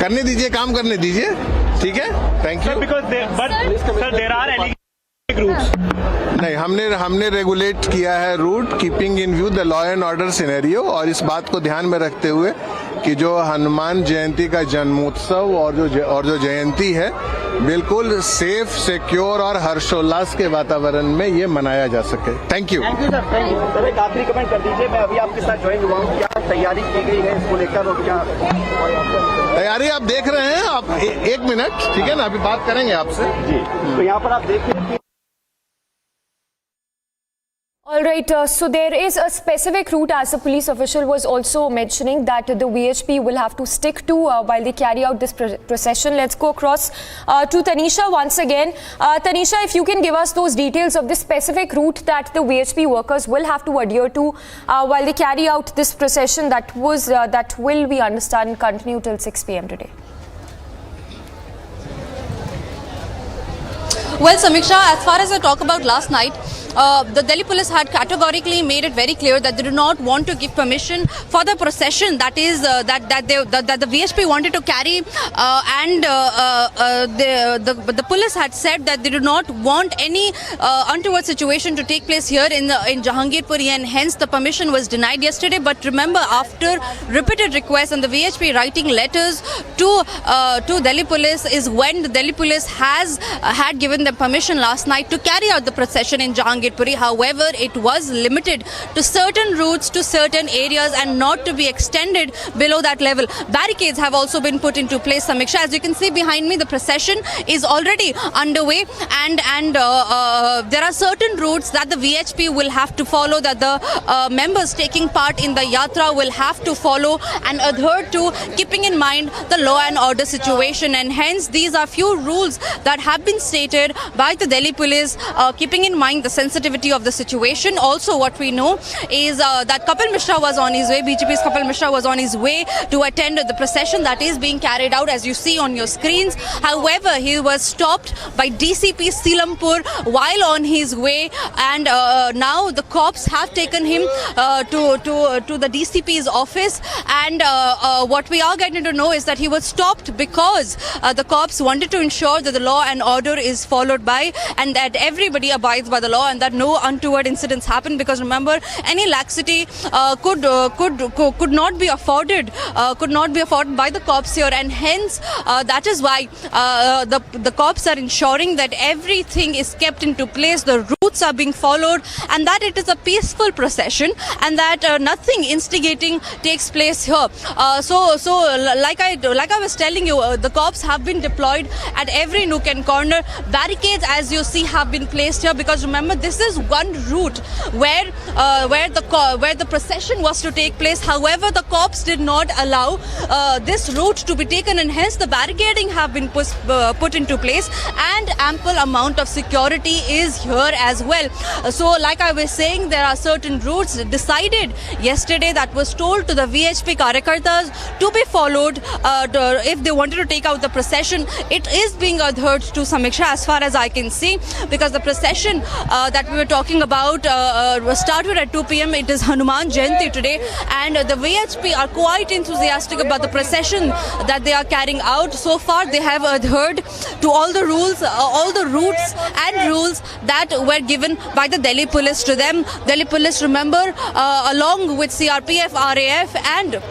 करने दीजिए, काम करने दीजिए, ठीक है, thank you. There are any groups? नहीं, हमने रेगुलेट किया है route, keeping in view the law and order scenario, और इस बात को ध्यान में रखते हुए कि जो हनुमान जयंती का जन्मोत्सव और जो जयंती है बिल्कुल सेफ, सिक्योर और हर्षोल्लास के वातावरण में ये मनाया जा सके। Thank you. सर, एक आखिरी कमेंट कर दीजिए। मैं अभी आपके साथ ज्वाइन हुआ हूँ, क्या तैयारी की गई है इसको लेकर और क्या तैयारी आप देख रहे हैं? आप एक मिनट, ठीक है ना, अभी बात करेंगे आपसे जी। तो यहाँ पर आप देखिए। All right, so there is a specific route, as the police official was also mentioning, that the VHP will have to stick to while they carry out this procession. Let's go across to Tanisha once again. Tanisha, if you can give us those details of the specific route that the VHP workers will have to adhere to while they carry out this procession that will, we understand, continue till 6 p.m. today. Well, Samiksha, as far as I talk about last night, the Delhi police had categorically made it very clear that they do not want to give permission for the procession that is that the VHP wanted to carry, and the police had said that they do not want any untoward situation to take place here in Jahangirpuri, and hence the permission was denied yesterday. But remember, after repeated requests and the VHP writing letters to Delhi police, is when the Delhi police had given them permission last night to carry out the procession in Jahangirpuri. However, it was limited to certain routes, to certain areas, and not to be extended below that level. Barricades have also been put into place, Samiksha. As you can see behind me, the procession is already underway, and there are certain routes that the VHP will have to follow, that the members taking part in the yatra will have to follow and adhere to, keeping in mind the law and order situation. And hence, these are few rules that have been stated by the Delhi police, keeping in mind the sensitivity of the situation. Also, what we know is that Kapil Mishra was on his way, BJP's Kapil Mishra was on his way to attend the procession that is being carried out, as you see on your screens. However, he was stopped by DCP Silampur while on his way, and now the cops have taken him to the DCP's office, and what we are getting to know is that he was stopped because the cops wanted to ensure that the law and order is followed by, and that everybody abides by the law, and that no untoward incidents happen. Because remember, any laxity could not be afforded by the cops here, and hence that is why the cops are ensuring that everything is kept into place, the routes are being followed, and that it is a peaceful procession, and that nothing instigating takes place here. So like I was telling you, the cops have been deployed at every nook and corner. Barricades, as you see, have been placed here, because remember, this is one route where the procession was to take place. However, the cops did not allow this route to be taken, and hence the barricading have been put into place, and ample amount of security is here as well. So like I was saying, there are certain routes decided yesterday that was told to the VHP Karyakartas to be followed if they wanted to take out the procession. It is being adhered to, Samiksha, as far as I can see, because the procession that we were talking about started at 2 p.m. It is Hanuman Jayanti today, and the VHP are quite enthusiastic about the procession that they are carrying out. So far, they have adhered to all the rules, all the routes and rules that were given by the Delhi police to them. Delhi police, remember, along with CRPF, RAF and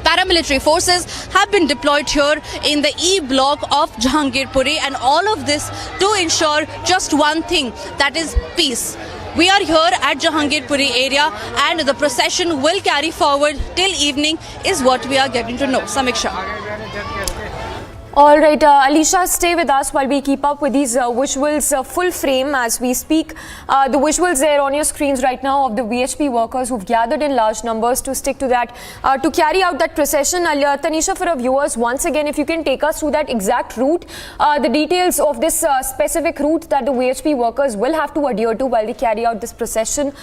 paramilitary forces have been deployed here in the E block of Jahangirpuri, and all of this to ensure just one thing, that is peace. We are here at Jahangirpuri area, and the procession will carry forward till evening is what we are getting to know. Samiksha. All right, Alisha, stay with us while we keep up with these visuals full frame as we speak. The visuals there on your screens right now of the VHP workers who've gathered in large numbers to stick to that, to carry out that procession. Tanisha, for our viewers, once again, if you can take us through that exact route, the details of this specific route that the VHP workers will have to adhere to while they carry out this procession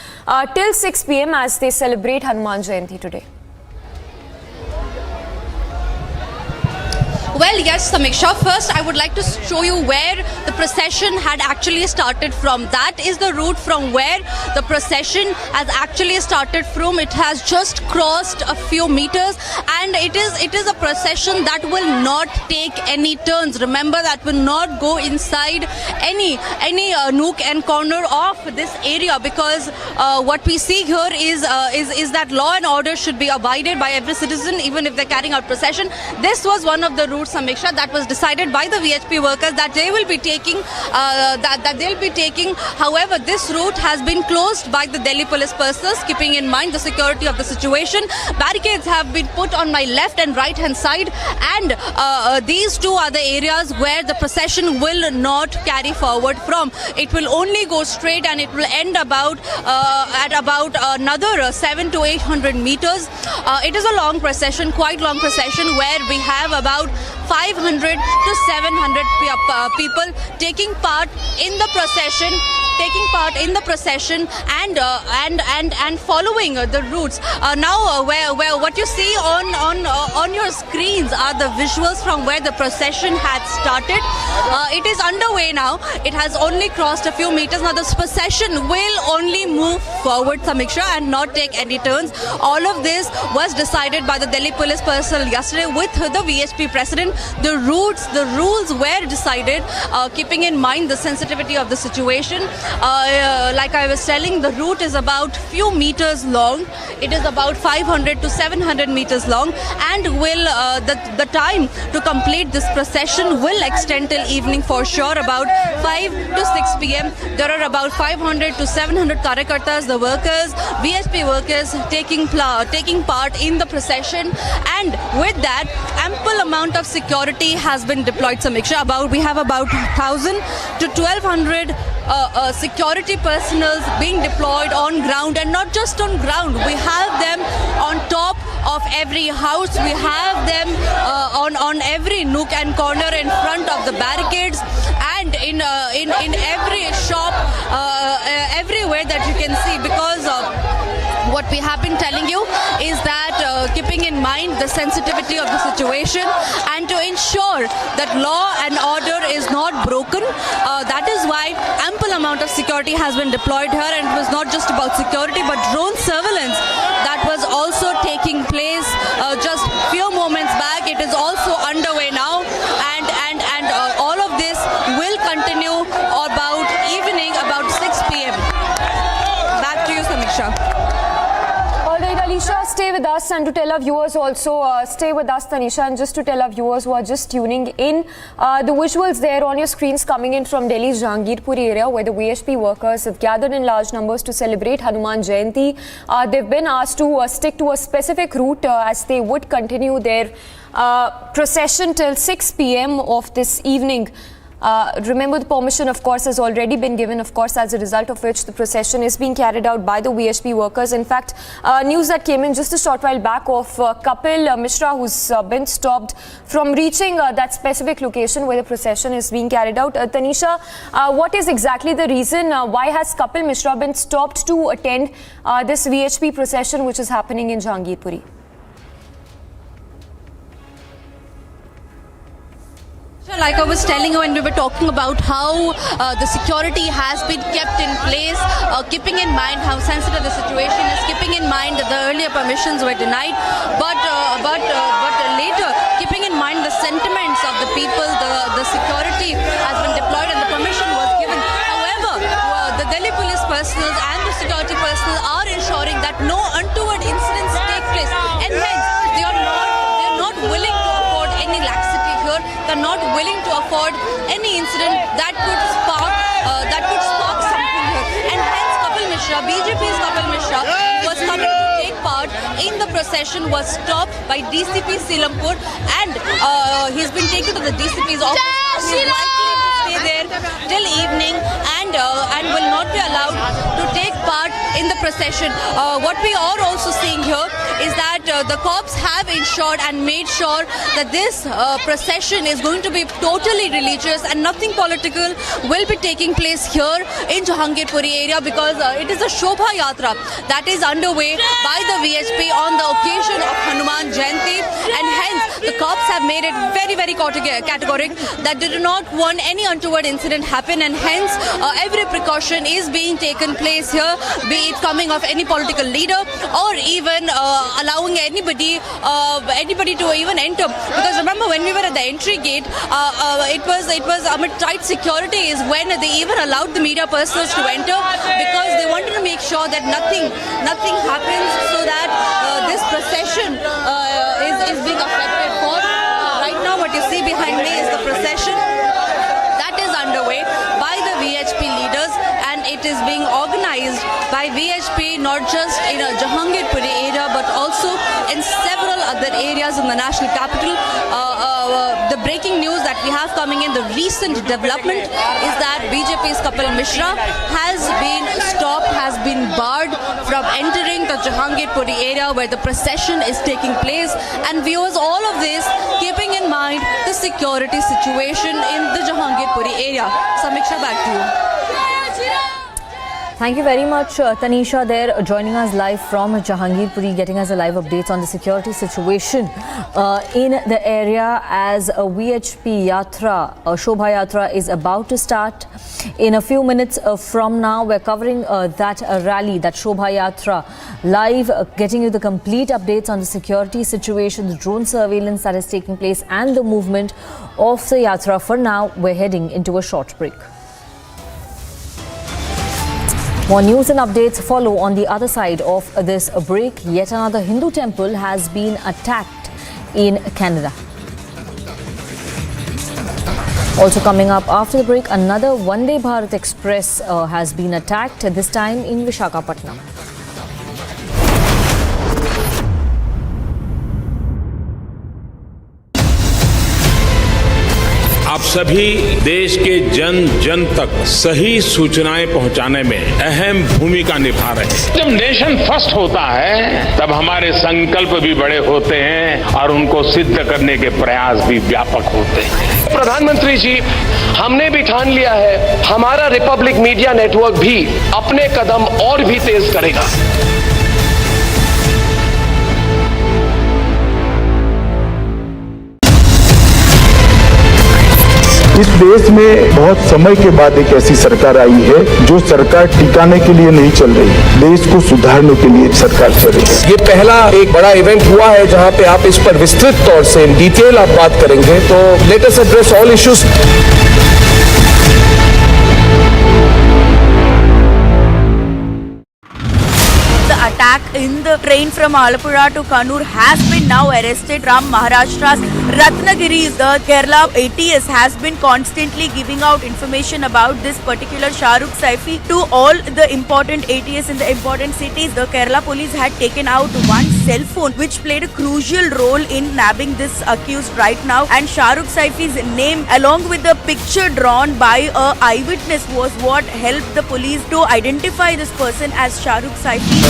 till 6 p.m. as they celebrate Hanuman Jayanti today. Well, yes, Samiksha. First, I would like to show you where the procession had actually started from. That is the route from where the procession has actually started from. It has just crossed a few meters, and it is a procession that will not take any turns. Remember, that will not go inside any nook and corner of this area, because what we see here is that law and order should be abided by every citizen, even if they're carrying out procession. This was one of the routes, Samiksha, that was decided by the VHP workers that they will be taking. However, this route has been closed by the Delhi police personnel, keeping in mind the security of the situation. Barricades have been put on my left and right hand side, and these two are the areas where the procession will not carry forward from. It will only go straight, and it will end at about another 700 to 800 meters. It is a long procession, quite long procession, where we have about 500 to 700 people taking part in the procession. And following the routes. Now, where what you see on your screens are the visuals from where the procession had started. It is underway now. It has only crossed a few meters. Now, this procession will only move forward, Samiksha, and not take any turns. All of this was decided by the Delhi police personnel yesterday with the VHP president. The rules were decided, keeping in mind the sensitivity of the situation. Like I was telling, the route is about few meters long. It is about 500 to 700 meters long, and will the time to complete this procession will extend till evening for sure, about 5 to 6 p.m. There are about 500 to 700 Karyakartas, the workers, VHP workers taking part in the procession, and with that, ample amount of security has been deployed, Samiksha. We have about 1,000 to 1,200 security personnel being deployed on ground, and not just on ground. We have them on top of every house. We have them on every nook and corner in front of the barricades, and in every shop, everywhere that you can see, because what we have been telling you is that keeping in mind the sensitivity of the situation, and to ensure that law and order is not broken, that is why ample amount of security has been deployed here. And it was not just about security, but drone surveillance that was also taking place just few moments back. It is also underway now, and all of this will continue about evening, about 6 p.m. Back to you, Samiksha. Alisha, stay with us, and to tell our viewers also, stay with us, Tanisha, and just to tell our viewers who are just tuning in, the visuals there on your screens coming in from Delhi's Jahangirpuri area, where the VHP workers have gathered in large numbers to celebrate Hanuman Jayanti. They've been asked to stick to a specific route as they would continue their procession till 6 p.m. of this evening. Remember, the permission, of course, has already been given, of course, as a result of which the procession is being carried out by the VHP workers. In fact, news that came in just a short while back of Kapil Mishra, who's been stopped from reaching that specific location where the procession is being carried out. Tanisha, what is exactly the reason? Why has Kapil Mishra been stopped to attend this VHP procession which is happening in Jahangirpuri? Like I was telling you when we were talking about how the security has been kept in place, keeping in mind how sensitive the situation is, keeping in mind that the earlier permissions were denied, but later keeping in mind the sentiments of the people, the security has been deployed and the permission was given. However, the Delhi police personnel and the security personnel are ensuring that no untoward incidents take place, and hence they are not willing to afford any laxity here. They're not willing to afford any incident that could spark something here. And hence Kapil Mishra, BJP's Kapil Mishra, was coming to take part in the procession, was stopped by DCP Silampur, and he's been taken to the DCP's office. He's likely to stay there till evening, and will not be allowed to take part in the procession. What we are also seeing here is that that the cops have ensured and made sure that this procession is going to be totally religious and nothing political will be taking place here in Jahangirpuri area, because it is a Shobha Yatra that is underway by the VHP on the occasion of Hanuman Jayanti, and hence the cops have made it very, very categoric that they do not want any untoward incident happen, and hence every precaution is being taken place here, be it coming of any political leader or even allowing anybody to even enter. Because remember, when we were at the entry gate, it was amid tight security is when they even allowed the media persons to enter, because they wanted to make sure that nothing happens, so that this procession is being affected for. Right now what you see behind me is the procession that is underway by the VHP leaders, and it is being organized by VHP not just in a Jahangirpuri area but also in several other areas in the national capital. The breaking news that we have coming in, the recent development, is that BJP's Kapil Mishra has been stopped, has been barred from entering the Jahangirpuri area where the procession is taking place. And viewers, all of this keeping in mind the security situation in the Jahangirpuri area. Samiksha, back to you. Thank you very much, Tanisha, there joining us live from Jahangirpuri, getting us a live updates on the security situation in the area as a VHP Yatra, Shobha Yatra, is about to start in a few minutes from now. We're covering that rally, that Shobha Yatra, live, getting you the complete updates on the security situation, the drone surveillance that is taking place and the movement of the Yatra. For now, we're heading into a short break. More news and updates follow on the other side of this break. Yet another Hindu temple has been attacked in Canada. Also coming up after the break, another Vande Bharat Express has been attacked, this time in Visakhapatnam. आप सभी देश के जन जन तक सही सूचनाएं पहुंचाने में अहम भूमिका निभा रहे हैं। जब नेशन फर्स्ट होता है तब हमारे संकल्प भी बड़े होते हैं और उनको सिद्ध करने के प्रयास भी व्यापक होते हैं। प्रधानमंत्री जी, हमने भी ठान लिया है, हमारा रिपब्लिक मीडिया नेटवर्क भी अपने कदम और भी तेज करेगा। इस देश में बहुत समय के बाद एक ऐसी सरकार आई है जो सरकार टिकाने के लिए नहीं चल रही, देश को सुधारने के लिए सरकार चल रही है। ये पहला एक बड़ा इवेंट हुआ है जहां पे आप इस पर विस्तृत तौर से इन डिटेल आप बात करेंगे, तो let us address all issues. Attack in the train from Alappuzha to Kannur has been now arrested from Maharashtra's Ratnagiri. The Kerala ATS has been constantly giving out information about this particular Shahrukh Saifi to all the important ATS in the important cities. The Kerala police had taken out one cell phone which played a crucial role in nabbing this accused right now, and Shahrukh Saifi's name along with the picture drawn by a eyewitness was what helped the police to identify this person as Shahrukh Saifi.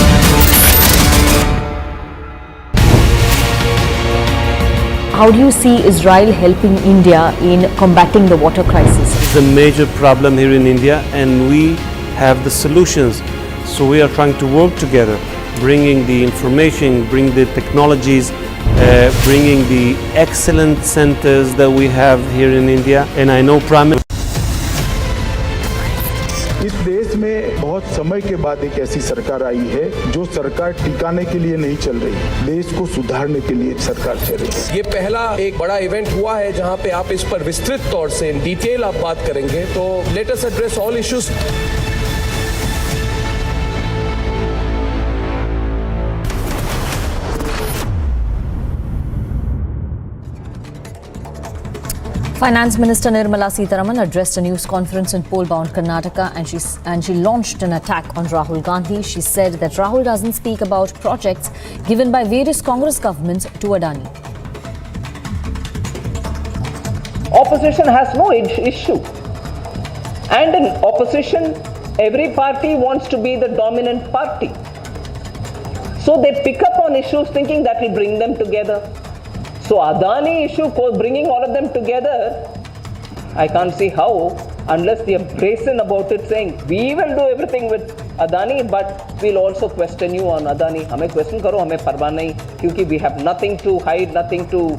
How do you see Israel helping India in combating the water crisis? It's a major problem here in India and we have the solutions. So we are trying to work together, bringing the information, bring the technologies, bringing the excellent centers that we have here in India. And I know Prime Minister इस देश में बहुत समय के बाद एक ऐसी सरकार आई है जो सरकार टिकाने के लिए नहीं चल रही, देश को सुधारने के लिए सरकार चल रही है। ये पहला एक बड़ा इवेंट हुआ है जहां पे आप इस पर विस्तृत तौर से इन डिटेल आप बात करेंगे, तो let us address all issues. Finance Minister Nirmala Sitharaman addressed a news conference in poll-bound Karnataka and she launched an attack on Rahul Gandhi. She said that Rahul doesn't speak about projects given by various Congress governments to Adani. Opposition has no issue. And in opposition, every party wants to be the dominant party. So they pick up on issues thinking that will bring them together. So Adani issue bringing all of them together, I can't see how, unless they are brazen about it, saying we will do everything with Adani, but we'll also question you on Adani. हमें question करो, हमें परवाह नहीं, क्योंकि we have nothing to hide, nothing to,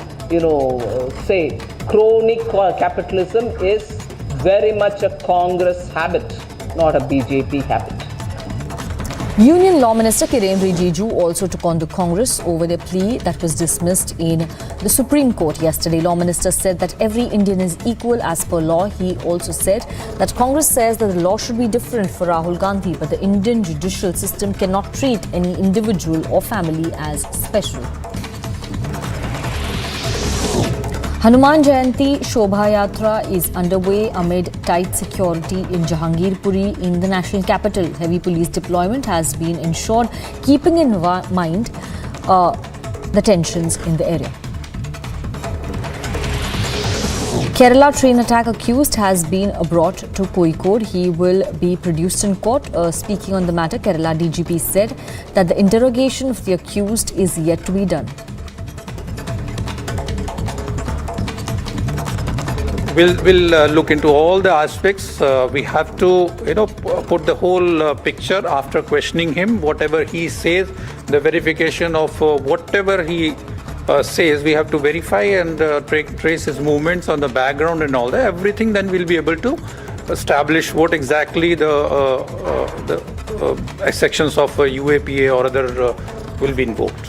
say. Chronic capitalism is very much a Congress habit, not a BJP habit. Union Law Minister Kiren Rijiju also took on the Congress over their plea that was dismissed in the Supreme Court yesterday. Law Minister said that every Indian is equal as per law. He also said that Congress says that the law should be different for Rahul Gandhi, but the Indian judicial system cannot treat any individual or family as special. Hanuman Jayanti Shobha Yatra is underway amid tight security in Jahangirpuri in the national capital. Heavy police deployment has been ensured, keeping in mind the tensions in the area. Kerala train attack accused has been brought to Kozhikode. He will be produced in court. Speaking on the matter, Kerala DGP said that the interrogation of the accused is yet to be done. We'll look into all the aspects. We have to, put the whole picture after questioning him. Whatever he says, the verification of whatever he says, we have to verify and trace his movements on the background and all that. Everything, then we'll be able to establish what exactly the sections of UAPA or other will be invoked.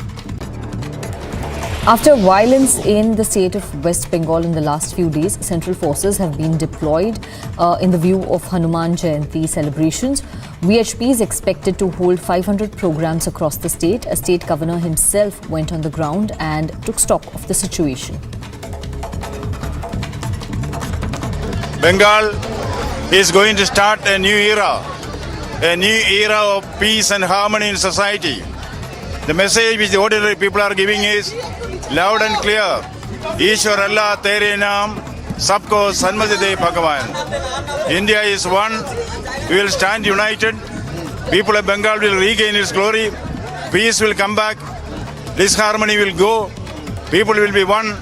After violence in the state of West Bengal in the last few days, central forces have been deployed in the view of Hanuman Jayanti celebrations. VHP is expected to hold 500 programs across the state. A state governor himself went on the ground and took stock of the situation. Bengal is going to start a new era of peace and harmony in society. The message which the ordinary people are giving is loud and clear. Ishwar Allah Tere Naam Sabko Sanmati De Bhagavan. India is one. We will stand united. People of Bengal will regain its glory. Peace will come back. Disharmony will go. People will be one.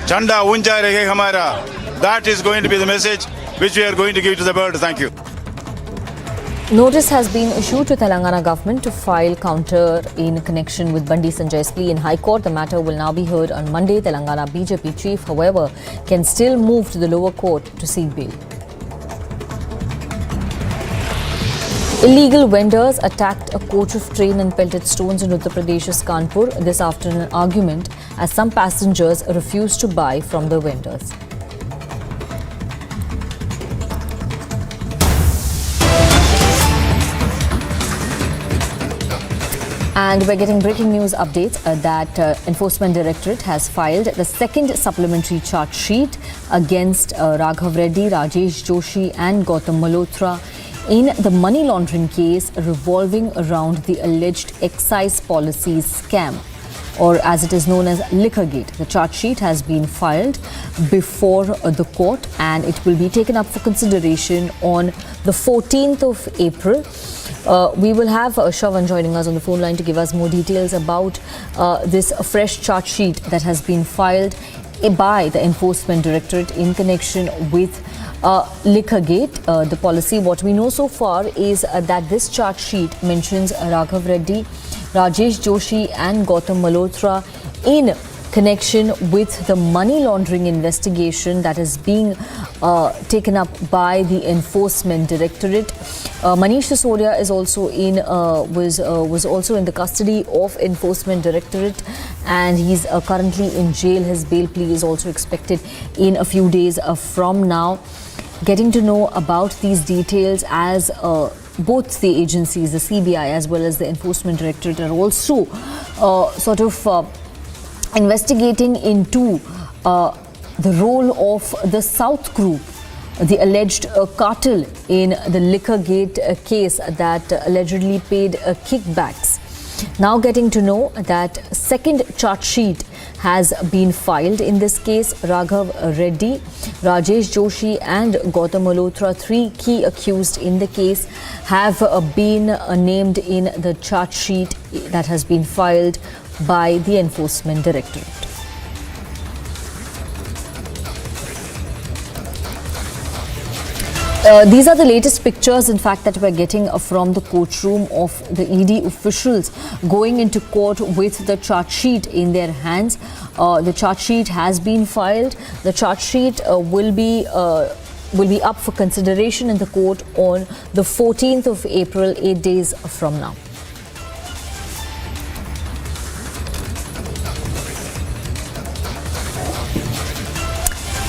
Chanda Unja Rehe Hamara. That is going to be the message which we are going to give to the world. Thank you. Notice has been issued to Telangana government to file counter in connection with Bandi Sanjay's plea in High Court. The matter will now be heard on Monday. Telangana BJP chief, however, can still move to the lower court to seek bail. Illegal vendors attacked a coach of train and pelted stones in Uttar Pradesh's Kanpur this after an argument as some passengers refused to buy from the vendors. And we're getting breaking news updates that Enforcement Directorate has filed the second supplementary charge sheet against Raghav Reddy, Rajesh Joshi and Gautam Malhotra in the money laundering case revolving around the alleged excise policies scam, or as it is known as Liquorgate. The charge sheet has been filed before the court and it will be taken up for consideration on the 14th of April. We will have Shravan joining us on the phone line to give us more details about this fresh charge sheet that has been filed by the Enforcement Directorate in connection with Liquorgate. The policy, what we know so far is that this charge sheet mentions Raghav Reddy, Rajesh Joshi and Gautam Malhotra in connection with the money laundering investigation that is being taken up by the Enforcement Directorate. Manish Sisodia is also was also in the custody of Enforcement Directorate and he's currently in jail. His bail plea is also expected in a few days from now. Getting to know about these details as both the agencies, the CBI as well as the Enforcement Directorate, are also investigating into the role of the South Group, the alleged cartel in the Liquorgate case that allegedly paid kickbacks. Now getting to know that second charge sheet has been filed in this case. Raghav Reddy, Rajesh Joshi and Gautam Malhotra, 3 key accused in the case, have been named in the charge sheet that has been filed by the Enforcement Directorate. These are the latest pictures, in fact, that we're getting from the courtroom of the ED officials going into court with the charge sheet in their hands. The charge sheet has been filed. The charge sheet will be up for consideration in the court on the 14th of April, 8 days from now.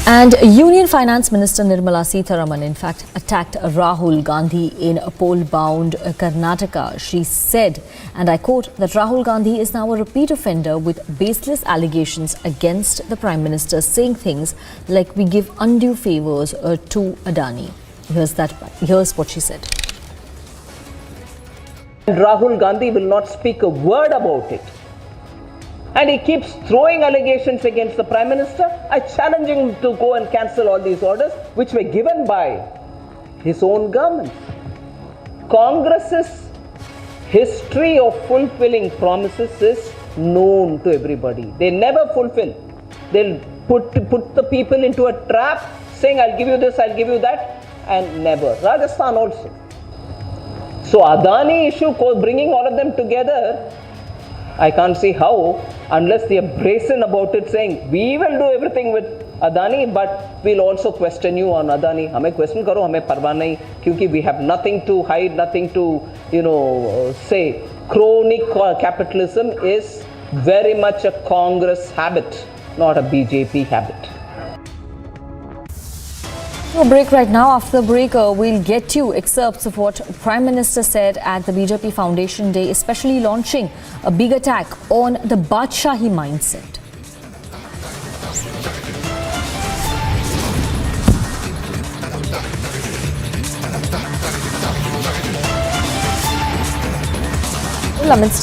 And Union Finance Minister Nirmala Sitharaman, in fact, attacked Rahul Gandhi in poll-bound Karnataka. She said, and I quote, that Rahul Gandhi is now a repeat offender with baseless allegations against the Prime Minister, saying things like we give undue favours to Adani. Here's what she said. Rahul Gandhi will not speak a word about it. And he keeps throwing allegations against the Prime Minister. I challenge him to go and cancel all these orders which were given by his own government. Congress's history of fulfilling promises is known to everybody. They never fulfill. They'll put the people into a trap saying, I'll give you this, I'll give you that, and never. Rajasthan also. So Adani issue, bringing all of them together, I can't see how, unless they are brazen about it, saying we will do everything with Adani, but we'll also question you on Adani. हमें question करो, हमें परवाह नहीं, क्योंकि we have nothing to hide, nothing to, say. Chronic capitalism is very much a Congress habit, not a BJP habit. A break right now. After the break, we'll get you excerpts of what Prime Minister said at the BJP Foundation Day, especially launching a big attack on the Badshahi mindset. Amidst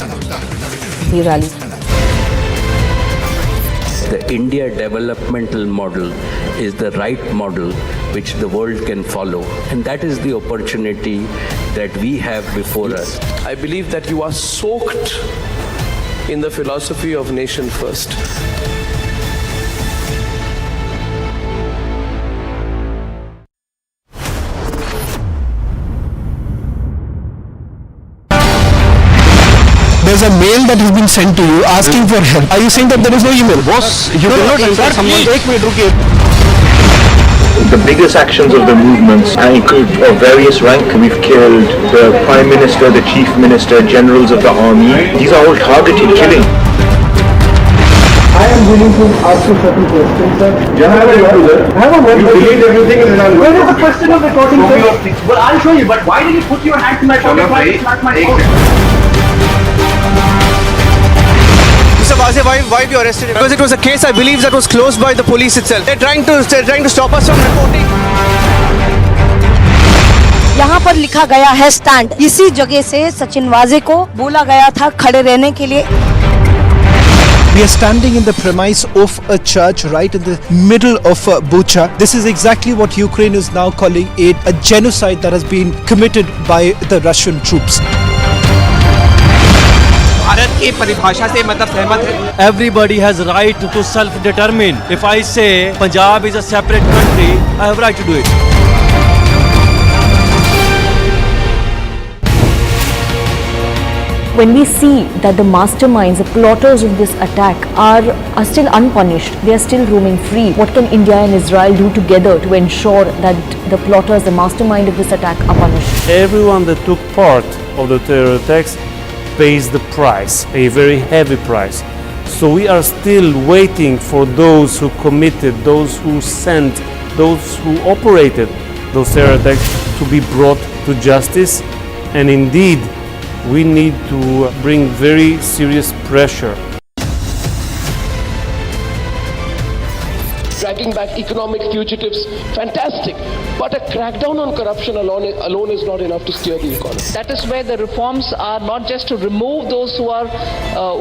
the rally. The India developmental model is the right model which the world can follow, and that is the opportunity that we have before us. I believe that you are soaked in the philosophy of nation first. There's a mail that has been sent to you asking for help. Are you saying that there is no email? Boss, you cannot insult someone. The biggest actions of the movements include of various rank. We've killed the Prime Minister, the Chief Minister, generals of the army. These are all targeted killing. I am willing to ask you certain questions, sir. Have a word. You delete everything and then where is the question of recording, sir? Well, I'll show you, but why did you put your hand in my pocket? Why did you slap my phone? Mr. Wazir, why you arrested him? Because it was a case, I believe, that was closed by the police itself. They're trying to stop us from reporting. यहाँ पर लिखा गया है stand. इसी जगह से सचिन वाजे को बोला गया था खड़े रहने के लिए. We are standing in the premise of a church right in the middle of Bucha. This is exactly what Ukraine is now calling it, a genocide that has been committed by the Russian troops. Everybody has right to self-determine. If I say Punjab is a separate country, I have right to do it. When we see that the masterminds, the plotters of this attack are still unpunished, they are still roaming free, what can India and Israel do together to ensure that the plotters, the mastermind of this attack are punished? Everyone that took part of the terror attacks pays the price, a very heavy price. So we are still waiting for those who committed, those who sent, those who operated those terror attacks to be brought to justice. And indeed, we need to bring very serious pressure. fighting back economic fugitives, fantastic. But a crackdown on corruption alone is not enough to steer the economy. That is where the reforms are not just to remove those who are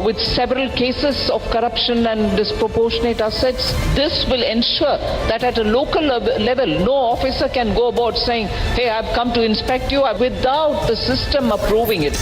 with several cases of corruption and disproportionate assets. This will ensure that at a local level, no officer can go about saying, hey, I've come to inspect you, without the system approving it.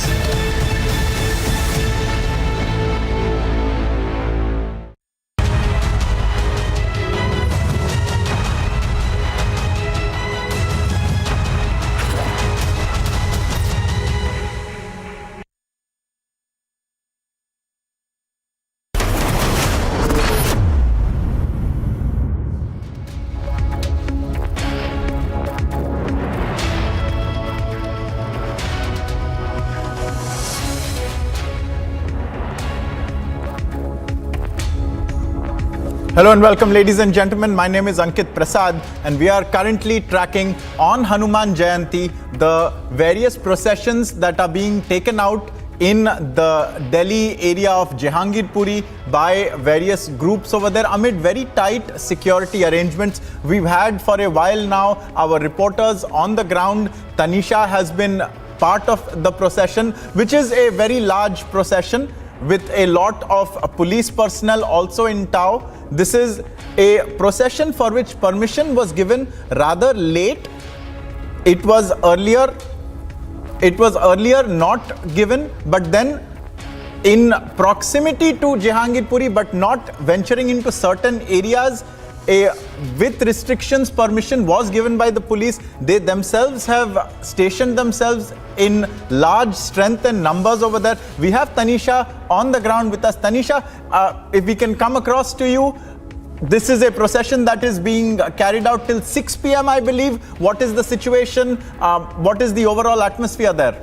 Hello and welcome, ladies and gentlemen. My name is Ankit Prasad and we are currently tracking on Hanuman Jayanti the various processions that are being taken out in the Delhi area of Jahangirpuri by various groups over there amid very tight security arrangements. We've had for a while now our reporters on the ground. Tanisha has been part of the procession, which is a very large procession with a lot of police personnel also in tow. This is a procession for which permission was given rather late. It was earlier not given, but then in proximity to Jahangirpuri but not venturing into certain areas, with restrictions, permission was given by the police. They themselves have stationed themselves in large strength and numbers over there. We have Tanisha on the ground with us. Tanisha, if we can come across to you, this is a procession that is being carried out till 6 p.m. I believe. What is the situation? What is the overall atmosphere there?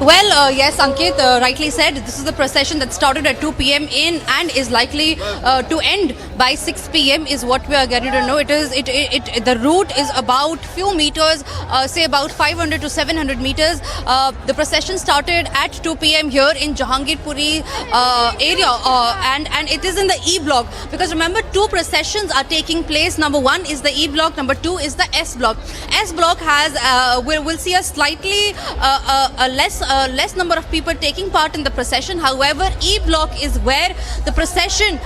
Well, yes, Ankit rightly said, this is the procession that started at 2 p.m. and is likely to end by 6 p.m. is what we are getting to know. The route is about few meters, say about 500 to 700 meters. The procession started at 2 p.m. here in Jahangirpuri area, and it is in the E block, because remember, two processions are taking place. Number one is the E block, number two is the S block. S block has we'll see a slightly less number of people taking part in the procession. However, E block is where the procession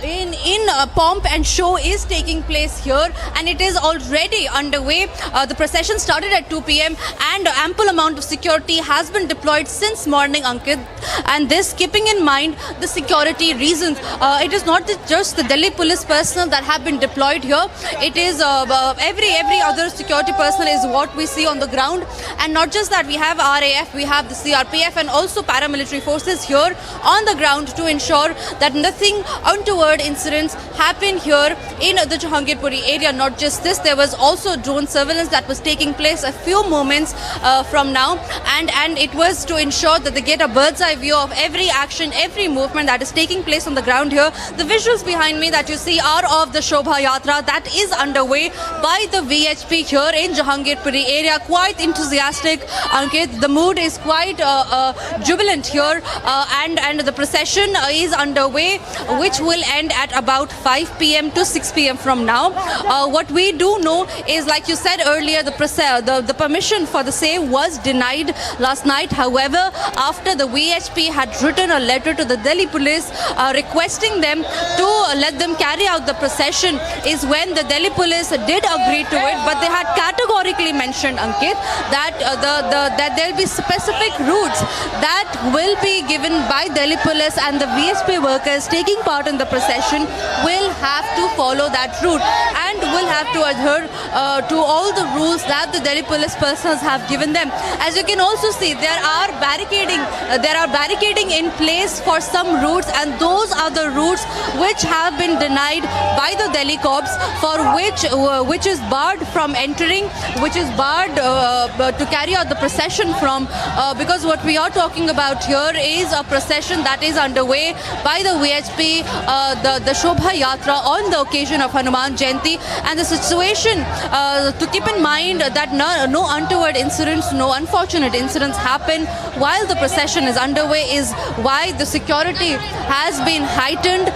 in pomp and show is taking place here, and it is already underway. The procession started at 2 p.m. and ample amount of security has been deployed since morning, Ankit, and this keeping in mind the security reasons. It is not just the Delhi police personnel that have been deployed here. It is every other security personnel is what we see on the ground, and not just that, we have RAF, we have the CRPF and also paramilitary forces here on the ground to ensure that nothing untoward incidents happen here in the Jahangirpuri area. Not just this, there was also drone surveillance that was taking place a few moments from now, and it was to ensure that they get a bird's eye view of every action, every movement that is taking place on the ground here. The visuals behind me that you see are of the Shobha Yatra that is underway by the VHP here in Jahangirpuri area. Quite enthusiastic, Ankit. The mood is quite jubilant here, and the procession is underway, which will end at about 5 p.m. to 6 p.m. from now. What we do know is, like you said earlier, the permission for the same was denied last night. However, after the VHP had written a letter to the Delhi police requesting them to let them carry out the procession, is when the Delhi police did agree to it, but they had categorically mentioned, Ankit, that that there will be specific routes that will be given by Delhi police, and the VHP workers taking part in the procession will have to follow that route and will have to adhere to all the rules that the Delhi police personnel have given them. As you can also see, there are barricading in place for some routes, and those are the routes which have have been denied by the Delhi cops, for which is barred from entering, which is barred to carry out the procession from, because what we are talking about here is a procession that is underway by the VHP, the Shobha Yatra on the occasion of Hanuman Jayanti. And the situation, to keep in mind that no untoward incidents, no unfortunate incidents happen while the procession is underway, is why the security has been heightened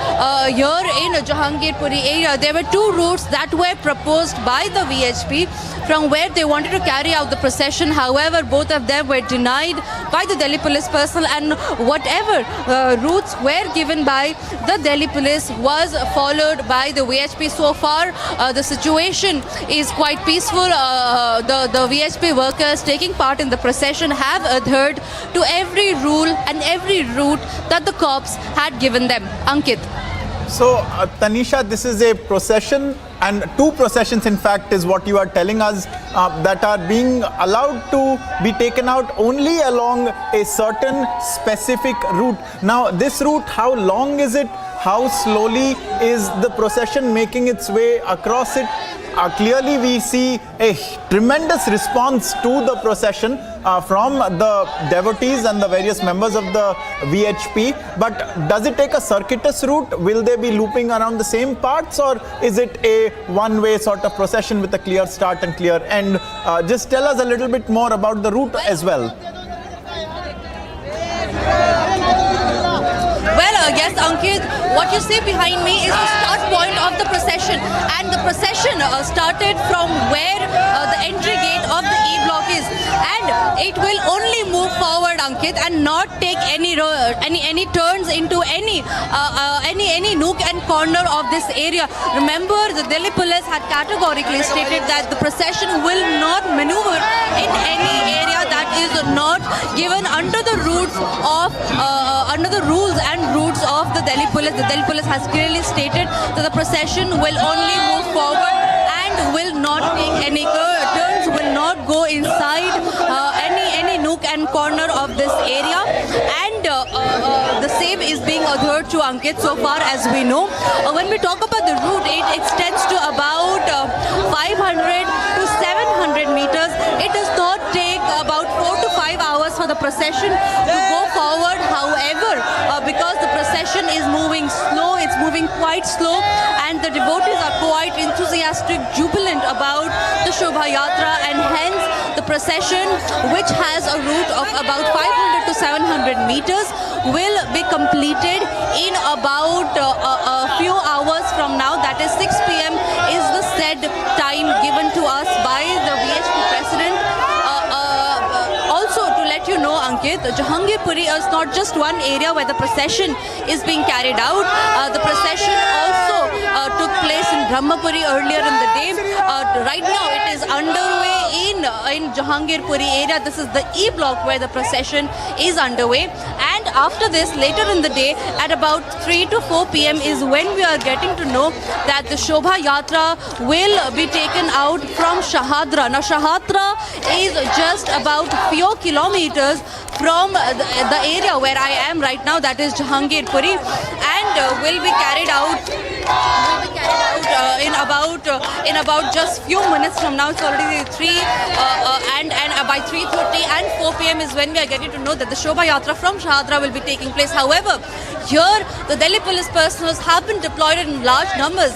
here in Jahangirpuri area. There were two routes that were proposed by the VHP from where they wanted to carry out the procession. However, both of them were denied by the Delhi police personnel, and whatever routes were given by the Delhi police was followed by the VHP. So far, the situation is quite peaceful. The VHP workers taking part in the procession have adhered to every rule and every route that the cops had given them. Ankit. So, Tanisha, this is a procession, and two processions, in fact, is what you are telling us, that are being allowed to be taken out only along a certain specific route. Now, this route, how long is it? How slowly is the procession making its way across it? Clearly, we see a tremendous response to the procession from the devotees and the various members of the VHP. But does it take a circuitous route? Will they be looping around the same parts, or is it a one-way sort of procession with a clear start and clear end? Just tell us a little bit more about the route as well. Yes, Ankit, what you see behind me is the start point of the procession, and the procession started from where the entry gate of the E block is, and it will only move forward, Ankit, and not take any turns into any nook and corner of this area. Remember, the Delhi police had categorically stated that the procession will not maneuver in any area that is not given under the routes of under the rules and routes of the Delhi police. The Delhi police has clearly stated that the procession will only move forward and will not take any turns, will not go inside any nook and corner of this area, and the same is being adhered to, Ankit, so far as we know. When we talk about the route, it extends to about 500 to 700 meters. It does not take about 4 to 5 hours for the procession to go forward. However, because the procession is moving slow, it's moving quite slow, and the devotees are quite enthusiastic, jubilant about the Shobha Yatra, and hence the procession, which has a route of about 500 to 700 meters, will be completed in about a few hours from now. That is 6 p.m. is the said time given to us by the VHP president. Also, to let you know, Ankit, Jahangirpuri is not just one area where the procession is being carried out. The procession also took place in Brahmapuri earlier in the day. Right now, it is underway in Jahangirpuri area. This is the E block where the procession is underway. And after this, later in the day, at about 3 to 4 p.m. is when we are getting to know that the Shobha Yatra will be taken out from Shahadra. Now, Shahadra is just about few kilometers from the area where I am right now, that is Jahangirpuri, and will be carried out in about just few minutes from now. It's already 3 and by 3:30 and 4 p.m. is when we are getting to know that the Shobha Yatra from Shahadra will be taking place. However, here the Delhi police personnel have been deployed in large numbers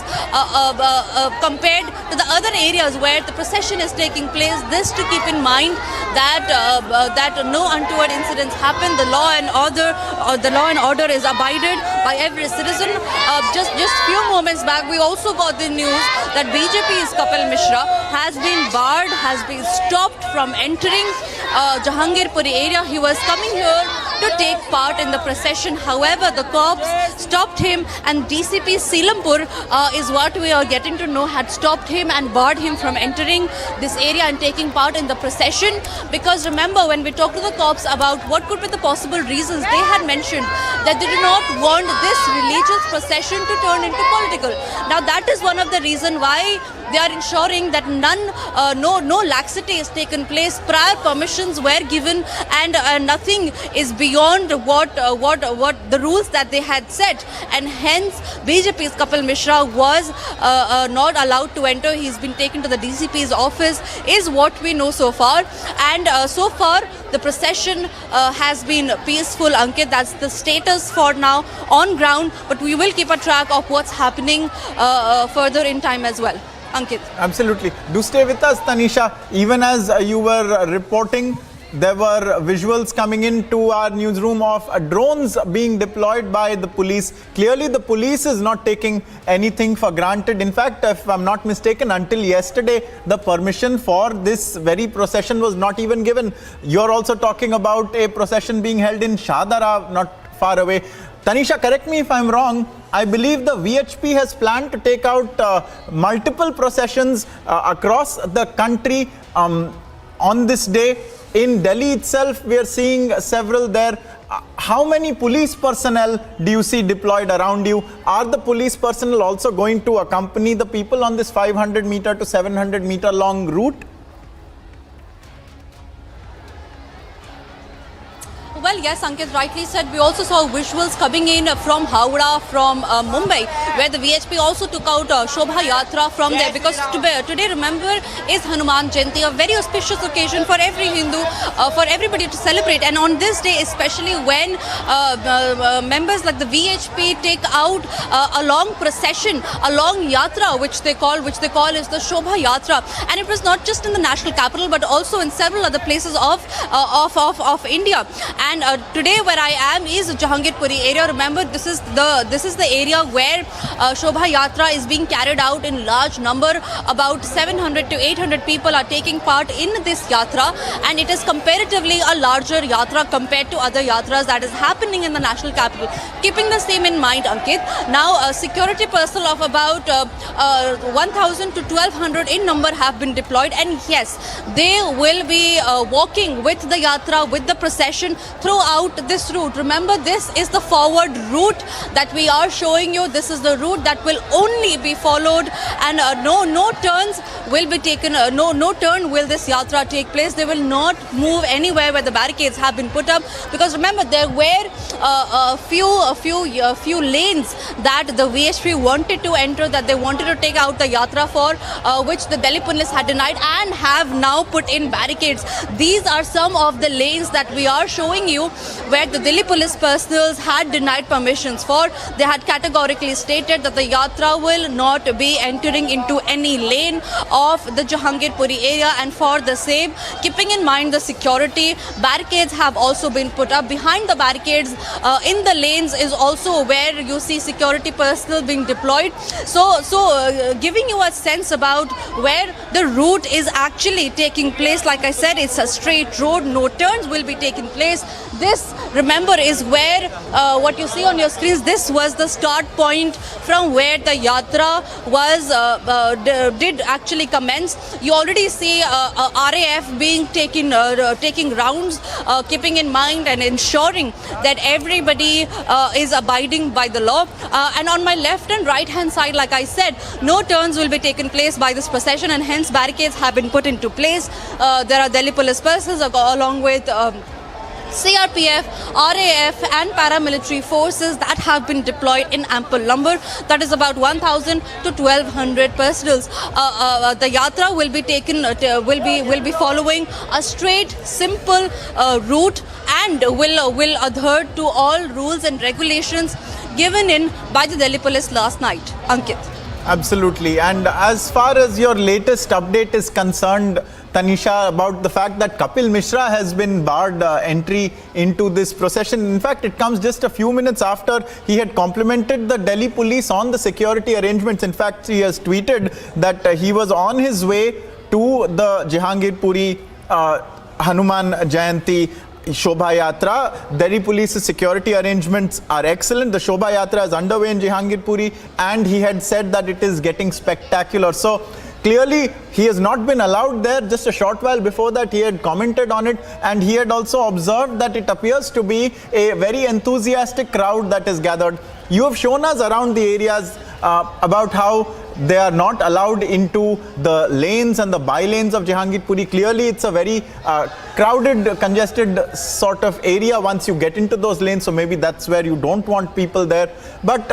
compared to the other areas where the procession is taking place. This to keep in mind that no untoward incidents happen. The law and order is abided by every citizen. Just few moments back, we also got the news that BJP's Kapil Mishra has been barred, has been stopped from entering Jahangirpuri area. He was coming here to take part in the procession. However, the cops stopped him, and DCP Selampur is what we are getting to know, had stopped him and barred him from entering this area and taking part in the procession. Because remember, when we talked to the cops about what could be the possible reasons, they had mentioned that they do not want this religious procession to turn into political. Now, that is one of the reasons why they are ensuring that no laxity is taken place. Prior permissions were given, and nothing is being beyond what the rules that they had set, and hence BJP's Kapil Mishra was not allowed to enter. He's been taken to the DCP's office, is what we know so far. And so far, the procession has been peaceful, Ankit. That's the status for now on ground. But we will keep a track of what's happening further in time as well. Ankit. Absolutely. Do stay with us, Tanisha. Even as you were reporting, there were visuals coming into our newsroom of drones being deployed by the police. Clearly, the police is not taking anything for granted. In fact, if I'm not mistaken, until yesterday, the permission for this very procession was not even given. You're also talking about a procession being held in Shadara, not far away. Tanisha, correct me if I'm wrong. I believe the VHP has planned to take out multiple processions across the country on this day. In Delhi itself, we are seeing several there. How many police personnel do you see deployed around you? Are the police personnel also going to accompany the people on this 500 meter to 700 meter long route? Well, yes, Ankit rightly said. We also saw visuals coming in from Howrah, from Mumbai, where the VHP also took out Shobha Yatra from there, because today, remember, is Hanuman Jayanti, a very auspicious occasion for every Hindu, for everybody to celebrate. And on this day, especially when members like the VHP take out a long procession, a long yatra, which they call is the Shobha Yatra. And it was not just in the national capital, but also in several other places of India. And today where I am is Jahangirpuri area. Remember, this is the area where Shobha Yatra is being carried out in large number. About 700 to 800 people are taking part in this yatra, and it is comparatively a larger yatra compared to other yatras that is happening in the national capital. Keeping the same in mind, Ankit, now security personnel of about 1,000 to 1,200 in number have been deployed, and yes, they will be walking with the yatra, with the procession throughout this route. Remember, this is the forward route that we are showing you. This is the route that will only be followed, and no turns will be taken. No turn will this yatra take place. They will not move anywhere where the barricades have been put up, because remember, there were a few lanes that the VHP wanted to enter, that they wanted to take out the yatra for, which the Delhi police had denied and have now put in barricades. These are some of the lanes that we are showing you where the Delhi police personnel had denied permissions for. They had categorically stated that the yatra will not be entering into any lane of the Jahangirpuri area, and for the same, keeping in mind the security, barricades have also been put up. Behind the barricades in the lanes is also where you see security personnel being deployed. So giving you a sense about where the route is actually taking place. Like I said, it's a straight road, no turns will be taking place. This, remember, is where what you see on your screens, this was the start point from where the yatra was did actually commence. You already see RAF being taking rounds, keeping in mind and ensuring that everybody is abiding by the law. And on my left and right hand side, like I said, no turns will be taken place by this procession, and hence barricades have been put into place. There are Delhi police personnel along with CRPF, RAF and paramilitary forces that have been deployed in ample number. That is about 1,000 to 1,200 personnel. The yatra will be taken, will be following a straight, simple route, and will adhere to all rules and regulations given in by the Delhi police last night. Ankit. Absolutely. And as far as your latest update is concerned, Tanisha, about the fact that Kapil Mishra has been barred entry into this procession. In fact, it comes just a few minutes after he had complimented the Delhi police on the security arrangements. In fact, he has tweeted that he was on his way to the Jahangirpuri Hanuman Jayanti Shobha Yatra. Delhi Police's security arrangements are excellent. The Shobha Yatra is underway in Jahangirpuri, and he had said that it is getting spectacular. So clearly, he has not been allowed there. Just a short while before that, he had commented on it, and he had also observed that it appears to be a very enthusiastic crowd that is gathered. You have shown us around the areas about how they are not allowed into the lanes and the by-lanes of Jahangirpuri. Clearly, it's a very crowded, congested sort of area once you get into those lanes, so maybe that's where you don't want people there. But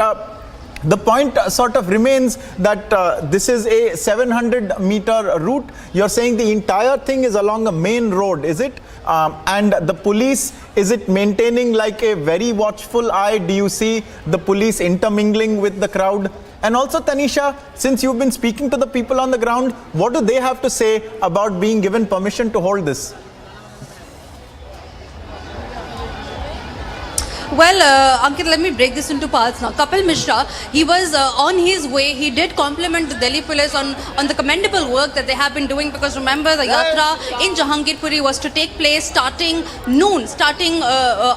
the point sort of remains that this is a 700-meter route. You're saying the entire thing is along a main road, is it? And the police, is it maintaining like a very watchful eye? Do you see the police intermingling with the crowd? And also, Tanisha, since you've been speaking to the people on the ground, what do they have to say about being given permission to hold this? Well, Ankit, let me break this into parts now. Kapil Mishra, he was on his way. He did compliment the Delhi police on the commendable work that they have been doing, because remember, the Yatra in Jahangirpuri was to take place starting noon,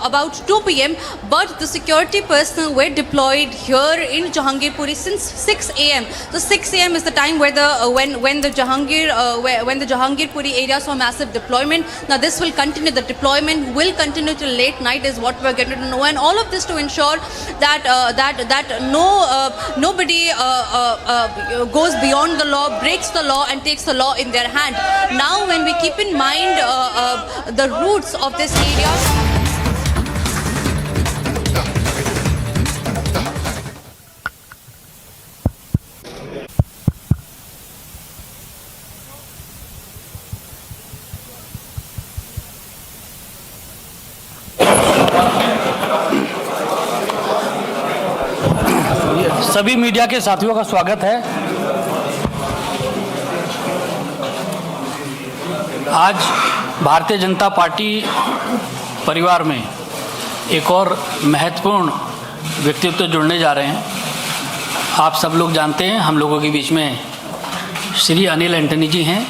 about 2 p.m. But the security personnel were deployed here in Jahangirpuri since 6 a.m. So 6 a.m. is the time where when the Jahangirpuri area saw massive deployment. Now this will continue. The deployment will continue till late night, is what we're getting to know. And all of this to ensure that nobody goes beyond the law, breaks the law, and takes the law in their hand. Now, when we keep in mind the roots of this area. सभी media के साथियों का स्वागत है। आज भारतीय Janata party परिवार में एक और महत्वपूर्ण व्यक्तित्व जुड़ने जा रहे हैं। आप सब लोग जानते हैं, हम लोगों के बीच में श्री अनिल एंटनी जी हैं।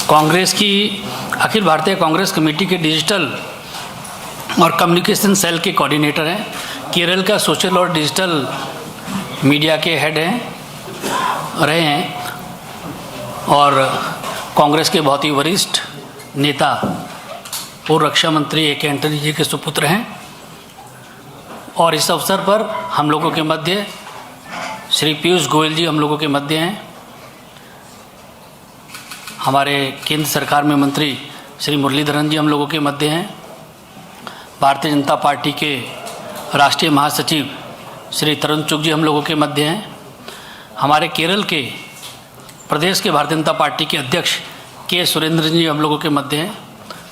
कांग्रेस की अखिल भारतीय कांग्रेस कमेटी के डिजिटल और कम्युनिकेशन सेल के कोऑर्डिनेटर हैं। केरल का सोशल और डिजिटल मीडिया के हेड रहे हैं और कांग्रेस के बहुत ही वरिष्ठ नेता पूर्व रक्षा मंत्री ए के एंटनी जी के सुपुत्र हैं। और इस अवसर पर हम लोगों के मध्य श्री पीयूष गोयल जी हम लोगों के मध्य हैं। हमारे केंद्र सरकार में मंत्री श्री मुरलीधरन जी हम लोगों के मध्य हैं। भारतीय जनता पार्टी के राष्ट्रीय महासचिव श्री तरुण चुग जी हम लोगों के मध्य हैं। हमारे केरल के प्रदेश के भारतीय जनता पार्टी के अध्यक्ष के सुरेंद्र जी हम लोगों के मध्य हैं।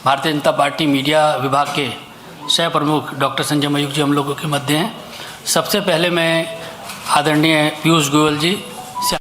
भारतीय जनता पार्टी मीडिया विभाग के सह प्रमुख डॉक्टर संजय मयूख जी हम लोगों के मध्य हैं। सबसे पहले मैं आदरणीय पीयूष गोयल जी से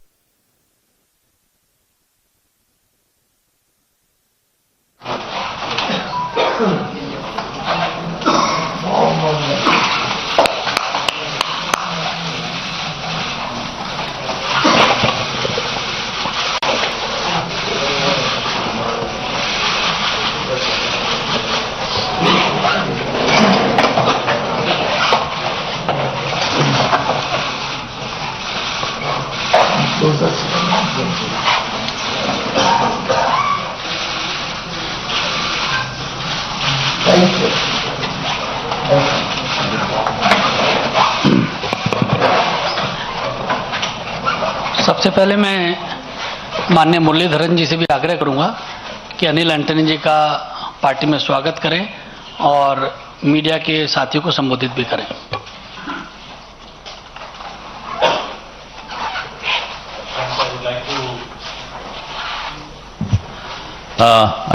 सबसे पहले मैं माननीय मुरलीधरन जी से भी आग्रह करूंगा कि अनिल एंटनी जी का पार्टी में स्वागत करें और मीडिया के साथियों को संबोधित भी करें।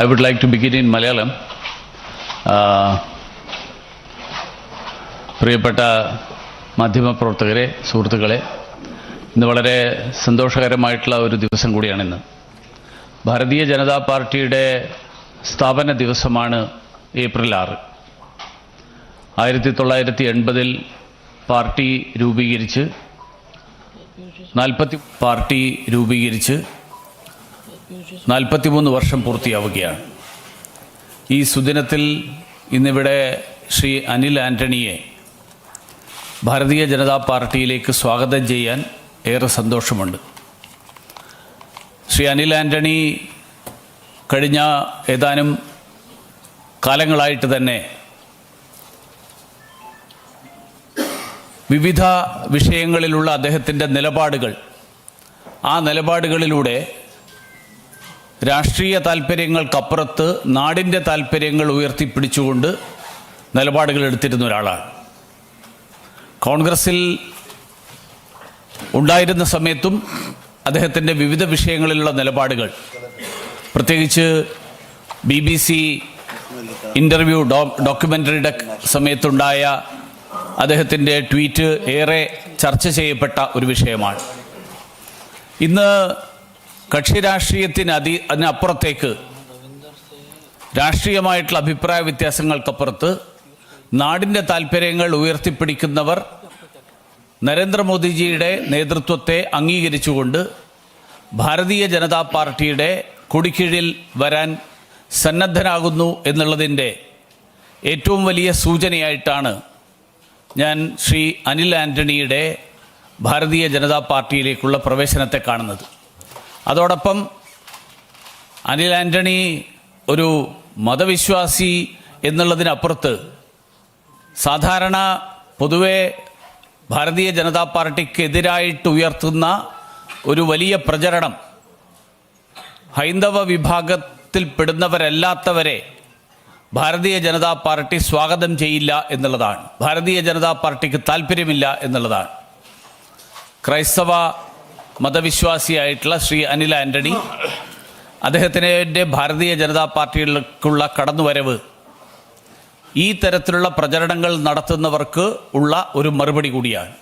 I would like to begin in Malayalam. പ്രിയപ്പെട്ട മാധ്യമപ്രവർത്തകരെ, സുഹൃത്തുക്കളെ, ഇന്ന് വളരെ സന്തോഷകരമായിട്ടുള്ള ഒരു ദിവസം കൂടിയാണിന്ന്. ഭാരതീയ ജനതാ പാർട്ടിയുടെ സ്ഥാപന ദിവസമാണ് ഏപ്രിൽ 6. 1980 പാർട്ടി രൂപീകരിച്ച് 43 വർഷം പൂർത്തിയാവുകയാണ്. ഈ സുദിനത്തിൽ ഇന്നിവിടെ ശ്രീ അനിൽ ആന്റണിയെ ഭാരതീയ ജനതാ പാർട്ടിയിലേക്ക് സ്വാഗതം ചെയ്യാൻ ഏറെ സന്തോഷമുണ്ട്. ശ്രീ അനിൽ ആന്റണി കഴിഞ്ഞ ഏതാനും കാലങ്ങളായിട്ട് തന്നെ വിവിധ വിഷയങ്ങളിലുള്ള അദ്ദേഹത്തിൻ്റെ നിലപാടുകൾ, ആ നിലപാടുകളിലൂടെ രാഷ്ട്രീയ താല്പര്യങ്ങൾക്കപ്പുറത്ത് നാടിൻ്റെ താല്പര്യങ്ങൾ ഉയർത്തിപ്പിടിച്ചുകൊണ്ട് നിലപാടുകൾ എടുത്തിരുന്ന ഒരാളാണ്. കോൺഗ്രസിൽ ഉണ്ടായിരുന്ന സമയത്തും അദ്ദേഹത്തിൻ്റെ വിവിധ വിഷയങ്ങളിലുള്ള നിലപാടുകൾ, പ്രത്യേകിച്ച് BBC ഇൻ്റർവ്യൂ ഡോക്യുമെൻ്ററിയുടെ സമയത്തുണ്ടായ അദ്ദേഹത്തിൻ്റെ ട്വീറ്റ് ഏറെ ചർച്ച ചെയ്യപ്പെട്ട ഒരു വിഷയമാണ്. ഇന്ന് കക്ഷി രാഷ്ട്രീയത്തിന് അതിനപ്പുറത്തേക്ക് രാഷ്ട്രീയമായിട്ടുള്ള അഭിപ്രായ വ്യത്യാസങ്ങൾക്കപ്പുറത്ത് നാടിൻ്റെ താല്പര്യങ്ങൾ ഉയർത്തിപ്പിടിക്കുന്നവർ നരേന്ദ്രമോദിജിയുടെ നേതൃത്വത്തെ അംഗീകരിച്ചുകൊണ്ട് ഭാരതീയ ജനതാ പാർട്ടിയുടെ കൊടിക്കീഴിൽ വരാൻ സന്നദ്ധരാകുന്നു എന്നുള്ളതിൻ്റെ ഏറ്റവും വലിയ സൂചനയായിട്ടാണ് ഞാൻ ശ്രീ അനിൽ ആൻ്റണിയുടെ ഭാരതീയ ജനതാ പാർട്ടിയിലേക്കുള്ള പ്രവേശനത്തെ കാണുന്നത്. അതോടൊപ്പം അനിൽ ആൻ്റണി ഒരു മതവിശ്വാസി എന്നുള്ളതിനപ്പുറത്ത് സാധാരണ പൊതുവെ ഭാരതീയ ജനതാ പാർട്ടിക്കെതിരായിട്ട് ഉയർത്തുന്ന ഒരു വലിയ പ്രചരണം ഹൈന്ദവ വിഭാഗത്തിൽപ്പെടുന്നവരല്ലാത്തവരെ ഭാരതീയ ജനതാ പാർട്ടി സ്വാഗതം ചെയ്യില്ല എന്നുള്ളതാണ്. ഭാരതീയ ജനതാ പാർട്ടിക്ക് താല്പര്യമില്ല എന്നുള്ളതാണ്. ക്രൈസ്തവ മതവിശ്വാസിയായിട്ടുള്ള ശ്രീ അനിൽ ആൻ്റണി അദ്ദേഹത്തിൻ്റെ ഭാരതീയ ജനതാ പാർട്ടിയിലേക്കുള്ള കടന്നുവരവ് ഈ തരത്തിലുള്ള പ്രചരണങ്ങൾ നടത്തുന്നവർക്ക് ഉള്ള ഒരു മറുപടി കൂടിയാണ്.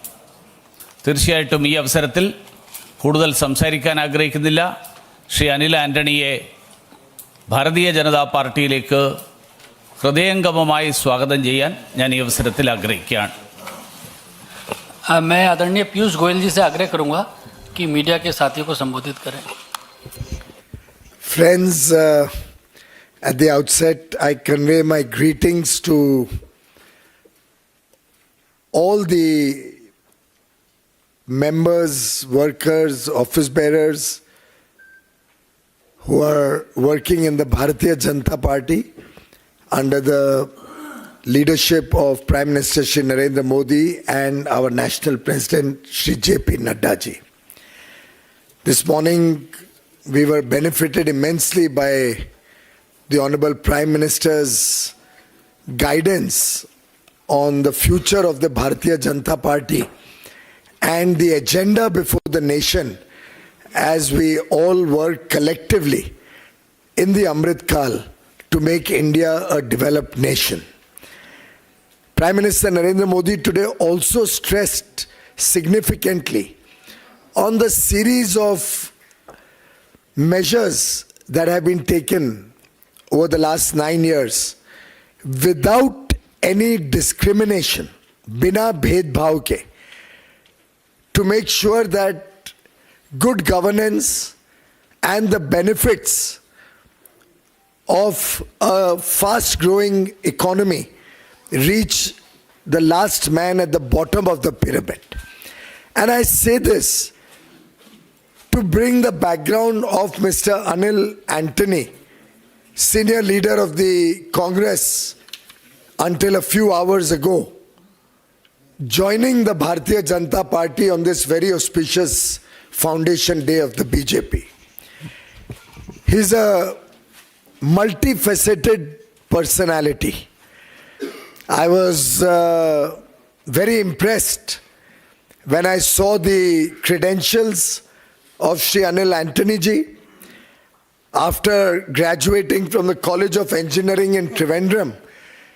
തീർച്ചയായിട്ടും ഈ അവസരത്തിൽ കൂടുതൽ സംസാരിക്കാൻ ആഗ്രഹിക്കുന്നില്ല. ശ്രീ അനിൽ ആൻ്റണിയെ ഭാരതീയ ജനതാ പാർട്ടിയിലേക്ക് ഹൃദയംഗമമായി സ്വാഗതം ചെയ്യാൻ ഞാൻ ഈ അവസരത്തിൽ ആഗ്രഹിക്കുകയാണ്. मैं आदरणीय पीयूष गोयल जी से आग्रह करूंगा कि मीडिया के साथियों को संबोधित करें. Friends, at the outset, I convey my greetings to all the members, workers, office bearers who are working in the Bharatiya Janata Party under the leadership of Prime Minister Shri Narendra Modi and our National President Shri J.P. Nadda ji. This morning we were benefited immensely by the Honorable Prime Minister's guidance on the future of the Bharatiya Janata Party and the agenda before the nation as we all work collectively in the Amrit Kal to make India a developed nation. Prime Minister Narendra Modi today also stressed significantly on the series of measures that have been taken over the last 9 years without any discrimination, bina bhed-bhav ke, to make sure that good governance and the benefits of a fast-growing economy reach the last man at the bottom of the pyramid. And I say this to bring the background of Mr. Anil Anthony, senior leader of the Congress until a few hours ago, joining the Bharatiya Janata Party on this very auspicious foundation day of the BJP. He's a multifaceted personality. I was very impressed when I saw the credentials of Shri Anil Anthony ji. After graduating from the College of Engineering in Trivandrum,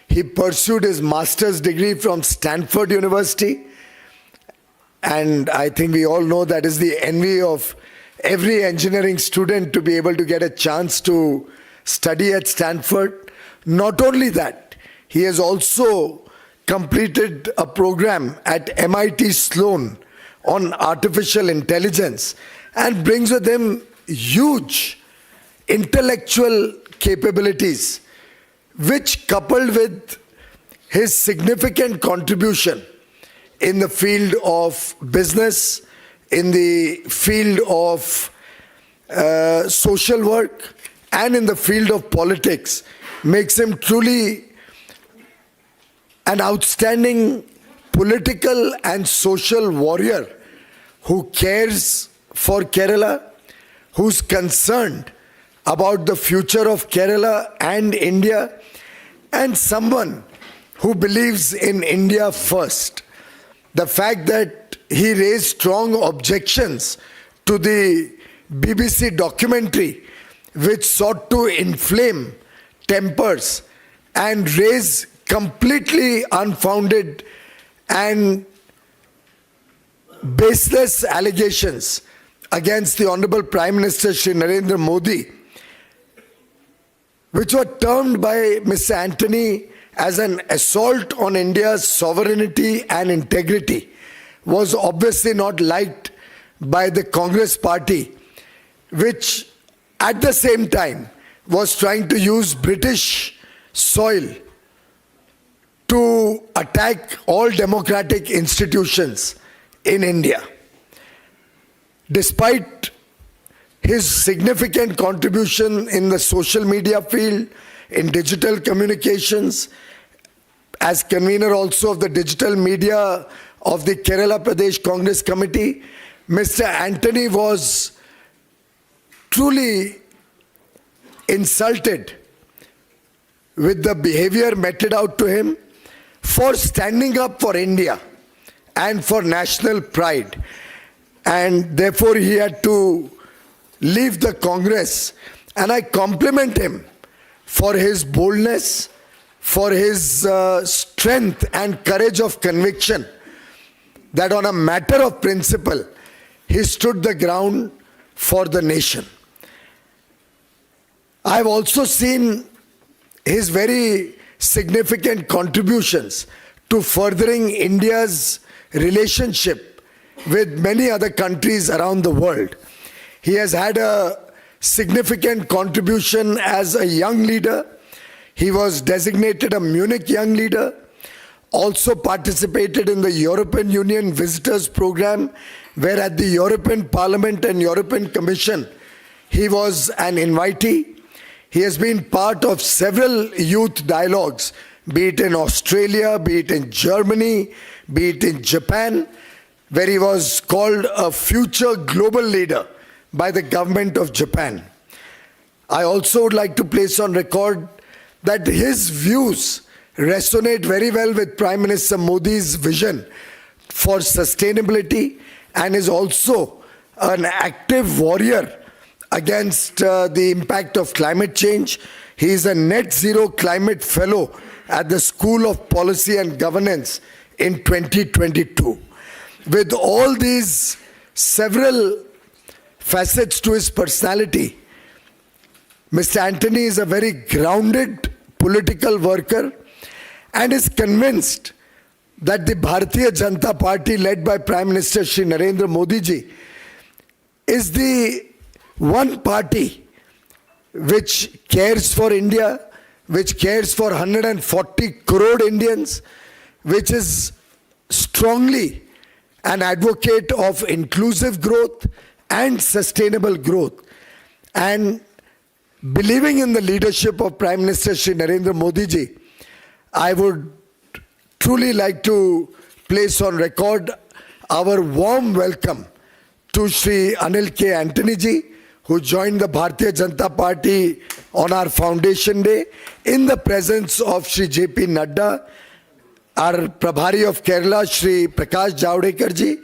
he pursued his master's degree from Stanford University. And I think we all know that is the envy of every engineering student to be able to get a chance to study at Stanford. Not only that, he has also completed a program at MIT Sloan on artificial intelligence and brings with him huge intellectual capabilities, which coupled with his significant contribution in the field of business, in the field of social work, and in the field of politics, makes him truly an outstanding political and social warrior who cares for Kerala, who's concerned about the future of Kerala and India, and someone who believes in India first. The fact that he raised strong objections to the BBC documentary which sought to inflame tempers and raise completely unfounded and baseless allegations against the Honorable Prime Minister Shri Narendra Modi, which were termed by Mr. Anthony as an assault on India's sovereignty and integrity, was obviously not liked by the Congress party, which at the same time was trying to use British soil to attack all democratic institutions in India. Despite his significant contribution in the social media field, in digital communications, as convener also of the digital media of the Kerala Pradesh Congress Committee, Mr. Anthony was truly insulted with the behavior meted out to him for standing up for India and for national pride. And therefore he had to leave the Congress. And I compliment him for his boldness, for his strength and courage of conviction, that on a matter of principle, he stood the ground for the nation. I've also seen his very significant contributions to furthering India's relationship with many other countries around the world. He has had a significant contribution as a young leader. He was designated a Munich Young Leader, also participated in the European Union Visitors Program, where at the European Parliament and European Commission, he was an invitee. He has been part of several youth dialogues, be it in Australia, be it in Germany, be it in Japan, where he was called a future global leader by the government of Japan. I also would like to place on record that his views resonate very well with Prime Minister Modi's vision for sustainability, and is also an active warrior against the impact of climate change. He is a net zero climate fellow at the School of Policy and Governance in 2022. With all these several facets to his personality, Mr. Anthony is a very grounded political worker and is convinced that the Bharatiya Janata Party, led by Prime Minister Shri Narendra Modi ji, is the one party which cares for India, which cares for 140 crore Indians, which is strongly an advocate of inclusive growth and sustainable growth. And believing in the leadership of Prime Minister Shri Narendra Modi ji, I would truly like to place on record our warm welcome to Shri Anil K. Anthony ji, who joined the Bharatiya Janata Party on our foundation day, in the presence of Shri J.P. Nadda, our Prabhari of Kerala, Shri Prakash Javadekar ji,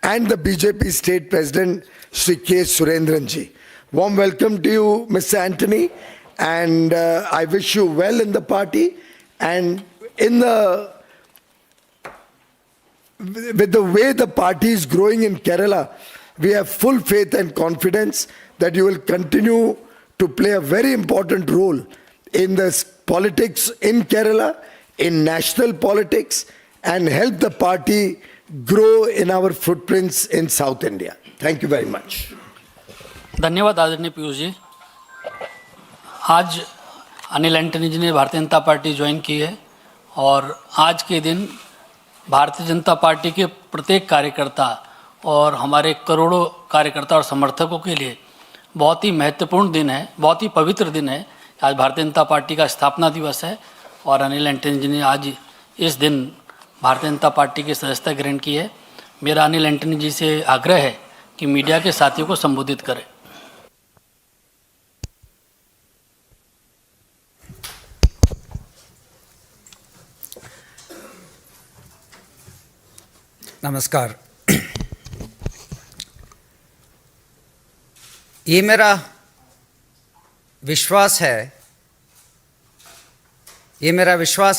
and the BJP State President, Shri K. Surendran ji. Warm welcome to you, Mr. Anthony, and I wish you well in the party, and with the way the party is growing in Kerala, we have full faith and confidence that you will continue to play a very important role in the politics in Kerala, in national politics, and help the party grow in our footprints in South India. Thank you very much. धन्यवाद आदरणीय पीयूष जी। आज Anil Antony जी ने भारतीय Janata party join की है और आज के दिन भारतीय जनता पार्टी के प्रत्येक कार्यकर्ता और हमारे करोड़ों कार्यकर्ता और समर्थकों के लिए बहुत ही महत्वपूर्ण दिन है, बहुत ही पवित्र दिन है। आज भारतीय जनता पार्टी का स्थापना दिवस है और अनिल एंटनी जी ने आज इस दिन भारतीय जनता पार्टी की सदस्यता ग्रहण की है। मेरा अनिल एंटनी जी से आग्रह है कि मीडिया के साथियों को संबोधित करें। नमस्कार। ये मेरा विश्वास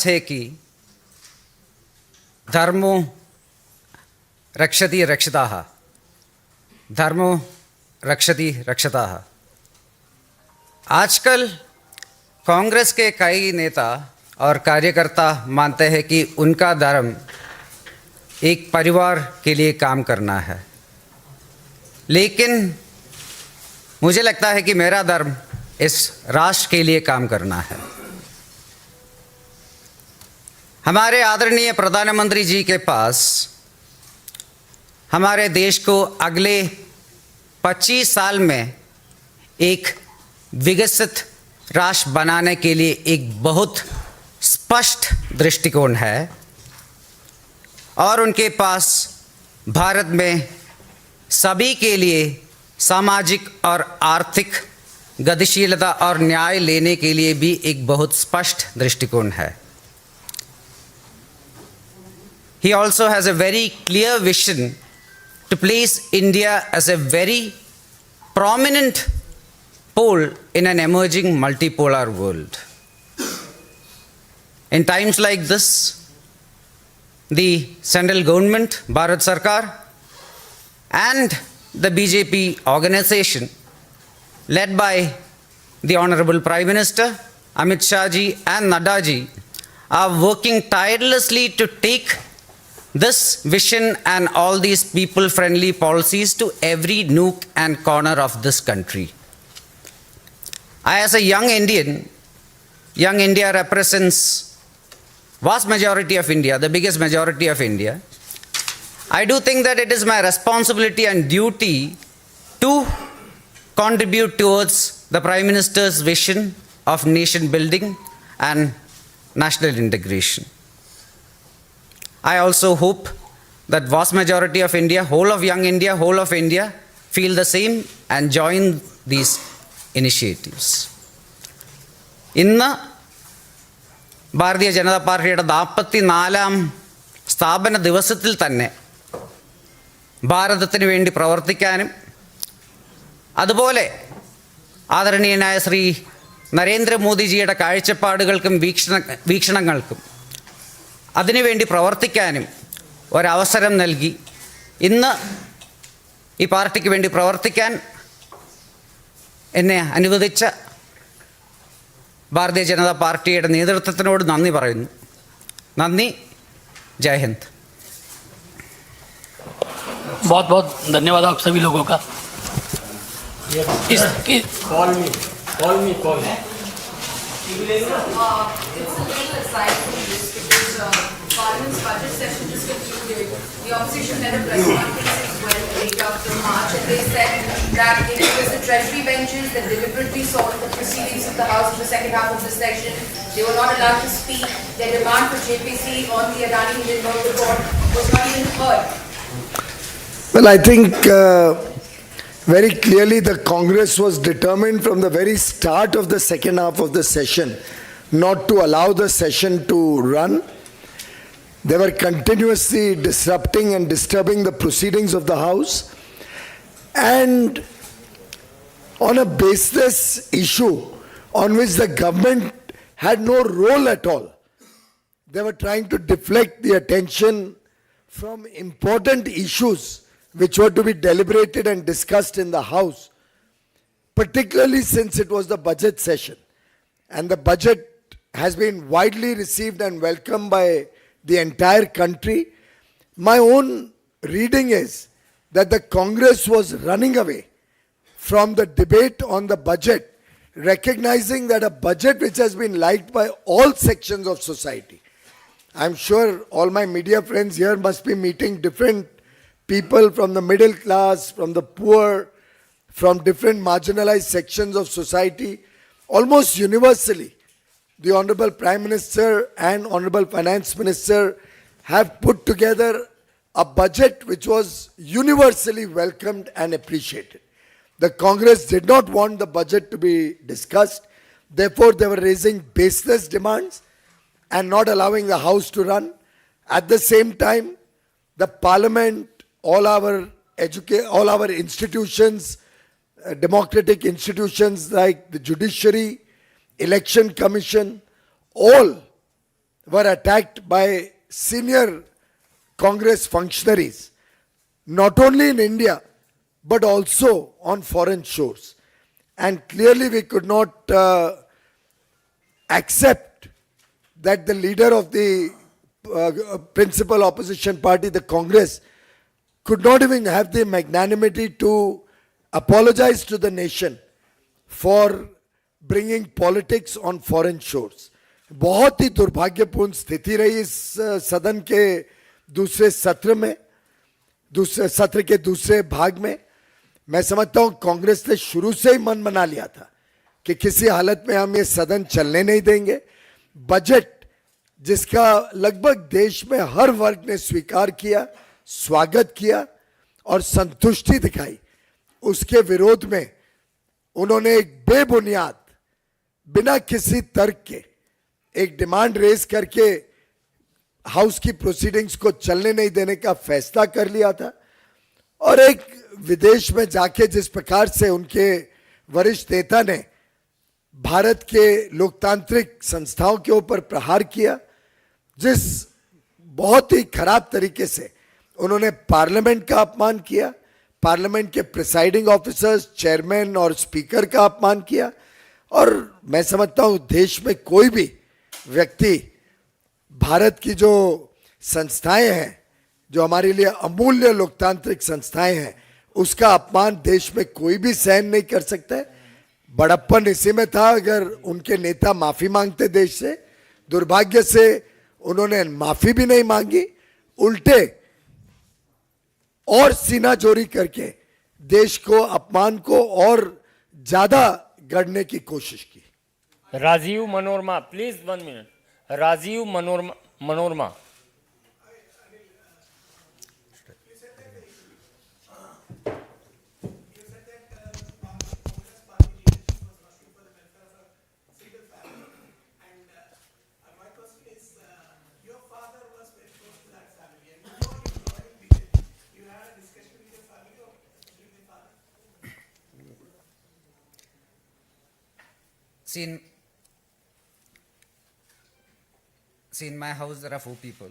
है कि धर्मो रक्षति रक्षिताः, धर्मो रक्षति रक्षताः। आजकल कांग्रेस के कई नेता और कार्यकर्ता मानते हैं कि उनका धर्म एक परिवार के लिए काम करना है, लेकिन मुझे लगता है कि मेरा धर्म इस राष्ट्र के लिए काम करना है। हमारे आदरणीय प्रधानमंत्री जी के पास हमारे देश को अगले 25 साल में एक विकसित राष्ट्र बनाने के लिए एक बहुत स्पष्ट दृष्टिकोण है और उनके पास भारत में सभी के लिए सामाजिक और आर्थिक गतिशीलता और न्याय लेने के लिए भी एक बहुत स्पष्ट दृष्टिकोण है। He also has a very clear vision to place India as a very prominent pole in an emerging multipolar world. In times like this, the central government, Bharat Sarkar, and the BJP organization, led by the Honorable Prime Minister, Amit Shah ji and Nadda ji, are working tirelessly to take this vision and all these people-friendly policies to every nook and corner of this country. I, as a young Indian, young India represents vast majority of India, the biggest majority of India. I do think that it is my responsibility and duty to contribute towards the Prime Minister's vision of nation building and national integration. I also hope that vast majority of India, whole of young India, whole of India, feel the same and join these initiatives. ഇന്ന് ഭാരതീയ ജനതാ പാർട്ടിയുടെ 44ാം സ്ഥാപന ദിവസത്തിൽ തന്നെ ഭാരതത്തിന് വേണ്ടി പ്രവർത്തിക്കാനും അതുപോലെ ആദരണീയനായ ശ്രീ നരേന്ദ്രമോദിജിയുടെ കാഴ്ചപ്പാടുകൾക്കും വീക്ഷണങ്ങൾക്കും അതിനുവേണ്ടി പ്രവർത്തിക്കാനും ഒരവസരം നൽകി ഇന്ന് ഈ പാർട്ടിക്ക് വേണ്ടി പ്രവർത്തിക്കാൻ എന്നെ അനുവദിച്ച ഭാരതീയ ജനതാ പാർട്ടിയുടെ നേതൃത്വത്തിനോട് നന്ദി പറയുന്നു. നന്ദി. ജയ് ഹിന്ദ്. बहुत बहुत धन्यवाद आप सभी लोगों का. Parliament's budget session just concluded. The opposition had a press conference as well late after March, and they said that it was the Treasury benches that deliberately sought the proceedings of the House in the second half of the session. They were not allowed to speak. Their demand for JPC on the Adani Hindenburg report was not even heard. Well, I think very clearly the Congress was determined from the very start of the second half of the session not to allow the session to run. They were continuously disrupting and disturbing the proceedings of the House, and on a baseless issue on which the government had no role at all. They were trying to deflect the attention from important issues which were to be deliberated and discussed in the House, particularly since it was the budget session. And the budget has been widely received and welcomed by the entire country. My own reading is that the Congress was running away from the debate on the budget, recognizing that a budget which has been liked by all sections of society. I'm sure all my media friends here must be meeting different people from the middle class, from the poor, from different marginalized sections of society. Almost universally, the Honorable Prime Minister and Honorable Finance Minister have put together a budget which was universally welcomed and appreciated. The Congress did not want the budget to be discussed. Therefore, they were raising baseless demands and not allowing the House to run. At the same time, the Parliament, all our institutions, democratic institutions like the Judiciary, Election Commission, all were attacked by senior Congress functionaries, not only in India, but also on foreign shores. And clearly we could not accept that the leader of the principal opposition party, the Congress, could not even have the magnanimity to apologize to the nation for bringing politics on foreign shores. बहुत ही दुर्भाग्यपूर्ण स्थिति रही इस सदन के दूसरे सत्र के दूसरे भाग में. मैं समझता हूं कांग्रेस ने शुरू से ही मन बना लिया था कि किसी हालत में हम ये सदन चलने नहीं देंगे. बजट जिसका लगभग देश में हर वर्ग ने स्वीकार किया, स्वागत किया और संतुष्टि दिखाई, उसके विरोध में उन्होंने एक बेबुनियाद, बिना किसी तर्क के एक डिमांड रेज करके हाउस की प्रोसीडिंग्स को चलने नहीं देने का फैसला कर लिया था. और एक विदेश में जाके जिस प्रकार से उनके वरिष्ठ नेता ने भारत के लोकतांत्रिक संस्थाओं के ऊपर प्रहार किया, जिस बहुत ही खराब तरीके से उन्होंने पार्लियामेंट का अपमान किया, पार्लियामेंट के प्रिसाइडिंग ऑफिसर्स, चेयरमैन और स्पीकर का अपमान किया. और मैं समझता हूं देश में कोई भी व्यक्ति भारत की जो संस्थाएं हैं, जो हमारे लिए अमूल्य लोकतांत्रिक संस्थाएं हैं, उसका अपमान देश में कोई भी सहन नहीं कर सकता है. बड़प्पन इसी में था अगर उनके नेता माफी मांगते देश से. दुर्भाग्य से उन्होंने माफी भी नहीं मांगी, उल्टे और सीना जोरी करके देश को अपमान को और ज्यादा गढ़ने की कोशिश की. Rajiv Manorama, please 1 minute. Rajiv Manorama. See, in my house there are 4 people.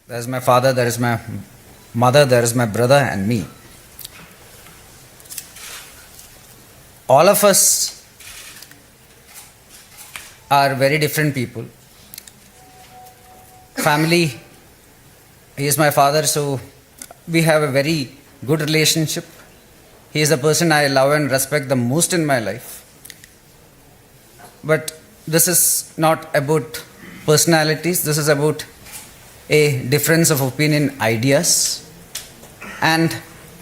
There is my father, there is my mother, there is my brother and me. All of us are very different people. Family, he is my father, so we have a very good relationship. He is the person I love and respect the most in my life. But this is not about personalities, this is about a difference of opinion, ideas. And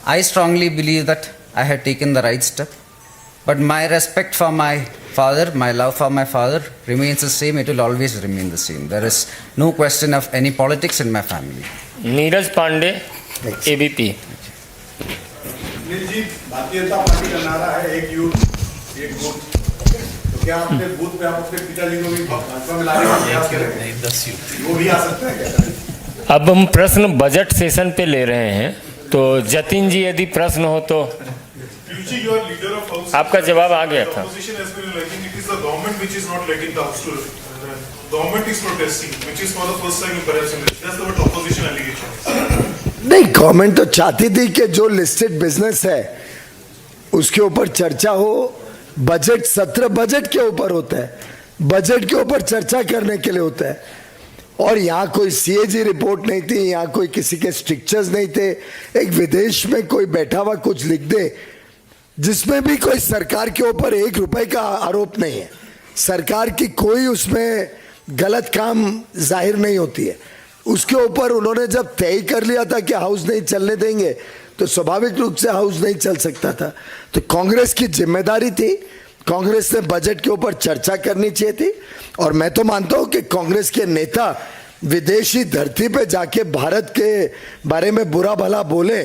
I strongly believe that I had taken the right step. But my respect for my father, my love for my father remains the same, it will always remain the same. There is no question of any politics in my family. Neeraj Pandey, ABP. Anil ji, Bharatiya Janata party का नारा है एक youth एक vote. तो क्या अपने booth पे आप अपने पिताजी को भी भाजपा में लाने का प्रयास करें? 10 यूथ वो भी आ सकता है क्या? अब हम प्रश्न बजट सेशन पे ले रहे हैं, तो जतिन जी यदि प्रश्न हो तो आपका जवाब आ गया था. नहीं, गवर्नमेंट तो चाहती थी कि जो लिस्टेड बिजनेस है उसके ऊपर चर्चा हो. बजट सत्र बजट के ऊपर होता है, बजट के ऊपर चर्चा करने के लिए होता है. और यहाँ कोई सीएजी रिपोर्ट नहीं थी, यहाँ कोई किसी के स्ट्रिक्चर्स नहीं थे. एक विदेश में कोई बैठा हुआ कुछ लिख दे जिसमें भी कोई सरकार के ऊपर 1 रुपए का आरोप नहीं है, सरकार की कोई उसमें गलत काम जाहिर नहीं होती है, उसके ऊपर उन्होंने जब तय कर लिया था कि हाउस नहीं चलने देंगे तो स्वाभाविक रूप से हाउस नहीं चल सकता था. तो कांग्रेस की जिम्मेदारी थी, कांग्रेस ने बजट के ऊपर चर्चा करनी चाहिए थी. और मैं तो मानता हूं कि कांग्रेस के नेता विदेशी धरती पे जाके भारत के बारे में बुरा भला बोले,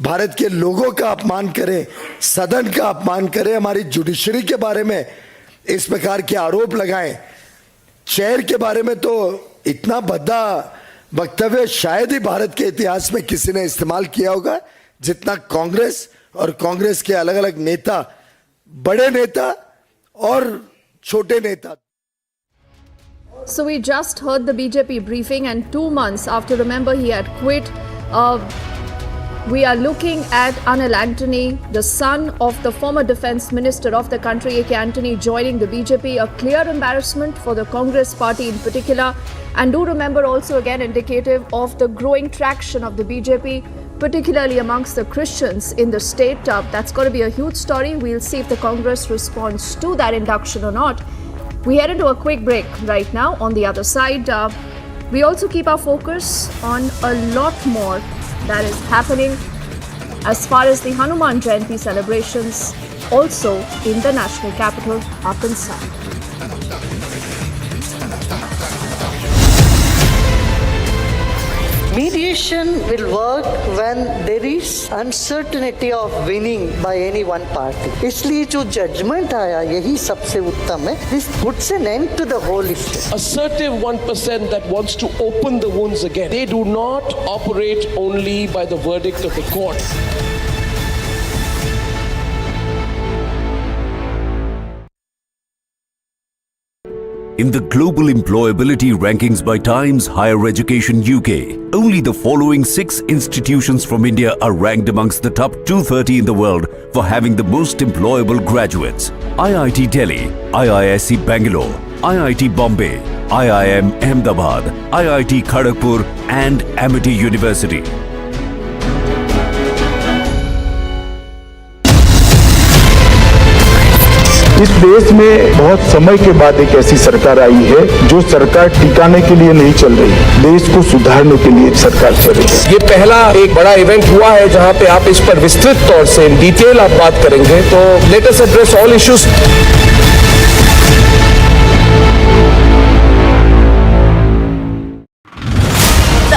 भारत के लोगों का अपमान करें, सदन का अपमान करें, हमारी जुडिशरी के बारे में इस प्रकार के आरोप लगाएं, चेयर के बारे में तो इतना भद्दा वक्तव्य शायद ही भारत के इतिहास में किसी ने इस्तेमाल किया होगा जितना कांग्रेस और कांग्रेस के अलग अलग नेता, बड़े नेता और छोटे नेता. So we just heard the BJP briefing, and 2 months after, remember, he had quit. We are looking at Anil Anthony, the son of the former defense minister of the country, A.K. Anthony, joining the BJP. A clear embarrassment for the Congress party in particular. And do remember also again indicative of the growing traction of the BJP, particularly amongst the Christians in the state. That's going to be a huge story. We'll see if the Congress responds to that induction or not. We head into a quick break right now. On the other side, we also keep our focus on a lot more that is happening as far as the Hanuman Jayanti celebrations also in the national capital up in south. Mediation will work when there is uncertainty of winning by any one party. इसलिए जो judgment आया यही सबसे उत्तम है. This puts an end to the whole issue. Assertive 1% that wants to open the wounds again. They do not operate only by the verdict of the court. In the global employability rankings by Times Higher Education UK, only the following 6 institutions from India are ranked amongst the top 230 in the world for having the most employable graduates. IIT Delhi, IISc Bangalore, IIT Bombay, IIM Ahmedabad, IIT Kharagpur and Amity University. इस देश में बहुत समय के बाद एक ऐसी सरकार आई है जो सरकार टिकाने के लिए नहीं चल रही, देश को सुधारने के लिए सरकार चल रही है. ये पहला एक बड़ा इवेंट हुआ है जहां पे आप इस पर विस्तृत तौर से इन डिटेल आप बात करेंगे, तो let us address all issues.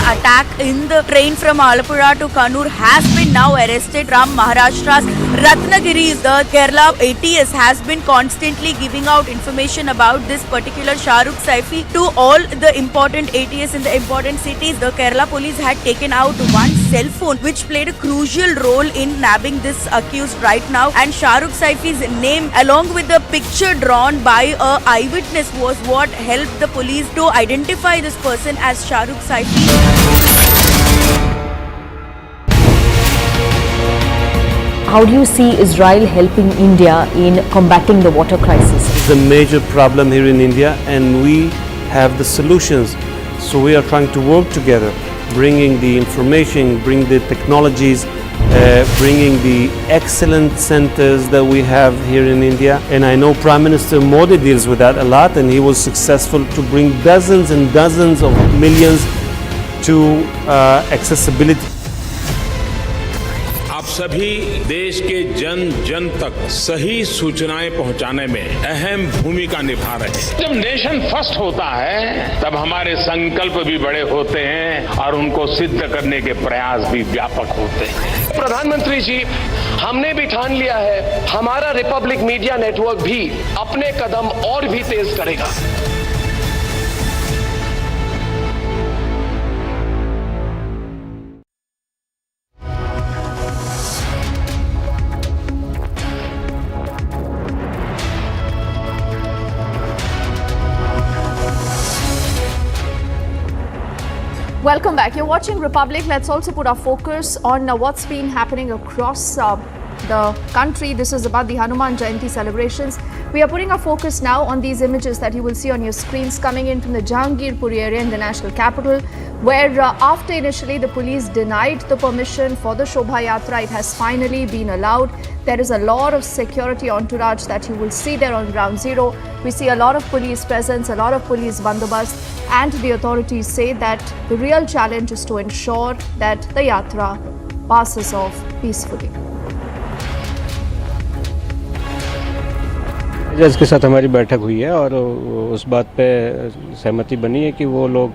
Attack in the train from Alappuzha to Kannur has been now arrested from Maharashtra's Ratnagiri. The Kerala ATS has been constantly giving out information about this particular Shahrukh Saifi to all the important ATS in the important cities. The Kerala police had taken out one cell phone which played a crucial role in nabbing this accused right now, and Shahrukh Saifi's name along with the picture drawn by a eyewitness was what helped the police to identify this person as Shahrukh Saifi. How do you see Israel helping India in combating the water crisis? It's a major problem here in India and we have the solutions. So we are trying to work together, bringing the information, bring the technologies, bringing the excellent centers that we have here in India. And I know Prime Minister Modi deals with that a lot, and he was successful to bring dozens and dozens of millions to accessibility. आप सभी देश के जन जन तक सही सूचनाएं पहुंचाने में अहम भूमिका निभा रहे हैं. जब नेशन फर्स्ट होता है तब हमारे संकल्प भी बड़े होते हैं और उनको सिद्ध करने के प्रयास भी व्यापक होते हैं. प्रधानमंत्री जी, हमने भी ठान लिया है हमारा रिपब्लिक मीडिया नेटवर्क भी अपने कदम और भी तेज करेगा. Welcome back. You're watching Republic. Let's also put our focus on what's been happening across the country. This is about the Hanuman Jayanti celebrations. We are putting our focus now on these images that you will see on your screens coming in from the Jahangirpuri area in the national capital, where after initially the police denied the permission for the Shobha Yatra, it has finally been allowed. There is a lot of security entourage that you will see there on ground zero. We see a lot of police presence, a lot of police bandobast, and the authorities say that the real challenge is to ensure that the Yatra passes off peacefully. जज के साथ हमारी बैठक हुई है और उस बात पे सहमति बनी है कि वो लोग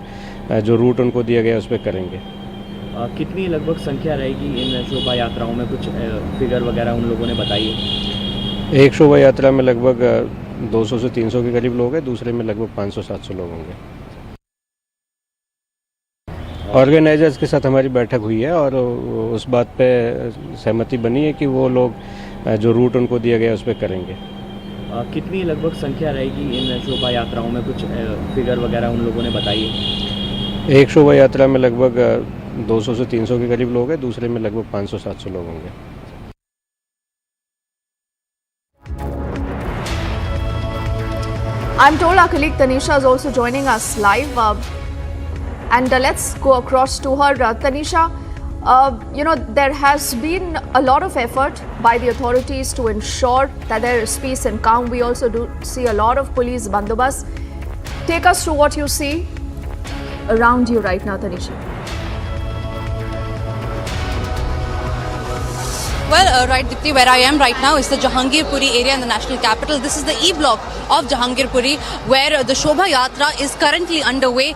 जो रूट उनको दिया गया उस पर करेंगे। कितनी लगभग संख्या रहेगी इन शोभा यात्राओं में, कुछ फिगर वगैरह उन लोगों ने बताई है? एक शोभा यात्रा में लगभग 200 से 300 के करीब लोग हैं, दूसरे में लगभग 500-700 लोग होंगे। ऑर्गेनाइजर्स के साथ हमारी बैठक हुई है और उस बात पे सहमति बनी है कि वो लोग जो रूट उनको दिया गया उस पर करेंगे। कितनी लगभग संख्या रहेगी इन शोभा यात्राओं में, कुछ फिगर वगैरह उन लोगों ने बताई है? एक शोभा यात्रा में लगभग 200 से 300 के करीब लोग हैं, दूसरे में लगभग 500-700 लोग होंगे। I'm told our colleague Tanisha is also joining us live, and let's go across to her. Tanisha, there has been a lot of effort by the authorities to ensure that there is peace and calm. We also do see a lot of police bandobast. Take us through what you see around you right now, Tanisha. Well, right, Dipti, where I am right now is the Jahangirpuri area in the national capital. This is the E block of Jahangirpuri, where the Shobha Yatra is currently underway.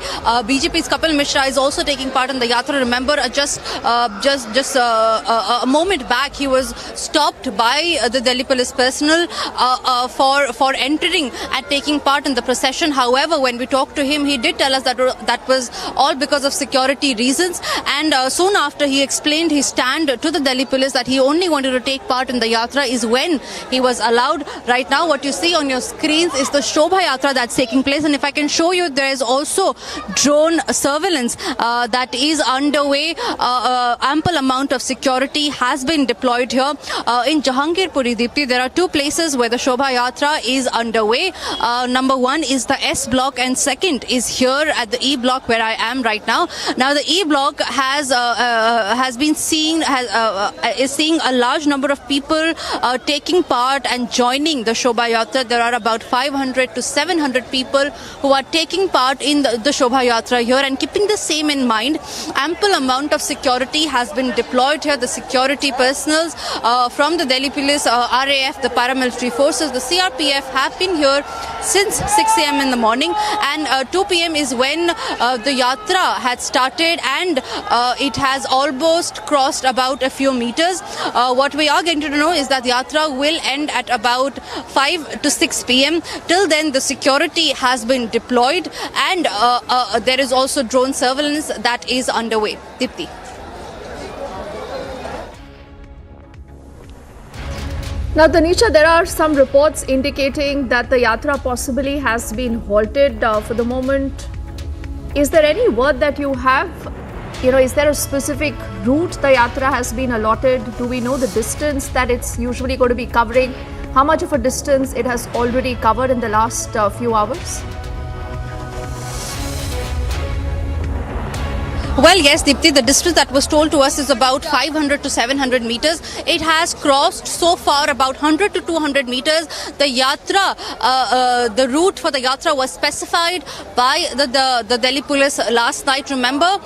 BJP's Kapil Mishra is also taking part in the Yatra. Remember, just a moment back, he was stopped by the Delhi police personnel for entering and taking part in the procession. However, when we talked to him, he did tell us that was all because of security reasons. And soon after, he explained his stand to the Delhi police that he only wanted to take part in the Yatra is when he was allowed. Right now, what you see on your screens is the Shobha Yatra that's taking place. And if I can show you, there is also drone surveillance that is underway. Ample amount of security has been deployed here. In Jahangirpuri, Deepthi, there are two places where the Shobha Yatra is underway. Number one is the S block and second is here at the E block where I am right now. Now, the E block is seeing a large number of people taking part and joining the Shobha Yatra. There are about 500 to 700 people who are taking part in the Shobha Yatra here, and keeping the same in mind, ample amount of security has been deployed here. The security personnel from the Delhi police, RAF, the paramilitary forces, the CRPF have been here since 6 a.m. in the morning, and 2 p.m. is when the Yatra had started, and it has almost crossed about a few meters. What we are getting to know is that the Yatra will end at about 5 to 6 p.m. Till then, the security has been deployed, and there is also drone surveillance that is underway. Dipti. Now, Tanisha, there are some reports indicating that the Yatra possibly has been halted for the moment. Is there any word that you have? Is there a specific route the Yatra has been allotted? Do we know the distance that it's usually going to be covering? How much of a distance it has already covered in the last few hours? Well, yes, Dipti, the distance that was told to us is about 500 to 700 meters. It has crossed so far about 100 to 200 meters. The Yatra, the route for the Yatra was specified by the Delhi police last night. Remember,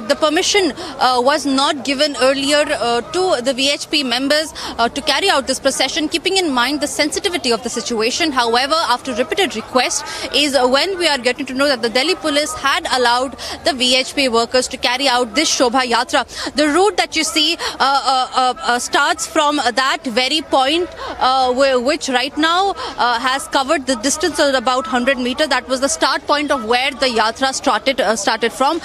the permission was not given earlier to the VHP members to carry out this procession, keeping in mind the sensitivity of the situation. However, after repeated requests is when we are getting to know that the Delhi police had allowed the VHP workers to carry out this Shobha Yatra. The route that you see starts from that very point which right now has covered the distance of about 100 meters. That was the start point of where the Yatra started from.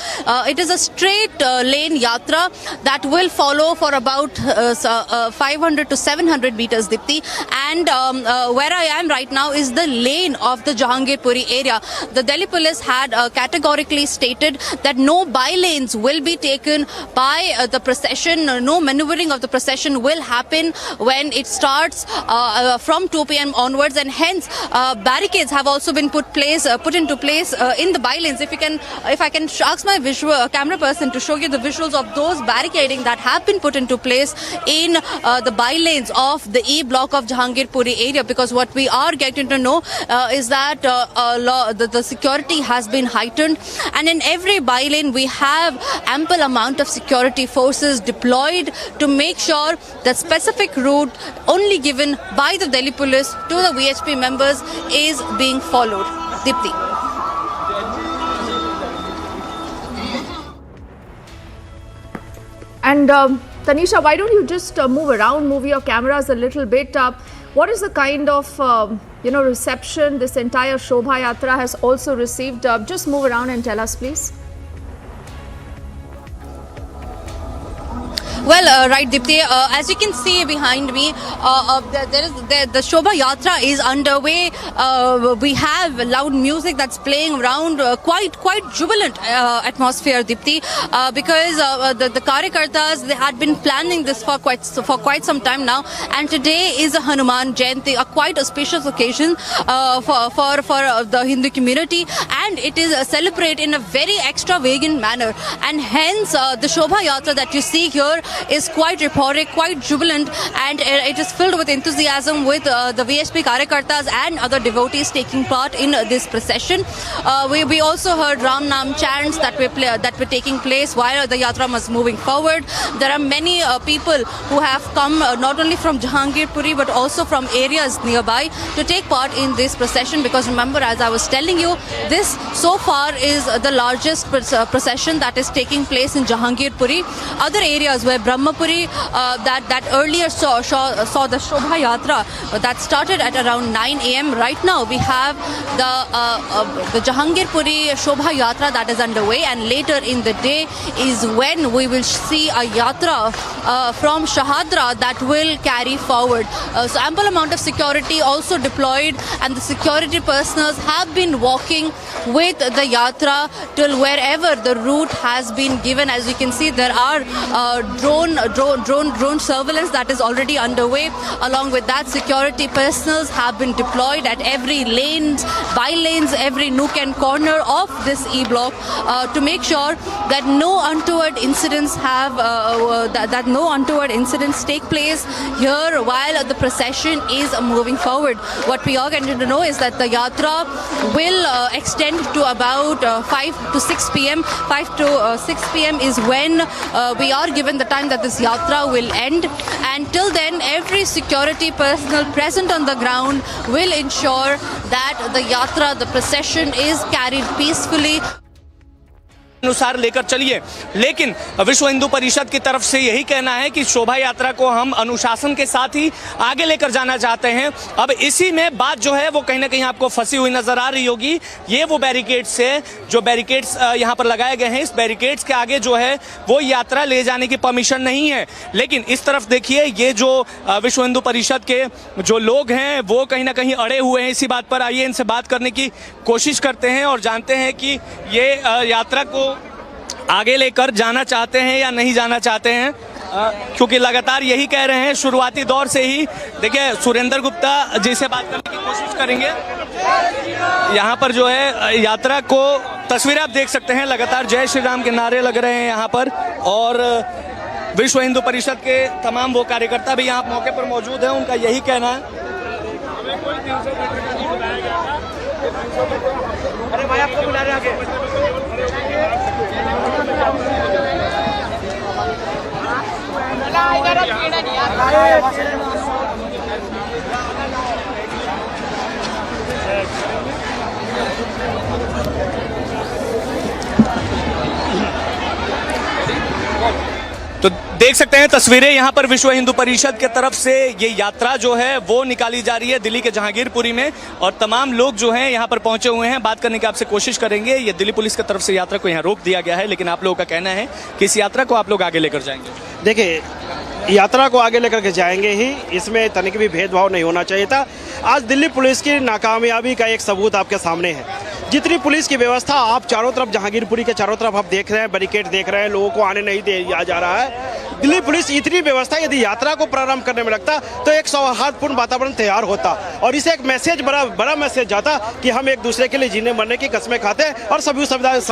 It is a straight lane Yatra that will follow for about 500 to 700 meters, Dipti. And where I am right now is the lane of the Jahangirpuri area. The Delhi police had categorically stated that no by-lanes will be taken by the procession. No maneuvering of the procession will happen when it starts from 2 p.m. onwards, and hence barricades have also been put into place in the by-lanes. If I can ask my camera person to show you the visuals of those barricading that have been put into place in the by-lanes of the E block of Jahangirpuri area, because what we are getting to know is that the security has been heightened, and in every by-lane we have ample amount of security forces deployed to make sure that specific route only given by the Delhi police to the VHP members is being followed. Dipti. And Tanisha, why don't you just move around, move your cameras a little bit up. What is the kind of reception this entire Shobha Yatra has also received? Just move around and tell us, please. Well, right, Dipti, as you can see behind me, the Shobha Yatra is underway. We have loud music that's playing around, quite jubilant atmosphere, Dipti, because the Karyakartas, they had been planning this for quite some time now, and today is a Hanuman Jayanti, a quite auspicious occasion for the Hindu community, and it is celebrated in a very extravagant manner, and hence the Shobha Yatra that you see here is quite euphoric, quite jubilant, and it is filled with enthusiasm with the VSP Karyakartas and other devotees taking part in this procession. We also heard Ram Nam chants that were taking place while the Yatra was moving forward. There are many people who have come not only from Jahangirpuri but also from areas nearby to take part in this procession, because remember, as I was telling you, this so far is the largest procession that is taking place in Jahangirpuri. Other areas where Brahmapuri that earlier saw the Shobha Yatra that started at around 9 a.m. Right now we have the Jahangirpuri Shobha Yatra that is underway, and later in the day is when we will see a Yatra from Shahadra that will carry forward. So ample amount of security also deployed, and the security personnel have been walking with the Yatra till wherever the route has been given. As you can see, there are drone surveillance that is already underway. Along with that, security personnel have been deployed at every lanes, by lanes, every nook and corner of this E-block to make sure that no untoward incidents take place here while the procession is moving forward. What we are getting to know is that the Yatra will extend to about 5 to 6 p.m. 5 to 6 p.m. is when we are given the time that this Yatra will end, and till then every security personnel present on the ground will ensure that the Yatra, the procession is carried peacefully. अनुसार लेकर चलिए, लेकिन विश्व हिंदू परिषद की तरफ से यही कहना है कि शोभा यात्रा को हम अनुशासन के साथ ही आगे लेकर जाना चाहते हैं। अब इसी में बात जो है वो कहीं ना कहीं आपको फंसी हुई नजर आ रही होगी। ये वो बैरिकेड्स है जो बैरिकेड्स यहाँ पर लगाए गए हैं। इस बैरिकेड्स के आगे जो है वो यात्रा ले जाने की परमिशन नहीं है, लेकिन इस तरफ देखिए, ये जो विश्व हिंदू परिषद के जो लोग हैं वो कहीं ना कहीं अड़े हुए हैं इसी बात पर। आइए इनसे बात करने की कोशिश करते हैं और जानते हैं कि ये यात्रा को आगे लेकर जाना चाहते हैं या नहीं जाना चाहते हैं, क्योंकि लगातार यही कह रहे हैं शुरुआती दौर से ही। देखिए, सुरेंद्र गुप्ता जी से बात करने की कोशिश करेंगे। यहाँ पर जो है यात्रा को तस्वीरें आप देख सकते हैं, लगातार जय श्री राम के नारे लग रहे हैं यहाँ पर, और विश्व हिंदू परिषद के तमाम वो कार्यकर्ता भी यहाँ मौके पर मौजूद हैं। उनका यही कहना है। अरे भाई, आपको बुला रहे हैं आगे। तो देख सकते हैं तस्वीरें, यहाँ पर विश्व हिंदू परिषद के तरफ से ये यात्रा जो है वो निकाली जा रही है दिल्ली के जहांगीरपुरी में, और तमाम लोग जो हैं यहाँ पर पहुंचे हुए हैं। बात करने की आपसे कोशिश करेंगे। ये दिल्ली पुलिस की तरफ से यात्रा को यहाँ रोक दिया गया है, लेकिन आप लोगों का कहना है कि इस यात्रा को आप लोग आगे लेकर जाएंगे। देखिए, यात्रा को आगे लेकर के जाएंगे ही, इसमें तनिक भी भेदभाव नहीं होना चाहिए था। आज दिल्ली पुलिस की नाकामयाबी का एक सबूत आपके सामने है। जितनी पुलिस की व्यवस्था आप चारों तरफ, जहांगीरपुरी के चारों तरफ आप देख रहे हैं, बैरिकेड देख रहे हैं, लोगों को आने नहीं दिया जा रहा है। दिल्ली पुलिस इतनी व्यवस्था यदि यात्रा को प्रारंभ करने में लगता तो एक सौहार्दपूर्ण वातावरण तैयार होता, और इसे एक मैसेज, बड़ा मैसेज जाता कि हम एक दूसरे के लिए जीने मरने की कस्में खाते हैं। और सभी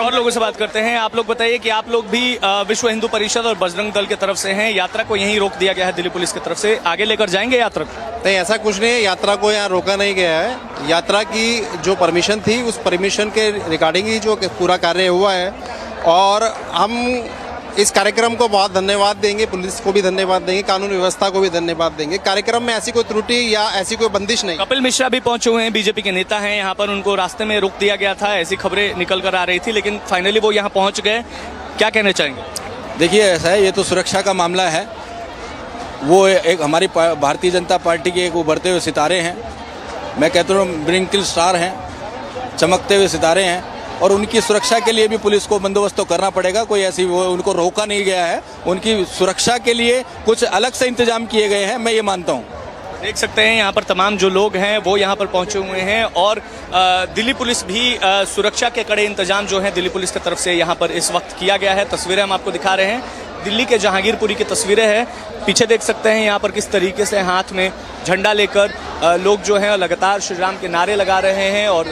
और लोगों से बात करते हैं। आप लोग बताइए कि आप लोग भी विश्व हिंदू परिषद और बजरंग दल की तरफ से हैं, यात्रा को यहीं रोक दिया गया है दिल्ली पुलिस की तरफ से, आगे लेकर जाएंगे यात्रा को? नहीं, ऐसा कुछ नहीं है। यात्रा को यहाँ रोका नहीं गया है। यात्रा की जो परमिशन थी, उस परमिशन के रिगार्डिंग ही जो पूरा कार्य हुआ है, और हम इस कार्यक्रम को बहुत धन्यवाद देंगे, पुलिस को भी धन्यवाद देंगे, कानून व्यवस्था को भी धन्यवाद देंगे। कार्यक्रम में ऐसी कोई त्रुटि या ऐसी कोई बंदिश नहीं। कपिल मिश्रा भी पहुंचे हुए हैं, बीजेपी के नेता हैं यहाँ पर, उनको रास्ते में रोक दिया गया था, ऐसी खबरें निकल कर आ रही थी, लेकिन फाइनली वो यहाँ पहुंच गए। क्या कहना चाहेंगे? देखिए ऐसा है, ये तो सुरक्षा का मामला है। वो एक हमारी भारतीय जनता पार्टी के एक उभरते हुए सितारे हैं, मैं कहता हूँ ब्रिंकिल स्टार हैं, चमकते हुए सितारे हैं, और उनकी सुरक्षा के लिए भी पुलिस को बंदोबस्त तो करना पड़ेगा। कोई ऐसी वो उनको रोका नहीं गया है, उनकी सुरक्षा के लिए कुछ अलग से इंतजाम किए गए हैं, मैं ये मानता हूँ। देख सकते हैं यहाँ पर तमाम जो लोग हैं वो यहाँ पर पहुँचे हुए हैं, और दिल्ली पुलिस भी सुरक्षा के कड़े इंतजाम जो हैं दिल्ली पुलिस की तरफ से यहाँ पर इस वक्त किया गया है। तस्वीरें हम आपको दिखा रहे हैं, दिल्ली के जहांगीरपुरी की तस्वीरें हैं। पीछे देख सकते हैं यहाँ पर किस तरीके से हाथ में झंडा लेकर लोग जो हैं लगातार श्री राम के नारे लगा रहे हैं, और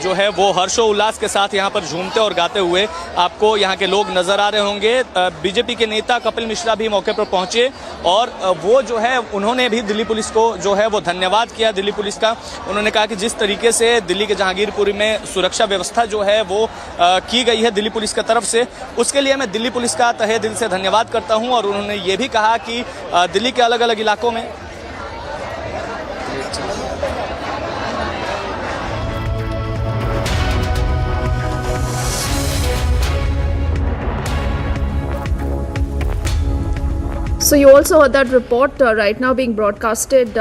जो है वो हर्षोल्लास के साथ यहाँ पर झूमते और गाते हुए आपको यहाँ के लोग नजर आ रहे होंगे। बीजेपी के नेता कपिल मिश्रा भी मौके पर पहुंचे, और वो जो है उन्होंने भी दिल्ली पुलिस को जो है वो धन्यवाद किया दिल्ली पुलिस का। उन्होंने कहा कि जिस तरीके से दिल्ली के जहांगीरपुरी में सुरक्षा व्यवस्था जो है वो की गई है दिल्ली पुलिस की तरफ से, उसके लिए मैं दिल्ली पुलिस का तहे दिल से धन्यवाद करता हूँ। और उन्होंने ये भी कहा कि दिल्ली के अलग अलग इलाकों में So you also heard that report right now being broadcasted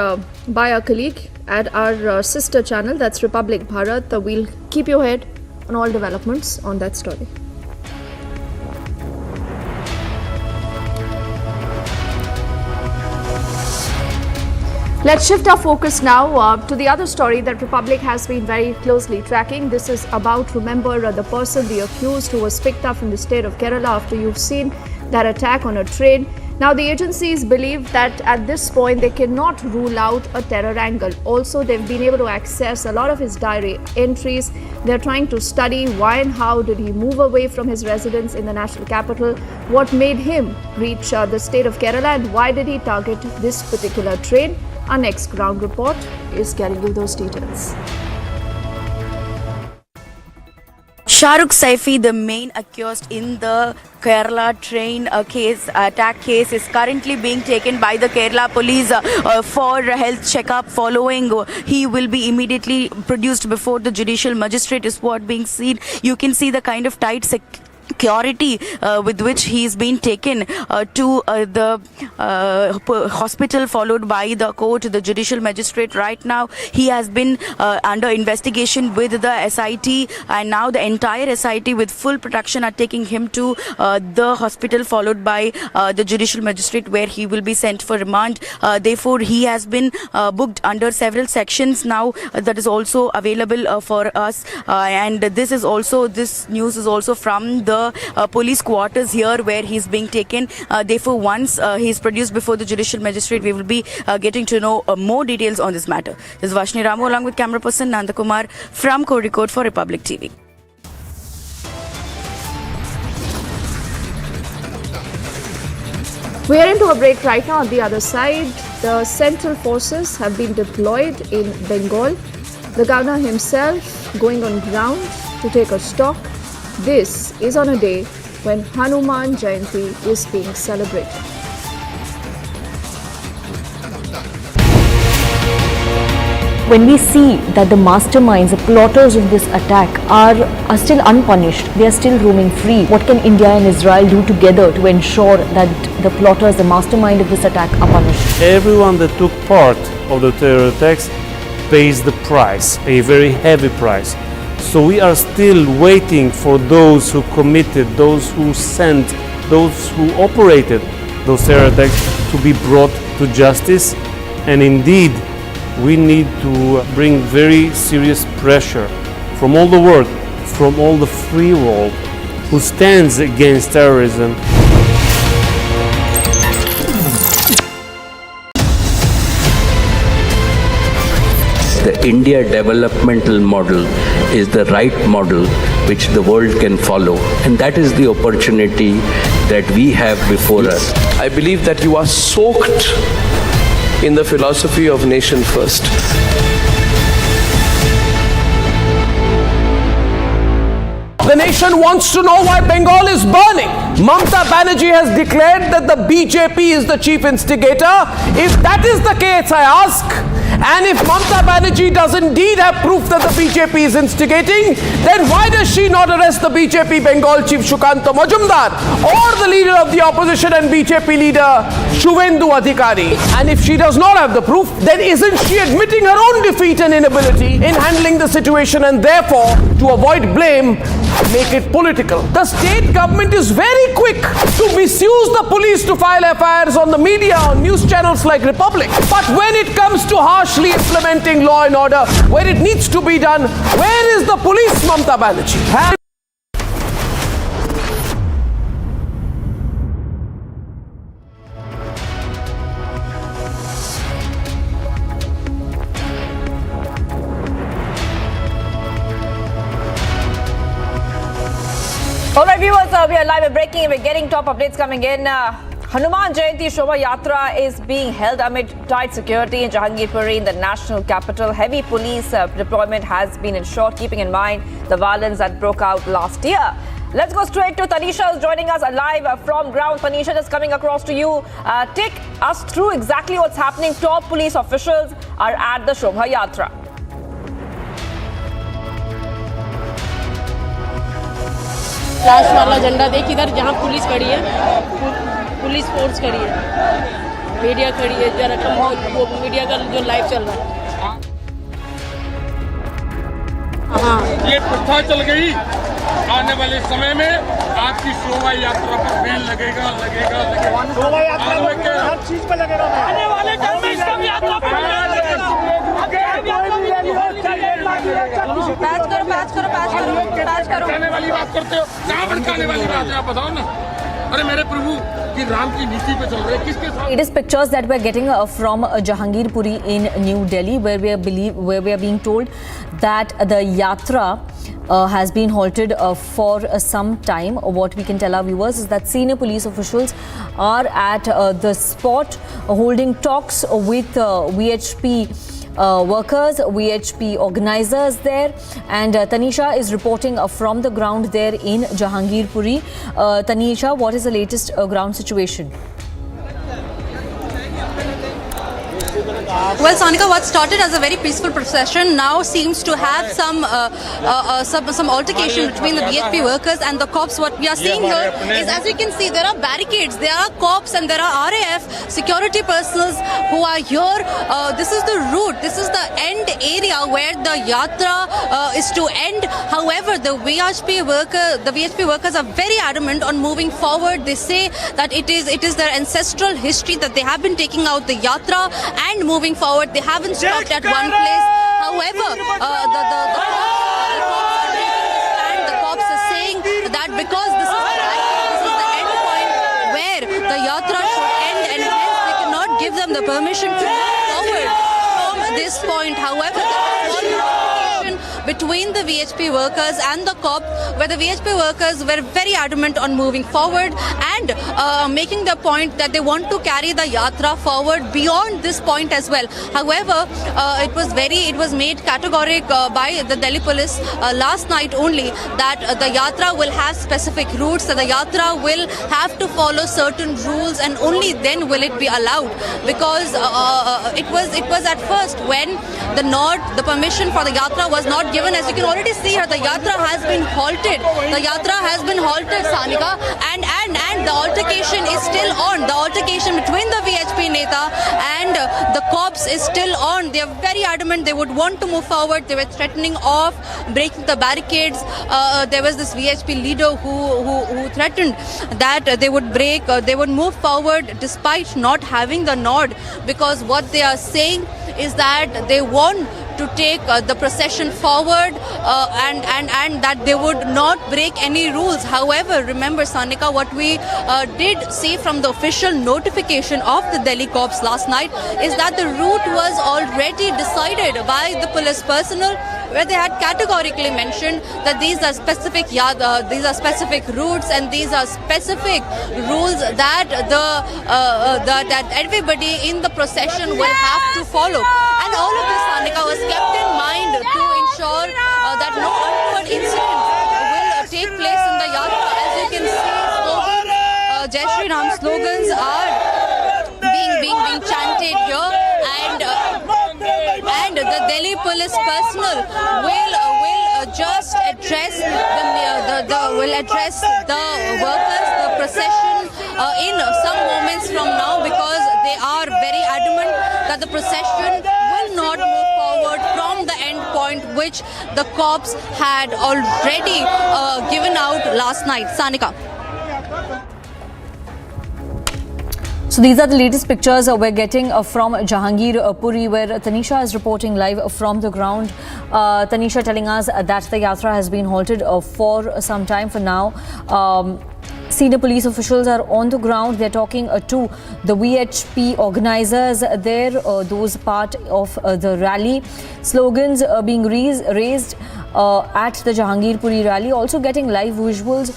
by our colleague at our sister channel, that's Republic Bharat. We'll keep you ahead on all developments on that story. Let's shift our focus now to the other story that Republic has been very closely tracking. This is about, remember, the person, the accused, who was picked up from the state of Kerala after you've seen that attack on a train. Now, the agencies believe that at this point they cannot rule out a terror angle. Also, they've been able to access a lot of his diary entries. They're trying to study why and how did he move away from his residence in the national capital, what made him reach the state of Kerala, and why did he target this particular train. Our next ground report is getting you those details. Shahrukh Saifi, the main accused in the Kerala train attack case, is currently being taken by the Kerala police for health checkup. Following, he will be immediately produced before the judicial magistrate is what being seen. You can see the kind of tight security with which he is being taken to the hospital, followed by the court, the judicial magistrate. Right now he has been under investigation with the SIT, and now the entire SIT with full protection are taking him to the hospital, followed by the judicial magistrate, where he will be sent for remand. Therefore he has been booked under several sections now. That is also available for us, and this news is also from the police quarters here where he's being taken. Therefore, once he is produced before the judicial magistrate, we will be getting to know more details on this matter. This is Vashni Ramu along with camera person Nanda Kumar from Kozhikode for Republic TV. We are into a break right now. On the other side, the central forces have been deployed in Bengal. The governor himself going on ground to take a stock. This is on a day when Hanuman Jayanti is being celebrated. When we see that the masterminds, the plotters of this attack are still unpunished, they are still roaming free, what can India and Israel do together to ensure that the plotters, the mastermind of this attack are punished? Everyone that took part of the terror attacks pays the price, a very heavy price. So we are still waiting for those who committed, those who sent, those who operated those terror attacks to be brought to justice. And indeed, we need to bring very serious pressure from all the world, from all the free world who stands against terrorism. The India developmental model is the right model which the world can follow, and that is the opportunity that we have before us. I believe that you are soaked in the philosophy of nation first. The nation wants to know why Bengal is burning. Mamata Banerjee has declared that the BJP is the chief instigator. If that is the case, I ask, and if Mamata Banerjee does indeed have proof that the BJP is instigating, then why does she not arrest the BJP Bengal chief Shukanta Majumdar or the leader of the opposition and BJP leader Shubhendu Adhikari? And if she does not have the proof, then isn't she admitting her own defeat and inability in handling the situation, and therefore, to avoid blame, make it political? The state government is very quick to misuse the police to file FIRs on the media, on news channels like Republic. But when it comes to harshly implementing law and order, where it needs to be done, where is the police, Mamata Banerjee? All right, viewers, we are live and breaking. We're getting top updates coming in. Hanuman Jayanti Shobha Yatra is being held amid tight security in Jahangirpuri in the national capital. Heavy police deployment has been ensured, keeping in mind the violence that broke out last year. Let's go straight to Tanisha, who's joining us live from ground. Tanisha, just coming across to you. Take us through exactly what's happening. Top police officials are at the Shobha Yatra. Last वाला झंडा देख इधर जहाँ police खड़ी है, police force खड़ी है, media खड़ी है, जरा कम वो मीडिया का जो लाइव चल रहा है। हाँ, ये प्रथा चल गई। आने वाले समय में आपकी शोभा यात्रा पर बैन लगेगा। शोभा यात्रा में हर चीज पे लगेगा। आने वाले टाइम में सब यात्रा पर भड़काने वाली बात करते हो, कहाँ भड़काने वाली बात है आप बताओ ना। अरे मेरे प्रभु कि राम की नीति पे चल रहे हैं, किसके साथ? It is pictures that we're getting from Jahangirpuri in New Delhi, where we are being told that the yatra has been halted for some time. What we can tell our viewers is that senior police officials are at the spot holding talks with VHP workers, VHP organizers there, and Tanisha is reporting from the ground there in Jahangirpuri. Tanisha, what is the latest ground situation? Well, Sonika, what started as a very peaceful procession now seems to have some altercation between the BHP workers and the cops. What we are seeing here is, as you can see, there are barricades, there are cops and there are RAF security personnel who are here. This is the route, this is the end area where the yatra is to end. However, the VHP workers are very adamant on moving forward. They say that it is their ancestral history that they have been taking out the yatra and moving forward. They haven't stopped at one place. However, the cops are saying that because this is the end point where the yatra should end, and hence they cannot give them the permission to move forward from this point. However, there is between the VHP workers and the COP, where the VHP workers were very adamant on moving forward and making the point that they want to carry the yatra forward beyond this point as well. However, it was made categorical by the Delhi police last night only that the yatra will have specific routes, that the yatra will have to follow certain rules, and only then will it be allowed, because it was at first when the permission for the yatra was not given. As you can already see here, the yatra has been halted. The yatra has been halted, Sanika, and the altercation is still on. The altercation between the VHP Neta and the cops is still on. They are very adamant. They would want to move forward. They were threatening of breaking the barricades. There was this VHP leader who threatened that they would move forward despite not having the nod, because what they are saying is that they want to take the procession forward and that they would not break any rules. However, remember, Sanika, what we did see from the official notification of the Delhi cops last night is that the route was already decided by the police personnel, where they had categorically mentioned that these are specific routes and these are specific rules that that everybody in the procession will have to follow. And all of this, Sanika, was kept in mind to ensure that no untoward incident will take place in the yatra. As you can see, Shri Ram slogans are being chanted here, and the Delhi police personnel will just address the workers, the procession in some moments from now, because they are very adamant that the procession will not move forward from the end point which the cops had already given out last night. Sanika. So these are the latest pictures we're getting from Jahangirpuri, where Tanisha is reporting live from the ground. Tanisha telling us that the yatra has been halted for some time for now. Senior police officials are on the ground. They're talking to the VHP organizers there, those part of the rally. Slogans being raised at the Jahangirpuri rally. Also getting live visuals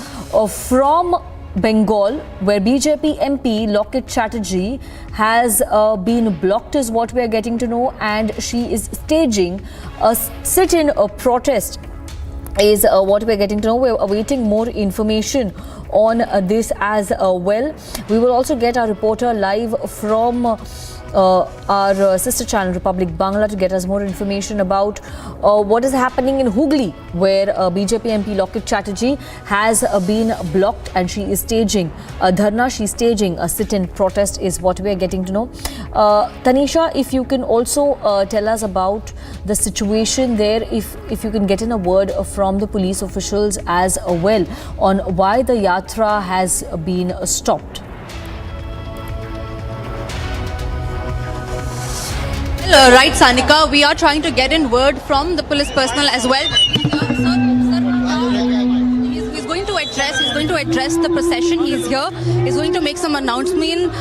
from Bengal, where BJP MP Locket Chatterjee has been blocked, is what we are getting to know, and she is staging a sit-in protest, is what we are getting to know. We're awaiting more information on this as well. We will also get our reporter live from our sister channel Republic Bangla to get us more information about what is happening in Hooghly, where BJP MP Locket Chatterjee has been blocked and she is staging a dharna, she's staging a sit-in protest, is what we are getting to know. Tanisha, if you can also tell us about the situation there, if you can get in a word from the police officials as well on why the yatra has been stopped. Right, Sanika, we are trying to get in word from the police personnel as well. He's going to address the procession. He's here. He's going to make some announcement.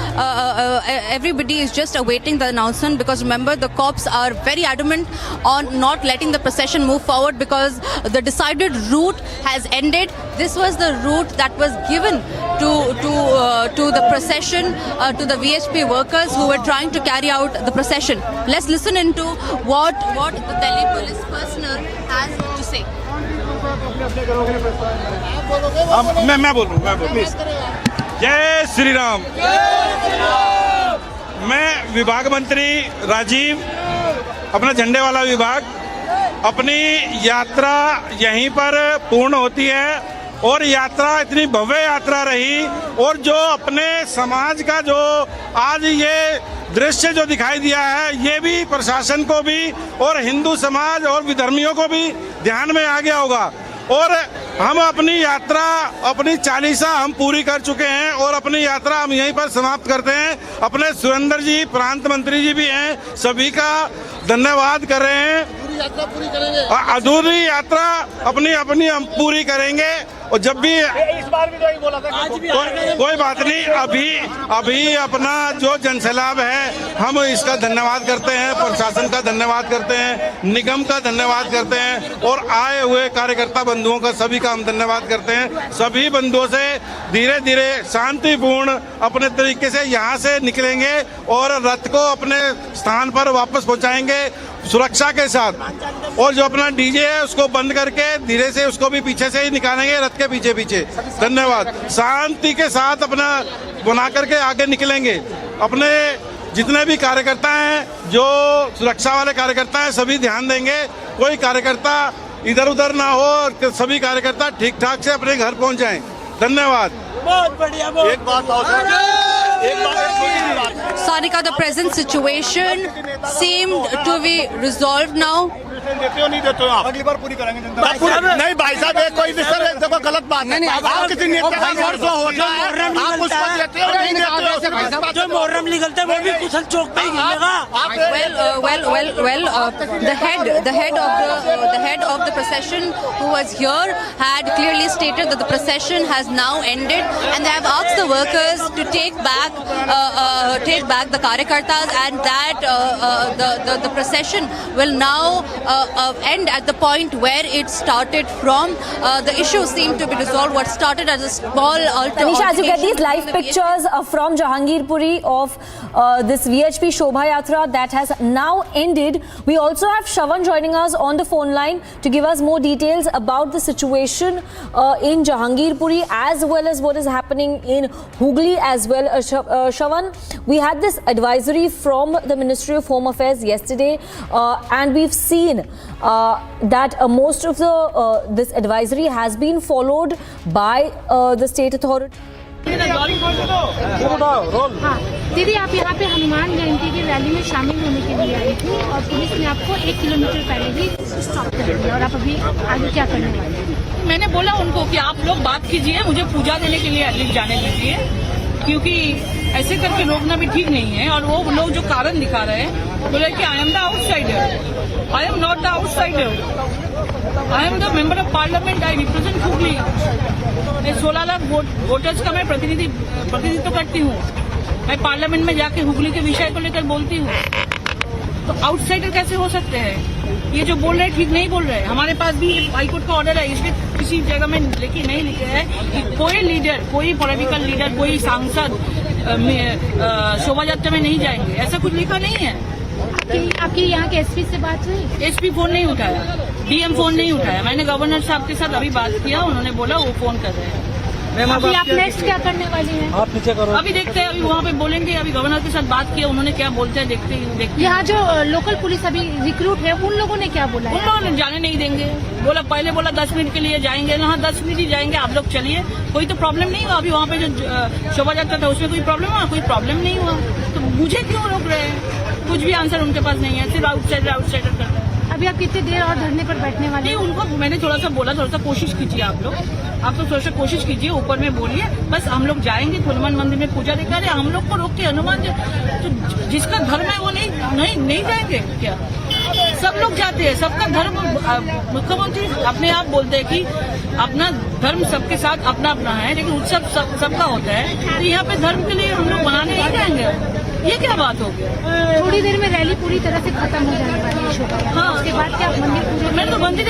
Everybody is just awaiting the announcement, because remember, the cops are very adamant on not letting the procession move forward because the decided route has ended. This was the route that was given to the procession, to the VHP workers who were trying to carry out the procession. Let's listen into what the Delhi police personnel has to say. मैं बोलूं please. जय श्री राम। मैं विभाग मंत्री राजीव, अपना झंडे वाला विभाग, अपनी यात्रा यहीं पर पूर्ण होती है और यात्रा इतनी भव्य यात्रा रही, और जो अपने समाज का जो आज ये दृश्य जो दिखाई दिया है, ये भी प्रशासन को भी और हिंदू समाज और विधर्मियों को भी ध्यान में आ गया होगा। और हम अपनी यात्रा, अपनी चालीसा हम पूरी कर चुके हैं और अपनी यात्रा हम यहीं पर समाप्त करते हैं। अपने सुरेंद्र जी, प्रांत मंत्री जी भी हैं, सभी का धन्यवाद कर रहे हैं। अधूरी यात्रा अपनी हम पूरी करेंगे, और जब भी इस बार भी तो ही बोला था कोई बात नहीं, अभी अपना जो जनसैलाब है हम इसका धन्यवाद करते हैं, प्रशासन का धन्यवाद करते हैं, निगम का धन्यवाद करते हैं, और आए हुए कार्यकर्ता बंधुओं का सभी का हम धन्यवाद करते हैं। सभी बंधुओं से धीरे धीरे शांतिपूर्ण अपने तरीके से यहाँ से निकलेंगे और रथ को अपने स्थान पर वापस पहुँचाएंगे सुरक्षा के साथ, और जो अपना डीजे है उसको बंद करके धीरे से उसको भी पीछे से ही निकालेंगे, रथ के पीछे पीछे। धन्यवाद। शांति के साथ अपना बना करके आगे निकलेंगे। अपने जितने भी कार्यकर्ता हैं, जो सुरक्षा वाले कार्यकर्ता हैं, सभी ध्यान देंगे, कोई कार्यकर्ता इधर उधर ना हो और सभी कार्यकर्ता ठीक ठाक से अपने घर पहुंच जाएं। धन्यवाद। बहुत बढ़िया। एक बात और Sanika, the present situation seemed to be resolved now. देते हो नहीं देते हो आप? अगली बार पूरी करेंगे जनता। नहीं भाई साहब, ये कोई भी सर देखो गलत बात है। आप किसी नेता का वर्षों होता है, आप उसको देते हो नहीं देते हो? जो मुहर्रम निकलता है वो भी कुशल चौक पे ही मिलेगा। Well, the head of the procession who was here had clearly stated that the procession has now ended, and they have asked the workers to take back the karyakartas, and that the procession will now end at the point where it started from. The issue seemed to be resolved. What started as a small Tanisha, as you get these live pictures from Jahangirpuri of this VHP Shobha Yatra that has now ended, we also have Shravan joining us on the phone line to give us more details about the situation in Jahangirpuri as well as what is happening in Hooghly as well. Shravan, we had this advisory from the Ministry of Home Affairs yesterday and we've seen that most of this advisory has been followed by the state authority. हाँ, दीदी आप यहाँ पे हनुमान जयंती की rally में शामिल होने के लिए आई थी और पुलिस ने आपको 1 किलोमीटर पहले ही स्टॉप कर दिया और आप अभी आगे क्या करने वाले हैं? मैंने बोला उनको कि आप लोग बात कीजिए, मुझे पूजा देने के लिए एटलीस्ट जाने दीजिए, क्योंकि ऐसे करके रोकना भी ठीक नहीं है। और वो लोग जो कारण दिखा रहे हैं बोले कि I am the outsider, I am not the outsider, I am the member of parliament, I represent Hooghly. 16 lakh voters का मैं प्रतिनिधित्व करती हूँ। मैं पार्लियामेंट में जाके हुगली के विषय को लेकर बोलती हूँ। तो आउटसाइडर कैसे हो सकते हैं? ये जो बोल रहे हैं ठीक नहीं बोल रहे हैं। हमारे पास भी हाईकोर्ट का ऑर्डर है, इसलिए किसी जगह में लेकिन नहीं लिखे है कि कोई लीडर, कोई पॉलिटिकल लीडर, कोई सांसद शोभा यात्रा में नहीं जाएंगे, ऐसा कुछ लिखा नहीं है। आपकी यहाँ के एसपी से बात हुई? एसपी फोन नहीं उठाया, डीएम फोन नहीं उठाया। मैंने गवर्नर साहब के साथ अभी बात किया, उन्होंने बोला वो फोन कर रहे हैं। अभी आप नेक्स्ट क्या करने वाली हैं? आप पीछे करो, अभी देखते हैं, अभी वहाँ पे बोलेंगे। अभी गवर्नर के साथ बात किया, उन्होंने क्या बोलते हैं देखते हैं। यहाँ जो लोकल पुलिस अभी रिक्रूट है उन लोगों ने क्या बोला? उन लोगों ने जाने नहीं देंगे। बोला पहले बोला 10 मिनट के लिए जाएंगे, हाँ 10 मिनट ही जाएंगे, आप लोग चलिए, कोई तो प्रॉब्लम नहीं हुआ। अभी वहाँ पे जो शोभा यात्रा था उसमें कोई प्रॉब्लम हुआ? कोई प्रॉब्लम नहीं हुआ। तो मुझे क्यों रोक रहे हैं? कुछ भी आंसर उनके पास नहीं है, सिर्फ आउटसाइडर करते हैं। अभी आप कितनी देर और धरने पर बैठने वाले? नहीं, उनको मैंने थोड़ा सा बोला, थोड़ा सा कोशिश कीजिए आप लोग थोड़ा सा कोशिश कीजिए, ऊपर में बोलिए, बस हम लोग जाएंगे हनुमान मंदिर में पूजा देखा रहे। हम लोग को रोक के हनुमान तो जिसका धर्म है वो नहीं जाएंगे क्या? सब लोग जाते हैं, सबका धर्म। मुख्यमंत्री अपने आप बोलते हैं कि अपना धर्म सबके साथ अपना अपना है, लेकिन उत्सव सबका होता है। तो यहाँ पे धर्म के लिए हम लोग बनाने नहीं जाएंगे, ये क्या बात हो गया? थोड़ी देर में रैली पूरी तरह से खत्म हो जाने वाली है शोभा। हाँ, उसके बाद क्या मंदिर पूजा? मैं तो मंदिर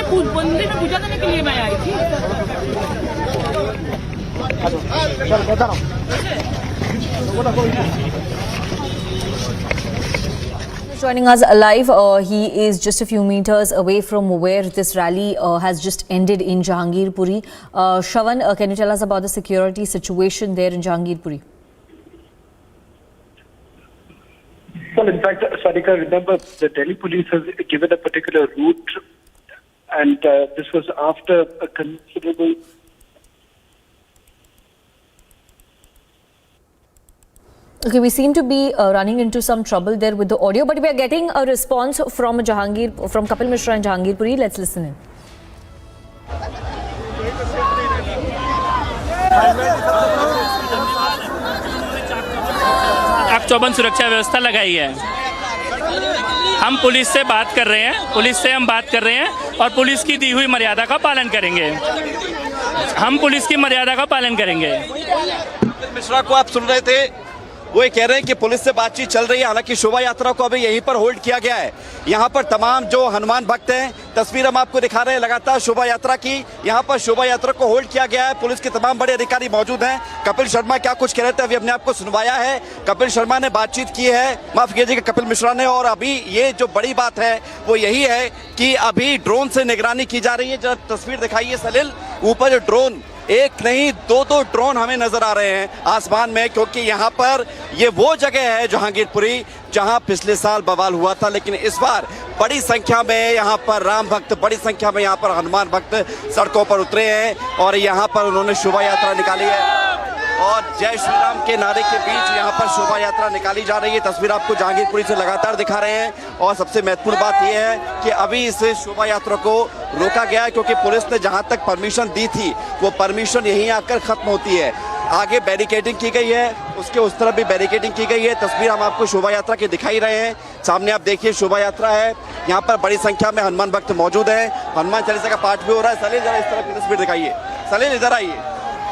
में पूजा करने के लिए मैं आई थी। Joining us live, he is just a few meters away from where this rally has just ended in Jahangirpuri. Shravan, can you tell us about the security situation there in Jahangirpuri? Well, in fact, Sarika, remember the Delhi police has given a particular route, and this was after a considerable. Okay, we seem to be running into some trouble there with the audio, but we are getting a response from Kapil Mishra in Jahangirpuri. Let's listen in. आप चौबंद सुरक्षा व्यवस्था लगाई है। हम police से बात कर रहे हैं, पुलिस से हम बात कर रहे हैं और पुलिस की दी हुई मर्यादा का पालन करेंगे। हम पुलिस की मर्यादा का पालन करेंगे। मिश्रा को आप सुन रहे थे, वो ये कह रहे हैं कि पुलिस से बातचीत चल रही है। हालांकि शोभा यात्रा को अभी यहीं पर होल्ड किया गया है। यहाँ पर तमाम जो हनुमान भक्त हैं, तस्वीर हम आपको दिखा रहे हैं लगातार शोभा यात्रा की। यहाँ पर शोभा यात्रा को होल्ड किया गया है। पुलिस के तमाम बड़े अधिकारी मौजूद हैं। कपिल शर्मा क्या कुछ कह रहे थे अभी हमने आपको सुनवाया है। कपिल शर्मा ने बातचीत की है, माफ कीजिएगा कपिल मिश्रा ने। और अभी ये जो बड़ी बात है वो यही है कि अभी ड्रोन से निगरानी की जा रही है। जब तस्वीर दिखाइए सलील, ऊपर जो ड्रोन, एक नहीं दो ड्रोन हमें नजर आ रहे हैं आसमान में, क्योंकि यहाँ पर ये वो जगह है जहांगीरपुरी जहाँ पिछले साल बवाल हुआ था। लेकिन इस बार बड़ी संख्या में यहाँ पर राम भक्त, बड़ी संख्या में यहाँ पर हनुमान भक्त सड़कों पर उतरे हैं और यहाँ पर उन्होंने शोभा यात्रा निकाली है और जय श्री राम के नारे के बीच यहाँ पर शोभा यात्रा निकाली जा रही है। तस्वीर आपको जहांगीरपुरी से लगातार दिखा रहे हैं। और सबसे महत्वपूर्ण बात यह है कि अभी इस शोभा यात्रा को रोका गया है, क्योंकि पुलिस ने जहाँ तक परमिशन दी थी वो परमिशन यहीं आकर खत्म होती है। आगे बैरिकेडिंग की गई है, उसके उस तरफ भी बैरिकेडिंग की गई है। तस्वीर हम आपको शोभा यात्रा की दिखाई रहे हैं। सामने आप देखिए शोभा यात्रा है, यहाँ पर बड़ी संख्या में हनुमान भक्त मौजूद हैं। हनुमान चालीसा का पाठ भी हो रहा है। सलील जरा इस तरफ की तस्वीर दिखाइए, सलील इधर आइए,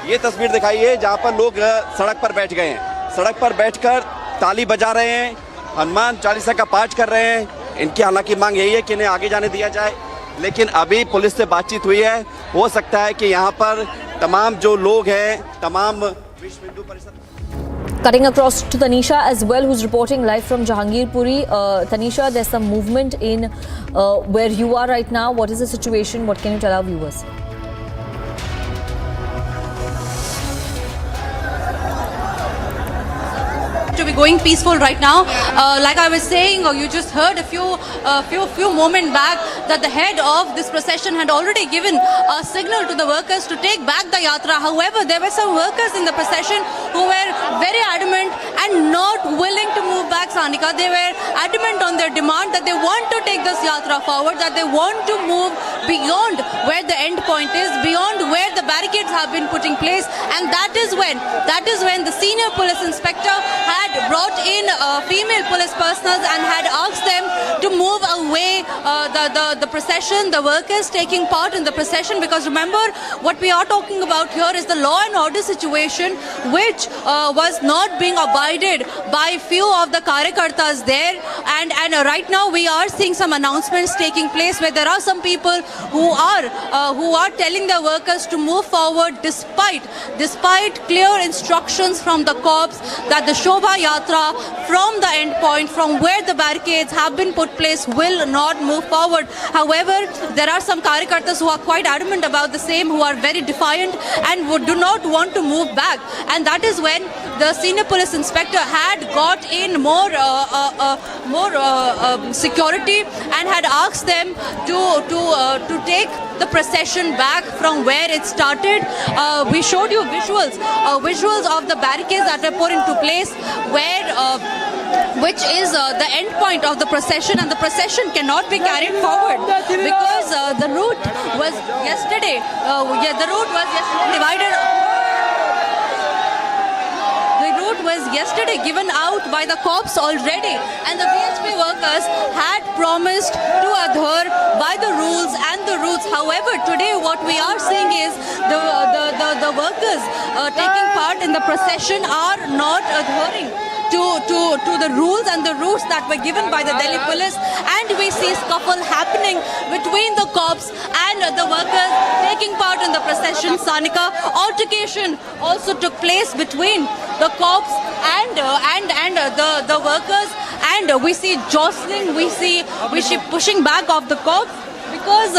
ये तस्वीर दिखाइए जहाँ पर लोग सड़क पर बैठ गए हैं। सड़क पर बैठकर ताली बजा रहे हैं, हनुमान चालीसा का पाठ कर रहे हैं इनकी हालांकि मांग यही है कि इन्हें आगे जाने दिया जाए, लेकिन अभी पुलिस से बातचीत हुई है, हो सकता है कि यहाँ पर तमाम जो लोग हैं, तमाम विश्व Hindu Parishad. Cutting across to Tanisha as well, who's reporting live from Jahangirpuri. Tanisha, there's some movement in where you are right now. What is the situation? What can you tell our viewers? To be going peaceful right now. Like I was saying, or you just heard a few moments back that the head of this procession had already given a signal to the workers to take back the yatra. However, there were some workers in the procession who were very adamant and not willing to move back, Sanika. They were adamant on their demand that they want to take this yatra forward, that they want to move beyond where the end point is, beyond where the barricades have been put in place, and that is when the senior police inspector had brought in female police personnel and had asked them to move away the procession, the workers taking part in the procession, because remember what we are talking about here is the law and order situation which was not being abided by few of the karyakartas there, and right now we are seeing some announcements taking place where there are some people who are telling the workers to move forward despite clear instructions from the cops that the Shobha Yatra from the end point, from where the barricades have been put place, will not move forward. However, there are some karyakartas who are quite adamant about the same, who are very defiant and do not want to move back, and that is when the senior police inspector had got in more security and had asked them to take the procession back from where it started. We showed you visuals of the barricades that were put into place, which is the end point of the procession, and the procession cannot be carried forward because the route was yesterday divided. Was yesterday given out by the cops already, and the VHP workers had promised to adhere by the rules and the routes. However, today what we are seeing is the workers taking part in the procession are not adhering to the rules and the routes that were given by the Delhi police, and we see scuffle happening between the cops and the workers taking part in the procession. Sanika, altercation also took place between the cops and the workers, and we see jostling, we see pushing back of the cops, because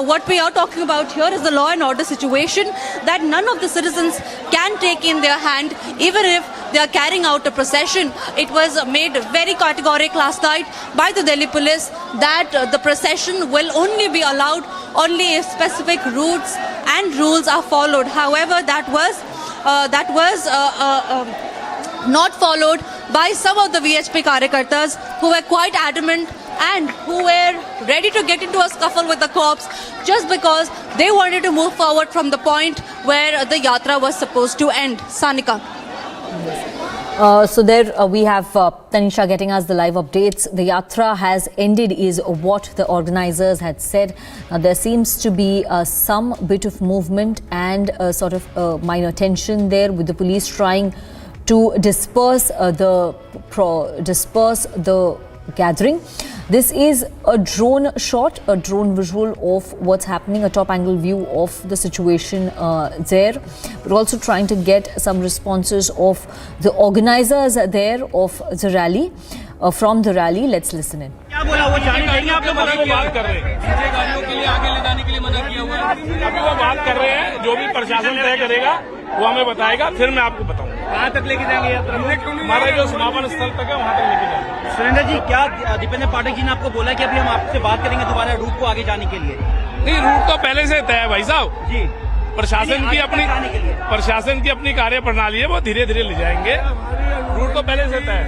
what we are talking about here is the law and order situation that none of the citizens can take in their hand, even if they are carrying out a procession. It was made very categorical last night by the Delhi police that the procession will only be allowed only if specific routes and rules are followed. However, that was not followed by some of the VHP karyakartas who were quite adamant and who were ready to get into a scuffle with the cops just because they wanted to move forward from the point where the yatra was supposed to end. Sanika. So there we have Tanisha getting us the live updates. The yatra has ended is what the organizers had said. Now there seems to be some bit of movement and sort of minor tension there, with the police trying to disperse the gathering. This is a drone shot, a drone visual of what's happening, a top angle view of the situation there. We're also trying to get some responses of the organizers there of the rally, from the rally. Let's listen in. अभी वो बात कर रहे हैं, जो भी प्रशासन तय करेगा वो हमें बताएगा, फिर मैं आपको बताऊंगा कहाँ तक लेके जाएंगे यात्रा। हमारा जो समापन स्थल तक है वहाँ तक लेके जाएंगे। सुरेंद्र जी, क्या दीपेंद्र पाठक जी ने आपको बोला कि अभी हम आपसे बात करेंगे दोबारा रूट को आगे जाने के लिए? नहीं, रूट तो पहले से तय है भाई साहब जी। प्रशासन की अपनी कार्य प्रणाली है, वो धीरे धीरे ले जाएंगे। रूट तो पहले से तय है।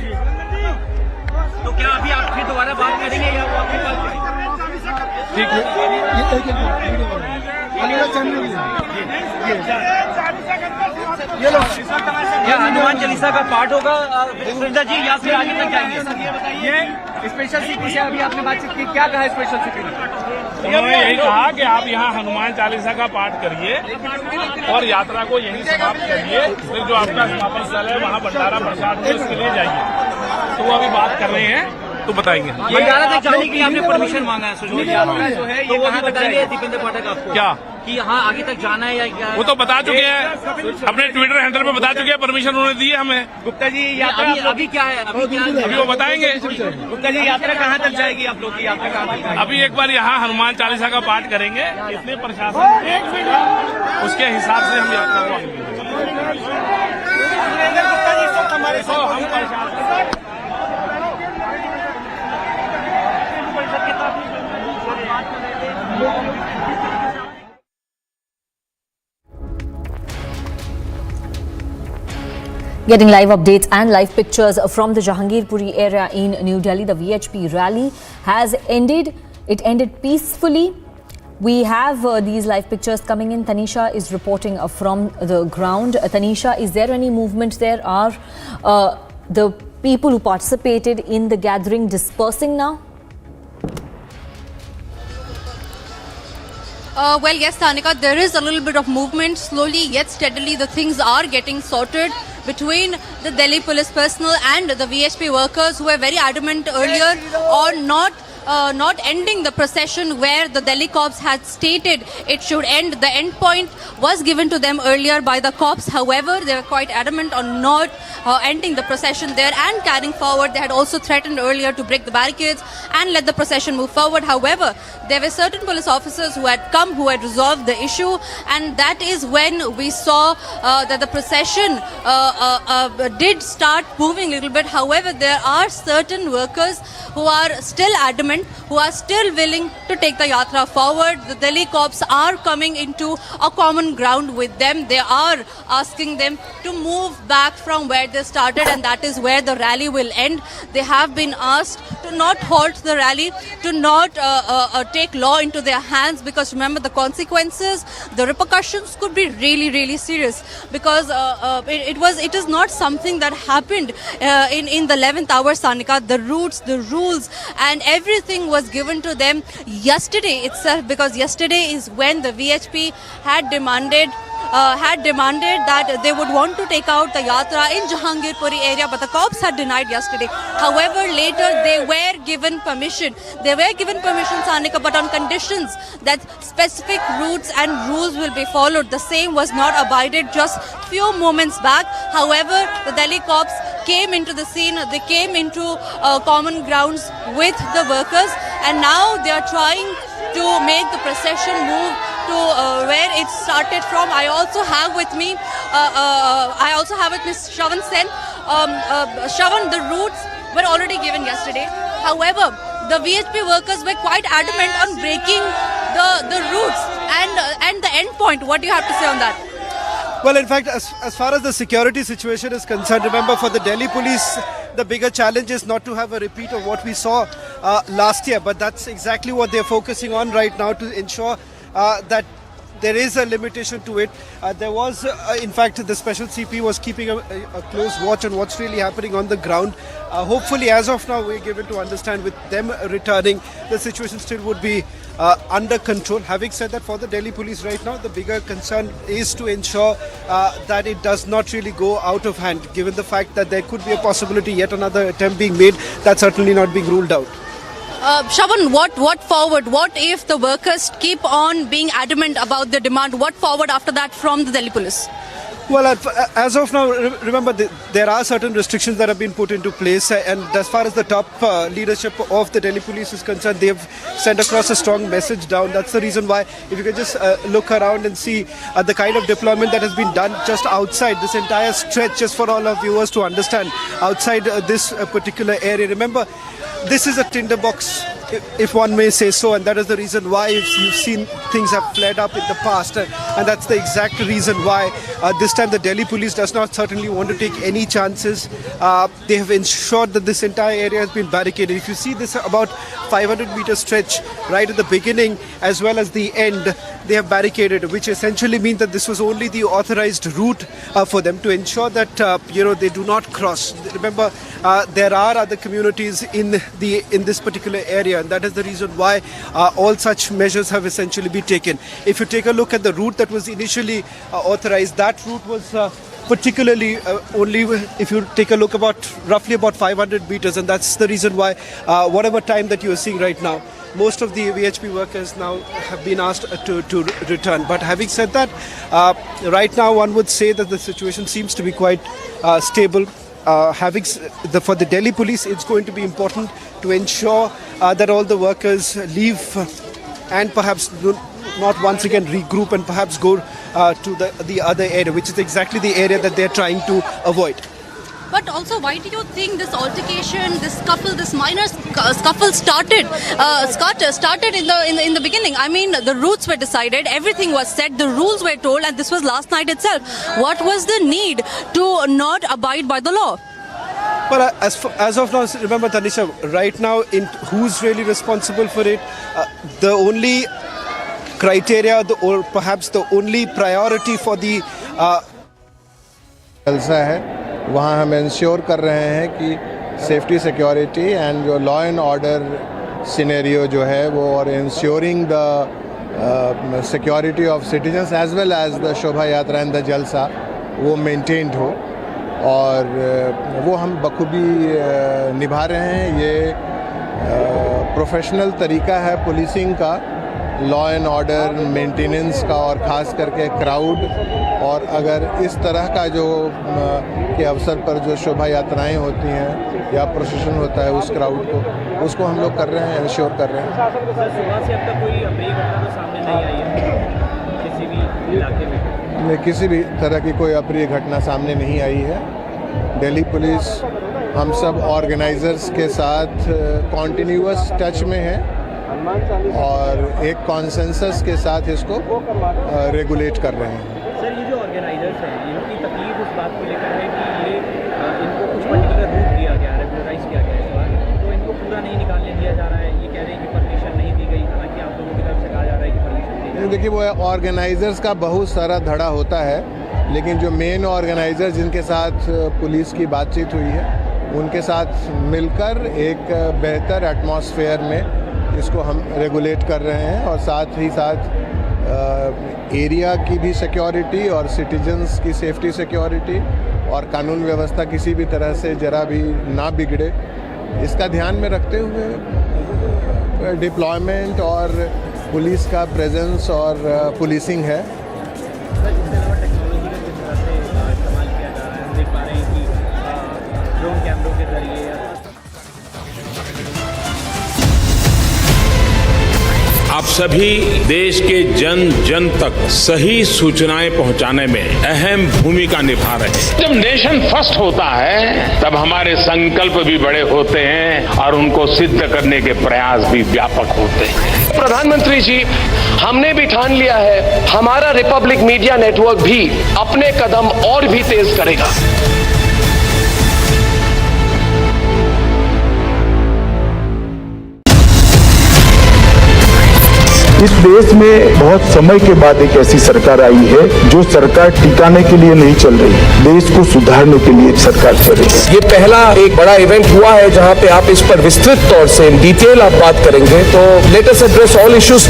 तो क्या अभी आप फिर दोबारा बात करेंगे या वो आपके पास? ठीक है। क्या हनुमान चालीसा का पाठ होगा सुरेंद्र जी, या फिर आगे तक जाएंगे? ये स्पेशल सीक्रेट से अभी आपने बातचीत की, क्या कहा स्पेशल सीक्रेट? उन्होंने यही कहा कि आप यहाँ हनुमान चालीसा का पाठ करिए और यात्रा को यहीं समाप्त करिए, फिर जो आपका समापन स्थल है वहाँ भंडारा प्रसाद है उसके लिए जाइए। तो वो अभी बात कर रहे हैं, तो बताएंगे। ये तक जाने के लिए आपने परमिशन मांगा है, सुजोर यात्रा जो है ये कहाँ तक जाएगी दीपेंद्र पाठक आपको? क्या कि यहाँ आगे तक जाना है या क्या? वो तो बता चुके हैं, अपने ट्विटर हैंडल पे बता चुके हैं, परमिशन उन्होंने दी है हमें। गुप्ता जी यात्रा अभी क्या है? अभी वो बताएंगे। गुप्ता जी यात्रा कहाँ तक जाएगी? आप लोग की यात्रा कहाँ तक जाएगी? अभी एक बार यहाँ हनुमान चालीसा का पाठ करेंगे, इसलिए प्रशासन उसके हिसाब से हम यात्रा को आगे Getting live updates and live pictures from the Jahangirpuri area in New Delhi. The VHP rally has ended. It ended peacefully. We have these live pictures coming in. Tanisha is reporting from the ground. Tanisha, is there any movement there? Are the people who participated in the gathering dispersing now? Well, yes, Tanika, there is a little bit of movement. Slowly yet steadily, the things are getting sorted between the Delhi police personnel and the VHP workers who were very adamant earlier on not ending the procession where the Delhi cops had stated it should end. The end point was given to them earlier by the cops. However, they were quite adamant on not ending the procession there and carrying forward. They had also threatened earlier to break the barricades and let the procession move forward. However, there were certain police officers who had come, who had resolved the issue, and that is when we saw that the procession did start moving a little bit. However, there are certain workers who are still adamant, who are still willing to take the yatra forward. The Delhi cops are coming into a common ground with them. They are asking them to move back from where they started, and that is where the rally will end. They have been asked to not halt the rally, to not take law into their hands, because remember, the consequences, the repercussions could be really, really serious, because it is not something that happened in the 11th hour, Sanika. The routes, the rules and everything was given to them yesterday itself, because yesterday is when the VHP had demanded that they would want to take out the yatra in Jahangirpuri area, but the cops had denied yesterday. However, later they were given permission. They were given permission, Sanika, but on conditions that specific routes and rules will be followed. The same was not abided just few moments back. However, the Delhi cops came into the scene. They came into common grounds with the workers, and now they are trying to make the procession move to where it started from. I also have with me Shravan Sen. Shravan, the routes were already given yesterday. However, the VHP workers were quite adamant on breaking the routes and the end point. What do you have to say on that? Well, in fact, as far as the security situation is concerned, remember, for the Delhi police, the bigger challenge is not to have a repeat of what we saw last year, but that's exactly what they're focusing on right now, to ensure that there is a limitation to it. There was, in fact, the special CP was keeping a close watch on what's really happening on the ground. Hopefully, as of now, we're given to understand with them returning, the situation still would be under control. Having said that, for the Delhi police right now, the bigger concern is to ensure that it does not really go out of hand, given the fact that there could be a possibility yet another attempt being made. That's certainly not being ruled out. Shravan, what forward? What if the workers keep on being adamant about the demand? What forward after that from the Delhi police? Well, as of now, remember, there are certain restrictions that have been put into place, and as far as the top leadership of the Delhi police is concerned, they've sent across a strong message down. That's the reason why, if you can just look around and see the kind of deployment that has been done just outside this entire stretch, just for all our viewers to understand, outside this particular area. Remember, this is a tinderbox, if one may say so, and that is the reason why you've seen things have flared up in the past, and that's the exact reason why this time the Delhi police does not certainly want to take any chances. They have ensured that this entire area has been barricaded. If you see this about 500-meter stretch right at the beginning as well as the end, they have barricaded, which essentially means that this was only the authorized route for them, to ensure that they do not cross. Remember, there are other communities in this particular area, and that is the reason why all such measures have essentially been taken. If you take a look at the route that was initially authorized, that route was particularly only if you take a look roughly about 500 meters, and that's the reason why whatever time that you are seeing right now, most of the VHP workers now have been asked to return. But having said that, right now one would say that the situation seems to be quite stable. For the Delhi police, it's going to be important to ensure that all the workers leave and perhaps not once again regroup and perhaps go to the other area, which is exactly the area that they're trying to avoid. But also, why do you think this altercation, this scuffle, this minor scuffle started in the beginning? I mean, the routes were decided, everything was set, the rules were told, and this was last night itself. What was the need to not abide by the law? But as of now, remember, Tanisha, right now, who's really responsible for it? The only criteria, or perhaps the only priority for the जलसा है वहाँ हम ensure कर रहे हैं कि safety security and जो law and order scenario जो है वो, और insuring the security of citizens as well as the shobha yatra and the जलसा वो मेंटेन्ड हो, और वो हम बखूबी निभा रहे हैं। ये प्रोफेशनल तरीका है पुलिसिंग का, लॉ एंड ऑर्डर मेंटेनेंस का, और ख़ास करके क्राउड, और अगर इस तरह का जो के अवसर पर जो शोभा यात्राएं होती हैं या प्रोसेशन होता है उस क्राउड को, उसको हम लोग कर रहे हैं, इंश्योर कर रहे हैं। सुबह से अब तक कोई अप्रिय घटना तो सामने नहीं आई है किसी भी इलाके में? किसी भी तरह की कोई अप्रिय घटना सामने नहीं आई है। दिल्ली पुलिस हम सब ऑर्गेनाइजर्स के साथ कॉन्टिन्यूअस टच में है और एक कॉन्सेंसस के साथ इसको रेगुलेट कर रहे हैं। सर, ये जो ऑर्गेनाइजर्स हैं इनकी तकलीफ उस बात को लेकर है कि ये इनको कुछ पर्टिकुलर रूट दिया गया, रेगुलराइज किया गया इस बार, तो इनको पूरा नहीं निकालने दिया जा रहा है। ये कह रहे हैं कि परमिशन नहीं दी गई, हालांकि आप लोगों की तरफ से कहा जा रहा है कि परमिशन दी गई। देखिए, वो ऑर्गेनाइजर्स का बहुत सारा धड़ा होता है, लेकिन जो मेन ऑर्गेनाइजर जिनके साथ पुलिस की बातचीत हुई है उनके साथ मिलकर एक बेहतर एटमॉस्फेयर में इसको हम रेगुलेट कर रहे हैं, और साथ ही साथ एरिया की भी सिक्योरिटी और सिटीजन्स की सेफ्टी सिक्योरिटी और कानून व्यवस्था किसी भी तरह से जरा भी ना बिगड़े, इसका ध्यान में रखते हुए डिप्लॉयमेंट और पुलिस का प्रेजेंस और पुलिसिंग है। इसके अलावा टेक्नोलॉजी का किस तरह से इस्तेमाल किया जा रहा है? हम देख पा रहे हैं कि ड्रोन कैमरों के जरिए आप सभी देश के जन जन तक सही सूचनाएं पहुंचाने में अहम भूमिका निभा रहे हैं। जब नेशन फर्स्ट होता है तब हमारे संकल्प भी बड़े होते हैं और उनको सिद्ध करने के प्रयास भी व्यापक होते हैं। प्रधानमंत्री जी, हमने भी ठान लिया है हमारा रिपब्लिक मीडिया नेटवर्क भी अपने कदम और भी तेज करेगा। इस देश में बहुत समय के बाद एक ऐसी सरकार आई है जो सरकार टिकाने के लिए नहीं चल रही, देश को सुधारने के लिए सरकार चल रही है। ये पहला एक बड़ा इवेंट हुआ है जहां पे आप इस पर विस्तृत तौर से डिटेल आप बात करेंगे, तो let us address all issues.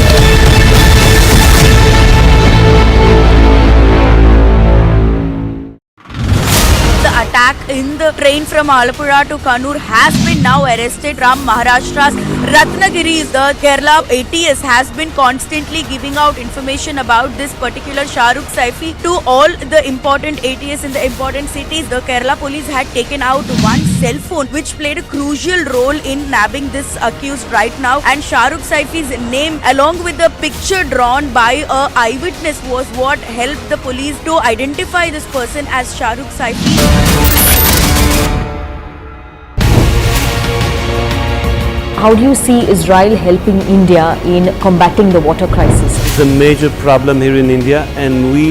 Attack in the train from Alappuzha to Kannur has been now arrested from Maharashtra's Ratnagiri. The Kerala ATS has been constantly giving out information about this particular Shahrukh Saifi to all the important ATS in the important cities. The Kerala police had taken out one cell phone which played a crucial role in nabbing this accused right now, and Shahrukh Saifi's name along with the picture drawn by a eyewitness was what helped the police to identify this person as Shahrukh Saifi. How do you see Israel helping India in combating the water crisis? It's a major problem here in India and we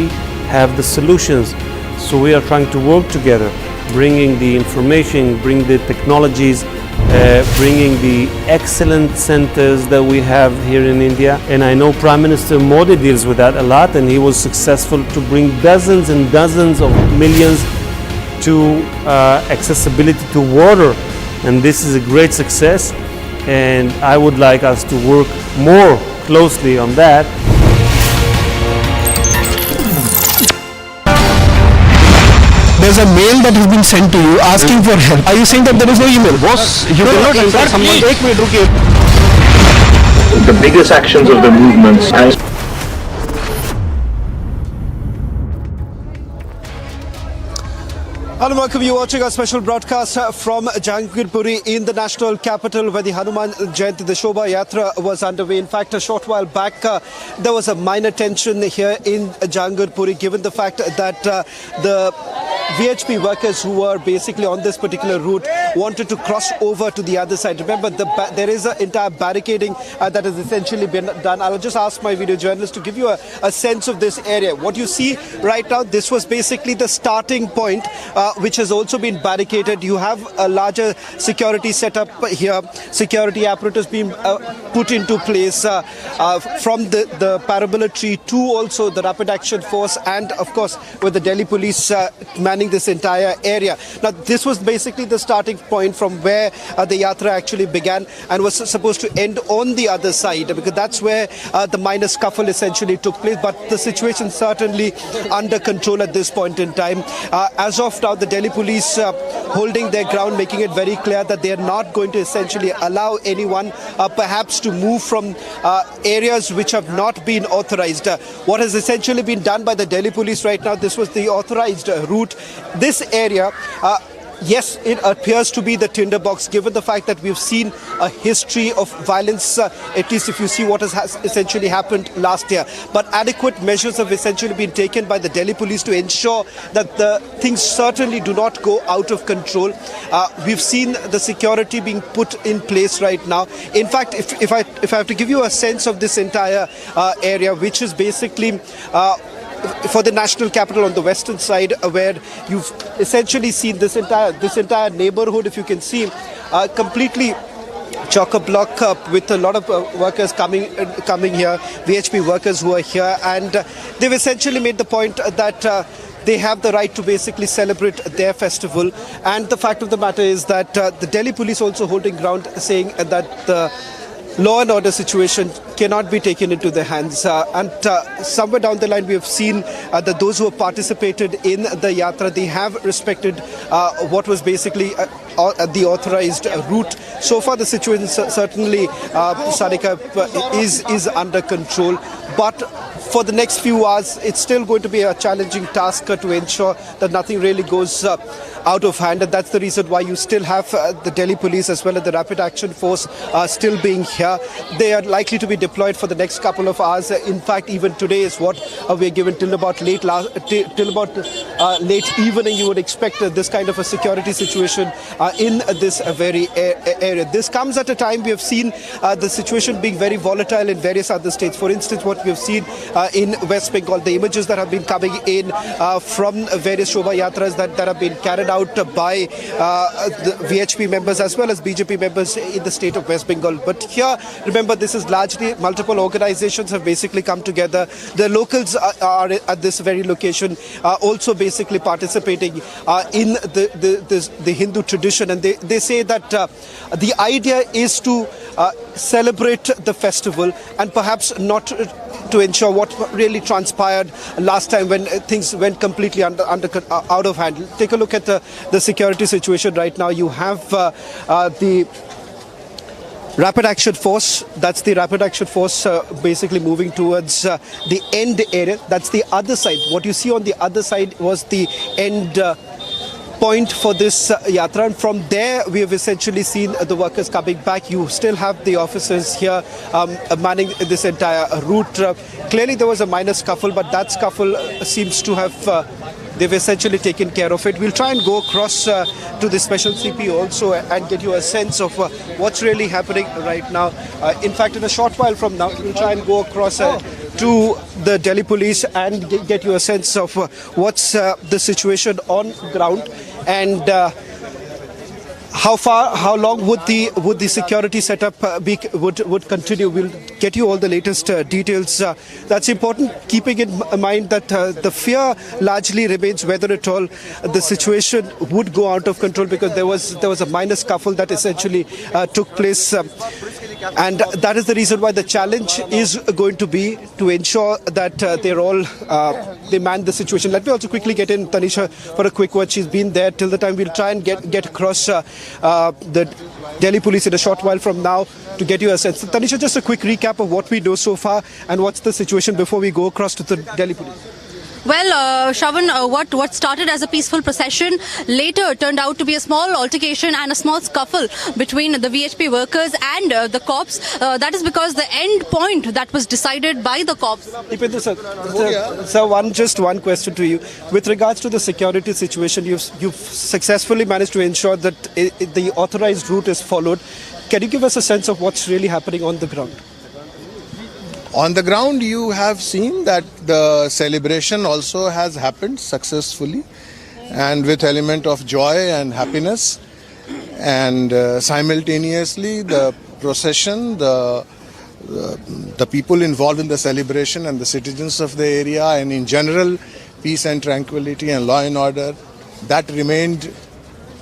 have the solutions. So we are trying to work together, bringing the information, bring the technologies, bringing the excellent centers that we have here in India. And I know Prime Minister Modi deals with that a lot, and he was successful to bring dozens and dozens of millions to accessibility to water. And this is a great success. And I would like us to work more closely on that. there's a mail that has been sent to you asking for help. Are you saying that there is no email? Boss, you cannot enter someone. Take me, रुकिए. The biggest actions of the movements as Hello, welcome. You're watching a special broadcast from Jahangirpuri in the national capital, where the Hanuman Jayanti, the Shobha Yatra, was underway. In fact, a short while back, there was a minor tension here in Jahangirpuri, given the fact that the VHP workers who were basically on this particular route wanted to cross over to the other side. Remember, there is an entire barricading that has essentially been done. I'll just ask my video journalist to give you a sense of this area. What you see right now, this was basically the starting point, which has also been barricaded. You have a larger security setup here. Security apparatus being put into place from the paramilitary to also the Rapid Action Force, and of course with the Delhi Police manning this entire area. Now, this was basically the starting point from where the yatra actually began and was supposed to end on the other side, because that's where the minor scuffle essentially took place. But the situation certainly under control at this point in time. As of now, the Delhi Police holding their ground, making it very clear that they are not going to essentially allow anyone perhaps to move from areas which have not been authorized. What has essentially been done by the Delhi Police right now, this was the authorized route. This area, yes, it appears to be the tinderbox, given the fact that we've seen a history of violence, at least if you see what has essentially happened last year. But adequate measures have essentially been taken by the Delhi Police to ensure that the things certainly do not go out of control. We've seen the security being put in place right now. In fact, if I have to give you a sense of this entire area, which is basically for the national capital on the western side, where you've essentially seen this entire neighborhood, if you can see, completely chock-a-block with a lot of workers coming here, VHP workers who are here, and they've essentially made the point that they have the right to basically celebrate their festival. And the fact of the matter is that the Delhi Police also holding ground, saying that the law and order situation cannot be taken into their hands. And somewhere down the line, we have seen that those who have participated in the yatra, they have respected what was basically the authorized route. So far, the situation certainly, Sarika, is under control. But for the next few hours, it's still going to be a challenging task to ensure that nothing really goes out of hand. And that's the reason why you still have the Delhi Police as well as the Rapid Action Force still being here. They are likely to be deployed for the next couple of hours. In fact, even today is what we're given till about late evening. You would expect this kind of a security situation in this very area. This comes at a time we have seen the situation being very volatile in various other states. For instance, what we have seen in West Bengal, the images that have been coming in from various Shobha Yatras that have been carried out by the VHP members as well as BJP members in the state of West Bengal. But here, remember, this is largely multiple organizations have basically come together. The locals are at this very location also basically participating in the Hindu tradition. And they say that the idea is to celebrate the festival and perhaps not to ensure what really transpired last time when things went completely out of hand. Take a look at the security situation right now. You have the Rapid Action Force, that's the Rapid Action Force basically moving towards the end area. That's the other side. What you see on the other side was the end point for this yatra, and from there we have essentially seen the workers coming back. You still have the officers here manning this entire route. Clearly there was a minor scuffle, but that scuffle seems to have they've essentially taken care of it. We'll try and go across to the special CP also and get you a sense of what's really happening right now. In fact, in a short while from now, we'll try and go across to the Delhi Police and get you a sense of what's the situation on ground and how long would the security setup would continue. We'll get you all the latest details. That's important, keeping in mind that the fear largely remains whether at all the situation would go out of control, because there was a minor scuffle that essentially took place. And that is the reason why the challenge is going to be to ensure that they're all, they man the situation. Let me also quickly get in Tanisha for a quick word. She's been there till the time. We'll try and get across the Delhi police in a short while from now to get you a sense. Tanisha, just a quick recap of what we know so far and what's the situation before we go across to the Delhi police. Well, Shravan, what started as a peaceful procession later turned out to be a small altercation and a small scuffle between the VHP workers and the cops. That is because the end point that was decided by the cops. Sir, just one question to you. With regards to the security situation, you've successfully managed to ensure that the authorized route is followed. Can you give us a sense of what's really happening on the ground? On the ground, you have seen that the celebration also has happened successfully and with element of joy and happiness. And simultaneously, the procession, the people involved in the celebration and the citizens of the area and in general, peace and tranquility and law and order, that remained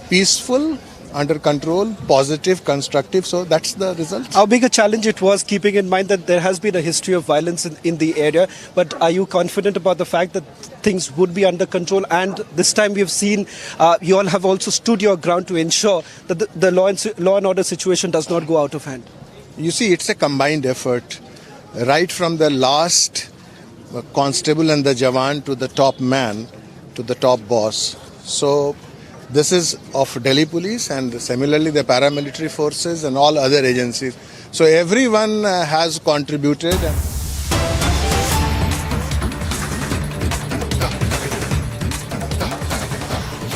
peaceful, under control, positive, constructive. So that's the result. How big a challenge it was, keeping in mind that there has been a history of violence in the area. But are you confident about the fact that things would be under control? And this time we have seen you all have also stood your ground to ensure that the law and order situation does not go out of hand. You see, it's a combined effort, right from the last constable and the Jawan to the top man, to the top boss. So this is of Delhi police and similarly the paramilitary forces and all other agencies. So everyone has contributed.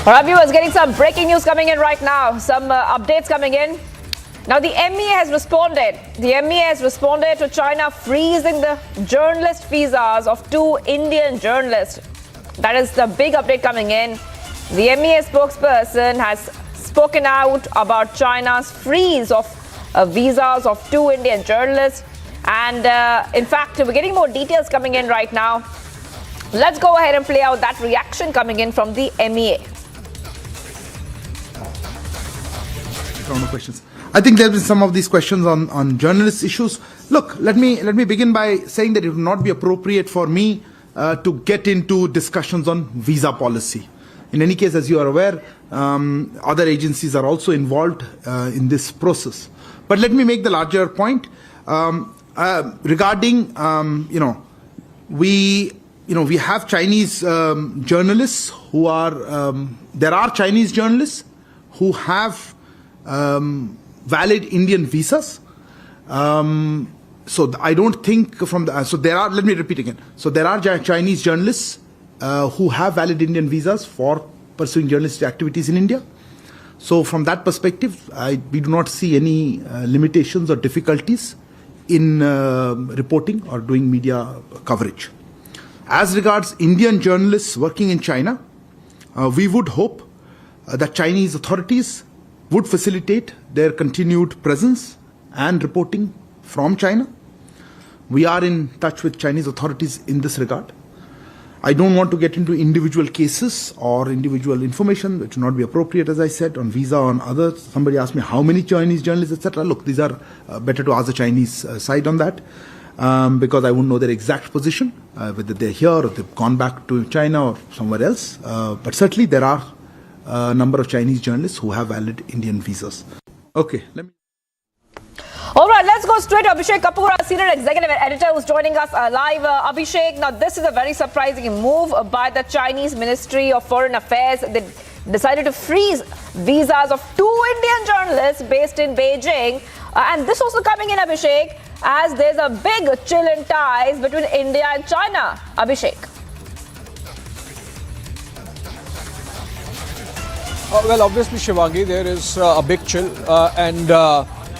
All right, viewers, getting some breaking news coming in right now. Some updates coming in. Now, the MEA has responded. The MEA has responded to China freezing the journalist visas of 2 Indian journalists. That is the big update coming in. The MEA spokesperson has spoken out about China's freeze of visas of 2 Indian journalists. And in fact, we're getting more details coming in right now. Let's go ahead and play out that reaction coming in from the MEA. Round of questions. I think there have been some of these questions on journalist issues. Look, let me begin by saying that it would not be appropriate for me to get into discussions on visa policy. In any case, as you are aware, other agencies are also involved in this process. But let me make the larger point regarding, we have Chinese journalists who are, there are Chinese journalists who have valid Indian visas. So I don't think from the, so there are, let me repeat again. So there are Chinese journalists who have valid Indian visas for pursuing journalistic activities in India. So from that perspective, we do not see any limitations or difficulties in reporting or doing media coverage. As regards Indian journalists working in China, we would hope that Chinese authorities would facilitate their continued presence and reporting from China. We are in touch with Chinese authorities in this regard. I don't want to get into individual cases or individual information, which would not be appropriate, as I said, on visa, on others. Somebody asked me how many Chinese journalists, etc. Look, these are better to ask the Chinese side on that, because I wouldn't know their exact position, whether they're here or they've gone back to China or somewhere else. But certainly there are a number of Chinese journalists who have valid Indian visas. Okay, let me. All right, let's go straight to Abhishek Kapoor, our senior executive editor, who's joining us live. Abhishek, now this is a very surprising move by the Chinese Ministry of Foreign Affairs. They decided to freeze visas of 2 Indian journalists based in Beijing. And this also coming in, Abhishek, as there's a big chill in ties between India and China. Abhishek. Well, obviously, Shivangi, there is a big chill and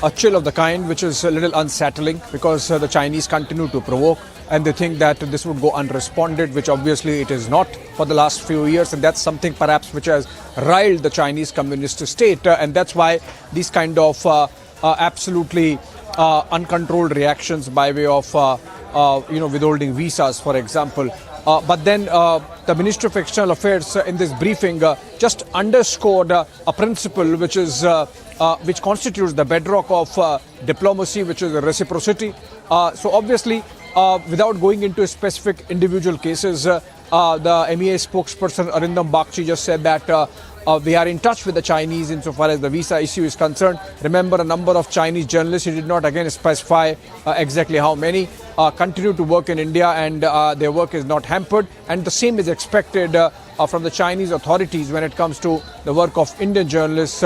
a chill of the kind which is a little unsettling, because the Chinese continue to provoke and they think that this would go unresponded, which obviously it is not for the last few years, and that's something perhaps which has riled the Chinese Communist state, and that's why these kind of absolutely uncontrolled reactions by way of withholding visas, for example, But then the Minister of External Affairs in this briefing just underscored a principle which constitutes the bedrock of diplomacy, which is reciprocity. So obviously, without going into specific individual cases, the MEA spokesperson Arindam Bagchi just said that we are in touch with the Chinese insofar as the visa issue is concerned. Remember, a number of Chinese journalists, he did not again specify exactly how many, continue to work in India, and their work is not hampered. And the same is expected from the Chinese authorities when it comes to the work of Indian journalists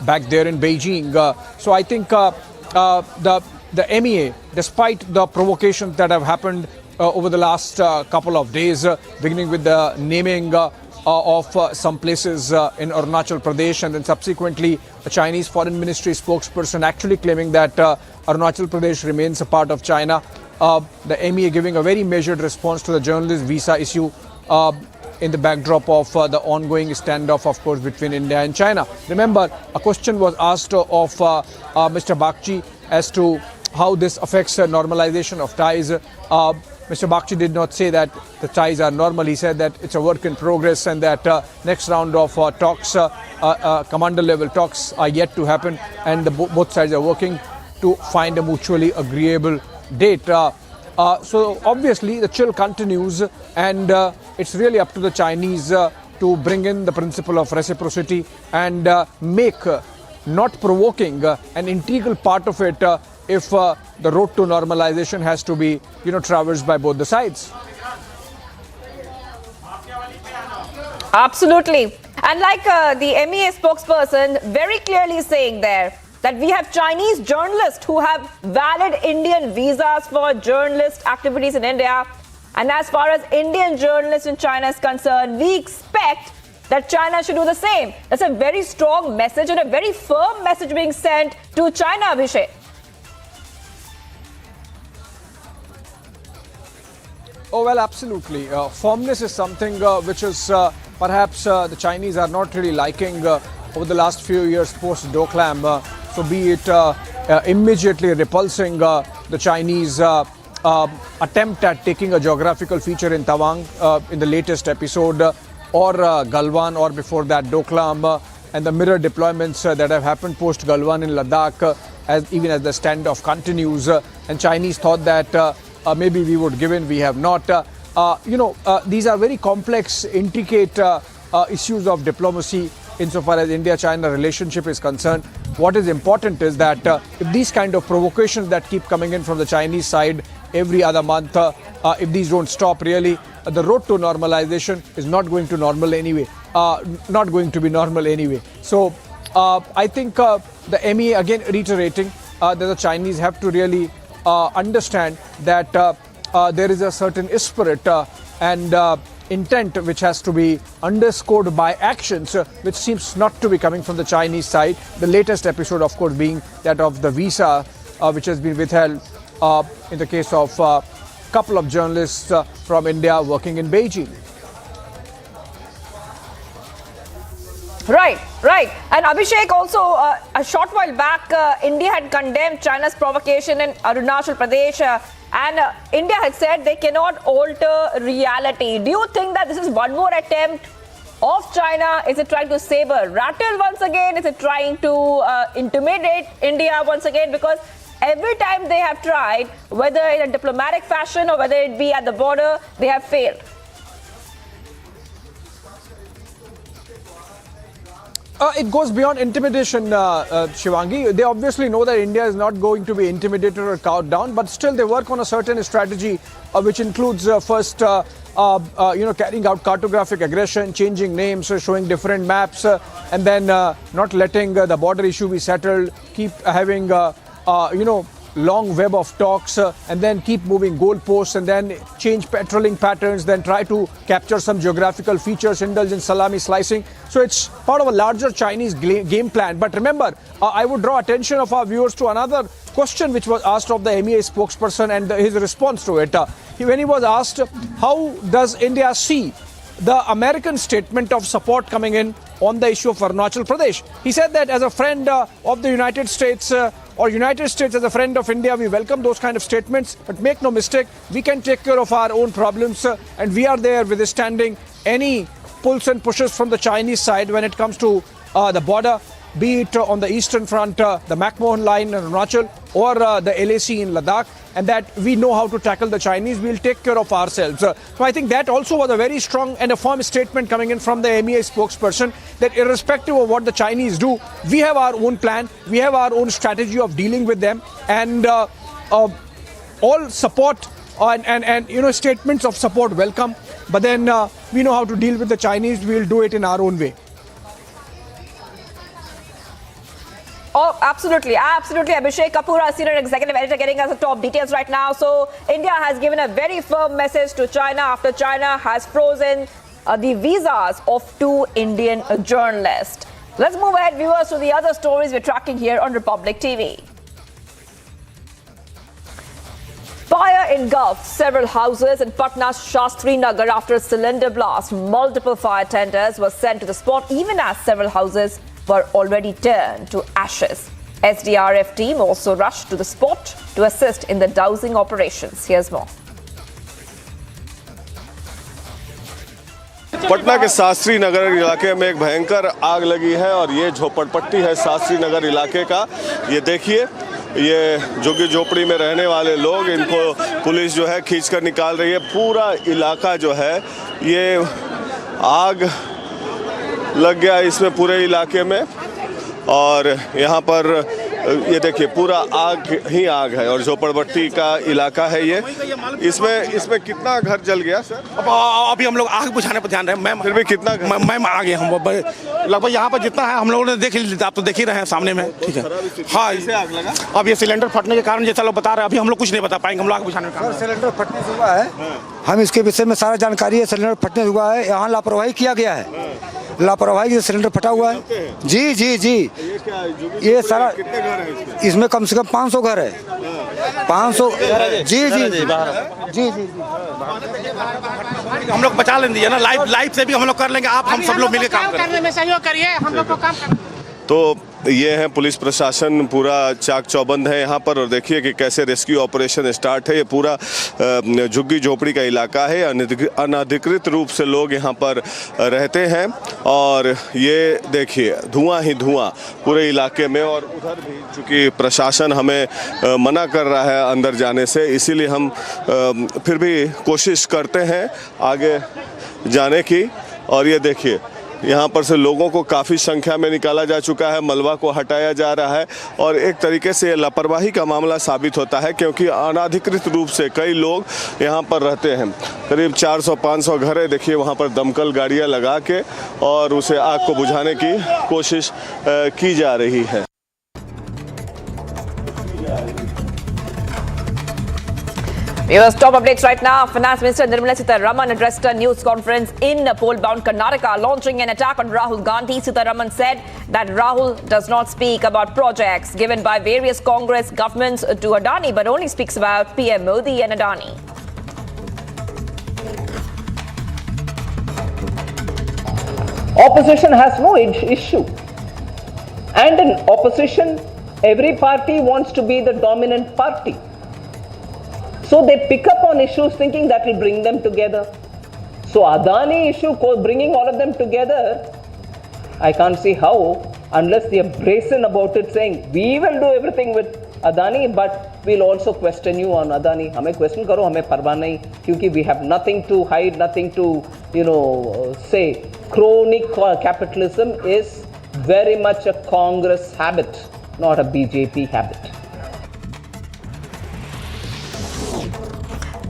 back there in Beijing. So I think the MEA, despite the provocations that have happened over the last couple of days, beginning with the naming of some places in Arunachal Pradesh, and then subsequently a Chinese Foreign Ministry spokesperson actually claiming that Arunachal Pradesh remains a part of China. The MEA giving a very measured response to the journalist visa issue in the backdrop of the ongoing standoff, of course, between India and China. Remember, a question was asked of Mr. Bagchi as to how this affects normalization of ties. Mr. Bagchi did not say that the ties are normal. He said that it's a work in progress and that next round of talks, commander level talks, are yet to happen, and both sides are working to find a mutually agreeable date. So obviously the chill continues, and it's really up to the Chinese to bring in the principle of reciprocity and make not provoking an integral part of it if the road to normalization has to be, traversed by both the sides. Absolutely. And like the MEA spokesperson very clearly saying there that we have Chinese journalists who have valid Indian visas for journalist activities in India. And as far as Indian journalists in China is concerned, we expect that China should do the same. That's a very strong message and a very firm message being sent to China, Abhishek. Oh, well, absolutely. Firmness is something which is perhaps the Chinese are not really liking over the last few years post-Doklam. So be it immediately repulsing the Chinese attempt at taking a geographical feature in Tawang in the latest episode, or Galwan, or before that Doklam, and the mirror deployments that have happened post-Galwan in Ladakh, even as the standoff continues. And Chinese thought that maybe we would give in, we have not. These are very complex, intricate issues of diplomacy insofar as India-China relationship is concerned. What is important is that if these kind of provocations that keep coming in from the Chinese side every other month, if these don't stop really, the road to normalization is not going to be normal anyway. So I think the MEA again reiterating that the Chinese have to really understand that there is a certain spirit and intent which has to be underscored by actions, which seems not to be coming from the Chinese side. The latest episode, of course, being that of the visa which has been withheld in the case of a couple of journalists from India working in Beijing. Right. And Abhishek, also a short while back, India had condemned China's provocation in Arunachal Pradesh, and India had said they cannot alter reality. Do you think that this is one more attempt of China? Is it trying to saber rattle once again? Is it trying to intimidate India once again? Because every time they have tried, whether in a diplomatic fashion or whether it be at the border, they have failed. It goes beyond intimidation, Shivangi. They obviously know that India is not going to be intimidated or cowed down, but still they work on a certain strategy which includes first, carrying out cartographic aggression, changing names, showing different maps, and then not letting the border issue be settled, keep having, long web of talks, and then keep moving goalposts, and then change patrolling patterns, then try to capture some geographical features, indulge in salami slicing. So it's part of a larger Chinese game plan. But remember, I would draw attention of our viewers to another question which was asked of the MEA spokesperson and his response to it. When he was asked, how does India see the American statement of support coming in on the issue of Arunachal Pradesh? He said that as a friend of the United States, or United States as a friend of India, we welcome those kind of statements. But make no mistake, we can take care of our own problems, and we are there withstanding any pulls and pushes from the Chinese side when it comes to the border, be it on the eastern front, the McMahon line in Arunachal, or the LAC in Ladakh, and that we know how to tackle the Chinese. We'll take care of ourselves. So I think that also was a very strong and a firm statement coming in from the MEA spokesperson, that irrespective of what the Chinese do, we have our own plan, we have our own strategy of dealing with them, and all support and statements of support welcome. But then we know how to deal with the Chinese. We'll do it in our own way. Oh, absolutely. Abhishek Kapoor, our senior executive editor, getting us the top details right now. So India has given a very firm message to China after China has frozen the visas of 2 Indian journalists. Let's move ahead, viewers, to the other stories we're tracking here on Republic TV. Fire engulfed several houses in Patna's Shastri Nagar after a cylinder blast. Multiple fire tenders were sent to the spot, even as several houses were already turned to ashes. SDRF team also rushed to the spot to assist in the dousing operations. Here's more. Patna के शास्त्री नगर इलाके में एक भयंकर आग लगी है और ये झोपड़पट्टी है शास्त्री नगर इलाके का। ये देखिए, ये झुग्गी झोपड़ी में रहने वाले लोग, इनको पुलिस जो है खींचकर निकाल रही है। पूरा इलाका जो है ये आग लग गया इसमें पूरे इलाके में, और यहाँ पर ये देखिए पूरा आग ही आग है और झोपड़पट्टी का इलाका है ये। इसमें कितना घर जल गया सर? अभी हम लोग आग बुझाने पर ध्यान रहे हैं। फिर भी कितना मैम आ गए हम लगभग यहाँ पर जितना है हम लोगों ने देख ली, आप तो देख ही रहे हैं सामने में। ठीक है, हाँ, आग लगा। अब ये सिलेंडर फटने के कारण जैसा लोग बता रहे हैं, अभी हम लोग कुछ नहीं बता पाएंगे। हम लोग आग बुझाने में सिलेंडर फटने से हुआ है, हम इसके विषय में सारा जानकारी है। सिलेंडर फटने से हुआ है, यहाँ लापरवाही किया गया है, लापरवाही से सिलेंडर फटा हुआ है। जी जी जी, ये सारा इसमें कम से कम 500 घर है। 500 जी जी जी जी जी। हम लोग बचा लेंगे ना, लाइव से भी हम लोग कर लेंगे। आप हम सब लोग मिलकर काम करने में सहयोग करिए, हम लोग को काम करना। तो ये है पुलिस प्रशासन पूरा चाक चौबंद है यहाँ पर, और देखिए कि कैसे रेस्क्यू ऑपरेशन स्टार्ट है। ये पूरा झुग्गी झोपड़ी का इलाका है, अनधिकृत रूप से लोग यहाँ पर रहते हैं, और ये देखिए धुआं ही धुआं पूरे इलाके में। और उधर भी चूँकि प्रशासन हमें मना कर रहा है अंदर जाने से, इसीलिए हम फिर भी कोशिश करते हैं आगे जाने की। और ये देखिए यहाँ पर से लोगों को काफ़ी संख्या में निकाला जा चुका है, मलबा को हटाया जा रहा है, और एक तरीके से लापरवाही का मामला साबित होता है, क्योंकि अनाधिकृत रूप से कई लोग यहाँ पर रहते हैं। करीब 400-500 घर है। देखिए वहाँ पर दमकल गाड़ियाँ लगा के और उसे आग को बुझाने की कोशिश की जा रही है। Viewers, top updates right now. Finance Minister Nirmala Sitharaman addressed a news conference in poll-bound Karnataka, launching an attack on Rahul Gandhi. Sitharaman said that Rahul does not speak about projects given by various Congress governments to Adani, but only speaks about PM Modi and Adani. Opposition has no issue. And in opposition, every party wants to be the dominant party. So they pick up on issues thinking that will bring them together. So Adani issue, bringing all of them together, I can't see how, unless they are brazen about it, saying we will do everything with Adani, but we'll also question you on Adani. हमें question करो, हमें परवाह नहीं, क्योंकि we have nothing to hide, nothing to, say. Chronic capitalism is very much a Congress habit, not a BJP habit.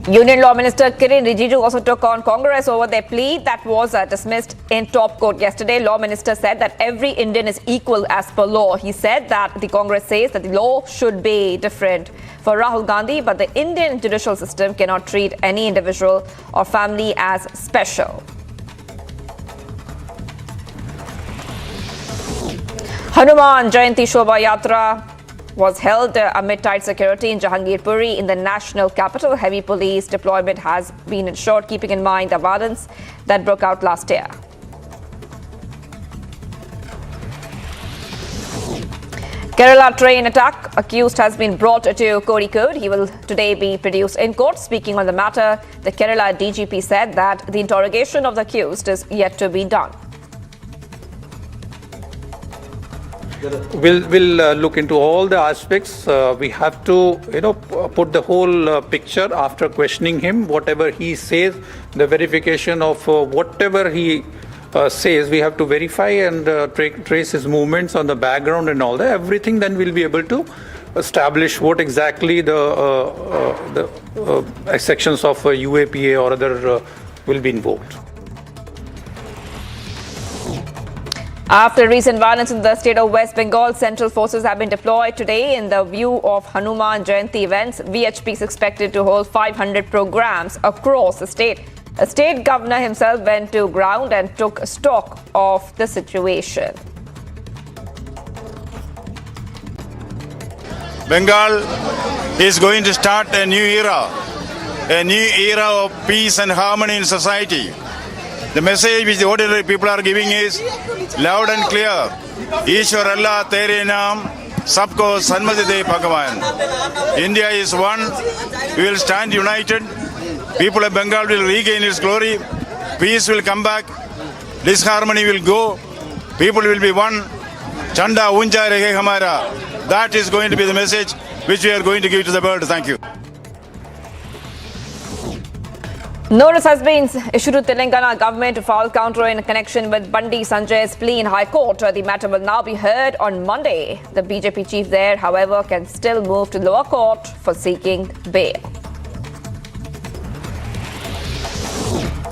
Union Law Minister Kiren Rijiju also took on Congress over their plea that was dismissed in top court yesterday. Law Minister said that every Indian is equal as per law. He said that the Congress says that the law should be different for Rahul Gandhi, but the Indian judicial system cannot treat any individual or family as special. Hanuman Jayanti Shobha Yatra was held amid tight security in Jahangirpuri in the national capital. Heavy police deployment has been ensured, keeping in mind the violence that broke out last year. Kerala train attack. Accused has been brought to Kozhikode. He will today be produced in court. Speaking on the matter, the Kerala DGP said that the interrogation of the accused is yet to be done. We'll look into all the aspects. We have to, put the whole picture after questioning him. Whatever he says, the verification of whatever he says, we have to verify and trace his movements on the background and all that. Everything, then we'll be able to establish what exactly the sections of UAPA or other will be invoked. After recent violence in the state of West Bengal, central forces have been deployed today in the view of Hanuman Jayanti events. VHP is expected to hold 500 programs across the state. A state governor himself went to ground and took stock of the situation. Bengal is going to start a new era of peace and harmony in society. The message which the ordinary people are giving is loud and clear. Ishwar Allah Tere Naam Sabko Sanmati De Bhagavan. India is one. We will stand united. People of Bengal will regain its glory. Peace will come back. Disharmony will go. People will be one. Chanda Unja Rehe Hamara. That is going to be the message which we are going to give to the world. Thank you. Notice has been issued to Telangana government to file counter in connection with Bandi Sanjay's plea in High Court. The matter will now be heard on Monday. The BJP chief there, however, can still move to lower court for seeking bail.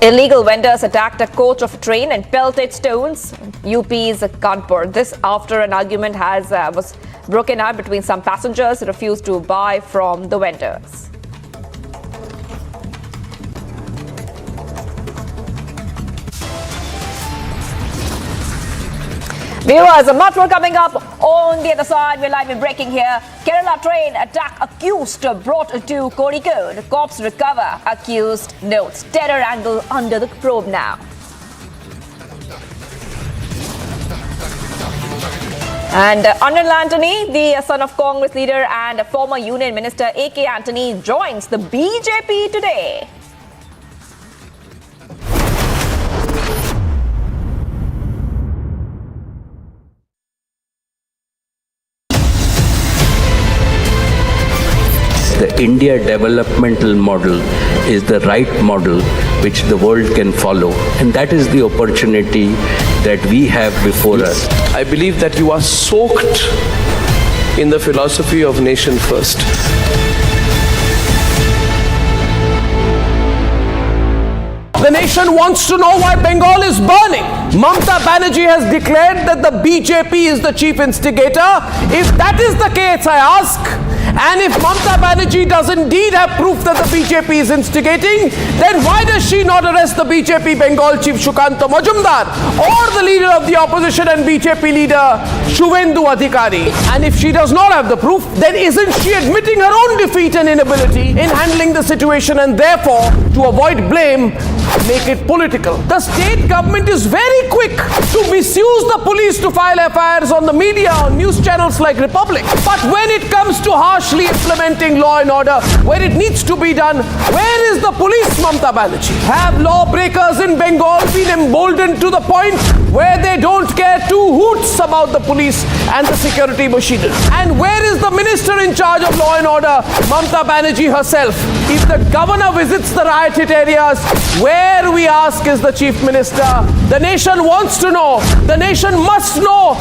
Illegal vendors attacked a coach of a train and pelted stones. UP's Kanpur. This after an argument was broken out between some passengers who refused to buy from the vendors. Viewers, much more coming up on the other side. We're live in breaking here. Kerala train attack accused brought to Kozhikode. Cops recover accused notes. Terror angle under the probe now. And Anil Anthony, the son of Congress leader and former Union Minister A.K. Anthony, joins the BJP today. The India developmental model is the right model which the world can follow, and that is the opportunity that we have before us. I believe that you are soaked in the philosophy of nation first. The nation wants to know why Bengal is burning. Mamata Banerjee has declared that the BJP is the chief instigator. If that is the case, I ask, and if Mamata Banerjee does indeed have proof that the BJP is instigating, then why does she not arrest the BJP Bengal chief Shukanta Majumdar or the leader of the opposition and BJP leader Shuvendu Adhikari? And if she does not have the proof, then isn't she admitting her own defeat and inability in handling the situation, and therefore, to avoid blame, make it political? The state government is very quick to misuse the police to file FIRs on the media, on news channels like Republic. But when it comes to harshly implementing law and order, where it needs to be done, where is the police, Mamata Banerjee? Have lawbreakers in Bengal been emboldened to the point where they don't care two hoots about the police and the security machinery? And where is the minister in charge of law and order, Mamata Banerjee herself? If the governor visits the riot hit areas, where, we ask, is the chief minister? The nation wants to know. The nation must know.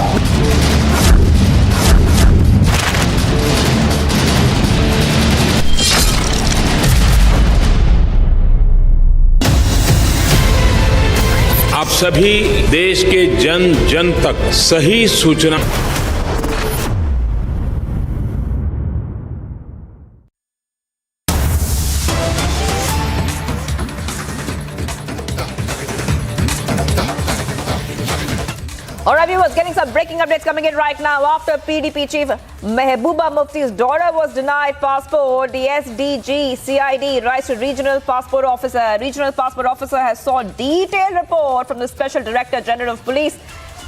आप सभी देश के जन जन तक सही सूचना All right, viewers, getting some breaking updates coming in right now. After PDP chief Mehbooba Mufti's daughter was denied passport, the SDG CID writes to regional passport officer. Regional passport officer has sought detailed report from the Special Director General of Police.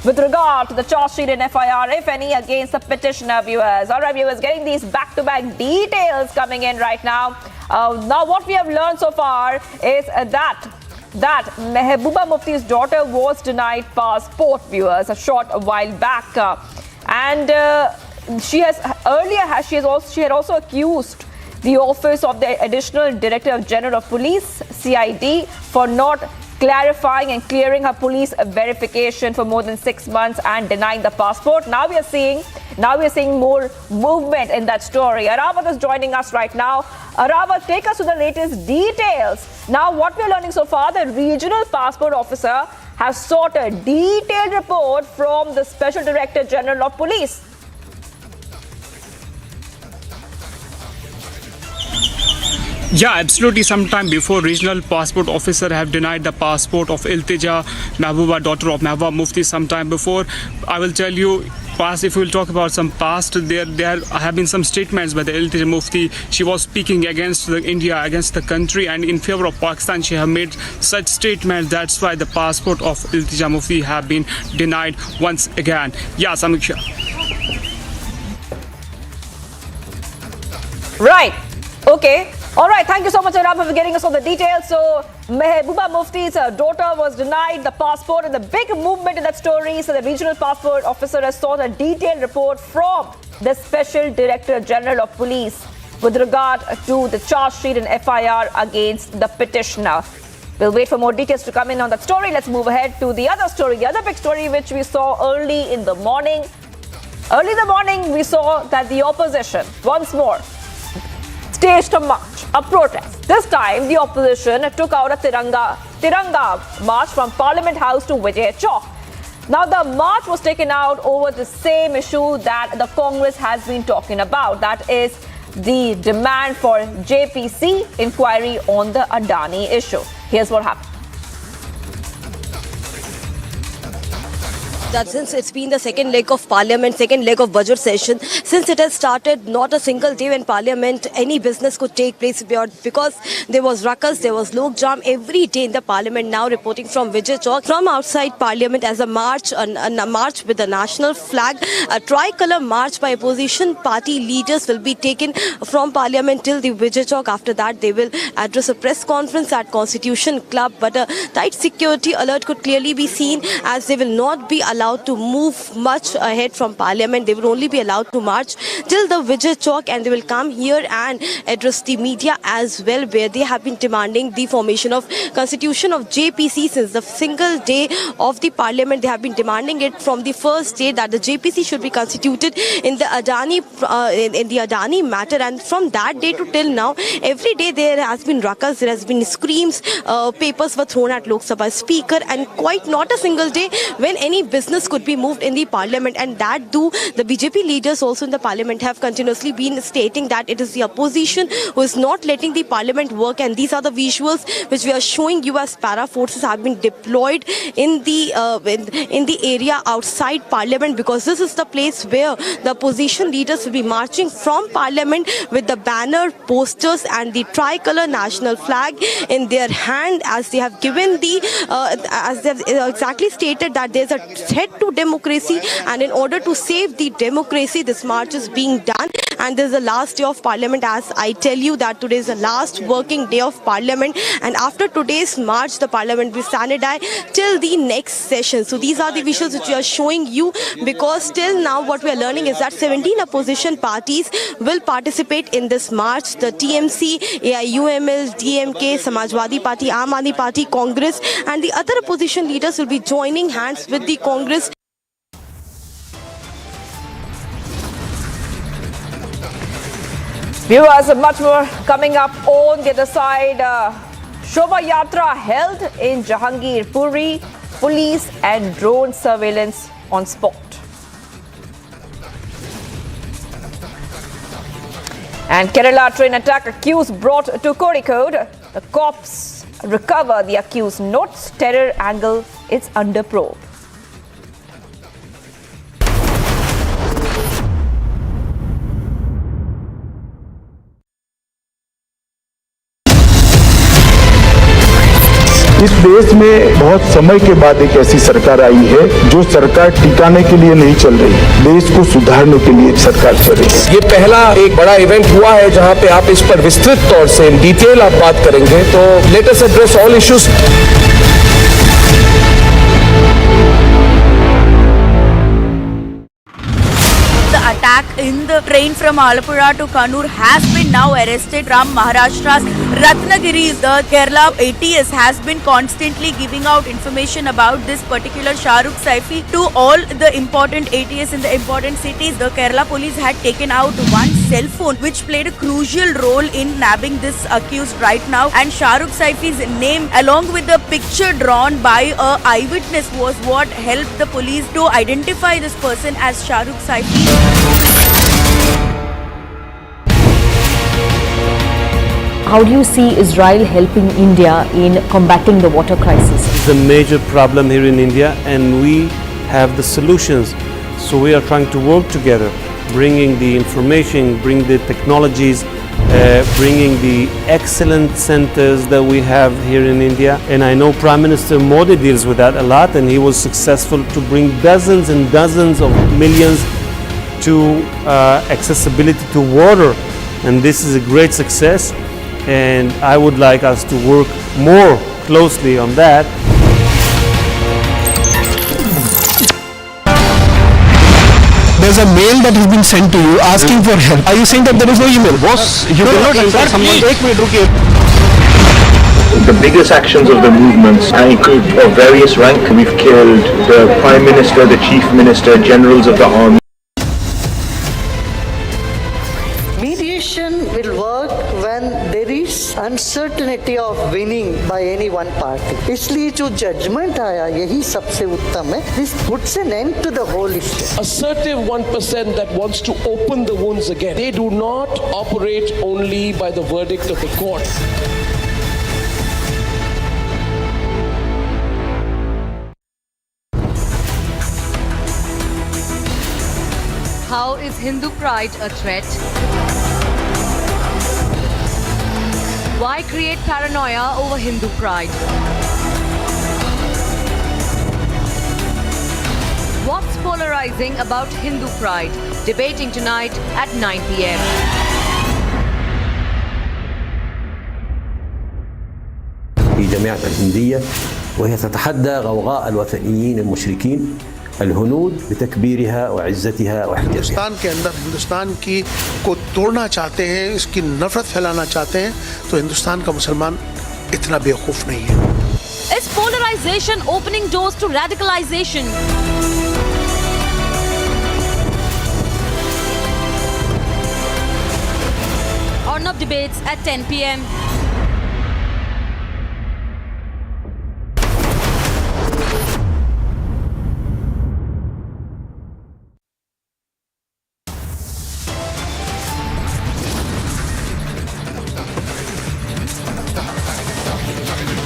with regard to the charge sheet and FIR, if any, against the petitioner, viewers. All right, viewers, getting these back-to-back details coming in right now. Now, what we have learned so far is that Mehbooba Mufti's daughter was denied passport, viewers, a short while back. She had also accused the Office of the Additional Director General of Police, CID, for not clarifying and clearing her police verification for more than 6 months and denying the passport. Now we are seeing more movement in that story. Aravat is joining us right now. Aravat, take us to the latest details. Now, what we are learning so far, the regional passport officer has sought a detailed report from the Special Director General of Police. Yeah, absolutely. Sometime before, regional passport officer have denied the passport of Iltija Mehbooba, daughter of Mehbooba Mufti, sometime before. I will tell you, if we will talk about some past, there have been some statements by the Iltija Mufti. She was speaking against India, against the country, and in favor of Pakistan. She have made such statements. That's why the passport of Iltija Mufti have been denied once again. Yeah, Samiksha. Right. Okay. All right, thank you so much, Arab, for getting us all the details. So, Mehbooba Mufti's daughter was denied the passport, and the big movement in that story. So, the regional passport officer has sought a detailed report from the Special Director General of Police with regard to the charge sheet and FIR against the petitioner. We'll wait for more details to come in on that story. Let's move ahead to the other story, the other big story which we saw early in the morning. Early in the morning, we saw that the opposition, once more, staged a march, a protest. This time, the opposition took out a Tiranga march from Parliament House to Vijay Chowk. Now, the march was taken out over the same issue that the Congress has been talking about. That is the demand for JPC inquiry on the Adani issue. Here's what happened. That since it's been the second leg of Parliament, second leg of budget session, since it has started, not a single day when Parliament, any business could take place because there was ruckus, there was lok jam every day in the Parliament. Now reporting from Vijay Chowk, from outside Parliament as a march with the national flag, a tricolour march by opposition party leaders will be taken from Parliament till the Vijay Chowk. After that, they will address a press conference at Constitution Club, but a tight security alert could clearly be seen as they will not be allowed to move much ahead from Parliament. They will only be allowed to march till the Vijay Chowk, and they will come here and address the media as well, where they have been demanding the formation of constitution of JPC since the single day of the Parliament. They have been demanding it from the first day that the JPC should be constituted in the Adani matter, and from that day to till now, every day there has been ruckus, there has been screams, papers were thrown at Lok Sabha Speaker, and quite not a single day when any business could be moved in the Parliament. And that too, the BJP leaders also in the Parliament have continuously been stating that it is the opposition who is not letting the Parliament work. And these are the visuals which we are showing you as para forces have been deployed in the area outside Parliament, because this is the place where the opposition leaders will be marching from Parliament with the banner, posters and the tricolour national flag in their hand, as they have given as they have exactly stated that there's a threat to democracy, and in order to save the democracy, this march is being done. And this is the last day of Parliament, as I tell you that today is the last working day of Parliament, and after today's march, the Parliament will stand till the next session. So these are the visuals which we are showing you, because till now what we are learning is that 17 opposition parties will participate in this march. The TMC, AIUML, DMK, Samajwadi Party, Aam Aadmi Party, Congress, and the other opposition leaders will be joining hands with the Congress. Viewers, much more coming up on the other side. Shobha Yatra held in Jahangirpuri, police and drone surveillance on spot. And Kerala train attack accused brought to Kozhikode. The cops recover the accused notes. Terror angle is under probe. इस देश में बहुत समय के बाद एक ऐसी सरकार आई है जो सरकार टिकाने के लिए नहीं चल रही, देश को सुधारने के लिए सरकार चल रही है। ये पहला एक बड़ा इवेंट हुआ है जहां पे आप इस पर विस्तृत तौर से इन डिटेल आप बात करेंगे, तो let us address all issues. Attack in the train from Alappuzha to Kannur has been now arrested from Maharashtra's Ratnagiri. The Kerala ATS has been constantly giving out information about this particular Shahrukh Saifi to all the important ATS in the important cities. The Kerala police had taken out one cell phone which played a crucial role in nabbing this accused right now, and Shahrukh Saifi's name along with the picture drawn by a eyewitness was what helped the police to identify this person as Shahrukh Saifi. How do you see Israel helping India in combating the water crisis? It's a major problem here in India and we have the solutions. So we are trying to work together, bringing the information, bring the technologies, bringing the excellent centers that we have here in India. And I know Prime Minister Modi deals with that a lot, and he was successful to bring dozens and dozens of millions to accessibility to water. And this is a great success. And I would like us to work more closely on that. There's a mail that has been sent to you asking for help. Are you saying that there is no email? Boss, you cannot enter someone. The biggest actions of the movements include of various rank. We've killed the Prime Minister, the Chief Minister, generals of the army. Mediation will work when there is uncertainty of winning by any one party. इसलिए जो judgment आया यही सबसे उत्तम है. This puts an end to the whole issue. Assertive 1% that wants to open the wounds again. They do not operate only by the verdict of the court. How is Hindu pride a threat? Why create paranoia over Hindu pride? What's polarizing about Hindu pride? Debating tonight at 9 p.m. في جامعة الهندية وهي تتحدى غوغاء الوثنيين المشركين الهنود بتكبيرها وعزتها واحترامها. Hindustan के अंदर हिंदुस्तान की को तोड़ना चाहते हैं, इसकी नफरत फैलाना चाहते हैं, तो हिंदुस्तान का मुसलमान इतना बेवकूफ नहीं है. Is polarization opening doors to radicalization? Arnab debates at 10 p.m.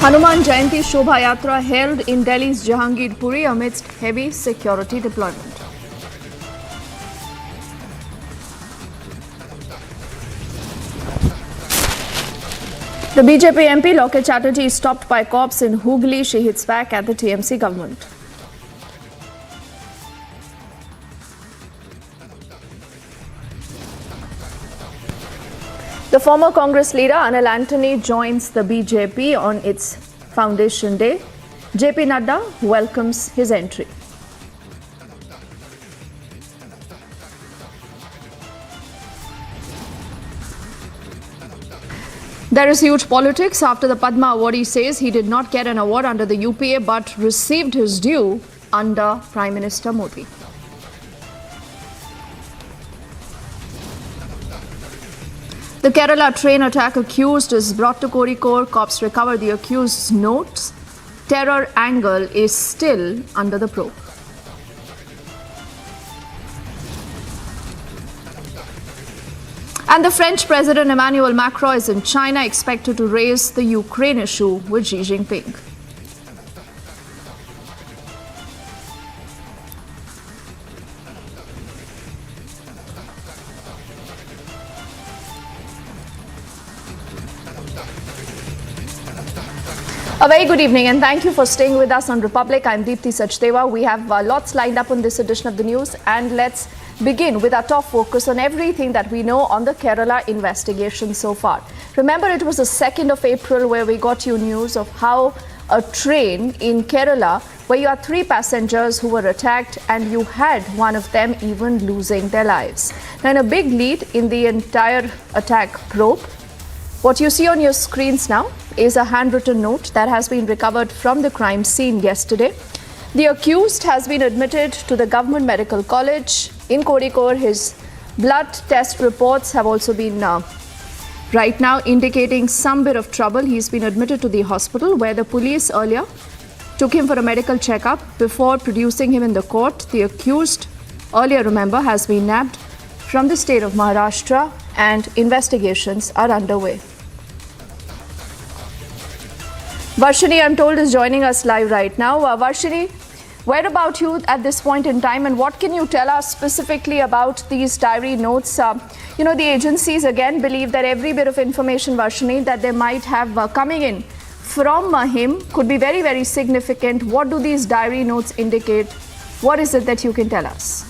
Hanuman Jayanti Shobha Yatra held in Delhi's Jahangirpuri amidst heavy security deployment. The BJP MP Locket Chatterjee is stopped by cops in Hooghly. She hits back at the TMC government. The former Congress leader Anil Anthony joins the BJP on its foundation day. JP Nadda welcomes his entry. There is huge politics after the Padma Awardee says he did not get an award under the UPA but received his due under Prime Minister Modi. The Kerala train attack accused is brought to Kozhikode. Cops recover the accused's notes. Terror angle is still under the probe. And the French President Emmanuel Macron is in China, expected to raise the Ukraine issue with Xi Jinping. A very good evening and thank you for staying with us on Republic. I'm Deepthi Sachdeva. We have lots lined up on this edition of the news, and let's begin with our top focus on everything that we know on the Kerala investigation so far. Remember, it was the 2nd of April where we got you news of how a train in Kerala where you had 3 passengers who were attacked and you had one of them even losing their lives. Now, in a big lead in the entire attack probe, what you see on your screens now is a handwritten note that has been recovered from the crime scene yesterday. The accused has been admitted to the Government Medical College in Kozhikode. His blood test reports have also been right now indicating some bit of trouble. He's been admitted to the hospital where the police earlier took him for a medical checkup before producing him in the court. The accused, earlier remember, has been nabbed from the state of Maharashtra and investigations are underway. Varshini, I'm told, is joining us live right now. Varshini, where about you at this point in time, and what can you tell us specifically about these diary notes? The agencies again believe that every bit of information, Varshini, that they might have coming in from him could be very, very significant. What do these diary notes indicate? What is it that you can tell us?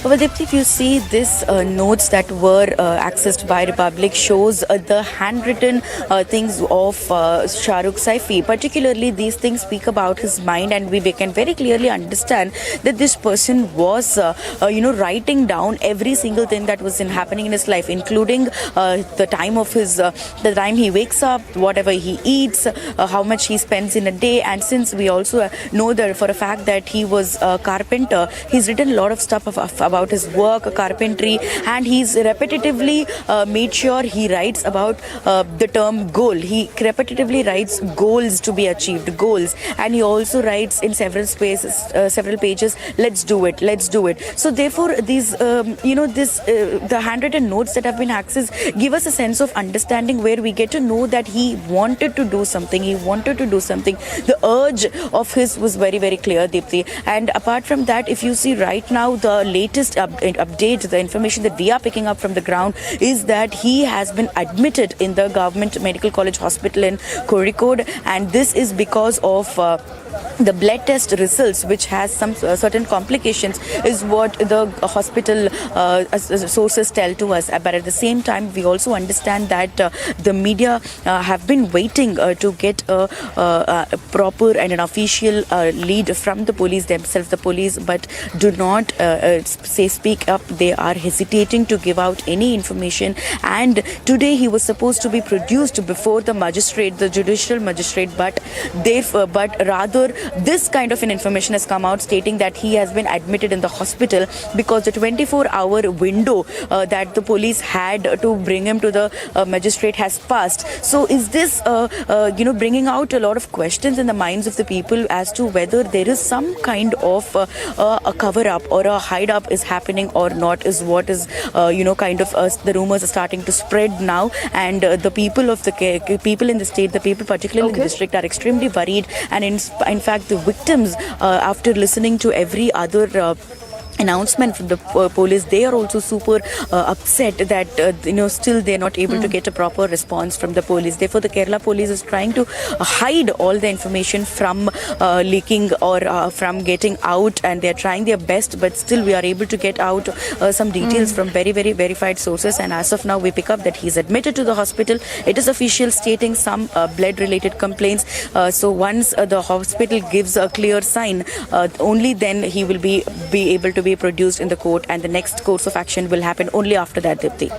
Well, Deepthi, if you see this notes that were accessed by Republic shows the handwritten things of Shahrukh Saifi. Particularly, these things speak about his mind, and we can very clearly understand that this person was, writing down every single thing that was happening in his life, including the time of the time he wakes up, whatever he eats, how much he spends in a day. And since we also know that for a fact that he was a carpenter, he's written a lot of stuff about his work, carpentry, and he's repetitively made sure he writes about the term goal. He repetitively writes goals to be achieved, goals, and he also writes in several pages, let's do it. So therefore, these, the handwritten notes that have been accessed give us a sense of understanding where we get to know that he wanted to do something. The urge of his was very, very clear, Deepthi. And apart from that, if you see right now, the latest update, the information that we are picking up from the ground is that he has been admitted in the Government Medical College Hospital in Kozhikode, and this is because of the blood test results, which has some certain complications, is what the hospital sources tell to us. But at the same time, we also understand that the media have been waiting to get a proper and an official lead from the police themselves, but do not speak up. They are hesitating to give out any information. And today he was supposed to be produced before the magistrate, the judicial magistrate, but rather this kind of an information has come out stating that he has been admitted in the hospital because the 24-hour window that the police had to bring him to the magistrate has passed. So is this bringing out a lot of questions in the minds of the people as to whether there is some kind of a cover-up or a hide-up is happening or not, is what is the rumors are starting to spread now. And the people of the people in the state, the people particularly in the district, are extremely worried. And in fact, the victims, after listening to every other announcement from the police, they are also super upset that still they are not able to get a proper response from the police. Therefore, the Kerala police is trying to hide all the information from leaking or from getting out, and they are trying their best, but still we are able to get out some details from very, very verified sources. And as of now, we pick up that he is admitted to the hospital. It is official, stating some blood related complaints. So once the hospital gives a clear sign, only then he will be able to be produced in the court, and the next course of action will happen only after that, Deepthi.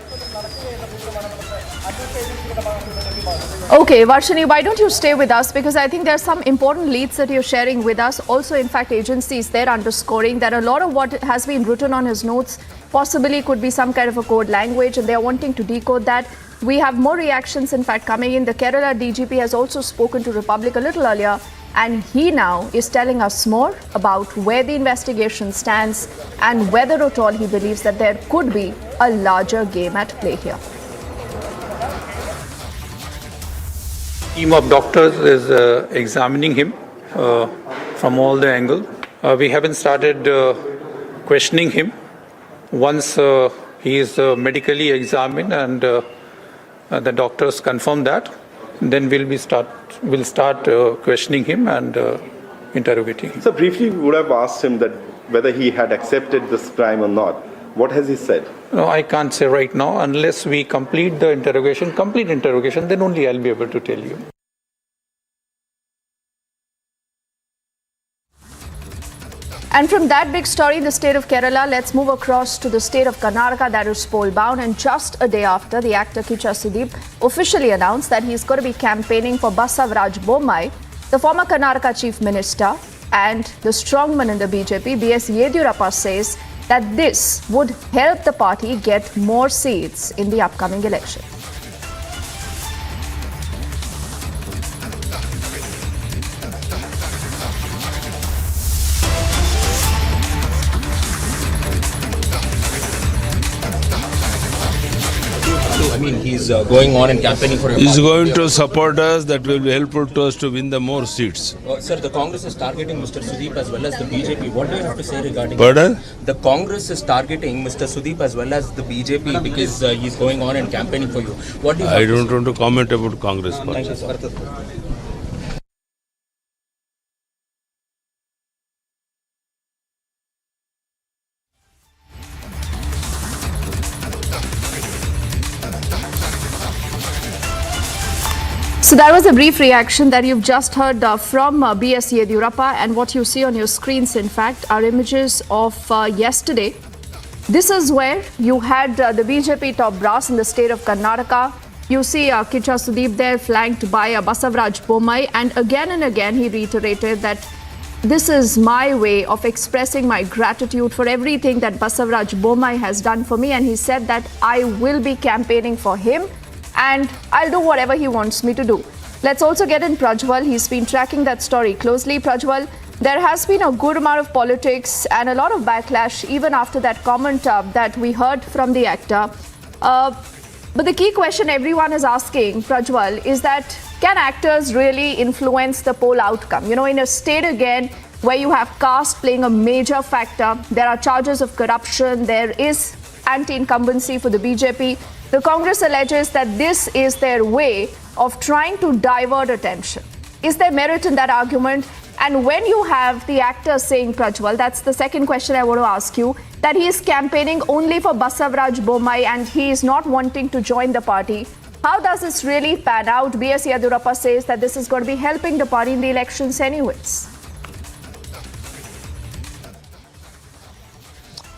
Okay, Varshini, why don't you stay with us, because I think there are some important leads that you're sharing with us. Also, in fact, agencies, they're underscoring that a lot of what has been written on his notes possibly could be some kind of a code language, and they're wanting to decode that. We have more reactions, in fact, coming in. The Kerala DGP has also spoken to Republic a little earlier, and he now is telling us more about where the investigation stands and whether at all he believes that there could be a larger game at play here. Team of doctors is examining him from all the angles. We haven't started questioning him. Once he is medically examined and the doctors confirm that, then we'll start questioning him and interrogating him. So briefly, we would have asked him that whether he had accepted this crime or not. What has he said? No, I can't say right now. Unless we complete the interrogation, then only I'll be able to tell you. And from that big story, the state of Kerala, let's move across to the state of Karnataka that is poll-bound. And just a day after, the actor Kicha Sudeep officially announced that he's going to be campaigning for Basavaraj Bommai, the former Karnataka chief minister and the strongman in the BJP. B.S. Yediyurappa says that this would help the party get more seats in the upcoming election. I mean, he's going on and campaigning for. He's going to support us. That will be helpful to us to win the more seats. Sir, the Congress is targeting Mr. Sudeep as well as the BJP. What do you have to say regarding? Pardon? The Congress is targeting Mr. Sudeep as well as the BJP because he's going on and campaigning for you. What do you? I don't want to comment about Congress party. Thank you, sir. So that was a brief reaction that you've just heard from B.S. Yediyurappa, and what you see on your screens, in fact, are images of yesterday. This is where you had the BJP top brass in the state of Karnataka. You see Kicha Sudeep there flanked by Basavaraj Bommai, and again he reiterated that this is my way of expressing my gratitude for everything that Basavaraj Bommai has done for me, and he said that I will be campaigning for him and I'll do whatever he wants me to do. Let's also get in Prajwal. He's been tracking that story closely. Prajwal, there has been a good amount of politics and a lot of backlash even after that comment that we heard from the actor. But the key question everyone is asking, Prajwal, is that can actors really influence the poll outcome? You know, in a state again where you have caste playing a major factor, there are charges of corruption, there is anti-incumbency for the BJP. The Congress alleges that this is their way of trying to divert attention. Is there merit in that argument? And when you have the actor saying, Prajwal, that's the second question I want to ask you, that he is campaigning only for Basavaraj Bommai and he is not wanting to join the party, how does this really pan out? B.S. Yediyurappa says that this is going to be helping the party in the elections anyways.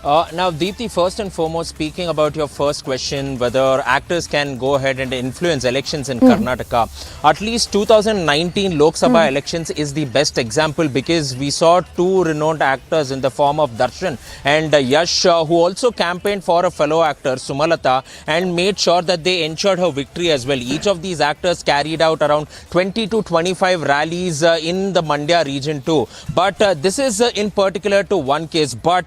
Now, Deepthi, first and foremost, speaking about your first question, whether actors can go ahead and influence elections in Karnataka, at least 2019 Lok Sabha elections is the best example because we saw two renowned actors in the form of Darshan and Yash, who also campaigned for a fellow actor, Sumalata, and made sure that they ensured her victory as well. Each of these actors carried out around 20 to 25 rallies in the Mandya region too. But this is in particular to one case. But,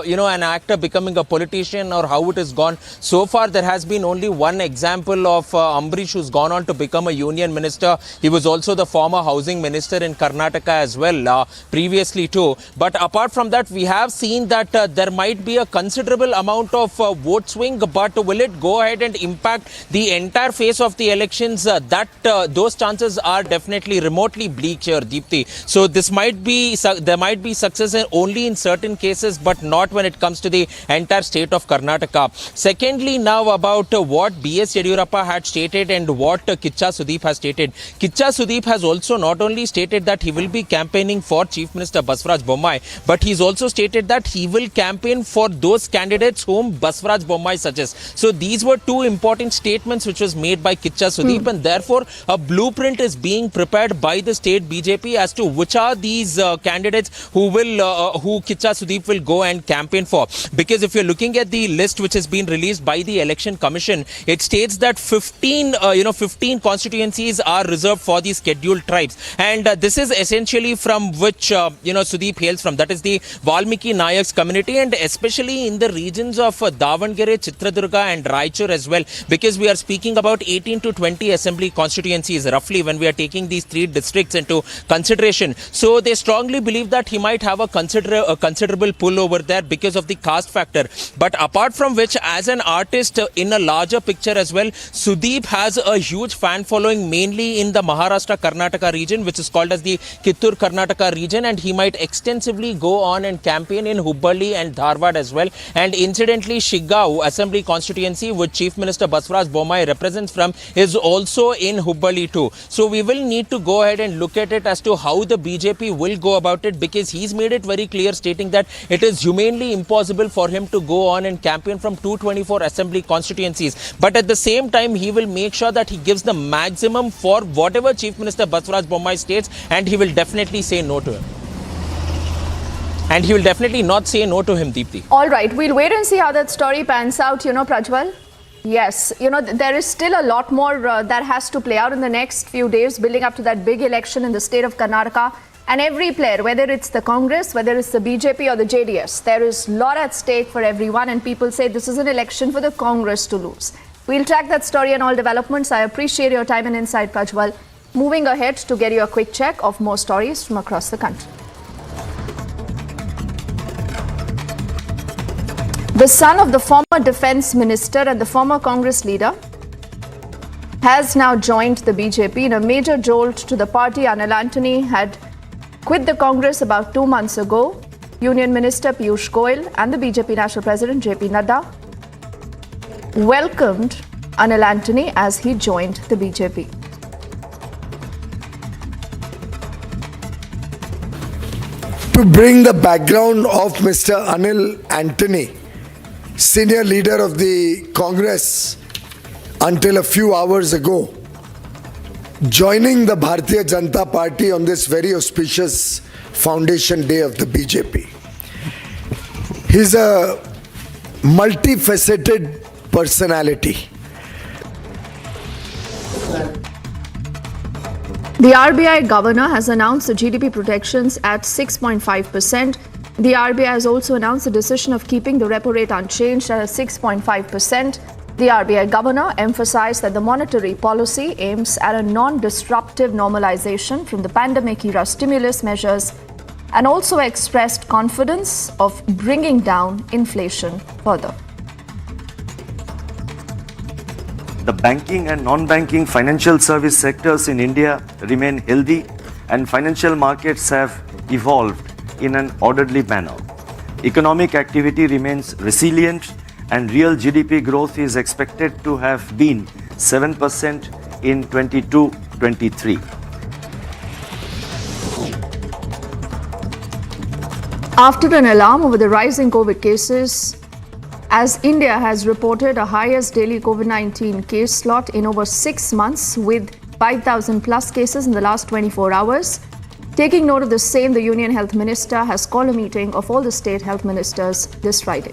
you know, an actor becoming a politician or how it has gone. So far, there has been only one example of Ambrish, who's gone on to become a union minister. He was also the former housing minister in Karnataka as well previously too. But apart from that, we have seen that there might be a considerable amount of vote swing, but will it go ahead and impact the entire phase of the elections? Those chances are definitely remotely bleak here, Deepthi. So this might be, there might be success only in certain cases, but not when it comes to the entire state of Karnataka. Secondly, now about what B.S. Yediyurappa had stated and what Kicha Sudeep has stated. Kicha Sudeep has also not only stated that he will be campaigning for Chief Minister Basavaraj Bommai, but he's also stated that he will campaign for those candidates whom Basavaraj Bommai suggests. So these were two important statements which was made by Kicha Sudeep, and therefore a blueprint is being prepared by the state BJP as to which are these candidates who will, who Kicha Sudeep will go and campaign for. Because if you're looking at the list which has been released by the Election Commission, it states that 15 constituencies are reserved for the scheduled tribes. And this is essentially from which, Sudeep hails from. That is the Valmiki Nayaks community, and especially in the regions of Davangere, Chitradurga and Raichur as well. Because we are speaking about 18 to 20 assembly constituencies roughly when we are taking these three districts into consideration. So they strongly believe that he might have a considerable pull over there because of the caste factor. But apart from which, as an artist in a larger picture as well, Sudeep has a huge fan following mainly in the Maharashtra Karnataka region, which is called as the Kittur Karnataka region, and he might extensively go on and campaign in Hooghly and Dharwad as well. And incidentally, Shigaon Assembly constituency, which Chief Minister Basavaraj Bommai represents from, is also in Hooghly too. So we will need to go ahead and look at it as to how the BJP will go about it, because he's made it very clear, stating that it is humanly impossible for him to go on and campaign from 224 assembly constituencies. But at the same time, he will make sure that he gives the maximum for whatever Chief Minister Basavaraj Bommai states, and he will definitely say no to him. And he will definitely not say no to him, Deepthi. All right, we'll wait and see how that story pans out, Prajwal. Yes, there is still a lot more that has to play out in the next few days, building up to that big election in the state of Karnataka. And every player, whether it's the Congress, whether it's the BJP or the JDS, there is a lot at stake for everyone. And people say this is an election for the Congress to lose. We'll track that story and all developments. I appreciate your time and insight, Prajwal. Moving ahead to get you a quick check of more stories from across the country. The son of the former defense minister and the former Congress leader has now joined the BJP in a major jolt to the party. Anil Anthony had quit the Congress about 2 months ago. Union Minister Piyush Goyal and the BJP National President JP Nadda welcomed Anil Anthony as he joined the BJP. To bring the background of Mr. Anil Anthony, senior leader of the Congress until a few hours ago, joining the Bharatiya Janata Party on this very auspicious foundation day of the BJP. He's a multifaceted personality. The RBI governor has announced the GDP projections at 6.5%. The RBI has also announced the decision of keeping the repo rate unchanged at 6.5%. The RBI governor emphasized that the monetary policy aims at a non-disruptive normalization from the pandemic-era stimulus measures, and also expressed confidence of bringing down inflation further. The banking and non-banking financial service sectors in India remain healthy, and financial markets have evolved in an orderly manner. Economic activity remains resilient, and real GDP growth is expected to have been 7% in 22-23. After an alarm over the rising COVID cases, as India has reported a highest daily COVID-19 case slot in over 6 months, with 5,000 plus cases in the last 24 hours. Taking note of the same, the Union Health Minister has called a meeting of all the state health ministers this Friday.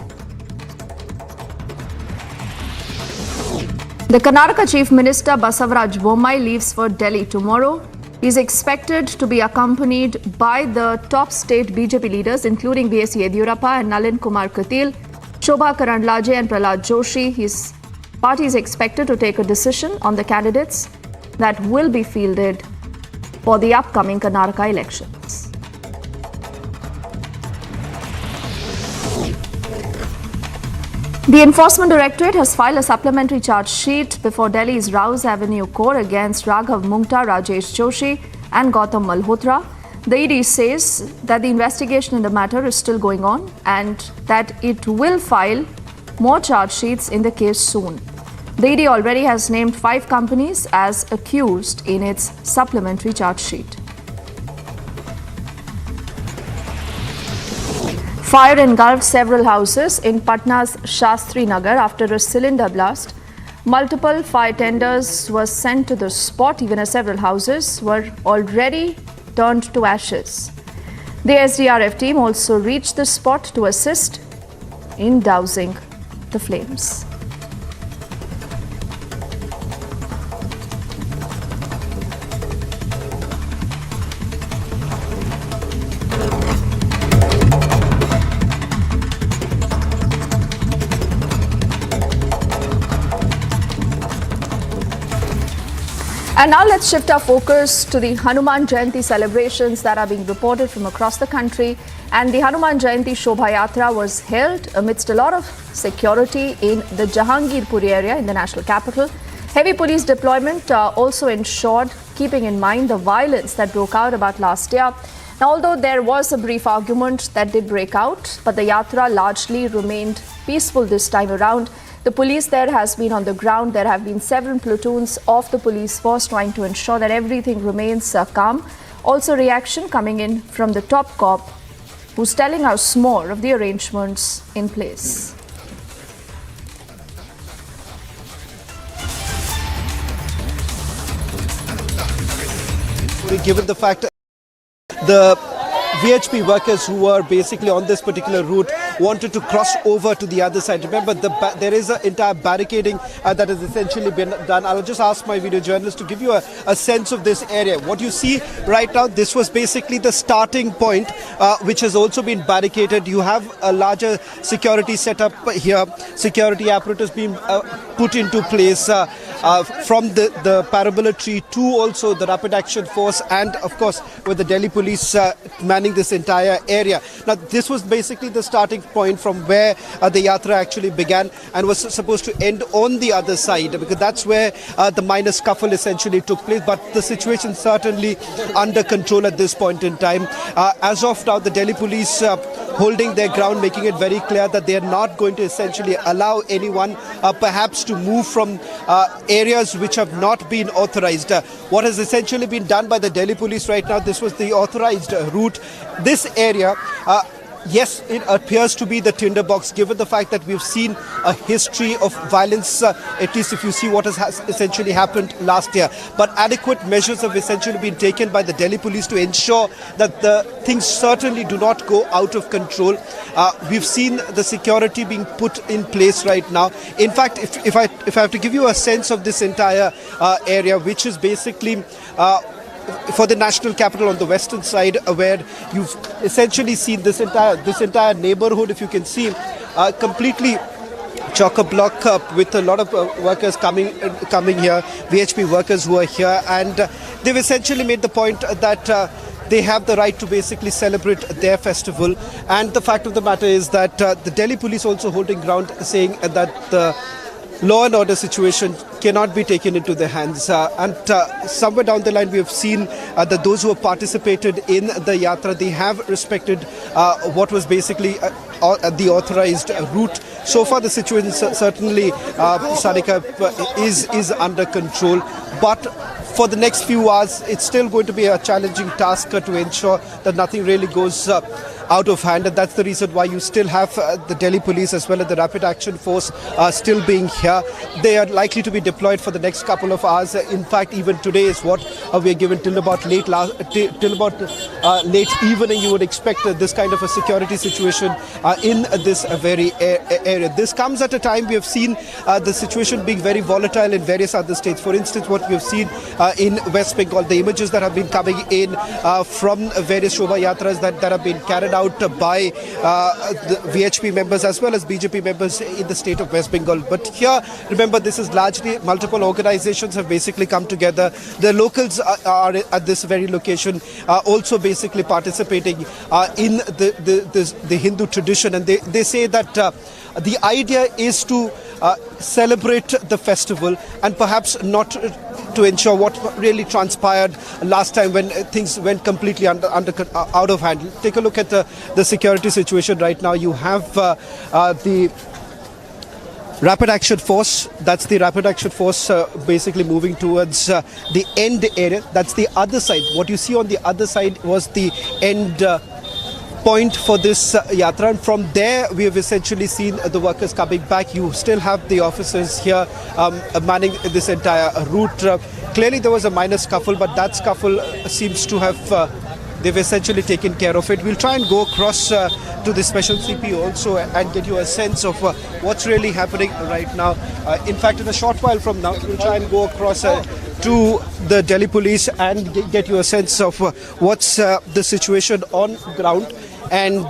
The Karnataka Chief Minister Basavaraj Bommai leaves for Delhi tomorrow. He is expected to be accompanied by the top state BJP leaders, including B.S. Yediyurappa and Nalin Kumar Katil, Shobha Yatra and Prahlad Joshi. His party is expected to take a decision on the candidates that will be fielded for the upcoming Karnataka elections. The Enforcement Directorate has filed a supplementary charge sheet before Delhi's Rouse Avenue Court against Raghav Mungta, Rajesh Joshi and Gautam Malhotra. The ED says that the investigation in the matter is still going on and that it will file more charge sheets in the case soon. The ED already has named 5 companies as accused in its supplementary charge sheet. Fire engulfed several houses in Patna's Shastri Nagar after a cylinder blast. Multiple fire tenders were sent to the spot, even as several houses were already turned to ashes. The SDRF team also reached the spot to assist in dousing the flames. And now let's shift our focus to the Hanuman Jayanti celebrations that are being reported from across the country. And the Hanuman Jayanti Shobha Yatra was held amidst a lot of security in the Jahangirpuri area in the national capital. Heavy police deployment also ensured, keeping in mind the violence that broke out about last year. Now, although there was a brief argument that did break out, but the Yatra largely remained peaceful this time around. The police there has been on the ground. There have been several platoons of the police force trying to ensure that everything remains calm. Also, reaction coming in from the top cop, who's telling us more of the arrangements in place. Given the fact the VHP workers who were basically on this particular route wanted to cross over to the other side. Remember, there is an entire barricading that has essentially been done. I'll just ask my video journalist to give you a sense of this area. What you see right now, this was basically the starting point, which has also been barricaded. You have a larger security setup here. Security apparatus being put into place from the paramilitary to also the Rapid Action Force, and of course with the Delhi police manning this entire area. Now, this was basically the starting point from where the Yatra actually began and was supposed to end on the other side, because that's where the minor scuffle essentially took place. But the situation certainly under control at this point in time. As of now, the Delhi police holding their ground, making it very clear that they are not going to essentially allow anyone perhaps to move from areas which have not been authorized. What has essentially been done by the Delhi police right now, this was the authorized route. This area, yes, it appears to be the tinderbox, given the fact that we've seen a history of violence, at least if you see what has essentially happened last year. But adequate measures have essentially been taken by the Delhi police to ensure that the things certainly do not go out of control. We've seen the security being put in place right now. In fact, if I have to give you a sense of this entire area, which is basically for the national capital on the western side, where you've essentially seen this entire neighborhood, if you can see, completely chock-a-block with a lot of workers coming here, VHP workers who are here, and they've essentially made the point that they have the right to basically celebrate their festival. And the fact of the matter is that the Delhi police also holding ground, saying that the law and order situation cannot be taken into their hands. And somewhere down the line, we have seen that those who have participated in the Yatra, they have respected what was basically the authorized route. So far, the situation certainly, Sarika, is under control. But for the next few hours, it's still going to be a challenging task to ensure that nothing really goes out of hand, and that's the reason why you still have the Delhi police as well as the Rapid Action Force still being here. They are likely to be deployed for the next couple of hours. In fact, even today is what we are given till about late evening. You would expect this kind of a security situation in this very area. This comes at a time we have seen the situation being very volatile in various other states. For instance, what we have seen in West Bengal, the images that have been coming in from various Shobha Yatras that have been carried out by the VHP members as well as BJP members in the state of West Bengal. But here, remember, this is largely multiple organizations have basically come together. The locals are at this very location also basically participating in the Hindu tradition, and they say that the idea is to celebrate the festival and perhaps not to ensure what really transpired last time when things went completely out of hand. Take a look at the security situation right now. You have the Rapid Action Force, that's the Rapid Action Force basically moving towards the end area. That's the other side. What you see on the other side was the end point for this Yatra, and from there we have essentially seen the workers coming back. You still have the officers here manning this entire route. Clearly there was a minor scuffle, but that scuffle seems to have they've essentially taken care of it. We'll try and go across to the special CP also and get you a sense of what's really happening right now. In fact, in a short while from now, we'll try and go across to the Delhi police and get you a sense of what's the situation on ground. And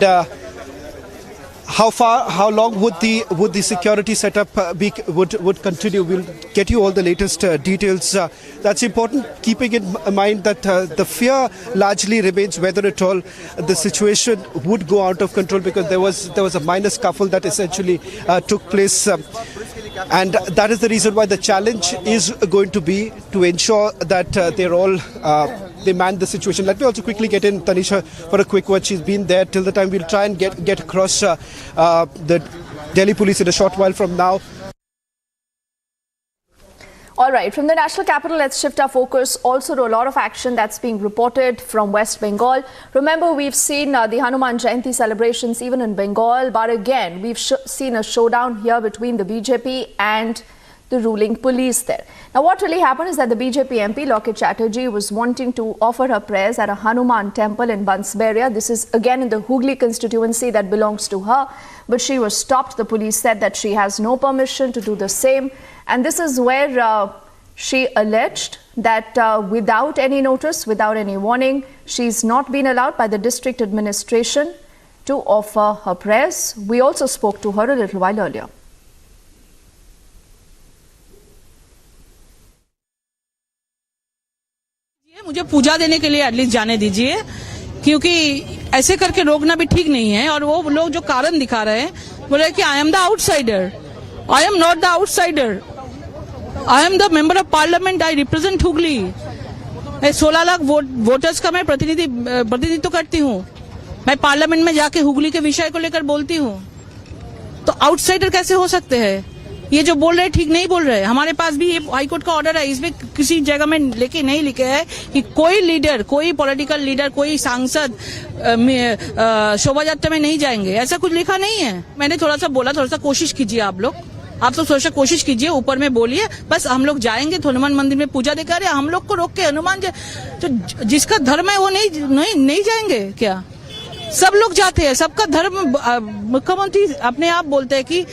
how long would the security setup would continue? We'll get you all the latest details. That's important, keeping in mind that the fear largely remains whether at all the situation would go out of control, because there was a minor scuffle that essentially took place. And that is the reason why the challenge is going to be to ensure that they man the situation. Let me also quickly get in Tanisha for a quick word. She's been there till the time. We'll try and get across the Delhi police in a short while from now. All right, from the national capital, let's shift our focus also to a lot of action that's being reported from West Bengal. Remember, we've seen the Hanuman Jayanti celebrations even in Bengal, but again, we've seen a showdown here between the BJP and the ruling police there. Now, what really happened is that the BJP MP, Locket Chatterjee, was wanting to offer her prayers at a Hanuman temple in Bansberia. This is again in the Hooghly constituency that belongs to her, but she was stopped. The police said that she has no permission to do the same. And this is where she alleged that without any notice, without any warning, she's not been allowed by the district administration to offer her prayers. We also spoke to her a little while earlier. मुझे पूजा देने के लिए at least जाने दीजिए, क्योंकि ऐसे करके रोकना भी ठीक नहीं है। और वो लोग जो कारण दिखा रहे हैं, बोले कि I am the outsider. I am not the outsider, I am the member of parliament, I represent Hooghly. 16 lakh voters का मैं प्रतिनिधित्व करती हूँ। मैं पार्लियामेंट में जाके हुगली के विषय को लेकर बोलती हूँ, तो आउटसाइडर कैसे हो सकते हैं? ये जो बोल रहे ठीक नहीं बोल रहे। हमारे पास भी ये हाईकोर्ट का ऑर्डर है, इसमें किसी जगह में नहीं लिखे है कि कोई लीडर, कोई पॉलिटिकल लीडर, कोई सांसद शोभा यात्रा में नहीं जाएंगे, ऐसा कुछ लिखा नहीं है। मैंने थोड़ा सा बोला, थोड़ा सा कोशिश कीजिए आप लोग, आप तो थोड़ा सा कोशिश कीजिए, ऊपर में बोलिए, बस हम लोग जाएंगे तो हनुमान मंदिर में पूजा देकर हम लोग को रोक के हनुमान तो जिसका धर्म है वो नहीं जाएंगे क्या? सब लोग जाते हैं, सबका धर्म। मुख्यमंत्री अपने आप बोलते हैं कि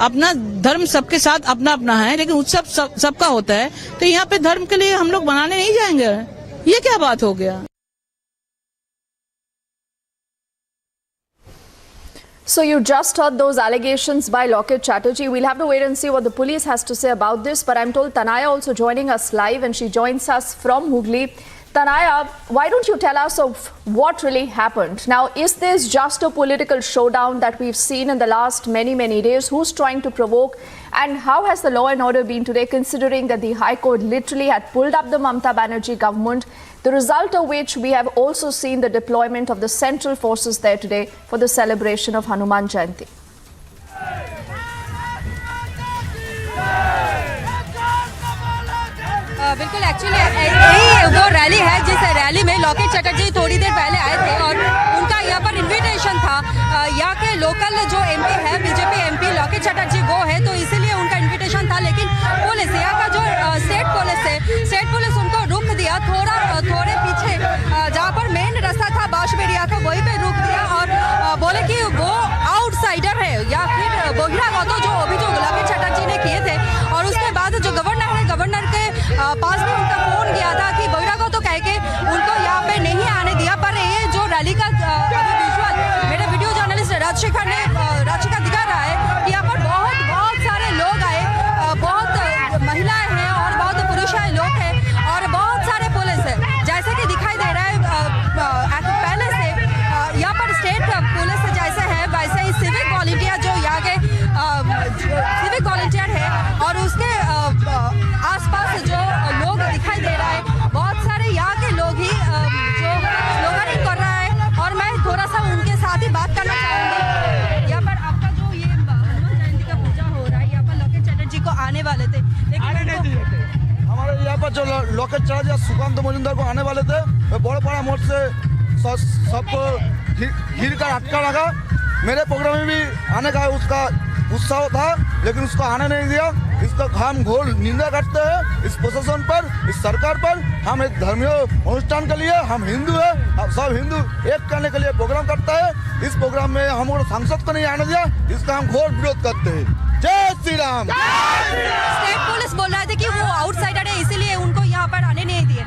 अपना धर्म सबके साथ अपना अपना है, लेकिन उत्सव सबका होता है, तो यहाँ पे धर्म के लिए हम लोग बनाने नहीं जाएंगे। ये क्या बात हो गया? So you just heard those allegations by Locket Chatterjee. We'll have to wait and see what the police has to say about this. But I'm told Tanaya also joining us live, and she joins us from Hooghly. Tanaya, why don't you tell us of what really happened? Now, is this just a political showdown that we've seen in the last many days? Who's trying to provoke? And how has the law and order been today, considering that the High Court literally had pulled up the Mamata Banerjee government, the result of which we have also seen the deployment of the central forces there today for the celebration of Hanuman Jayanti? बिल्कुल, actually यही वो rally है जिस rally में लॉकेट चटर्जी थोड़ी देर पहले आए थे और उनका यहाँ पर इनविटेशन था। यहाँ के लोकल जो एमपी है, बीजेपी एमपी लॉकेट चटर्जी वो है, तो इसीलिए उनका इनविटेशन था। लेकिन पुलिस, यहाँ का जो स्टेट पुलिस है, स्टेट पुलिस उनको रुक दिया थोड़े पीछे, जहाँ पर मेन रास्ता था बांसबेरिया का, वहीं पे रुक दिया और बोले कि वो आउटसाइडर है या फिर बहिरागत, जो अभियोग लॉकेट चटर्जी ने किए थे। और उसके बाद जो गवर्नर है, गवर्नर के पास भी उनका फोन गया था कि बहिरागत तो कह के उनको यहाँ पे नहीं आने दिया। पर ये जो रैली का अभी विजुअल मेरे वीडियो जर्नलिस्ट राजशेखर दिखा रहा है कि यहाँ पर बहुत सारे लोग आए, बहुत महिलाएं हैं और बहुत पुरुष लोग हैं और बहुत सारे पुलिस है। जैसे कि दिखाई दे रहा है पहले से यहाँ पर स्टेट पुलिस जैसे है, वैसे ही सिविक वॉलंटियर जो यहाँ के सिविक वॉलंटियर है और उसके आसपास जो लोग दिखाई दे रहा है, बहुत सारे यहाँ के लोग ही जो स्लोगनिंग कर रहा है। और मैं थोड़ा सा उनके साथ ही बात करना चाहूँगी। यहाँ पर आपका जो ये हनुमान जयंती का पूजा हो रहा है, यहाँ पर लॉकेट चटर्जी को आने वाले थे, लेकिन हमारे यहाँ पर जो लॉकेट चटर्जी सुकांत मजुमदार को आने वाले थे, बड़े बड़ा मोड़ से सबको घिर कर अटका लगा। मेरे प्रोग्राम में भी आने का उसका उत्साह था, लेकिन उसको आने नहीं दिया। इसका हम घोर निंदा करते हैं इस प्रशासन पर, इस सरकार पर। हम एक धर्मीय अनुष्ठान के लिए, हम हिंदू है, सब हिंदू एक करने के लिए प्रोग्राम करता है। इस प्रोग्राम में हम सांसद को नहीं आने दिया, इसका हम घोर विरोध करते हैं। जय श्री राम। स्टेट पुलिस बोल रहे थे कि वो आउटसाइडर है, इसीलिए उनको यहाँ पर आने नहीं दिए।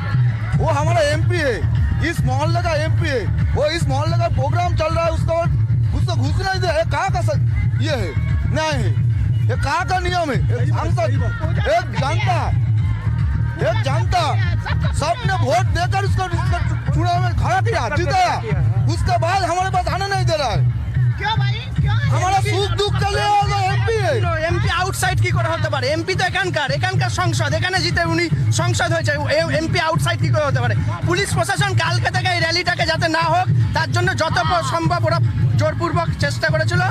वो हमारा एमपी है, इस मोहल्ले का एमपी है, वो इस मोहल्ले का प्रोग्राम चल रहा है, उसका गुस्सा तो घुस नहीं दे, ये कहाँ का ये है न्याय है, ये कहाँ का नियम है? एक जनता सबने वोट देकर उसको चुनाव में खड़ा किया, जीताया, उसके बाद हमारे पास आने नहीं दे रहा है। क्यों भाई? हमारा सुख दुख के लिए एमपी है। এমপি আউটসাইড কি করে হতে পারে? এমপি তো এখানকার সংসদ, এখানে জিতে উনি সংসদ হয়েছে, এমপি আউটসাইড কি করে হতে পারে? পুলিশ প্রশাসন কালকে থেকে এই র্যালিটাকে যাতে না হোক তার জন্য যত সম্ভব ওরা জোরপূর্বক চেষ্টা করেছিল।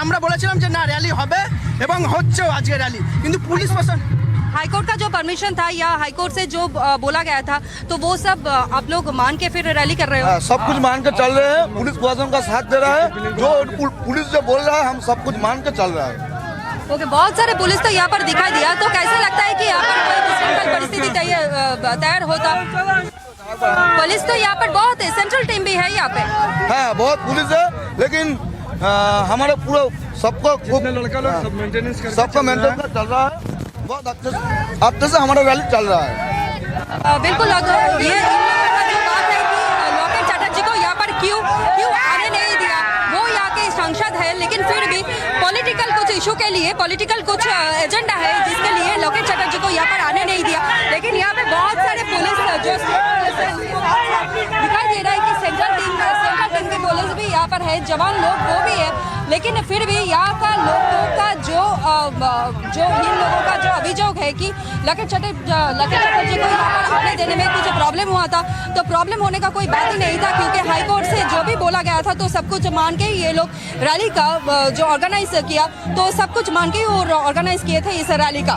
আমরা বলেছিলাম যে না র্যালি হবে এবং হচ্ছেও আজকে র্যালি, কিন্তু পুলিশ প্রশাসন हाईकोर्ट का जो परमिशन था या हाईकोर्ट से जो बोला गया था तो वो सब आप लोग मान के फिर रैली कर रहे हो? सब कुछ मान के चल रहे हैं, पुलिस प्रशासन का साथ दे रहा है, जो पुलिस जो बोल रहा है हम सब कुछ मान के चल रहा है। ओके, बहुत सारे पुलिस तो यहाँ पर दिखाई दिया, तो कैसे लगता है कि यहाँ पर कोई विशृंखल परिस्थिति तैयार होता? पुलिस तो यहाँ पर बहुत है, सेंट्रल टीम भी है यहाँ पे। हाँ, बहुत पुलिस है, लेकिन हमारे पूरा सबको सबका मेंटेनेंस चल रहा है, बहुत अच्छे से हमारा रैली चल रहा है। बिल्कुल, ये जो बात है कि लॉकेट चैटर्जी को यहाँ पर क्यों आने नहीं दिया, वो यहाँ के सांसद है, लेकिन फिर भी पॉलिटिकल कुछ इशू के लिए, पॉलिटिकल कुछ एजेंडा है जिसके लिए लॉकेट चैटर्जी को यहाँ पर आने नहीं दिया। लेकिन यहाँ पे बहुत सारे पुलिस जो दिखाई दे रहा है कि सेंट्रल टीम की पुलिस भी यहाँ पर है, जवान लोग वो भी है, लेकिन फिर भी यहाँ का लोगों का जो इन लोगों का जो अभियोग है कि लॉकेट चैटर्जी को यहाँ पर आने देने में कुछ प्रॉब्लम हुआ था, तो प्रॉब्लम होने का कोई बात ही नहीं था, क्योंकि हाईकोर्ट से जो भी बोला गया था तो सब कुछ मान के ही ये लोग रैली का जो ऑर्गेनाइज किया, तो सब कुछ मान के ही ऑर्गेनाइज किए थे इस रैली का।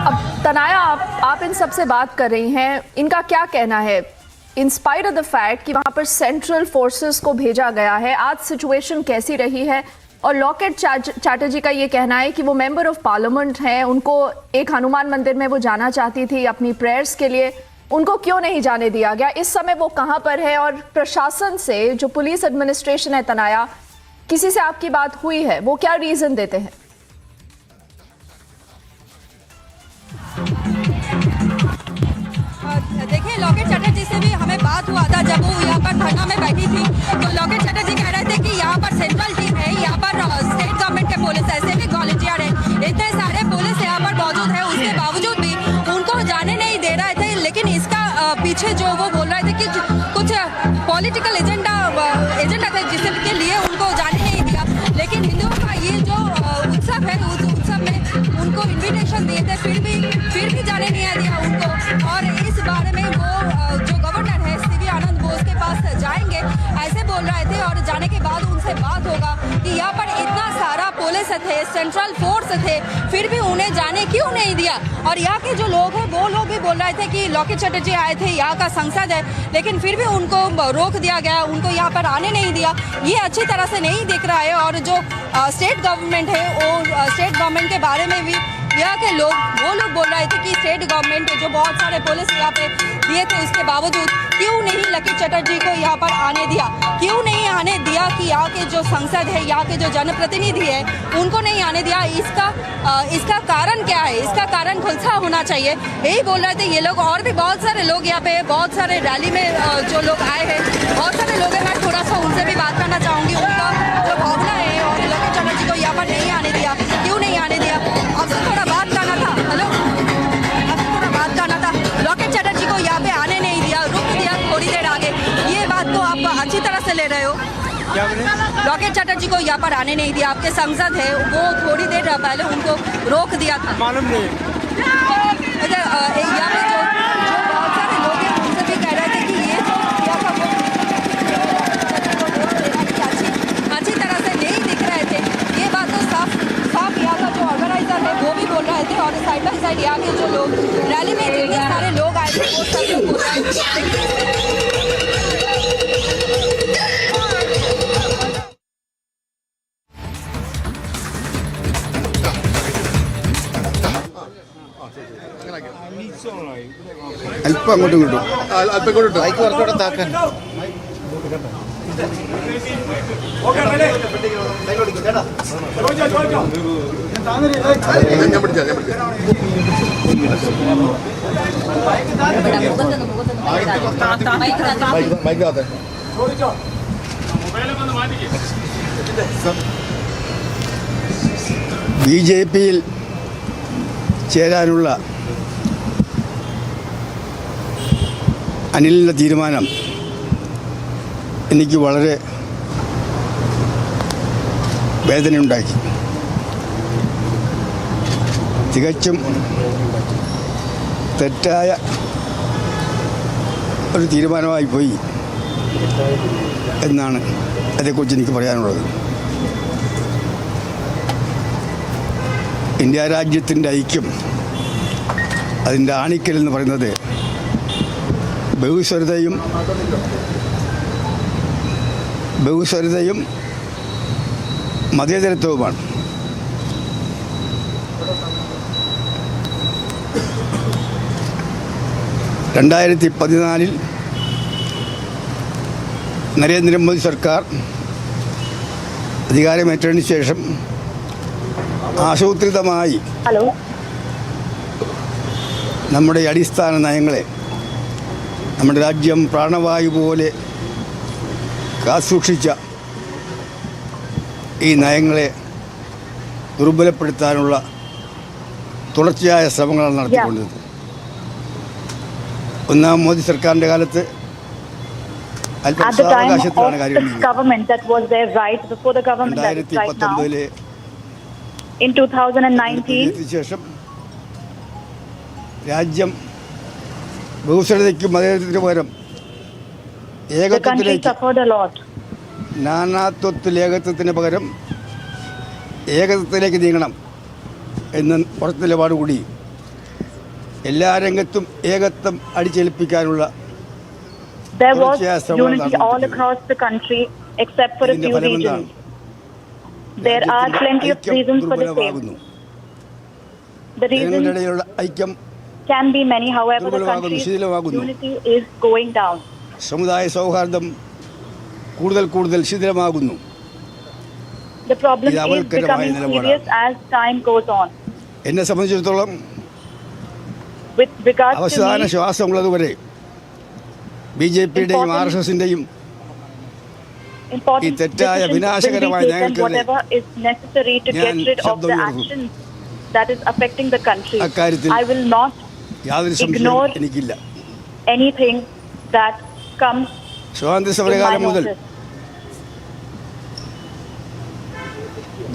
अब तनाया, आप इन सब से बात कर रही हैं, इनका क्या कहना है in spite of the fact कि वहां पर सेंट्रल फोर्सेस को भेजा गया है? आज सिचुएशन कैसी रही है? और लॉकेट चैटर्जी का ये कहना है कि वो मेंबर ऑफ पार्लियामेंट हैं, उनको एक हनुमान मंदिर में वो जाना चाहती थी अपनी प्रेयर्स के लिए, उनको क्यों नहीं जाने दिया गया? इस समय वो कहां पर है? और प्रशासन से, जो पुलिस एडमिनिस्ट्रेशन है तनाया, किसी से आपकी बात हुई है, वो क्या रीजन देते हैं? देखिए, लॉकेट चैटर्जी से भी हमें बात हुआ था जब वो यहाँ पर धरना में बैठी थी, तो लॉकेट चैटर्जी कह रहे थे कि यहाँ पर सेंट्रल टीम है, यहाँ पर स्टेट गवर्नमेंट के पुलिस ऐसे भी वॉलंटियर है, इतने सारे पुलिस यहाँ पर मौजूद है, उसके बावजूद भी उनको जाने नहीं दे रहे थे। लेकिन इसका पीछे जो वो बोल रहे थे कि कुछ पॉलिटिकल एजेंडा थे जिसके लिए उनको जाने नहीं दिया। लेकिन हिंदुओं का ये जो उत्सव है, उस उत्सव में उनको इन्विटेशन दिए थे, फिर भी जाने नहीं दिया उनको। और इस बारे में वो जो गवर्नर है सीवी आनंद वो उसके पास जाएंगे ऐसे बोल रहे थे, और जाने के बाद उनसे बात होगा कि यहाँ पर इतना सारा पुलिस थे, सेंट्रल फोर्स थे, फिर भी उन्हें जाने क्यों नहीं दिया। और यहाँ के जो लोग हैं वो लोग भी बोल रहे थे कि लॉकेट चैटर्जी आए थे, यहाँ का सांसद है, लेकिन फिर भी उनको रोक दिया गया, उनको यहाँ पर आने नहीं दिया। ये अच्छी तरह से नहीं दिख रहा है। और जो स्टेट गवर्नमेंट है, वो स्टेट गवर्नमेंट के बारे में भी यहाँ के लोग बोल रहे थे कि स्टेट गवर्नमेंट जो बहुत सारे पुलिस यहाँ पे दिए थे, उसके बावजूद क्यों नहीं लॉकेट चैटर्जी को यहाँ पर आने दिया, क्यों नहीं आने दिया कि यहाँ के जो संसद है, यहाँ के जो जनप्रतिनिधि है, उनको नहीं आने दिया। इसका कारण क्या है? इसका कारण खुलसा होना चाहिए, यही बोल रहे थे ये लोग। और भी बहुत सारे लोग यहाँ पे, बहुत सारे रैली में जो लोग आए हैं, बहुत सारे लोग हैं, मैं थोड़ा सा उनसे भी बात करना चाहूँगी। उनका जो भावना है, और लॉकेट चैटर्जी को यहाँ पर नहीं आने दिया, क्यों नहीं आने दिया, आपसे थोड़ा बात करना था। हेलो, आपसे थोड़ा बात करना था। लॉकेट चैटर्जी को यहाँ पे आने नहीं दिया, रुक दिया थोड़ी देर आगे, ये बात तो आप अच्छी तरह से ले रहे हो। लॉकेट चैटर्जी को यहाँ पर आने नहीं दिया, आपके सांसद है वो थोड़ी देर पहले उनको रोक दिया था, मालूम नहीं। यहाँ पे जो बहुत सारे लोग हैं उनसे भी कह रहे थे कि ये जो किया था वो अच्छी तरह से नहीं दिख रहे थे। ये बात तो साफ यहाँ का जो ऑर्गेनाइजर है वो भी बोल रहे थे, और साइड बाई साइड यहाँ के जो लोग रैली में जितने सारे लोग आए थे वो सब लोग बोल रहे थे। അല്പം അങ്ങോട്ടും ഇങ്ങോട്ടും അല്പം ഇങ്ങോട്ടും BJPയിൽ ചേരാനുള്ള അനിലിൻ്റെ തീരുമാനം എനിക്ക് വളരെ വേദനയുണ്ടാക്കി. തികച്ചും തെറ്റായ ഒരു തീരുമാനമായി പോയി എന്നാണ് അതേക്കുറിച്ച് എനിക്ക് പറയാനുള്ളത്. ഇന്ത്യ രാജ്യത്തിൻ്റെ ഐക്യം, അതിൻ്റെ ആണിക്കൽ എന്ന് പറയുന്നത് ബഹുസ്വരതയും മതേതരത്വവുമാണ്. (2014) നരേന്ദ്രമോദി സർക്കാർ അധികാരമേറ്റതിന് ശേഷം ആസൂത്രിതമായി നമ്മുടെ അടിസ്ഥാന നയങ്ങളെ, നമ്മുടെ രാജ്യം പ്രാണവായു പോലെ കാത്തുസൂക്ഷിച്ച ഈ നയങ്ങളെ ദുർബലപ്പെടുത്താനുള്ള തുടർച്ചയായ ശ്രമങ്ങളാണ് നടത്തിക്കൊണ്ടത്. ഒന്നാം മോദി സർക്കാരിൻ്റെ കാലത്ത് അല്പം സാവകാശത്തിലാണ് കാര്യങ്ങൾ. 2019 ശേഷം രാജ്യം ബഹുസ്വരതയ്ക്കും മതേതരത്തിനു പകരം ഏകത്വത്തിലേക്ക്, നാനാത്വത്തിൽ ഏകത്വത്തിന് പകരം ഏകത്വത്തിലേക്ക് നീങ്ങണം എന്ന ഉറച്ച നിലപാടുകൂടി എല്ലാ രംഗത്തും ഏകത്വം അടിച്ചേൽപ്പിക്കാനുള്ള ഐക്യം can be many, however the country's unity is going down. സമുദായ സൗഹാർദ്ദം കൂടുതൽ ശിഥിലമാകുന്നു. The problem is becoming serious as time goes on. എന്നെ സംബന്ധിച്ചിടത്തോളം with regards to അവസാന ശ്വാസമുള്ളതുവരെ BJPയുടെയും RSSന്റെയും ഈ തെറ്റായ വിനാശകരമായ നയങ്ങൾക്കെതിരെ ഞാൻ ശബ്ദമുയർത്തും. that is affecting the country. I will not യാതൊരു സംശയവും എനിക്കില്ല. anything that comes സ്വാതന്ത്ര്യ സമരകാലം മുതൽ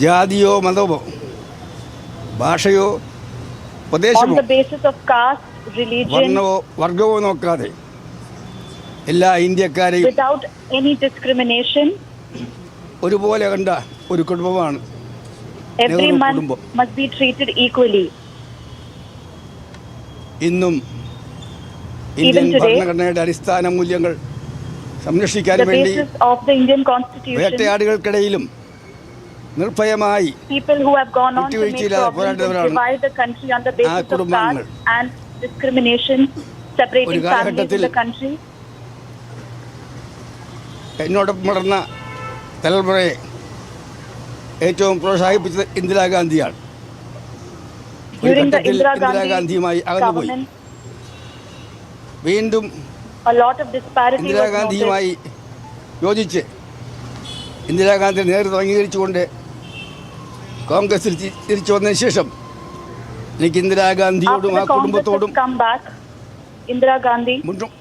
ജാതിയോ മതമോ ഭാഷയോ പ്രദേശമോ on the basis of caste, religion, വർണ്ണമോ വർഗമോ നോക്കാതെ എല്ലാ ഇന്ത്യക്കാരെയും without any discrimination, ഒരുപോലെ കണ്ട ഒരു കുടുംബമാണ് everyone must be treated equally. ഇന്നും ഇന്ത്യൻ ഭരണഘടനയുടെ അടിസ്ഥാന മൂല്യങ്ങൾ സംരക്ഷിക്കാൻ വേണ്ടി വേട്ടയാടുകൾക്കിടയിലും നിർഭയമായി വിട്ടുവീഴ്ചയില്ലാതെ ആ കുടുംബാംഗങ്ങൾ. ഒരു കാലഘട്ടത്തിൽ എന്നോടൊപ്പം വളർന്ന തലമുറയെ ഏറ്റവും പ്രോത്സാഹിപ്പിച്ചത് ഇന്ദിരാഗാന്ധിയാണ്. ഒരു ഘട്ടത്തിൽ ഇന്ദിരാഗാന്ധിയുമായി അകന്നുപോയി. വീണ്ടും ഇന്ദിരാഗാന്ധിയുമായി യോജിച്ച് ഇന്ദിരാഗാന്ധിയുടെ നേതൃത്വം അംഗീകരിച്ചുകൊണ്ട് കോൺഗ്രസിൽ തിരിച്ചു വന്നതിന് ശേഷം എനിക്ക് ഇന്ദിരാഗാന്ധിയോടും ആ കുടുംബത്തോടും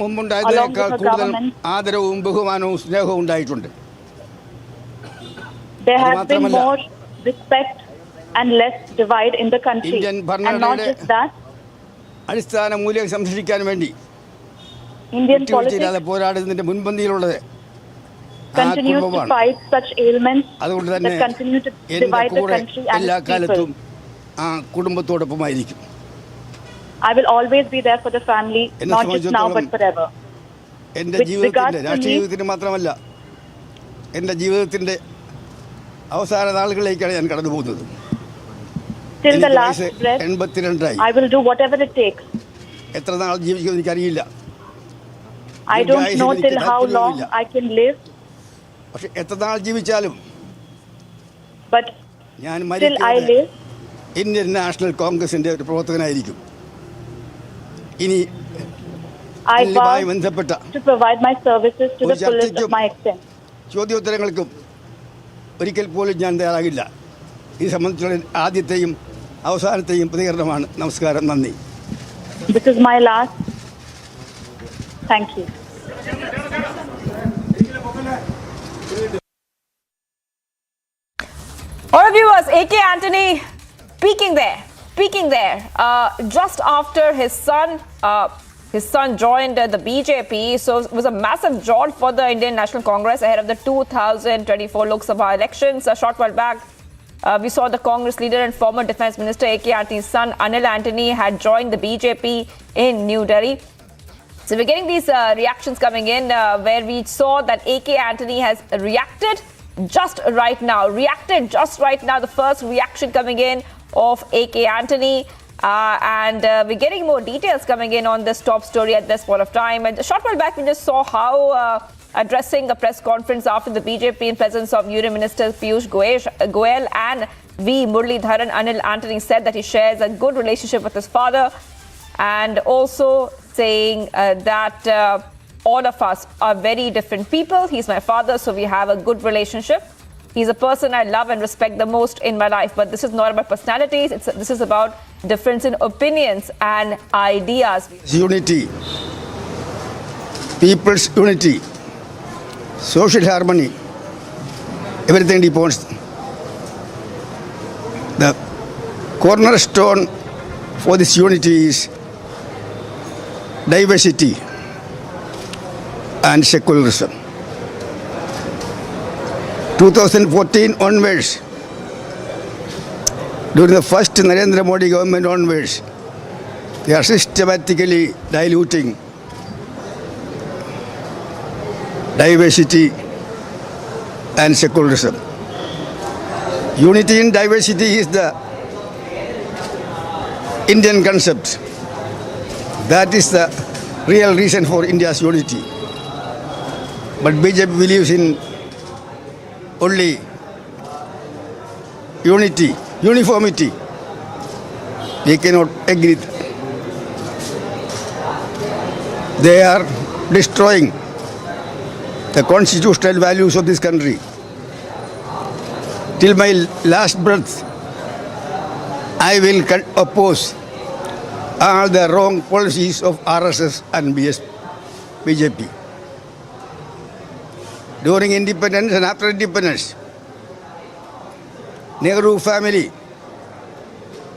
മുമ്പുണ്ടായതിനേക്കാൾ കൂടുതൽ ആദരവും ബഹുമാനവും സ്നേഹവും ഉണ്ടായിട്ടുണ്ട്. മാത്രമല്ല, ഇന്ത്യൻ ഭരണഘടനയുടെ അടിസ്ഥാന മൂല്യം സംരക്ഷിക്കാൻ വേണ്ടി വിട്ടുവീഴ്ചയില്ലാതെ പോരാടുന്നതിന്റെ മുൻപന്തിയിലുള്ളത് ആ കുടുംബമാണ്. അതുകൊണ്ട് തന്നെ എന്റെ കൂടെ എല്ലാ കാലത്തും ആ കുടുംബത്തോടൊപ്പമായിരിക്കും. എന്നെ സംബന്ധിച്ചിടത്തോളം എന്റെ ജീവിതത്തിന്റെ, രാഷ്ട്രീയ ജീവിതത്തിന് മാത്രമല്ല, എന്റെ ജീവിതത്തിന്റെ അവസാന നാളുകളിലേക്കാണ് ഞാൻ കടന്നു പോകുന്നത്. എനിക്ക് വയസ്സ് 82ആയി. എത്ര നാൾ ജീവിക്കുമെന്ന് എനിക്കറിയില്ല. പക്ഷെ എത്ര നാൾ ജീവിച്ചാലും But ഞാൻ till I മരിക്കുന്നത് live, ഇന്ത്യൻ നാഷണൽ കോൺഗ്രസിൻ്റെ ഒരു പ്രവർത്തകനായിരിക്കും. ഇനി I ദില്ലിയുമായി vow ബന്ധപ്പെട്ട to provide my services to the ഒരു fullest ചർച്ചയ്ക്കും of my extent. ചോദ്യോത്തരങ്ങൾക്കും ഒരിക്കൽ പോലും ഞാൻ തയ്യാറാകില്ല. ഈ സംബന്ധിച്ചുള്ള ആദ്യത്തെയും അവസാനത്തെയും പ്രതികരണമാണ്. നമസ്കാരം, നന്ദി. This is my last. Thank you. All right, viewers, AK Anthony peaking there, just after his son joined the BJP. So it was a massive jaunt for the Indian National Congress ahead of the 2024 Lok Sabha elections. A short while back, we saw the Congress leader and former Defence Minister AK Anthony's son Anil Anthony had joined the BJP in New Delhi. So we're getting these reactions coming in where we saw that AK Anthony has reacted just right now. The first reaction coming in of AK Anthony. And we're getting more details coming in on this top story at this point of time. And a short while back, we just saw how addressing a press conference after the BJP in presence of Union Minister Piyush Goyal and V. Muralidharan, Anil Anthony said that he shares a good relationship with his father, and also saying that all of us are very different people. He's my father, so we have a good relationship. He's a person I love and respect the most in my life. But this is not about personalities. This is about difference in opinions and ideas. Unity, people's unity, social harmony, everything depends. The cornerstone for this unity is diversity and secularism. 2014 onwards, during the first Narendra Modi government onwards, they are systematically diluting diversity and secularism. Unity in diversity is the Indian concept. That is the real reason for India's unity. But BJP believes in only unity, uniformity. We cannot agree. They are destroying the constitutional values of this country. Till my last breath, I will oppose all the wrong policies of RSS and BJP. During independence and after independence, Nehru family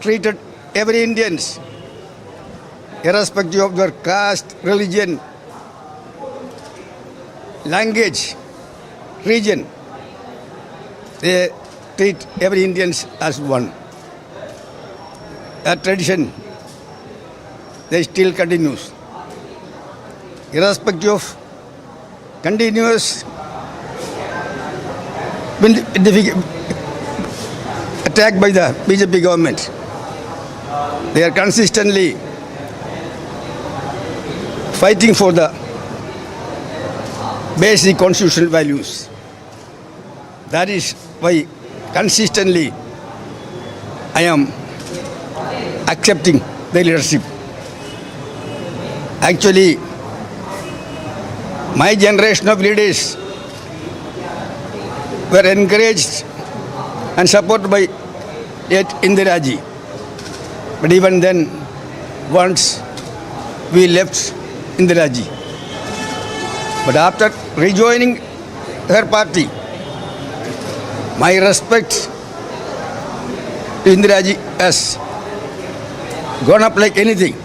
treated every Indians, irrespective of their caste, religion, language, region. They treat every Indians as one. That tradition, they still continues. Irrespective of continuous attack by the BJP government, they are consistently fighting for the basic constitutional values. That is why consistently I am accepting the leadership. Actually, my generation of leaders were encouraged and supported by Indira Ji. But even then, once we left Indira Ji. But after rejoining her party, my respect to Indira Ji has gone up like anything.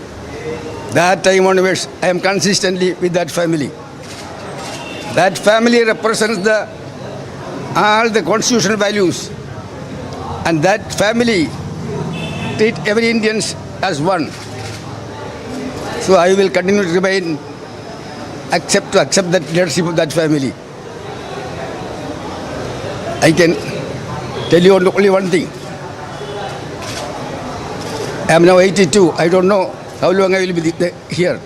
That time onwards, I am consistently with that family. That family represents all the constitutional values, and that family treat every Indians as one. So I will continue to remain accept that leadership of that family. I can tell you only one thing. I am now 82. I don't know how long I will be here.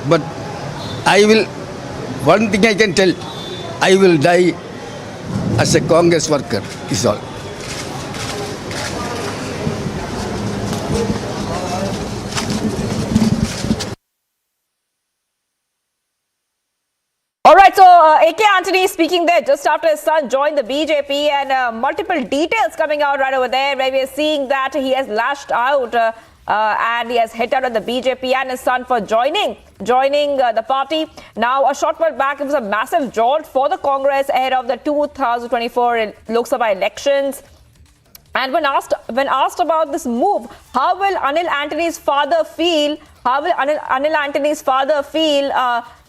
But one thing I can tell, I will die as a Congress worker, is all. All right, so A.K. Anthony speaking there just after his son joined the BJP, and multiple details coming out right over there, where we are seeing that he has lashed out and he has hit out at the BJP and his son for joining the party. Now, a short while back, it was a massive jolt for the Congress ahead of the 2024 Lok Sabha elections. And when asked about this move, how will Anil Anthony's father feel?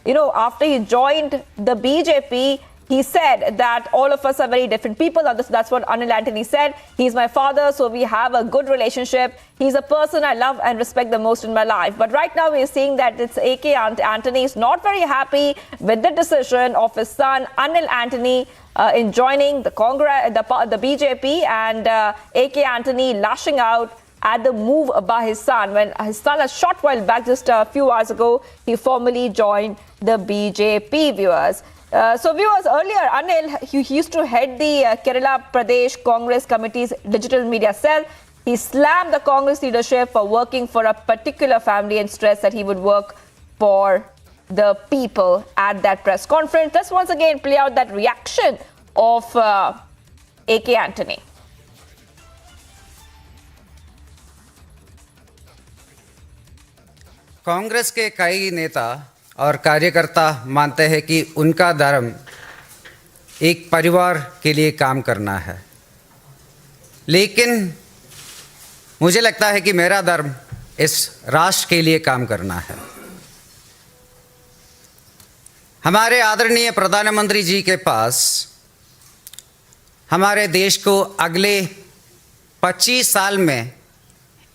After he joined the BJP, he said that all of us are very different people. That's what Anil Anthony said. He's my father, so we have a good relationship. He's a person I love and respect the most in my life. But right now, we're seeing that it's A.K. Anthony is not very happy with the decision of his son, Anil Anthony, in joining the Congress, the BJP, and A.K. Anthony lashing out at the move by his son. When his son, a short while back, just a few hours ago, he formally joined the BJP, viewers. So viewers, earlier Anil, he used to head the Kerala Pradesh Congress Committee's digital media cell. He slammed the Congress leadership for working for a particular family and stressed that he would work for the people at that press conference. Let's once again play out that reaction of A.K. Anthony. Congress के कई नेता और कार्यकर्ता मानते हैं कि उनका धर्म एक परिवार के लिए काम करना है, लेकिन मुझे लगता है कि मेरा धर्म इस राष्ट्र के लिए काम करना है। हमारे आदरणीय प्रधानमंत्री जी के पास हमारे देश को अगले 25 साल में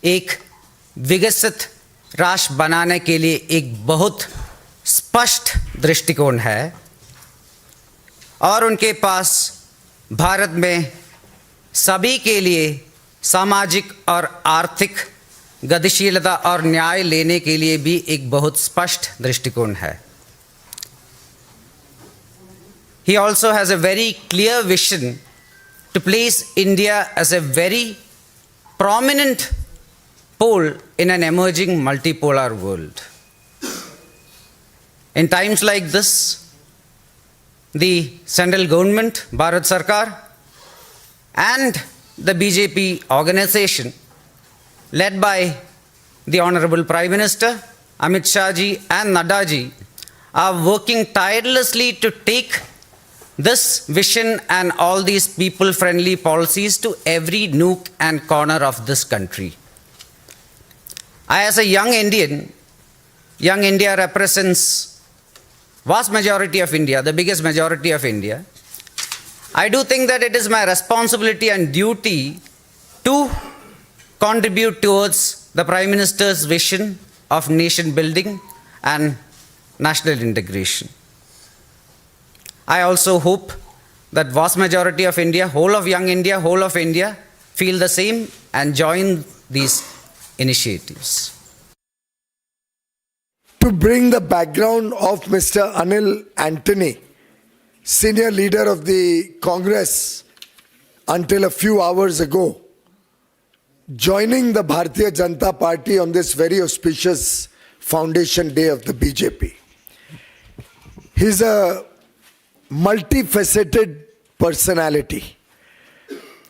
एक विकसित राष्ट्र बनाने के लिए एक बहुत स्पष्ट दृष्टिकोण है, और उनके पास भारत में सभी के लिए सामाजिक और आर्थिक गतिशीलता और न्याय लेने के लिए भी एक बहुत स्पष्ट दृष्टिकोण है। He also has a very clear vision to place India as a very prominent pole in an emerging multipolar world. In times like this, the central government, Bharat Sarkar, and the BJP organization, led by the Honorable Prime Minister, Amit Shah ji and Nadda ji, are working tirelessly to take this vision and all these people-friendly policies to every nook and corner of this country. I, as a young India represents vast majority of India, the biggest majority of India. I do think that it is my responsibility and duty to contribute towards the Prime Minister's vision of nation building and national integration. I also hope that vast majority of India, whole of young India, whole of India, feel the same and join these initiatives. To bring the background of Mr. Anil Anthony, senior leader of the Congress until a few hours ago, joining the Bharatiya Janata Party on this very auspicious foundation day of the BJP. He's a multifaceted personality.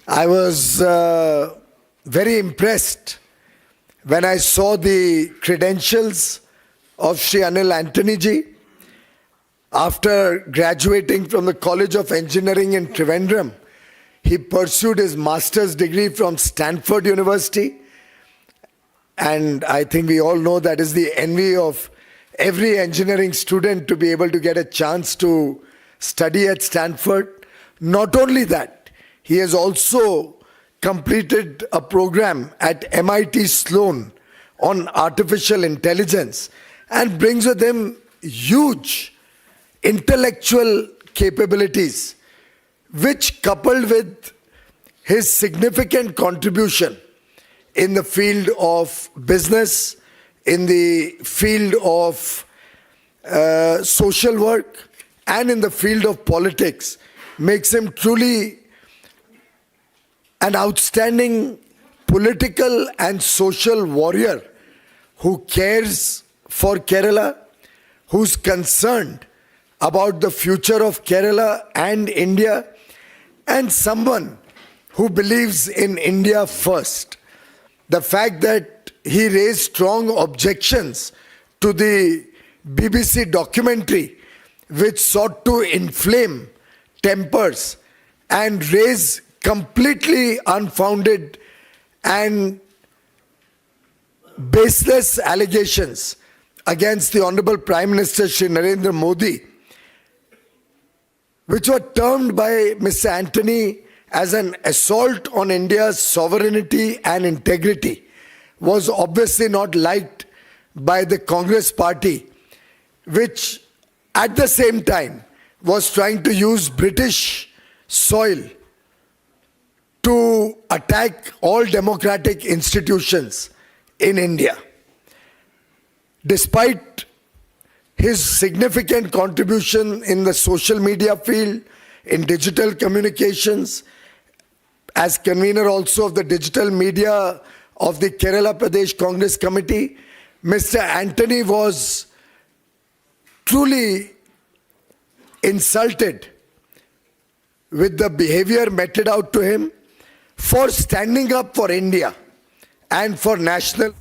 I was very impressed when I saw the credentials of Shri Anil Anthony ji. After graduating from the College of Engineering in Trivandrum, he pursued his master's degree from Stanford University. And I think we all know that is the envy of every engineering student, to be able to get a chance to study at Stanford. Not only that, he has also completed a program at MIT Sloan on artificial intelligence and brings with him huge intellectual capabilities, which, coupled with his significant contribution in the field of business, in the field of social work, and in the field of politics, makes him truly an outstanding political and social warrior who cares for Kerala, who's concerned about the future of Kerala and India, and someone who believes in India first. The fact that he raised strong objections to the BBC documentary which sought to inflame tempers and raise completely unfounded and baseless allegations against the Honorable Prime Minister Shri Narendra Modi, which were termed by Mr. Anthony as an assault on India's sovereignty and integrity, was obviously not liked by the Congress party, which at the same time was trying to use British soil to attack all democratic institutions in India. Despite his significant contribution in the social media field, in digital communications, as convener also of the digital media of the Kerala Pradesh Congress Committee, Mr. Anthony was truly insulted with the behavior meted out to him for standing up for India and for national.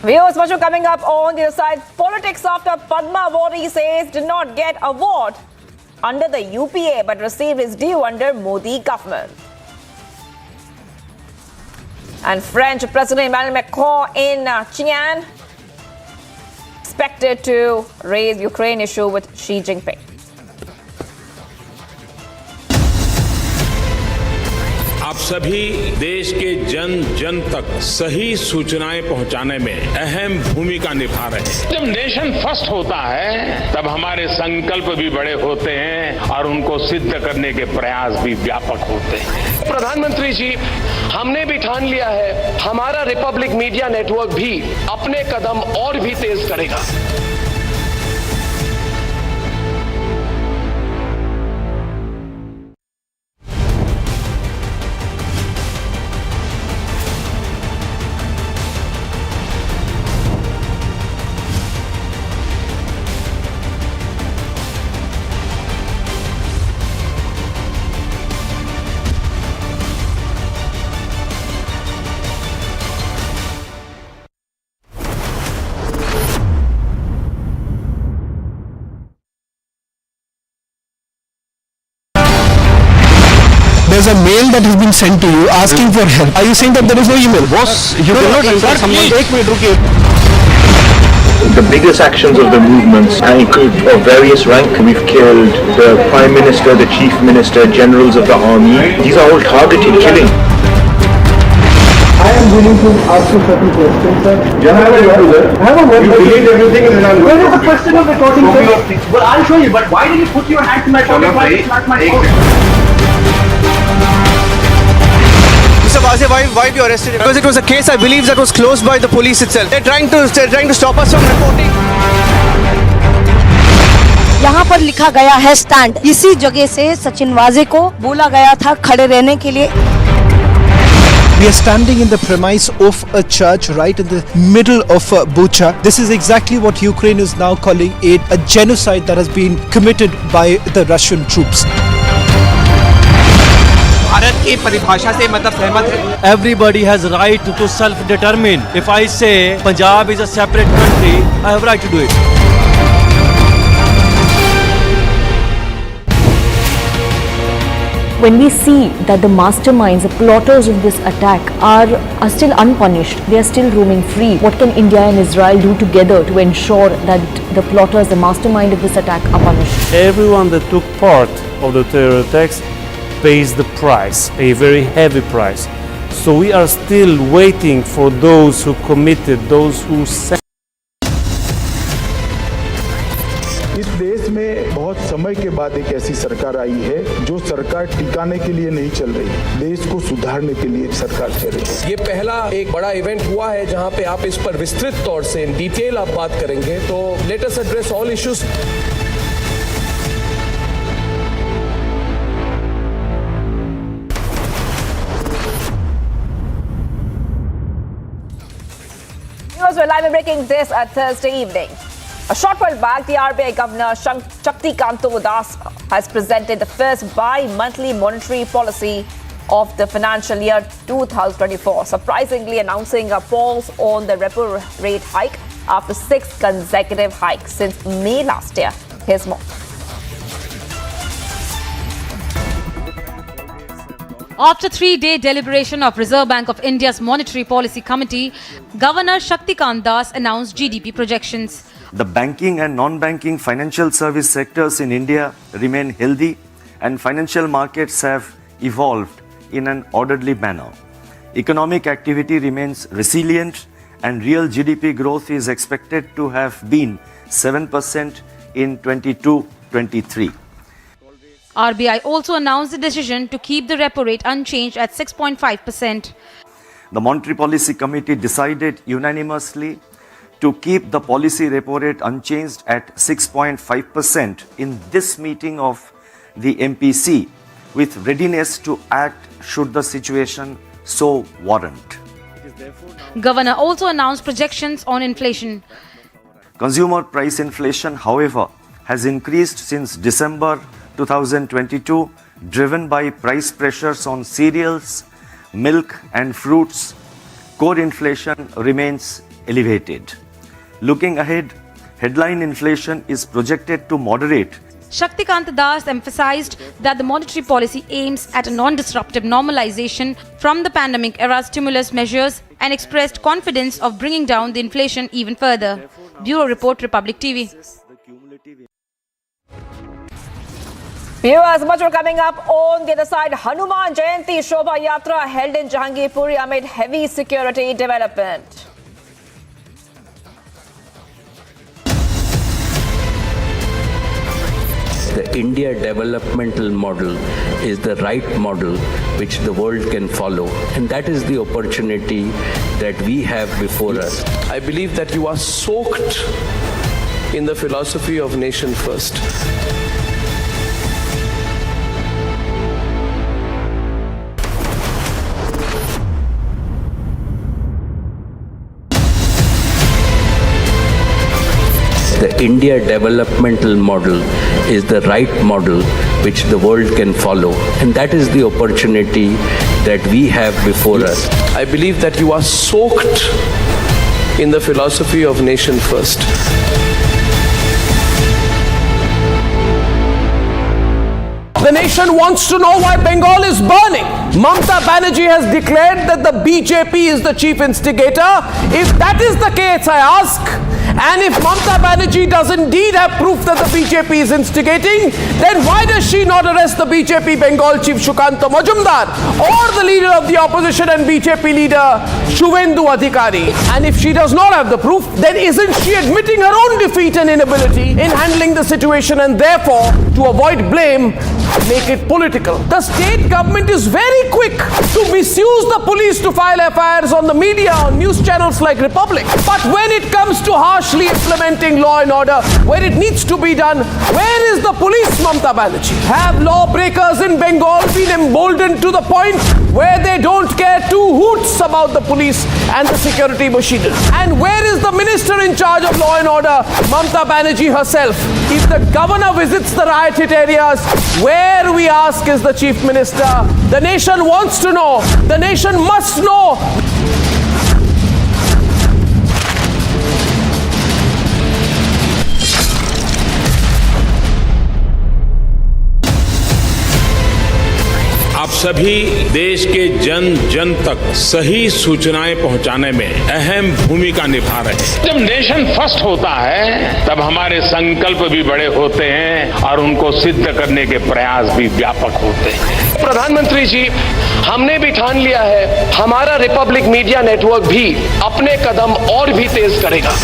Viewers, much more coming up on the other side. Politics after Padma Awardee says did not get award under the UPA but received his due under Modi government. And French President Emmanuel Macron in Xi'an expected to raise Ukraine issue with Xi Jinping. आप सभी देश के जन जन तक सही सूचनाएं पहुंचाने में अहम भूमिका निभा रहे हैं। जब नेशन फर्स्ट होता है तब हमारे संकल्प भी बड़े होते हैं और उनको सिद्ध करने के प्रयास भी व्यापक होते हैं। प्रधानमंत्री जी, हमने भी ठान लिया है हमारा रिपब्लिक मीडिया नेटवर्क भी अपने कदम और भी तेज करेगा। There's a mail that has been sent to you asking for help. Are you saying that there is no email? Boss, you cannot enter someone. The biggest actions of the movements include of various rank. We've killed the Prime Minister, the Chief Minister, generals of the army. These are all targeted killing. I am willing to ask you certain questions, sir. I have a word. You delete everything and then I'll go. Where is the question of recording, sir? Well, I'll show you, but why did you put your hand in my pocket? Why did you slap my phone? Mr. Wazir, why were you arrested? Because it was a case, I believe, that was closed by the police itself. They're trying to stop us from reporting. यहाँ पर लिखा गया है stand. इसी जगह से सचिन वाजे को बोला गया था खड़े रहने के लिए। We are standing in the premise of a church right in the middle of Bucha. This is exactly what Ukraine is now calling a genocide that has been committed by the Russian troops. Bharat की परिभाषा से मतलब सहमत है। Everybody has right to self-determine. If I say Punjab is a separate country, I have right to do it. When we see that the masterminds, the plotters of this attack are still unpunished, they are still roaming free, what can India and Israel do together to ensure that the plotters, the mastermind of this attack are punished? Everyone that took part of the terror attacks pays the price, a very heavy price. So we are still waiting for those who committed, those who sent. इस देश में बहुत समय के बाद एक ऐसी सरकार आई है जो सरकार टिकाने के लिए नहीं चल रही, देश को सुधारने के लिए सरकार चल रही है। ये पहला एक बड़ा इवेंट हुआ है जहां पे आप इस पर विस्तृत तौर से इन डिटेल आप बात करेंगे, तो let us address all issues. Viewers, we're live and breaking this Thursday evening. A short while back, the RBI Governor Shaktikanta Das has presented the first bi-monthly monetary policy of the financial year 2024, surprisingly announcing a pause on the repo rate hike after 6 consecutive hikes since May last year. Here's more. After 3-day deliberation of Reserve Bank of India's Monetary Policy Committee, Governor Shaktikanta Das announced GDP projections. The banking and non-banking financial service sectors in India remain healthy and financial markets have evolved in an orderly manner. Economic activity remains resilient and real GDP growth is expected to have been 7% in 22-23. RBI also announced the decision to keep the repo rate unchanged at 6.5%. The Monetary Policy Committee decided unanimously to keep the policy repo rate unchanged at 6.5% in this meeting of the MPC, with readiness to act should the situation so warrant. Governor also announced projections on inflation. Consumer price inflation, however, has increased since December 2022, driven by price pressures on cereals, milk and fruits. Core inflation remains elevated. Looking ahead, headline inflation is projected to moderate. Shaktikanta Das emphasized that the monetary policy aims at a non-disruptive normalization from the pandemic-era stimulus measures and expressed confidence of bringing down the inflation even further. Bureau Report, Republic TV. Viewers, much more coming up on the other side. Hanuman Jayanti Shobha Yatra held in Jahangirpuri amid heavy security development. The India developmental model is the right model which the world can follow, and that is the opportunity that we have before us. I believe that you are soaked in the philosophy of nation first. The India developmental model is the right model which the world can follow, and that is the opportunity that we have before us. I believe that you are soaked in the philosophy of nation first. The nation wants to know why Bengal is burning. Mamata Banerjee has declared that the BJP is the chief instigator. If that is the case, I ask, and if Mamata Banerjee does indeed have proof that the BJP is instigating, then why does she not arrest the BJP Bengal chief Shukanta Majumdar or the leader of the opposition and BJP leader Shuvendu Adhikari? And if she does not have the proof, then isn't she admitting her own defeat and inability in handling the situation, and therefore, to avoid blame, make it political? The state government is very quick to misuse the police to file FIRs on the media, on news channels like Republic. But when it comes to harshly implementing law and order, where it needs to be done, where is the police, Mamata Banerjee? Have lawbreakers in Bengal been emboldened to the point where they don't care two hoots about the police and the security machinery? And where is the minister in charge of law and order, Mamata Banerjee herself? If the governor visits the riot hit areas, where, we ask, is the chief minister? The nation wants to know. The nation must know. आप सभी देश के जन जन तक सही सूचनाएं पहुंचाने में अहम भूमिका निभा रहे हैं। जब नेशन फर्स्ट होता है तब हमारे संकल्प भी बड़े होते हैं और उनको सिद्ध करने के प्रयास भी व्यापक होते हैं। प्रधानमंत्री जी, हमने भी ठान लिया है, हमारा रिपब्लिक मीडिया नेटवर्क भी अपने कदम और भी तेज करेगा।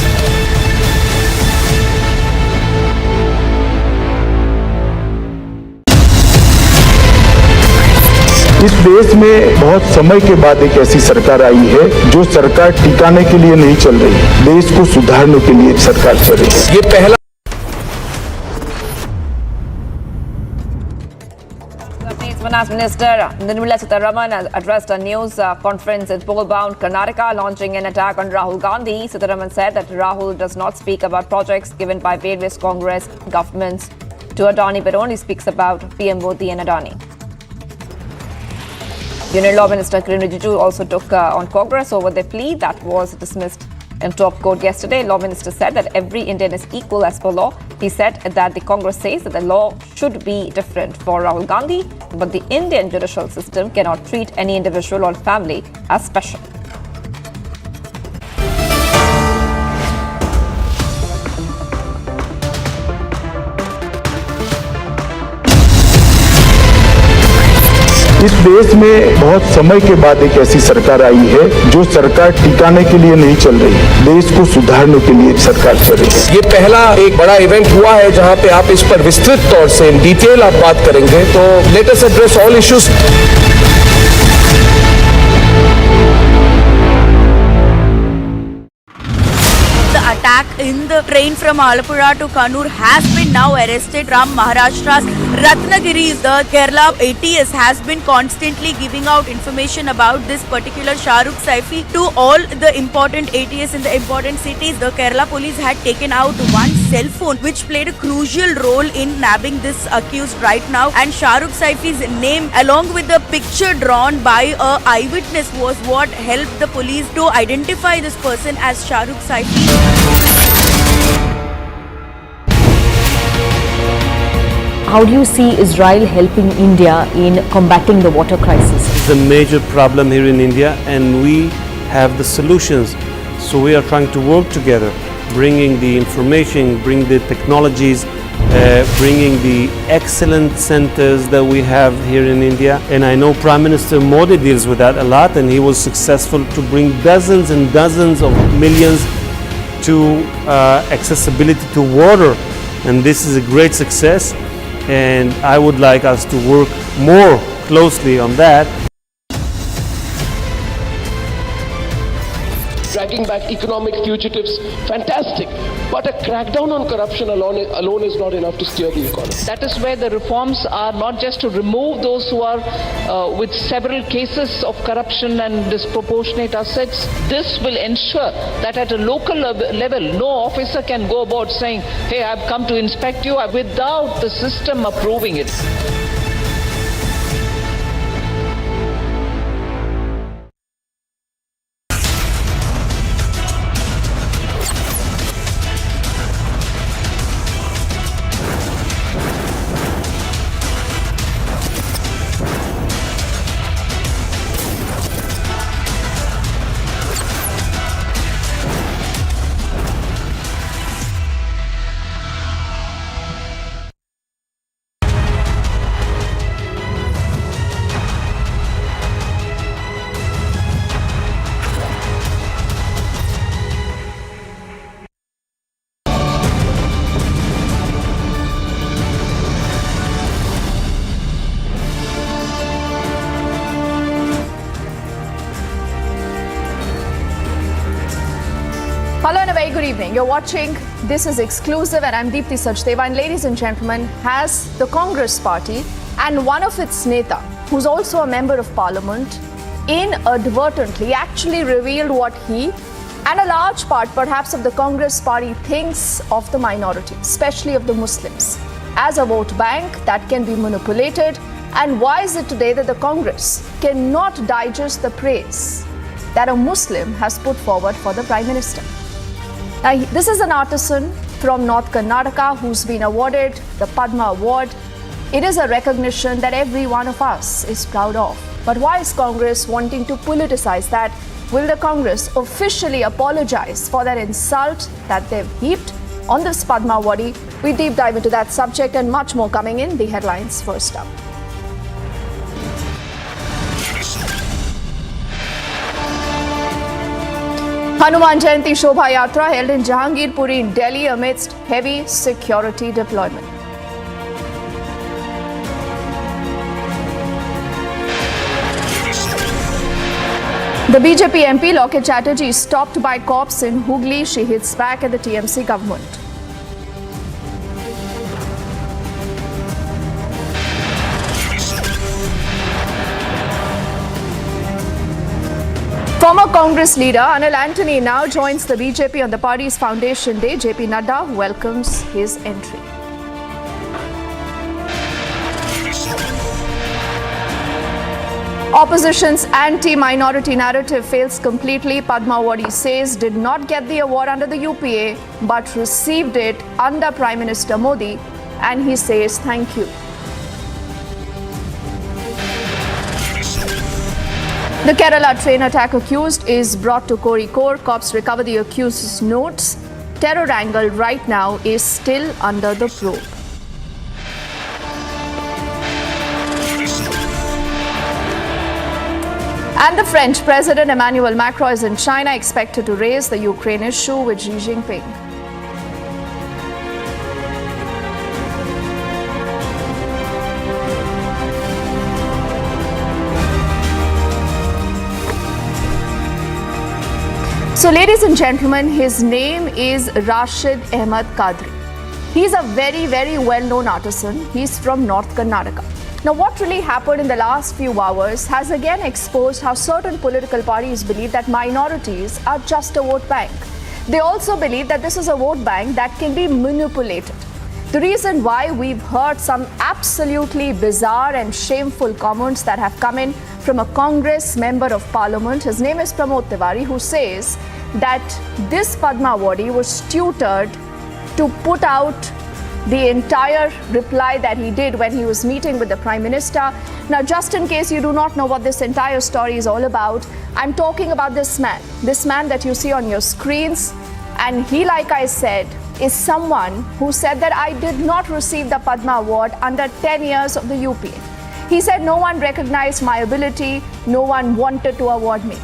इस देश में बहुत समय के बाद एक ऐसी सरकार आई है जो सरकार टिकाने के लिए नहीं चल रही, देश को सुधारने के लिए सरकार चल रही है। ये पहला Finance Minister Nirmala Sitharaman has addressed a news conference in pole-bound Karnataka, launching an attack on Rahul Gandhi. Sitharaman said that Rahul does not speak about projects given by various Congress governments to Adani, but only speaks about PM Modi and Adani. Union Law Minister Kiren Rijiju also took on Congress over their plea that was dismissed in top court yesterday. Law Minister said that every Indian is equal as per law. He said that the Congress says that the law should be different for Rahul Gandhi, but the Indian judicial system cannot treat any individual or family as special. इस देश में बहुत समय के बाद एक ऐसी सरकार आई है जो सरकार टिकाने के लिए नहीं चल रही, देश को सुधारने के लिए सरकार चल रही है। ये पहला एक बड़ा इवेंट हुआ है जहां पे आप इस पर विस्तृत तौर से इन डिटेल आप बात करेंगे, तो let us address all issues. Attack in the train from Alappuzha to Kannur has been now arrested from Maharashtra's Ratnagiri. The Kerala ATS has been constantly giving out information about this particular Shahrukh Saifi to all the important ATS in the important cities. The Kerala police had taken out one cell phone which played a crucial role in nabbing this accused right now, and Shahrukh Saifi's name along with the picture drawn by a eyewitness was what helped the police to identify this person as Shahrukh Saifi. How do you see Israel helping India in combating the water crisis? It's a major problem here in India and we have the solutions. So we are trying to work together, bringing the information, bring the technologies, bringing the excellent centers that we have here in India. And I know Prime Minister Modi deals with that a lot, and he was successful to bring dozens and dozens of millions to accessibility to water, and this is a great success, and I would like us to work more closely on that. Dragging back economic fugitives, fantastic. But a crackdown on corruption alone is not enough to steer the economy. That is where the reforms are not just to remove those who are with several cases of corruption and disproportionate assets. This will ensure that at a local level, no officer can go about saying, hey, I've come to inspect you, without the system approving it. Hello and a very good evening. You're watching This is Exclusive and I'm Deepthi Sachdeva. And ladies and gentlemen, has the Congress party and one of its neta, who's also a member of parliament, inadvertently actually revealed what he and a large part perhaps of the Congress party thinks of the minority, especially of the Muslims, as a vote bank that can be manipulated. And why is it today that the Congress cannot digest the praise that a Muslim has put forward for the Prime Minister? Now, this is an artisan from North Karnataka who's been awarded the Padma Award. It is a recognition that every one of us is proud of. But why is Congress wanting to politicize that? Will the Congress officially apologize for that insult that they've heaped on this Padma Awardee? We deep dive into that subject and much more coming in the headlines first up. Hanuman Jayanti Shobha Yatra held in Jahangirpuri in Delhi amidst heavy security deployment. The BJP MP Locket Chatterjee is stopped by cops in Hooghly. She hits back at the TMC government. Former Congress leader Anil Anthony now joins the BJP on the party's foundation day. JP Nadda welcomes his entry. Opposition's anti-minority narrative fails completely. Padma Awardee says did not get the award under the UPA but received it under Prime Minister Modi, and he says thank you. The Kerala train attack accused is brought to Kozhikode. Cops recover the accused's notes. Terror angle right now is still under the probe. And the French President Emmanuel Macron is in China, expected to raise the Ukraine issue with Xi Jinping. So, ladies and gentlemen, his name is Rashid Ahmed Qadri. He's a very, very well-known artisan. He's from North Karnataka. Now, what really happened in the last few hours has again exposed how certain political parties believe that minorities are just a vote bank. They also believe that this is a vote bank that can be manipulated. The reason why we've heard some absolutely bizarre and shameful comments that have come in from a Congress member of Parliament, his name is Pramod Tiwari, who says that this Padma Awardee was tutored to put out the entire reply that he did when he was meeting with the Prime Minister. Now, just in case you do not know what this entire story is all about, I'm talking about this man that you see on your screens. And he, like I said, is someone who said that I did not receive the Padma Award under 10 years of the UPA. He said no one recognized my ability, no one wanted to award me.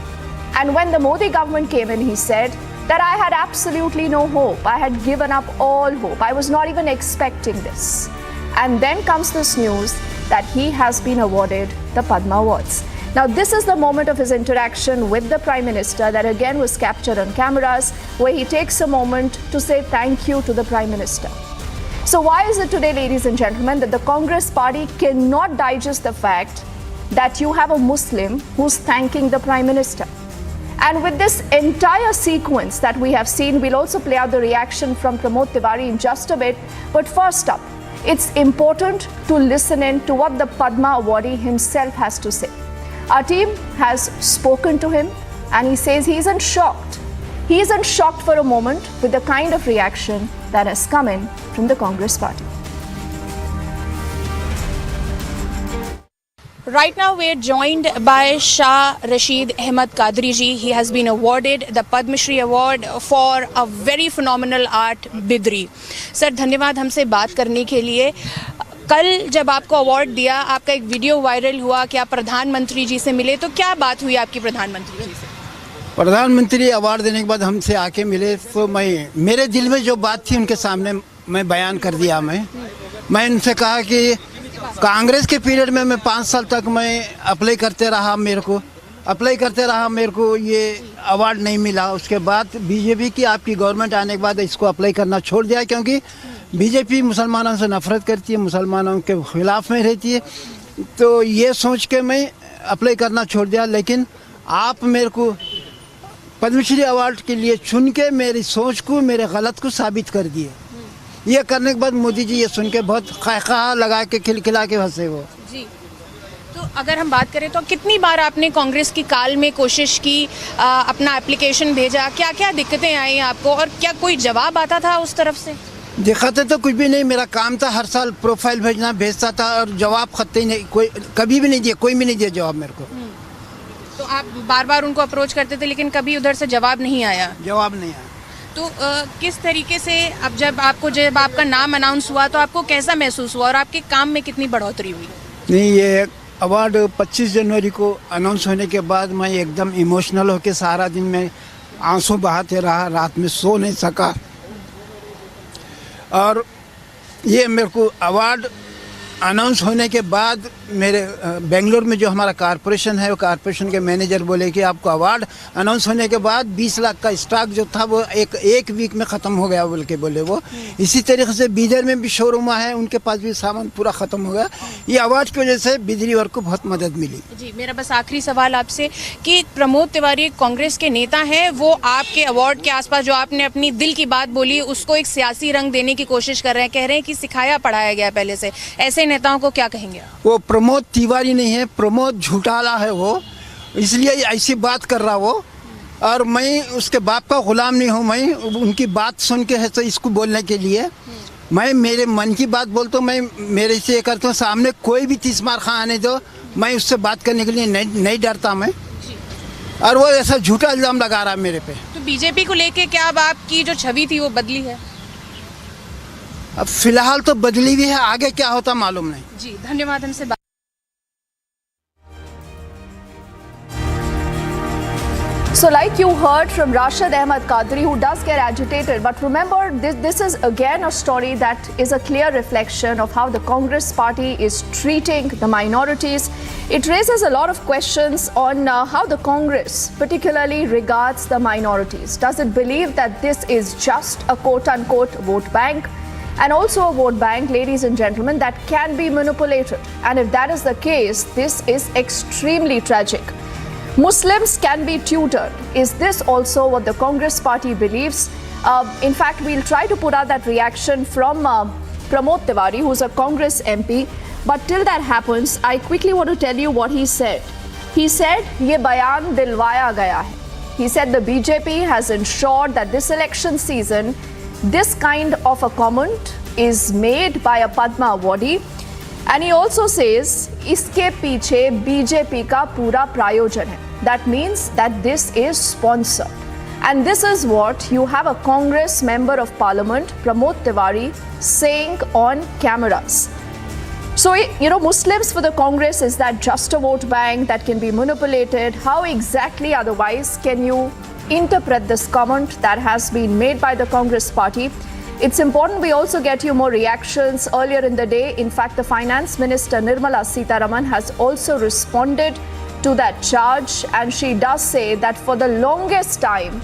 And when the Modi government came in, he said that I had absolutely no hope. I had given up all hope. I was not even expecting this. And then comes this news that he has been awarded the Padma Awards. Now, this is the moment of his interaction with the Prime Minister that again was captured on cameras, where he takes a moment to say thank you to the Prime Minister. So why is it today, ladies and gentlemen, that the Congress party cannot digest the fact that you have a Muslim who's thanking the Prime Minister? And with this entire sequence that we have seen, we'll also play out the reaction from Pramod Tiwari in just a bit. But first up, it's important to listen in to what the Padma Awardee himself has to say. Our team has spoken to him and he says he isn't shocked. He isn't shocked for a moment with the kind of reaction that has come in from the Congress party. Right now we are joined by Shah Rashid Ahmed Qadri ji. He has been awarded the Padma Shri Award for a very phenomenal art Bidri. Sir, धन्यवाद हमसे बात करने के लिए. कल जब आपको award दिया, आपका एक वीडियो वायरल हुआ कि आप प्रधानमंत्री जी से मिले, तो क्या बात हुई आपकी प्रधानमंत्री जी से? प्रधानमंत्री अवार्ड देने के बाद हमसे आके मिले तो मेरे दिल में जो बात थी उनके सामने मैं बयान कर दिया. मैं उनसे कहा कि कांग्रेस के पीरियड में मैं 5 साल तक मैं अप्लाई करते रहा, मेरे को ये अवार्ड नहीं मिला. उसके बाद बीजेपी की आपकी गवर्नमेंट आने के बाद इसको अप्लाई करना छोड़ दिया, क्योंकि बीजेपी मुसलमानों से नफरत करती है, मुसलमानों के खिलाफ में रहती है. तो ये सोच के मैं अप्लाई करना छोड़ दिया. लेकिन आप मेरे को पद्मश्री अवार्ड के लिए चुन के मेरी सोच को, मेरे गलत को साबित कर दिए. ये करने के बाद मोदी जी ये सुन के बहुत खा लगा के खिलखिला के हंसे वो जी. तो अगर हम बात करें तो कितनी बार आपने कांग्रेस की काल में कोशिश की, अपना एप्लीकेशन भेजा, क्या क्या दिक्कतें आई आपको और क्या कोई जवाब आता था उस तरफ से? दिखाते तो कुछ भी नहीं. मेरा काम था हर साल प्रोफाइल भेजता था और जवाब खत्ते नहीं, कोई कभी भी नहीं दिया, कोई भी नहीं दिया जवाब मेरे को. तो आप बार बार उनको अप्रोच करते थे लेकिन कभी उधर से जवाब नहीं आया? जवाब नहीं आया. तो किस तरीके से अब जब आपका नाम अनाउंस हुआ तो आपको कैसा महसूस हुआ और आपके काम में कितनी बढ़ोतरी हुई? नहीं, ये अवार्ड 25 जनवरी को अनाउंस होने के बाद मैं एकदम इमोशनल होकर सारा दिन में आंसू बहाते रहा, रात में सो नहीं सका. और ये मेरे को अवार्ड अनाउंस होने के बाद मेरे बेंगलोर में जो हमारा कॉरपोरेशन है, वो कॉरपोरेशन के मैनेजर बोले कि आपको अवार्ड अनाउंस होने के बाद 20 लाख का स्टॉक जो था वो एक वीक में ख़त्म हो गया बोल के बोले वो। इसी तरीके से बीदर में भी शोरूम है, उनके पास भी सामान पूरा ख़त्म हो गया। ये अवार्ड की वजह से बिजली वर्ग को बहुत मदद मिली। जी, मेरा बस आखिरी सवाल आपसे कि प्रमोद तिवारी कांग्रेस के नेता हैं, वो आपके अवार्ड के आसपास जो आपने अपनी दिल की बात बोली उसको एक सियासी रंग देने की कोशिश कर रहे हैं, कह रहे हैं कि सिखाया पढ़ाया गया पहले से। ऐसे नेताओं को क्या कहेंगे? वो प्रमोद तिवारी नहीं है, प्रमोद झूठाला है वो, इसलिए ऐसी बात कर रहा वो। और मैं उसके बाप का गुलाम नहीं हूँ, मैं उनकी बात सुन के है तो इसको बोलने के लिए मैं मेरे मन की बात बोलता हूँ। मैं मेरे से ये करता हूँ, सामने कोई भी 30 मार खा आने दो, मैं उससे बात करने के लिए नहीं डरता मैं। और वो ऐसा झूठा इल्जाम लगा रहा है मेरे पे। तो बीजेपी को लेके क्या अब आपकी जो छवि थी वो बदली है? अब फिलहाल तो बदली भी है, आगे क्या होता मालूम नहीं। जी, धन्यवाद हमसे बात। So like you heard from Rashid Ahmed Qadri, who does get agitated, but remember this is again a story that is a clear reflection of how the Congress party is treating the minorities. It raises a lot of questions on how the Congress particularly regards the minorities. Does it believe that this is just a quote-unquote vote bank? And also a vote bank, ladies and gentlemen, that can be manipulated. And if that is the case, this is extremely tragic. Muslims can be tutored. Is this also what the Congress party believes? In fact, we'll try to put out that reaction from Pramod Tiwari, who's a Congress MP. But till that happens, I quickly want to tell you what he said. He said, "Ye bayan dilwaya gaya hai." He said the BJP has ensured that this election season, this kind of a comment is made by a Padma Awardee. And he also says, इसके पीछे BJP का पूरा प्रायोजन है. That means that this is sponsored. And this is what you have a Congress member of Parliament, Pramod Tiwari, saying on cameras. So, Muslims for the Congress, is that just a vote bank that can be manipulated? How exactly otherwise can you interpret this comment that has been made by the Congress party? It's important we also get you more reactions earlier in the day. In fact, the Finance Minister Nirmala Sitharaman has also responded to that charge, and she does say that for the longest time,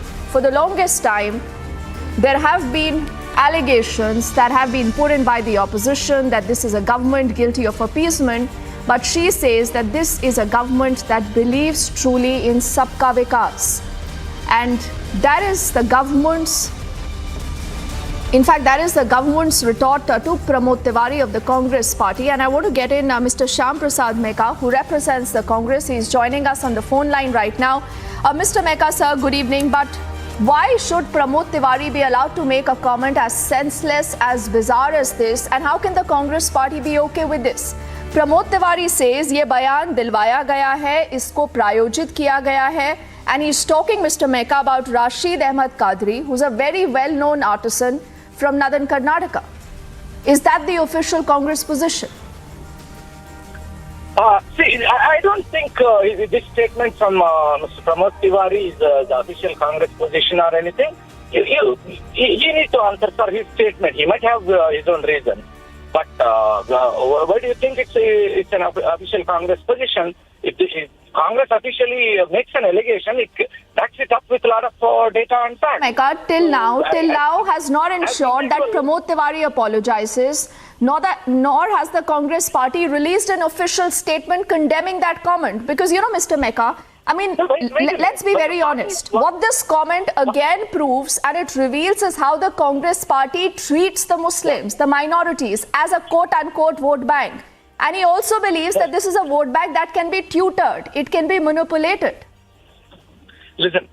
there have been allegations that have been put in by the opposition that this is a government guilty of appeasement, but she says that this is a government that believes truly in Sabka Vikas, and that is the government's retort to Pramod Tiwari of the Congress party. And I want to get in Mr. Shyam Prasad Meka, who represents the Congress. He is joining us on the phone line right now. Mr. Meka, sir, good evening. But why should Pramod Tiwari be allowed to make a comment as senseless, as bizarre as this? And how can the Congress party be okay with this? Pramod Tiwari says, ये बयान दिलवाया गया है, इसको प्रायोजित किया गया है. And he's talking, Mr. Meka, about Rashid Ahmed Qadri, who's a very well-known artisan from northern Karnataka. Is that the official Congress position? See, I don't think this statement from Mr. Pramod Tiwari is the official Congress position or anything. You need to answer for his statement. He might have his own reason. But why do you think it's an official Congress position? If Congress officially makes an allegation, it backs it up with a lot of data and facts. Meka, till now has not ensured that Pramod Tiwari apologizes, nor has the Congress party released an official statement condemning that comment. Because, Mr. Meka, I mean, let's be very honest. What this comment again proves, and it reveals, is how the Congress party treats the Muslims, the minorities, as a quote-unquote vote bank. And he also believes that this is a vote bank that can be tutored. It can be manipulated. Listen,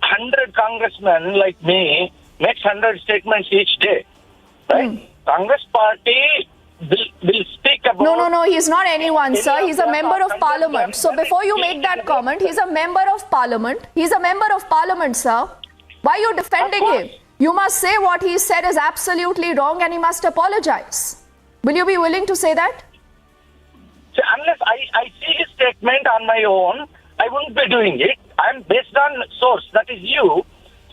100 congressmen like me makes 100 statements each day. Right? Congress party will speak about... No, he's not anyone, sir. He's a member of parliament. So before you make that comment, he's a member of parliament. He's a member of parliament, sir. Why are you defending him? You must say what he said is absolutely wrong and he must apologize. Will you be willing to say that? So unless I see his statement on my own, I wouldn't be doing it. I'm based on source, that is you.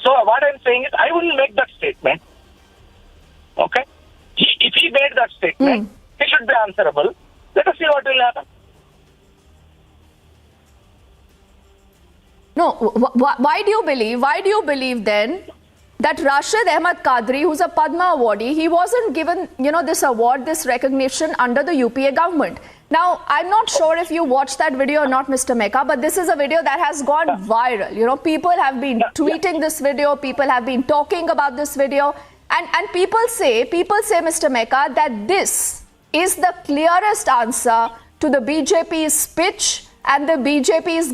So what I'm saying is I wouldn't make that statement. Okay? If he made that statement, he should be answerable. Let us see what will happen. No, why do you believe then that Rashid Ahmed Qadri, who's a Padma Awardee, he wasn't given, this award, this recognition under the UPA government? Now, I'm not sure if you watched that video or not, Mr. Mecca, but this is a video that has gone viral. People have been tweeting this video, people have been talking about this video, and people say, Mr. Mecca, that this is the clearest answer to the BJP's pitch and the BJP's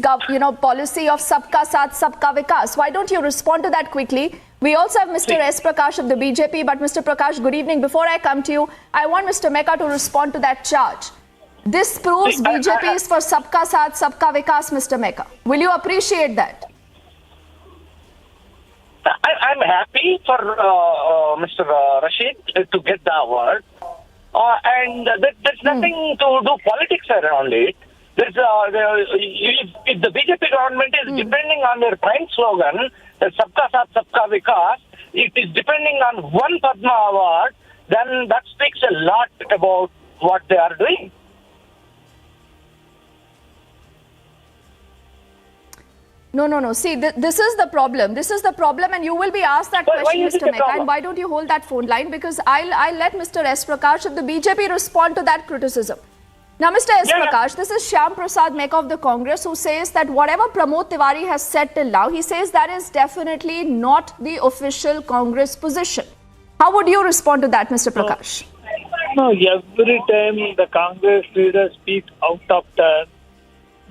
policy of Sabka Saath, Sabka Vikas. Why don't you respond to that quickly? We also have Mr. S. Prakash of the BJP, but Mr. Prakash, good evening. Before I come to you, I want Mr. Mecca to respond to that charge. This proves BJP is for Sabka Saath, Sabka Vikas, Mr. Mecca. Will you appreciate that? I'm happy for Mr. Rashid to get the award. And there's nothing to do politics around it. If the BJP government is depending on their prime slogan, Sabka Saath, Sabka Vikas, it is depending on one Padma Award, then that speaks a lot about what they are doing. No. See, this is the problem. This is the problem, and you will be asked that question, Mr. Mecca. And why don't you hold that phone line? Because I'll let Mr. S. Prakash of the BJP respond to that criticism. Now, Mr. S. Prakash, this is Shyam Prasad Mecca of the Congress, who says that whatever Pramod Tiwari has said till now, he says that is definitely not the official Congress position. How would you respond to that, Mr. Prakash? No, every time the Congress leaders speak out of turn,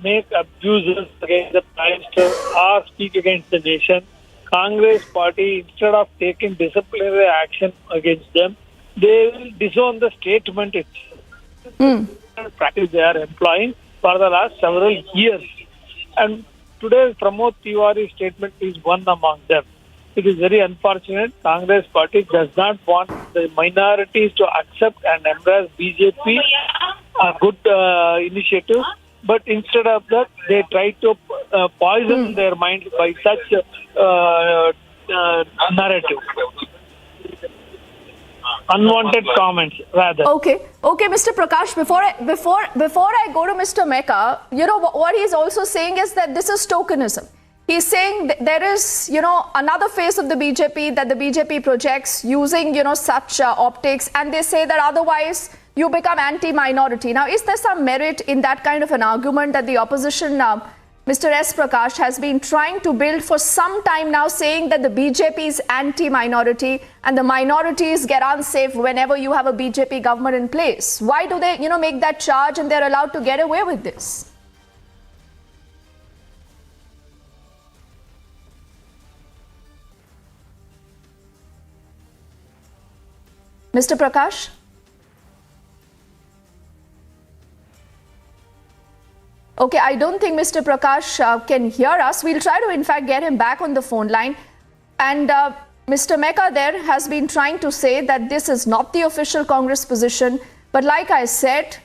make abuses against the Prime Minister or speak against the nation, Congress party, instead of taking disciplinary action against them, they will disown the statement itself. Practice they are employing for the last several years. And today's Pramod Tiwari statement is one among them. It is very unfortunate. Congress party does not want the minorities to accept and embrace BJP, a good initiative. But instead of that, they try to poison their minds by such narrative. Unwanted comments, rather. Okay, Mr. Prakash. Before I go to Mr. Mecca, what he's also saying is that this is tokenism. He's saying that there is, another face of the BJP that the BJP projects using, such optics, and they say that otherwise you become anti-minority. Now, is there some merit in that kind of an argument that the opposition, Mr. S. Prakash, has been trying to build for some time now, saying that the BJP is anti-minority and the minorities get unsafe whenever you have a BJP government in place? Why do they, make that charge and they're allowed to get away with this? Mr. Prakash? Okay, I don't think Mr. Prakash can hear us. We'll try to, in fact, get him back on the phone line. And Mr. Mecca there has been trying to say that this is not the official Congress position. But like I said,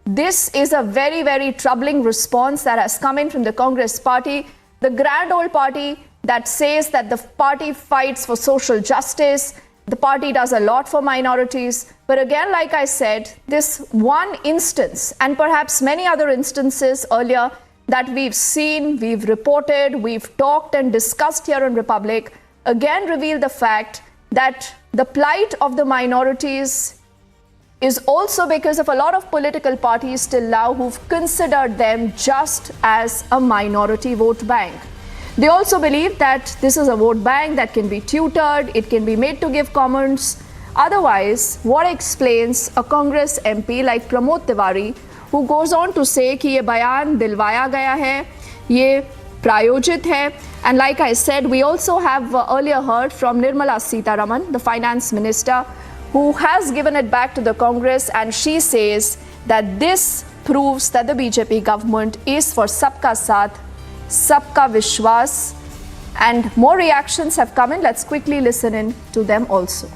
this is a very, very troubling response that has come in from the Congress party, the grand old party that says that the party fights for social justice. The party does a lot for minorities. But again, like I said, this one instance, and perhaps many other instances earlier that we've seen, we've reported, we've talked and discussed here in Republic, again reveal the fact that the plight of the minorities is also because of a lot of political parties till now who've considered them just as a minority vote bank. They also believe that this is a vote bank that can be tutored, it can be made to give comments. Otherwise, what explains a Congress MP like Pramod Tiwari, who goes on to say कि ये बयान दिलवाया गया है, ये प्रायोजित है. And like I said, we also have earlier heard from Nirmala Sitharaman, the finance minister, who has given it back to the Congress, and she says that this proves that the BJP government is for Sabka Saath, Sabka Vishwas. And more reactions have come in. Let's quickly listen in to them also.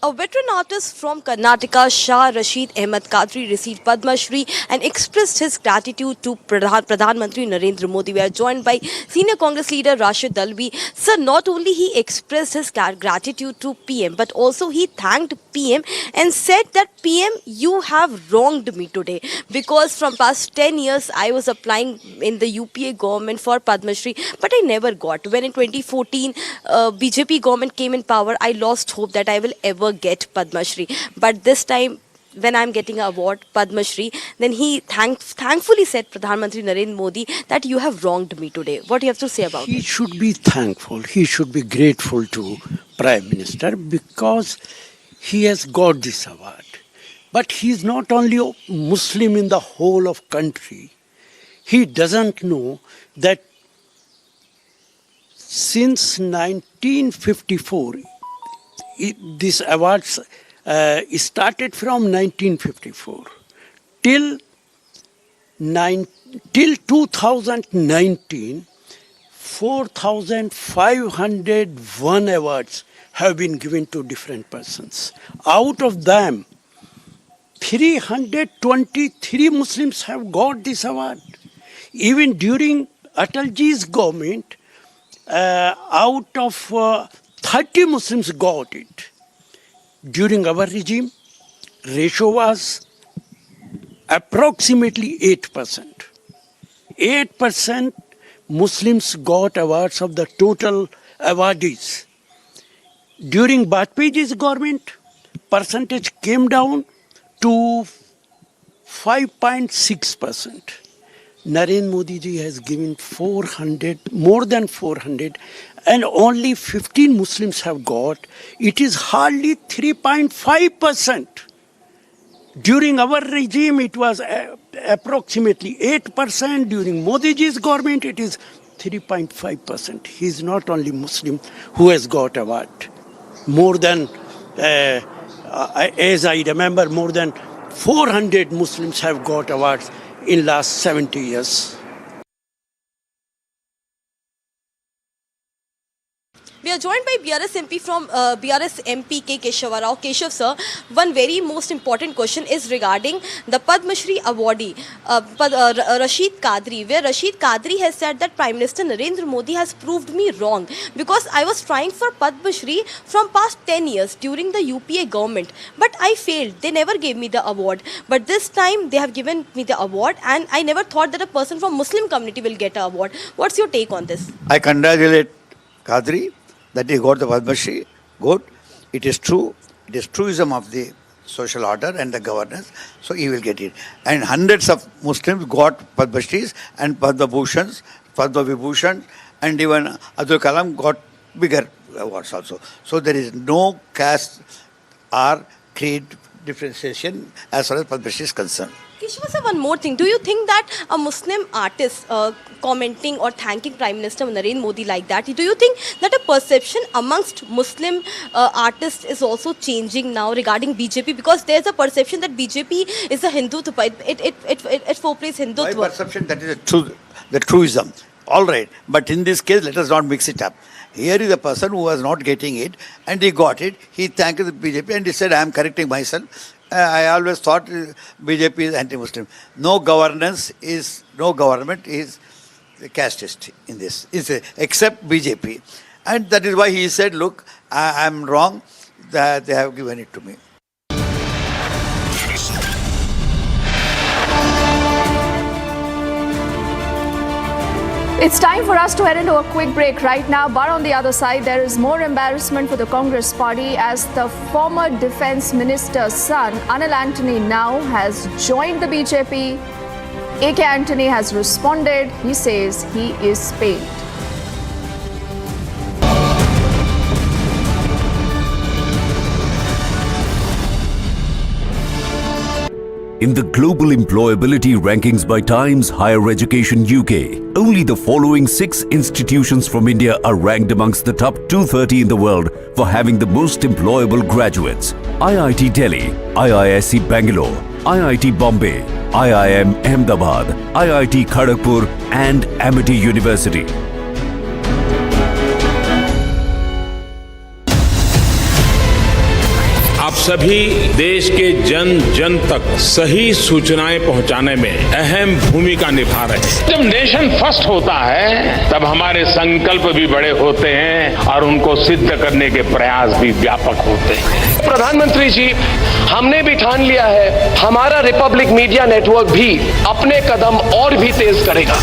A veteran artist from Karnataka, Shah Rashid Ahmed Qadri, received Padma Shri and expressed his gratitude to Pradhan Mantri Narendra Modi. We are joined by senior Congress leader Rashid Dalvi. Sir, not only he expressed his gratitude to PM, but also he thanked PM and said that PM, you have wronged me today, because from past 10 years I was applying in the UPA government for Padma Shri, but I never got. When in 2014 BJP government came in power, I lost hope that I will ever get Padma Shri. But this time, when I'm getting an award, Padma Shri, then he thankfully said, Pradhan Mantri Narendra Modi, that you have wronged me today. What do you have to say about it? He should be thankful. He should be grateful to Prime Minister because he has got this award. But he is not only a Muslim in the whole of country. He doesn't know that since 1954, this awards started from 1954 till 2019, 4,501 awards have been given to different persons. Out of them, 323 Muslims have got this award. Even during Atalji's government, out of 30 Muslims got it. During our regime, ratio was approximately 8%. 8% Muslims got awards of the total awardees. During Bajpayee's government, percentage came down to 5.6%. Narendra Modi ji has given 400, more than 400, and only 15 Muslims have got. It is hardly 3.5%. During our regime, it was approximately 8%. During Modi ji's government, it is 3.5%. He is not only Muslim who has got award. More than, as I remember, more than 400 Muslims have got awards in last 70 years. We are joined by BRS MP from BRS MP K. Keshava Rao. Keshav sir, one very most important question is regarding the Padma Shri awardee, Rashid Kadri, where Rashid Kadri has said that Prime Minister Narendra Modi has proved me wrong because I was trying for Padma Shri from past 10 years during the UPA government, but I failed. They never gave me the award. But this time they have given me the award, and I never thought that a person from Muslim community will get an award. What's your take on this? I congratulate Kadri that he got the Padma Shri. Good. It is true. It is truism of the social order and the governance. So he will get it. And hundreds of Muslims got Padma Shris and Padma Bhushans, Padma Vibhushan, and even Abdul Kalam got bigger awards also. So there is no caste or creed differentiation as far as Padma Shri is concerned. Keshava sir, one more thing. Do you think that a Muslim artist commenting or thanking Prime Minister Narendra Modi like that, do you think that a perception amongst Muslim artists is also changing now regarding BJP? Because there's a perception that BJP is a Hindutva. It portrays Hindutva. My perception, that is the truism. All right. But in this case, let us not mix it up. Here is a person who was not getting it and he got it. He thanked the BJP and he said, I am correcting myself. I always thought BJP is anti-Muslim. No government is casteist in this, except BJP. And that is why he said, look, I am wrong that they have given it to me. It's time for us to head into a quick break right now, but on the other side, there is more embarrassment for the Congress party as the former defense minister's son, Anil Anthony, now has joined the BJP. A.K. Anthony has responded. He says he is paid. In the global employability rankings by Times Higher Education UK, only the following 6 institutions from India are ranked amongst the top 230 in the world for having the most employable graduates. IIT Delhi, IISc Bangalore, IIT Bombay, IIM Ahmedabad, IIT Kharagpur and Amity University. आप सभी देश के जन जन तक सही सूचनाएं पहुंचाने में अहम भूमिका निभा रहे हैं। जब नेशन फर्स्ट होता है तब हमारे संकल्प भी बड़े होते हैं और उनको सिद्ध करने के प्रयास भी व्यापक होते हैं। प्रधानमंत्री जी, हमने भी ठान लिया है, हमारा रिपब्लिक मीडिया नेटवर्क भी अपने कदम और भी तेज करेगा।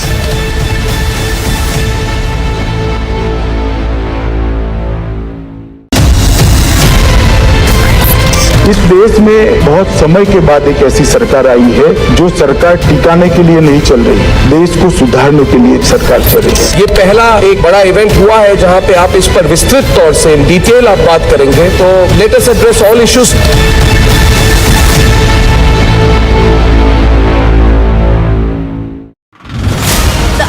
इस देश में बहुत समय के बाद एक ऐसी सरकार आई है जो सरकार टिकाने के लिए नहीं चल रही, देश को सुधारने के लिए सरकार चल रही है। ये पहला एक बड़ा इवेंट हुआ है जहां पे आप इस पर विस्तृत तौर से इन डिटेल आप बात करेंगे, तो let us address all issues.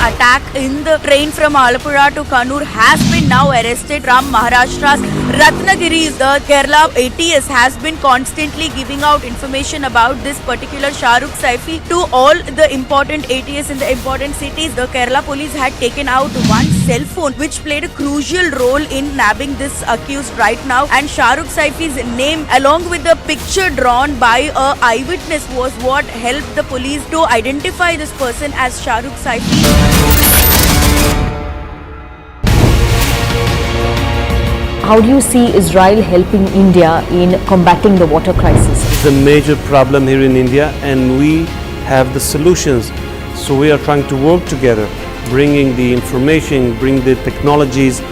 Attack in the train from Alappuzha to Kannur has been now arrested from Maharashtra's Ratnagiri. The Kerala ATS has been constantly giving out information about this particular Shahrukh Saifi to all the important ATS in the important cities. The Kerala police had taken out one cell phone which played a crucial role in nabbing this accused right now, and Shahrukh Saifi's name along with the picture drawn by a eyewitness was what helped the police to identify this person as Shahrukh Saifi. How do you see Israel helping India in combating the water crisis? It's a major problem here in India and we have the solutions. So we are trying to work together, bringing the information, bring the technologies,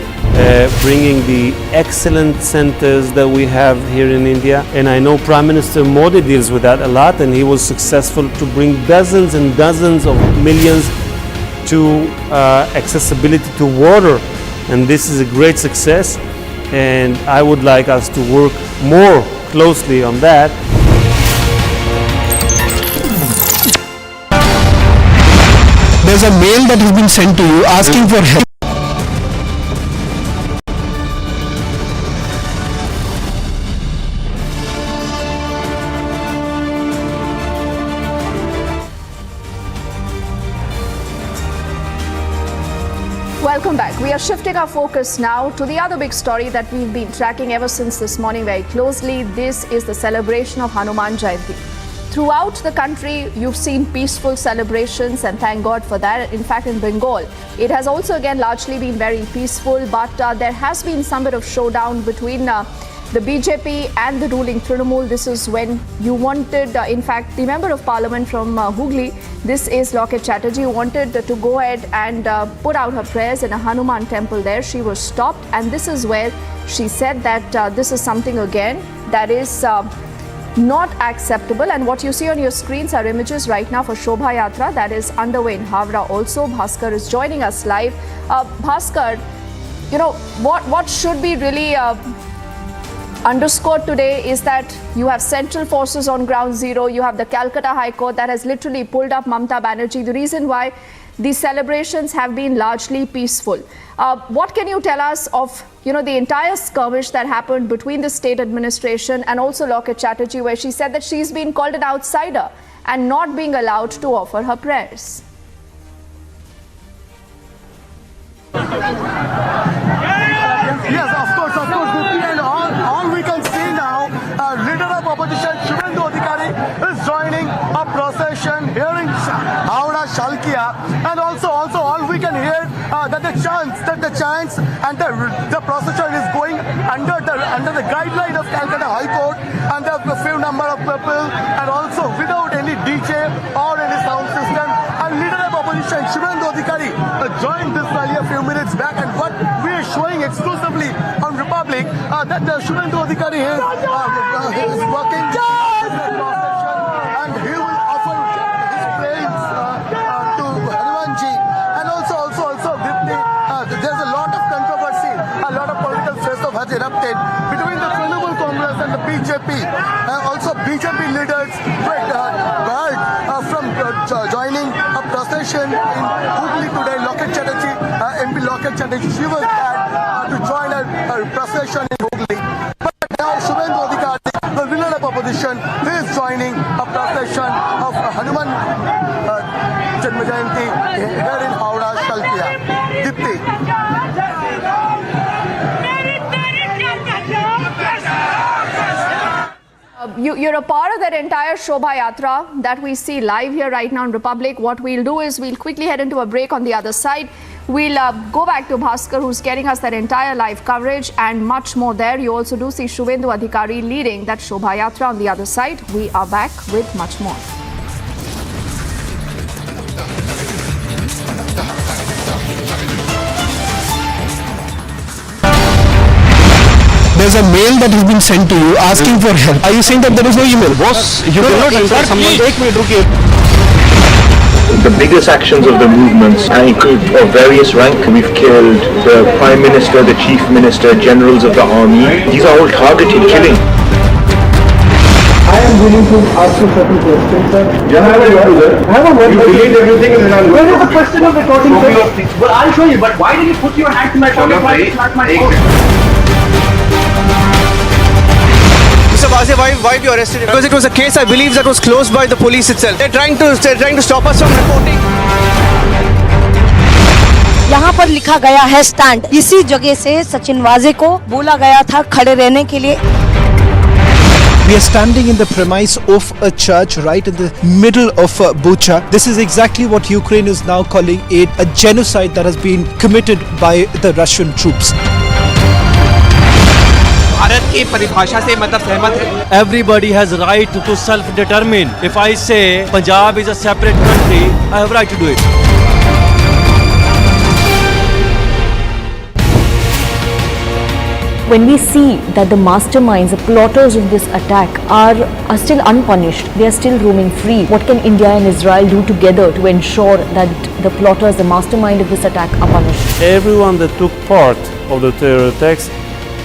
bringing the excellent centers that we have here in India. And I know Prime Minister Modi deals with that a lot, and he was successful to bring dozens and dozens of millions to accessibility to water, and this is a great success, and I would like us to work more closely on that. There's a mail that has been sent to you asking for help. Welcome back. We are shifting our focus now to the other big story that we've been tracking ever since this morning very closely. This is the celebration of Hanuman Jayanti. Throughout the country, you've seen peaceful celebrations, and thank God for that. In fact, in Bengal, it has also again largely been very peaceful, but there has been some bit of showdown between the BJP and the ruling Trinamool. This is when you wanted, in fact, the member of parliament from Hooghly, this is Locket Chatterjee, wanted to go ahead and put out her prayers in a Hanuman temple there. She was stopped, and this is where she said that this is something again that is not acceptable. And what you see on your screens are images right now for Shobha Yatra that is underway in Howrah also. Bhaskar is joining us live. Bhaskar, you know, what should be really underscored today is that you have central forces on ground zero. You have the Calcutta High Court that has literally pulled up Mamata Banerjee. The reason why these celebrations have been largely peaceful. What can you tell us of, you know, the entire skirmish that happened between the state administration and also Locket Chatterjee, where she said that she's been called an outsider and not being allowed to offer her prayers? Yes, of course, and all we can see now, leader of opposition Shubhendu Adhikari is joining a procession here in Howrah, Shalkia, and also all we can hear that the chants and the procession is going under the guideline of Calcutta High Court, and there are a few number of people, and also without any DJ or any sound system. And leader of opposition Shubhendu Adhikari joined this rally a few minutes back, and what we are showing exclusively on Republic that Shubhendu Adhikari is working with the procession, and he will offer his prayers to Hanumanji. And also there's a lot of controversy, a lot of political stress has erupted between the Trinamool Congress and the BJP. Also BJP leaders were barred from joining a procession in Hooghly today. Locket Chatterjee, MP Locket Chatterjee, she was banned to join a procession in Hooghly. But now Shubhendu Adhikari, the leader of opposition, he is joining a procession of Hanuman Jayanti here in Howrah, Shalkia. Dipti. you're a part of that entire Shobha Yatra that we see live here right now in Republic. What we'll do is we'll quickly head into a break on the other side. We'll go back to Bhaskar, who's getting us that entire live coverage and much more there. You also do see Shubhendu Adhikari leading that Shobha Yatra on the other side. We are back with much more. There's a mail that has been sent to you asking for help. Are you saying that there is no email? Boss, you cannot enter someone. Take me, The biggest actions of the movements include of various rank. We've killed the Prime Minister, the Chief Minister, generals of the army. These are all targeted killing. I am willing to ask you certain questions, sir. I have a word. You delete everything and then I'll... Where is the question of recording, sir? Well, I'll show you, but why did you put your hand to my pocket? Why did you slap my phone? Mr. Vazia, why did you arrest him? Because it was a case, I believe, that was closed by the police itself. They're trying to stop us from reporting. यहाँ पर लिखा गया है stand. इसी जगह से सचिन वाजे को बोला गया था खड़े रहने के लिए। We are standing in the premise of a church right in the middle of Bucha. This is exactly what Ukraine is now calling a genocide that has been committed by the Russian troops. Bharat की परिभाषा से मतलब सहमत है। Everybody has right to self-determine. If I say Punjab is a separate country, I have right to do it. When we see that the masterminds, the plotters of this attack are still unpunished, they are still roaming free, what can India and Israel do together to ensure that the plotters, the mastermind of this attack are punished? Everyone that took part of the terror attacks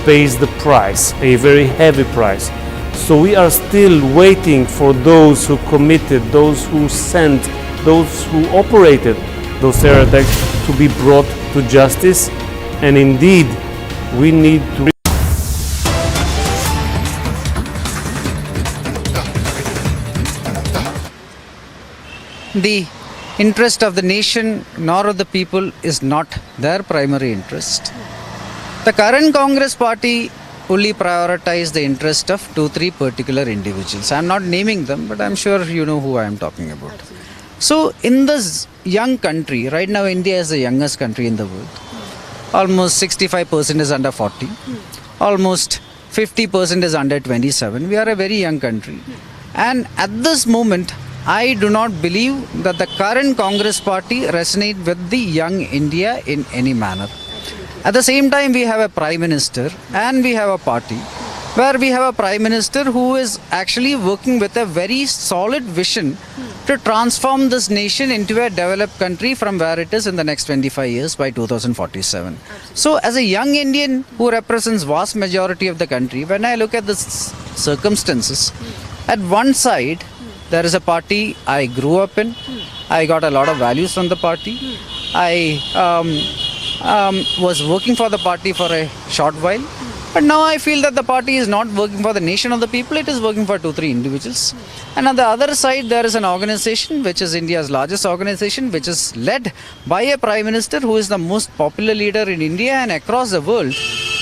pays the price, a very heavy price. So we are still waiting for those who committed, those who sent, those who operated those terror attacks to be brought to justice. And indeed, we need to the interest of the nation nor of the people is not their primary interest. The current Congress party only prioritize the interest of 2-3 particular individuals. I am not naming them, but I am sure you know who I am talking about. So in this young country, right now India is the youngest country in the world. Almost 65% is under 40. Almost 50% is under 27. We are a very young country. And at this moment, I do not believe that the current Congress party resonates with the young India in any manner. At the same time, we have a Prime Minister and we have a party where we have a Prime Minister who is actually working with a very solid vision to transform this nation into a developed country from where it is in the next 25 years by 2047. So as a young Indian who represents vast majority of the country, when I look at the circumstances, at one side, there is a party I grew up in. I got a lot of values from the party. I was working for the party for a short while. But now I feel that the party is not working for the nation of the people, it is working for 2-3 individuals. And on the other side, there is an organization which is India's largest organization, which is led by a Prime Minister who is the most popular leader in India and across the world,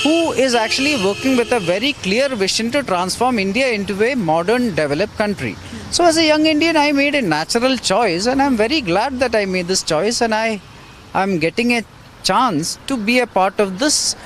who is actually working with a very clear vision to transform India into a modern, developed country. So as a young Indian, I made a natural choice and I'm very glad that I made this choice and I'm getting a chance to be a part of this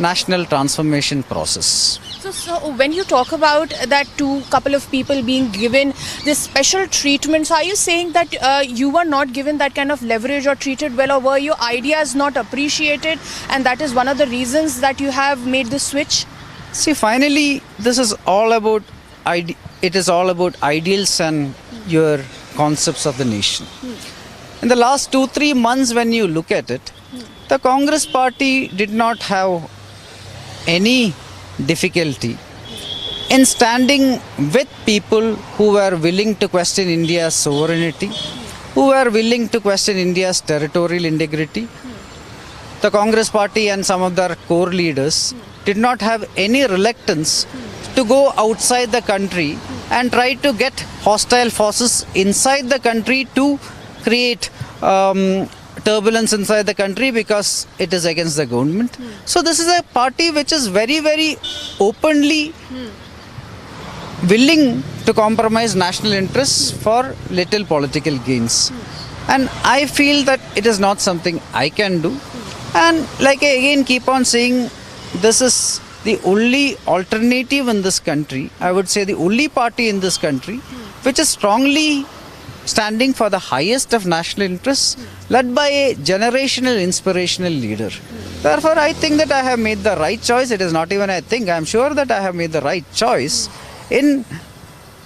national transformation process. So when you talk about that couple of people being given this special treatments, are you saying that you were not given that kind of leverage or treated well, or were your ideas not appreciated and that is one of the reasons that you have made the switch? See, finally, this is all about it is all about ideals and your concepts of the nation. In the last 2-3 months, when you look at it, the Congress party did not have any difficulty in standing with people who were willing to question India's sovereignty, who were willing to question India's territorial integrity. The Congress party and some of their core leaders did not have any reluctance to go outside the country and try to get hostile forces inside the country to create turbulence inside the country because it is against the government. So this is a party which is very, very openly willing to compromise national interests for little political gains. And I feel that it is not something I can do. And like I again keep on saying, this is the only alternative in this country, I would say the only party in this country, which is strongly standing for the highest of national interests, led by a generational, inspirational leader. Therefore, I think that I have made the right choice. It is not even I think, I am sure that I have made the right choice in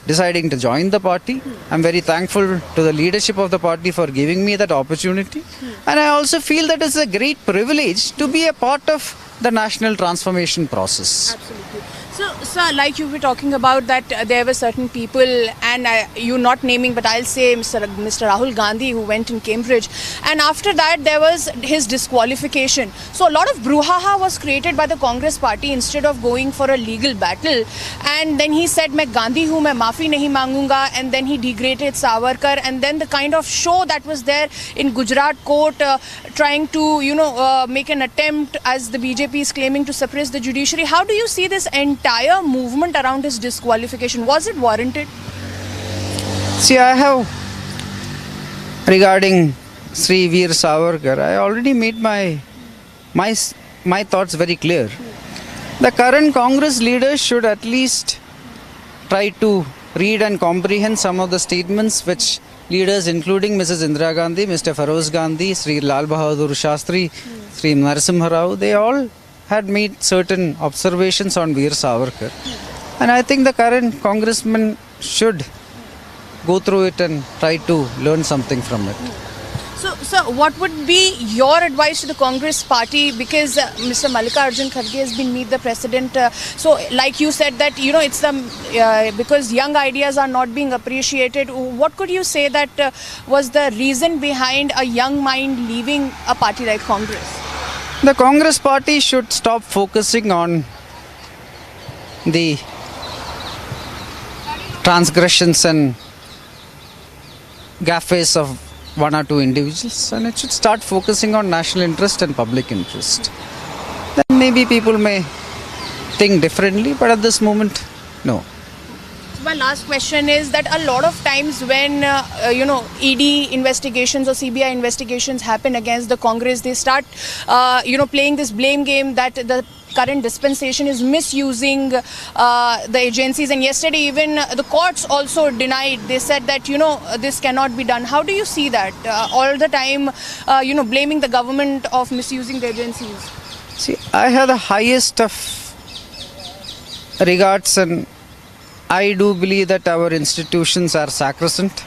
deciding to join the party. I am very thankful to the leadership of the party for giving me that opportunity. And I also feel that it's a great privilege to be a part of the national transformation process. Absolutely. So, sir, like you were talking about that there were certain people, and you're not naming, but I'll say Mr. Rahul Gandhi, who went in Cambridge, and after that there was his disqualification. So a lot of brouhaha was created by the Congress party instead of going for a legal battle. And then he said, "Main Gandhi hu, main maafi nahi mangunga," and then he degraded Savarkar, and then the kind of show that was there in Gujarat court, trying to make an attempt, as the BJP is claiming, to suppress the judiciary. How do you see this entire movement around his disqualification? Was it warranted? See, I have, regarding Sri Veer Savarkar, I already made my thoughts very clear. The current Congress leaders should at least try to read and comprehend some of the statements which leaders including Mrs. Indira Gandhi, Mr. Feroz Gandhi, Sri Lal Bahadur Shastri, Sri Narasimha Rao, they all had made certain observations on Veer Savarkar. And I think the current congressman should go through it and try to learn something from it. So, sir, what would be your advice to the Congress party? Because Mr. Mallikarjun Kharge has been made the president. So, like you said that, it's because young ideas are not being appreciated. What could you say that was the reason behind a young mind leaving a party like Congress? The Congress party should stop focusing on the transgressions and gaffes of one or two individuals, and it should start focusing on national interest and public interest. Then maybe people may think differently, but at this moment, no. My last question is that a lot of times when ED investigations or CBI investigations happen against the Congress, they start playing this blame game that the current dispensation is misusing the agencies. And yesterday even the courts also denied. They said that this cannot be done. How do you see that all the time blaming the government of misusing the agencies? See, I have the highest of regards, and I do believe that our institutions are sacrosanct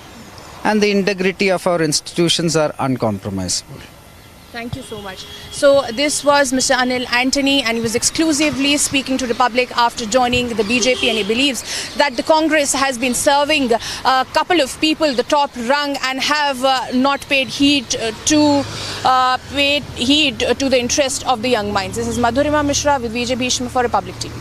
and the integrity of our institutions are uncompromisable. Thank you so much. So this was Mr. Anil Anthony, and he was exclusively speaking to the public after joining the BJP, and he believes that the Congress has been serving a couple of people the top rung and have not paid heed to the interest of the young minds. This is Madhurima Mishra with Vijay Bhishma for Republic TV.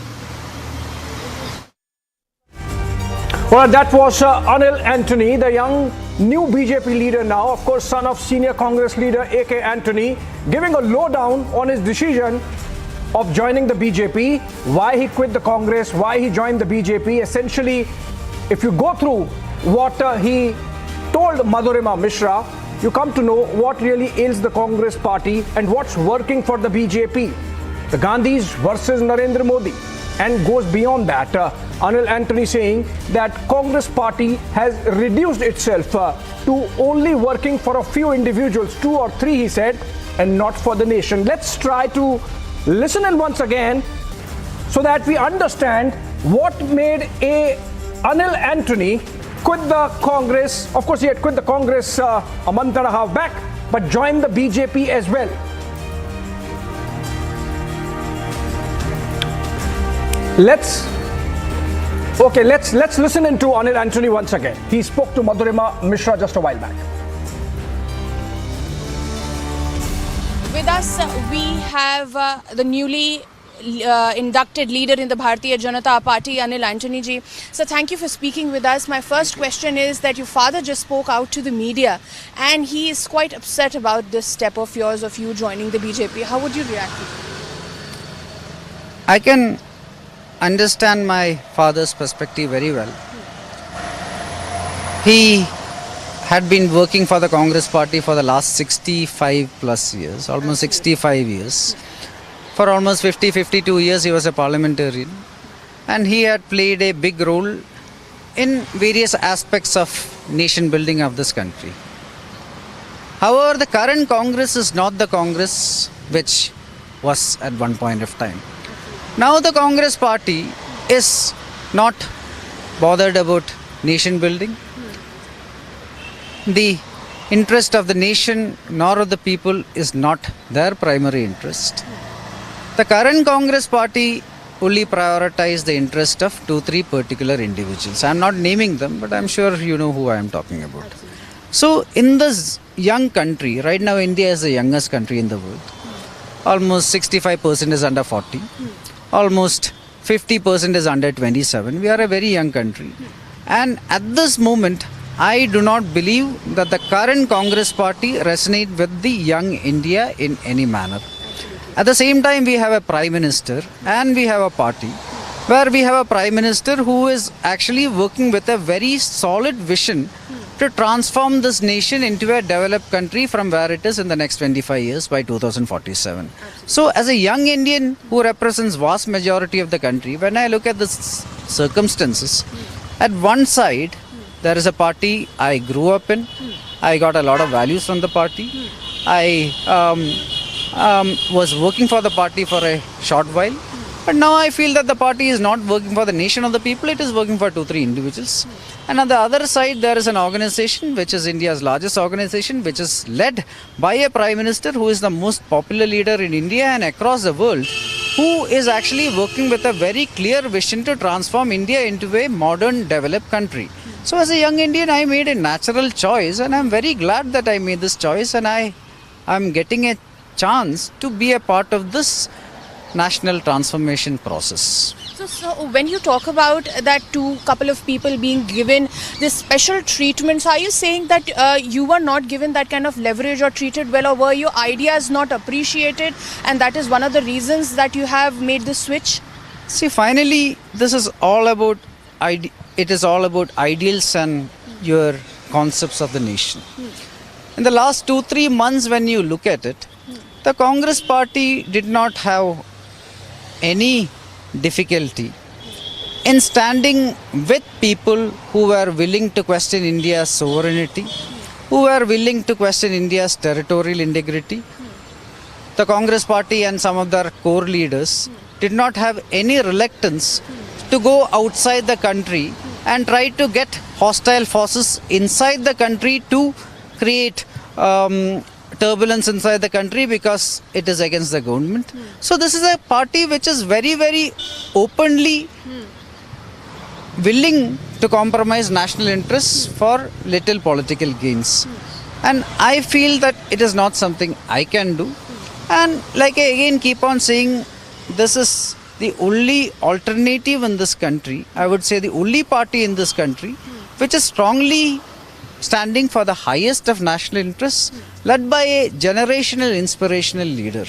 Well, that was Anil Anthony, the young new BJP leader now, of course, son of senior Congress leader A.K. Anthony, giving a lowdown on his decision of joining the BJP, why he quit the Congress, why he joined the BJP. Essentially, if you go through what he told Madhurima Mishra, you come to know what really ails the Congress party and what's working for the BJP. The Gandhis versus Narendra Modi, and goes beyond that. Anil Anthony saying that Congress party has reduced itself to only working for a few individuals, 2 or 3 he said, and not for the nation. Let's try to listen in once again so that we understand what made Anil Anthony quit the Congress. Of course, he had quit the Congress a month and a half back, but joined the BJP as well. Let's listen into Anil Anthony once again. He spoke to Madhurima Mishra just a while back. With us, we have the newly inducted leader in the Bharatiya Janata Party, Anil Anthony ji. So thank you for speaking with us. My first question is that your father just spoke out to the media and he is quite upset about this step of yours of you joining the BJP. How would you react to it? I can understand my father's perspective very well. He had been working for the Congress party for the last 65 plus years, almost 65 years. For almost 52 years he was a parliamentarian, and he had played a big role in various aspects of nation building of this country. However, the current Congress is not the Congress which was at one point of time. Now the Congress party is not bothered about nation building. The interest of the nation nor of the people is not their primary interest. The current Congress party only prioritize the interest of 2-3 particular individuals. I am not naming them, but I am sure you know who I am talking about. So in this young country, right now India is the youngest country in the world. Almost 65% is under 40. Almost 50% is under 27. We are a very young country. And at this moment, I do not believe that the current Congress party resonates with the young India in any manner. At the same time, we have a Prime Minister and we have a party where we have a Prime Minister who is actually working with a very solid vision to transform this nation into a developed country from where it is in the next 25 years by 2047. So as a young Indian who represents vast majority of the country, when I look at the circumstances, at one side there is a party I grew up in. I got a lot of values from the party. I was working for the party for a short while. But now I feel that the party is not working for the nation or the people, it is working for 2-3 individuals. And on the other side, there is an organization which is India's largest organization, which is led by a Prime Minister who is the most popular leader in India and across the world, who is actually working with a very clear vision to transform India into a modern, developed country. So as a young Indian, I made a natural choice, and I'm very glad that I made this choice, and I'm getting a chance to be a part of this national transformation process. So when you talk about that couple of people being given this special treatment, so are you saying that you were not given that kind of leverage or treated well, or were your ideas not appreciated, and that is one of the reasons that you have made the switch? See, finally, this is all about it is all about ideals and your concepts of the nation. In the last 2-3 months, when you look at it, the Congress party did not have any difficulty in standing with people who were willing to question India's sovereignty, who were willing to question India's territorial integrity. The Congress party and some of their core leaders did not have any reluctance to go outside the country and try to get hostile forces inside the country to create turbulence inside the country because it is against the government. So this is a party which is very, very openly willing to compromise national interests for little political gains. And I feel that it is not something I can do. And like I again keep on saying, this is the only alternative in this country, I would say the only party in this country which is strongly standing for the highest of national interests, led by a generational, inspirational leader.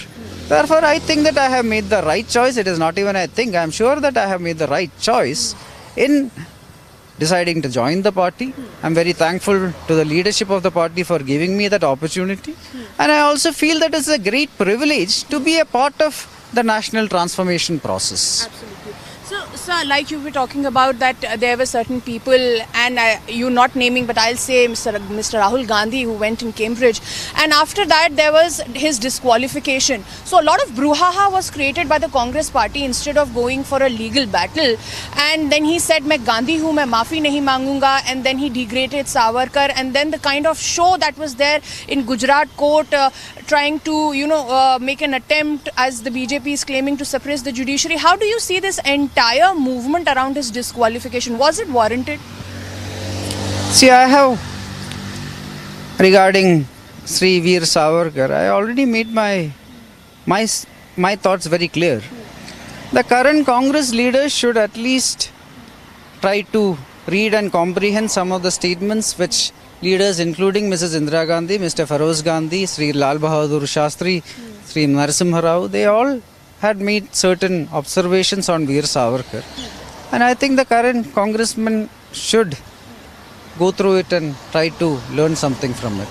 Therefore, I think that I have made the right choice. It is not even I think, I am sure that I have made the right choice in deciding to join the party. I am very thankful to the leadership of the party for giving me that opportunity. And I also feel that it's a great privilege to be a part of the national transformation process. Absolutely. So, like you were talking about that there were certain people, and you not naming, but I'll say Mr. Rahul Gandhi, who went in Cambridge, and after that there was his disqualification. So a lot of brouhaha was created by the Congress party instead of going for a legal battle. And then he said, "Main Gandhi hu, main maafi nahi mangunga," and then he degraded Savarkar, and then the kind of show that was there in Gujarat court, trying to make an attempt, as the BJP is claiming, to suppress the judiciary. How do you see this entire movement around his disqualification? Was it warranted? See, I have, regarding Sri Veer Savarkar, I already made my thoughts very clear. The current Congress leaders should at least try to read and comprehend some of the statements which leaders including Mrs. Indira Gandhi, Mr. Feroz Gandhi, Sri Lal Bahadur Shastri, Sri Narasimha Rao, they all had made certain observations on Veer Savarkar, and I think the current congressman should go through it and try to learn something from it.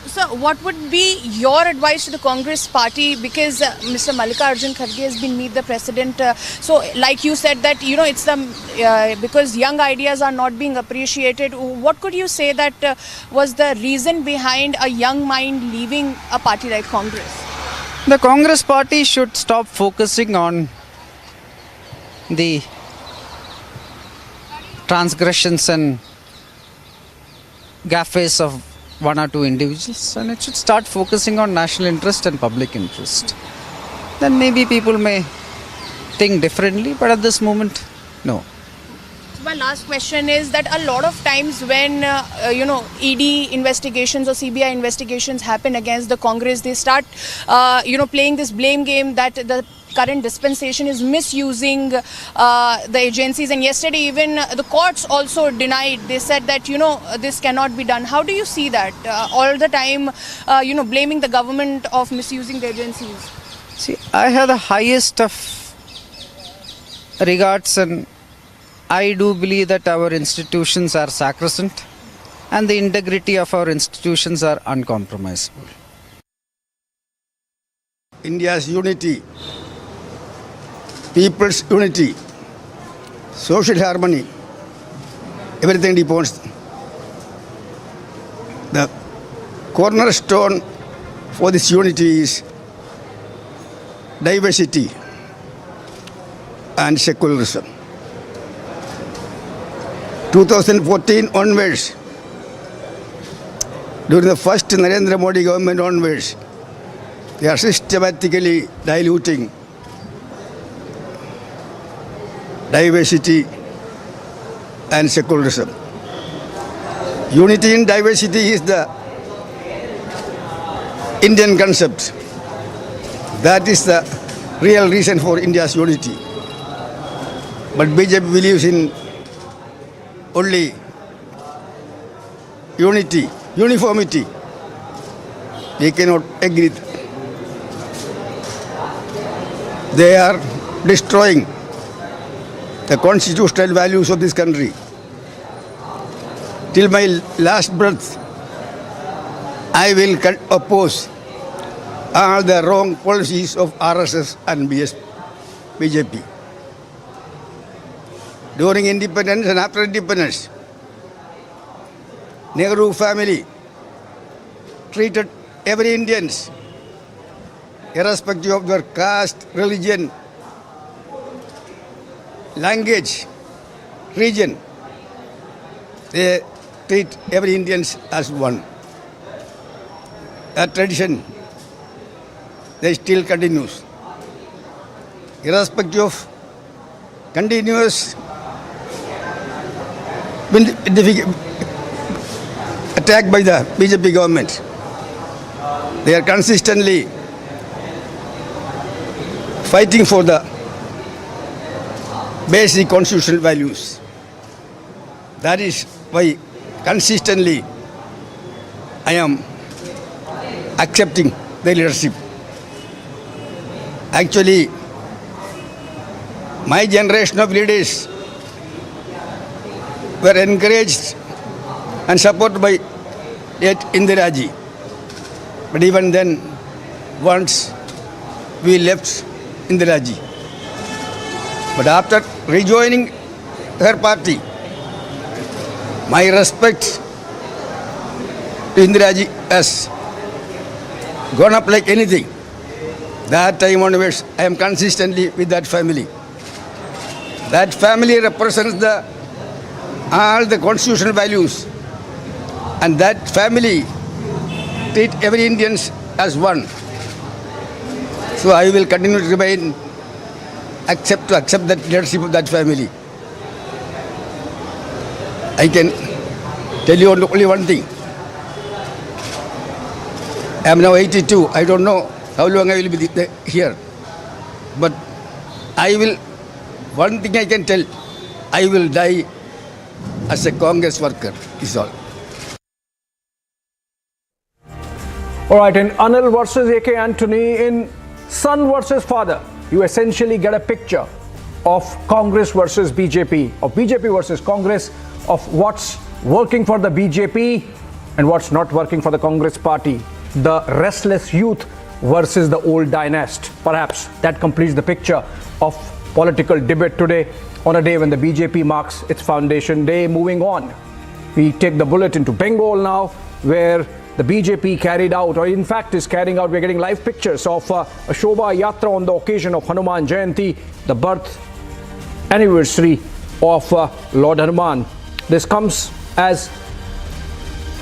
So, what would be your advice to the Congress party? Because Mr. Mallikarjun Kharge has been meet the president. So, like you said that, you know, it's the because young ideas are not being appreciated. What could you say that was the reason behind a young mind leaving a party like Congress? The Congress party should stop focusing on the transgressions and gaffes of one or two individuals, and it should start focusing on national interest and public interest. Then maybe people may think differently, but at this moment, no. My last question is that a lot of times when ED investigations or CBI investigations happen against the Congress, they start playing this blame game that the current dispensation is misusing the agencies, and yesterday even the courts also denied. They said that this cannot be done. How do you see that all the time blaming the government of misusing the agencies? See, I have the highest of regards, and I do believe that our institutions are sacrosanct and the integrity of our institutions are uncompromisable. India's unity, people's unity, social harmony, everything depends. The cornerstone for this unity is diversity and secularism. 2014 onwards, during the first Narendra Modi government onwards, they are systematically diluting diversity and secularism. Unity in diversity is the Indian concept. That is the real reason for India's unity. But BJP believes in only unity, uniformity. They cannot agree. They are destroying the constitutional values of this country. Till my last breath, I will oppose all the wrong policies of RSS and BJP. During independence and after independence, Nehru family treated every Indians, irrespective of their caste, religion, language, region. They treat every Indians as one. That tradition, they still continues. Irrespective of continuous attack by the BJP government, they are consistently fighting for the basic constitutional values. That is why consistently I am accepting the leadership. Actually, my generation of leaders were encouraged and supported by Indira Ji. But even then, once we left Indira Ji. But after rejoining her party, my respect to Indira Ji has gone up like anything. That time onwards, I am consistently with that family. That family represents all the constitutional values, and that family treat every Indian as one. So I will continue to remain accept that leadership of that family. I can tell you only one thing. I am now 82. I don't know how long I will be here. But one thing I can tell, I will die as a Congress worker, is all. All right, in Anil versus A.K. Anthony, in son versus father. You essentially get a picture of Congress versus BJP, of BJP versus Congress, of what's working for the BJP and what's not working for the Congress party. The restless youth versus the old dynast. Perhaps that completes the picture of political debate today on a day when the BJP marks its foundation day. Moving on, we take the bullet into Bengal now, where the BJP carried out, or in fact is carrying out, we're getting live pictures of a Shobha Yatra on the occasion of Hanuman Jayanti, the birth anniversary of Lord Hanuman. This comes as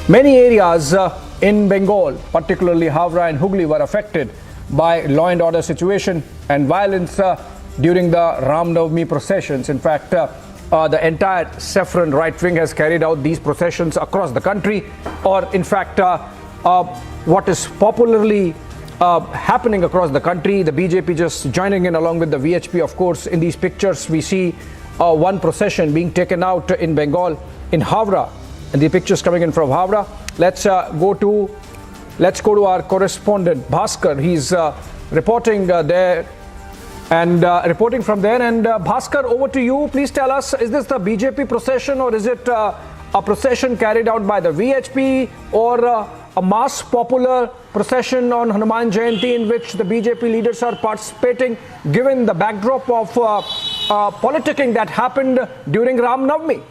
many areas in Bengal, particularly Howrah and Hooghly, were affected by law and order situation and violence during the Ram Navami processions. In fact, the entire saffron right wing has carried out these processions across the country, or in fact what is popularly happening across the country, the BJP just joining in along with the VHP. Of course, in these pictures we see one procession being taken out in Bengal, in Howrah, and the pictures coming in from Howrah. Let's go to our correspondent Bhaskar. He's reporting there and reporting from there. And Bhaskar, over to you. Please tell us, is this the BJP procession, or is it a procession carried out by the VHP, or a mass popular procession on Hanuman Jayanti in which the BJP leaders are participating, given the backdrop of politicking that happened during Ram Navami?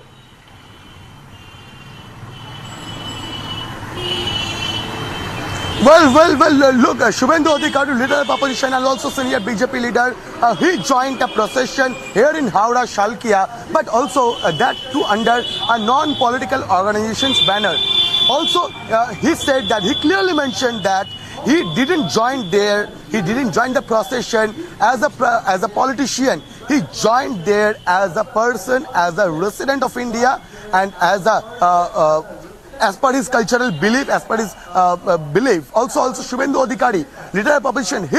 Well, look, Shubhendu Adhikari, leader of opposition and also senior BJP leader, he joined a procession here in Howrah, Shalkia, but also that too under a non-political organization's banner. Also, he said that he clearly mentioned that he didn't join the procession as a politician. He joined there as a person, as a resident of India, and as per his cultural belief, as per his belief. Also Shubhendu Adhikari, leader of opposition, he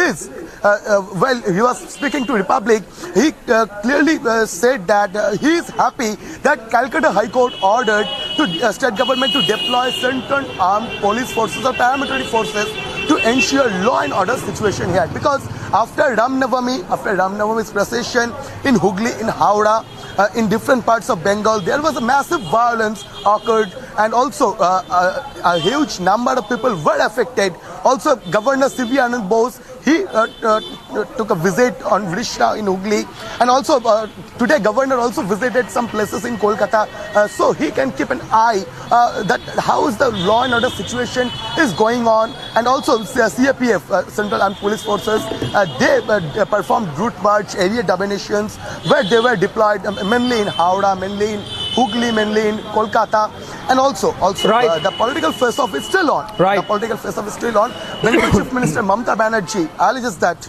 was speaking to Republic. He clearly said that he is happy that Calcutta High Court ordered to state government to deploy central armed police forces or paramilitary forces to ensure law and order situation here. Because after Ram Navami's procession in Hooghly, in Howrah, in different parts of Bengal, there was a massive violence occurred, and also a huge number of people were affected. Also, Governor C.V. Anand Bose, he took a visit on Vrishna in Hooghly, and also today Governor also visited some places in Kolkata, so he can keep an eye that how is the law and order situation is going on. And also CAPF, Central Armed Police Forces, they performed route march, area dominations, where they were deployed mainly in Howrah, mainly in Hooghly, mainly in Kolkata. And also right. The political face-off is still on. Right. The political face-off is still on. Bengal Chief Minister Mamata Banerjee alleges that.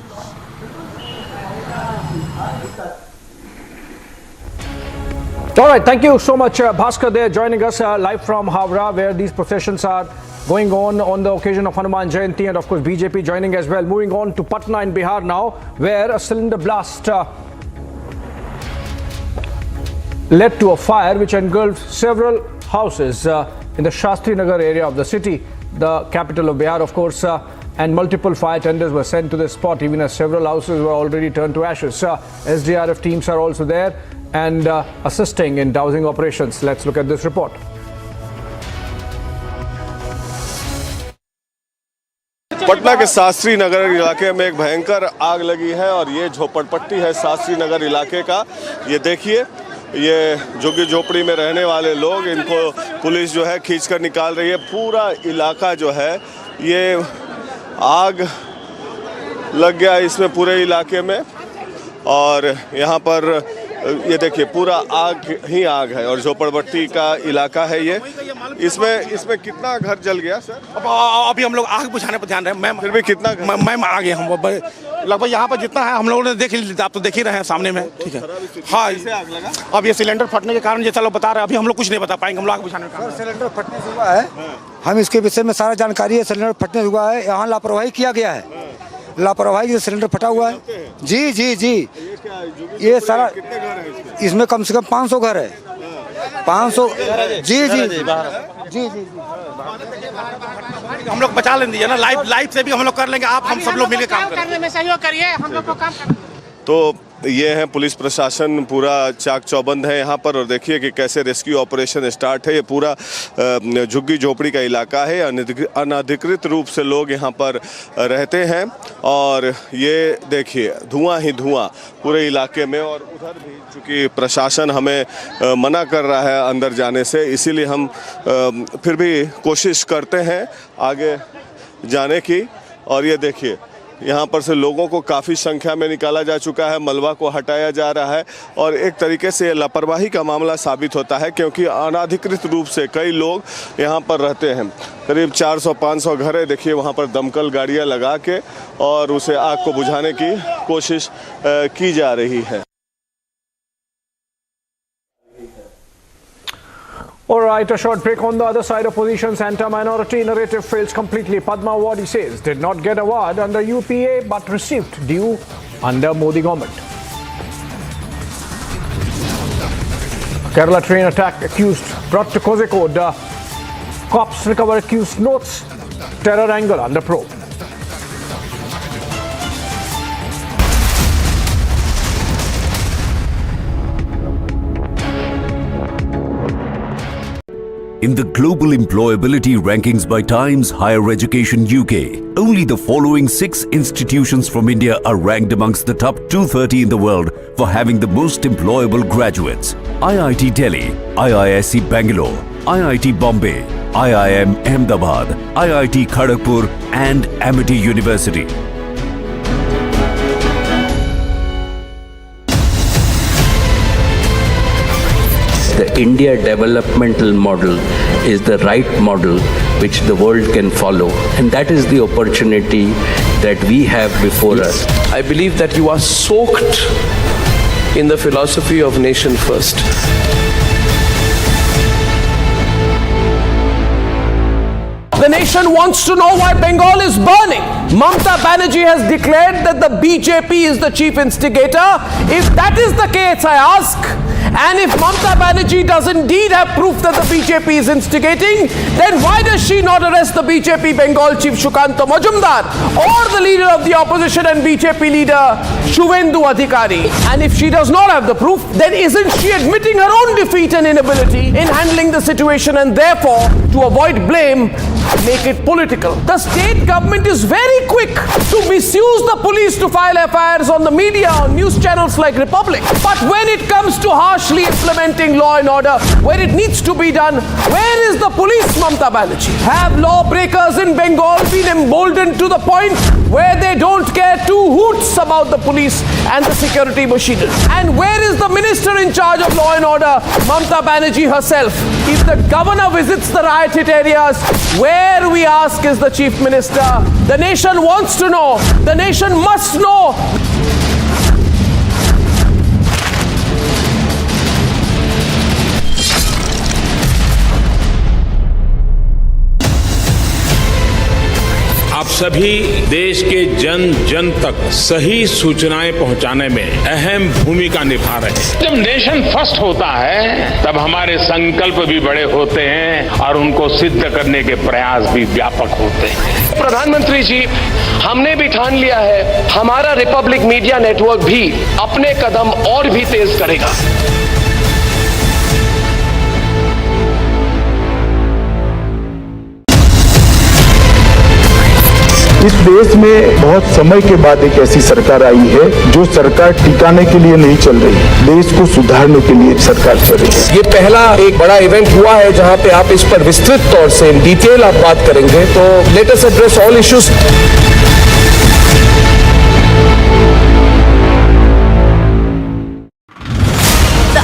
All right, thank you so much, Bhaskar, there joining us live from Howrah, where these processions are going on the occasion of Hanuman Jayanti, and of course BJP joining as well. Moving on to Patna in Bihar now, where a cylinder blast led to a fire which engulfed several houses in the Shastri Nagar area of the city, the capital of Bihar, of course, and multiple fire tenders were sent to the spot, even as several houses were already turned to ashes. SDRF teams are also there and assisting in dowsing operations. Let's look at this report. Patna के शास्त्री नगर इलाके में एक भयंकर आग लगी है, और ये झोपड़पट्टी है शास्त्री नगर इलाके का। ये देखिए, ये झुग्गी झोपड़ी में रहने वाले लोग, इनको पुलिस जो है खींच कर निकाल रही है। पूरा इलाका जो है ये आग लग गया इसमें पूरे इलाके में, और यहाँ पर ये देखिए पूरा आग ही आग है, और झोपड़पट्टी का इलाका है ये। इसमें कितना घर जल गया सर? अभी हम लोग आग बुझाने पर ध्यान रहे हैं। मैम फिर भी कितना मैम आ गए हम लगभग यहाँ पर जितना है हम लोगों ने देख ही, आप तो देख ही रहे हैं सामने में। ठीक है, हाँ, आग लगा। अब ये सिलेंडर फटने के कारण जैसा लोग बता रहे हैं, अभी हम लोग कुछ नहीं बता पाएंगे। हम लोग आग बुझाने में सिलेंडर फटने से हुआ है, हम इसके विषय में सारा जानकारी है। सिलेंडर फटने से हुआ है, यहाँ लापरवाही किया गया है, लापरवाही से सिलेंडर फटा हुआ है। जी जी जी, ये सारा इसमें कम से कम 500 घर है। 500 जी जी जी जी। हम लोग बचा लेंगे ना, लाइव से भी हम लोग कर लेंगे, आप हम सब लोग मिलकर काम करने में सहयोग करिए, हम लोग को काम करना। तो ये है पुलिस प्रशासन पूरा चाक चौबंद है यहाँ पर। और देखिए कि कैसे रेस्क्यू ऑपरेशन स्टार्ट है। ये पूरा झुग्गी झोपड़ी का इलाका है, अनधिकृत रूप से लोग यहाँ पर रहते हैं। और ये देखिए धुआं ही धुआं पूरे इलाके में। और उधर भी चूँकि प्रशासन हमें मना कर रहा है अंदर जाने से, इसीलिए हम फिर भी कोशिश करते हैं आगे जाने की। और ये देखिए यहाँ पर से लोगों को काफ़ी संख्या में निकाला जा चुका है, मलबा को हटाया जा रहा है। और एक तरीके से लापरवाही का मामला साबित होता है, क्योंकि अनाधिकृत रूप से कई लोग यहाँ पर रहते हैं। करीब 400-500 घर है। देखिए वहाँ पर दमकल गाड़ियाँ लगा के और उसे आग को बुझाने की कोशिश की जा रही है। All right, a short break. On the other side, opposition's anti-minority narrative fails completely. Padma Awardee says did not get award under UPA but received due under Modi government. Kerala train attack accused brought to Kozhikode. Cops recover accused notes. Terror angle under probe. In the global employability rankings by Times Higher Education UK, only the following 6 institutions from India are ranked amongst the top 230 in the world for having the most employable graduates. IIT Delhi, IISc Bangalore, IIT Bombay, IIM Ahmedabad, IIT Kharagpur and Amity University. The India developmental model is the right model which the world can follow, and that is the opportunity that we have before us. I believe that you are soaked in the philosophy of nation first. The nation wants to know why Bengal is burning. Mamta Banerjee has declared that the BJP is the chief instigator. If that is the case, I ask, and if Mamta Banerjee does indeed have proof that the BJP is instigating, then why does she not arrest the BJP Bengal chief Sukanta Majumdar or the leader of the opposition and BJP leader Shuvendu Adhikari? And if she does not have the proof, then isn't she admitting her own defeat and inability in handling the situation, and therefore, to avoid blame, make it political? The state government is very quick to misuse the police to file FIRs on the media, on news channels like Republic. But when it comes to harshly implementing law and order, where it needs to be done, where is the police, Mamta Banerjee? Have lawbreakers in Bengal been emboldened to the point where they don't care two hoots about the police and the security machinery? And where is the minister in charge of law and order, Mamta Banerjee herself? If the governor visits the riot hit areas, where, we ask, is the chief minister? The nation wants to know. The nation must know. आप सभी देश के जन जन तक सही सूचनाएं पहुंचाने में अहम भूमिका निभा रहे हैं। जब नेशन फर्स्ट होता है तब हमारे संकल्प भी बड़े होते हैं और उनको सिद्ध करने के प्रयास भी व्यापक होते हैं। प्रधानमंत्री जी, हमने भी ठान लिया है, हमारा रिपब्लिक मीडिया नेटवर्क भी अपने कदम और भी तेज करेगा। इस देश में बहुत समय के बाद एक ऐसी सरकार आई है जो सरकार टिकाने के लिए नहीं चल रही, देश को सुधारने के लिए सरकार चल रही है। ये पहला एक बड़ा इवेंट हुआ है जहां पे आप इस पर विस्तृत तौर से इन डिटेल आप बात करेंगे, तो let us address all issues.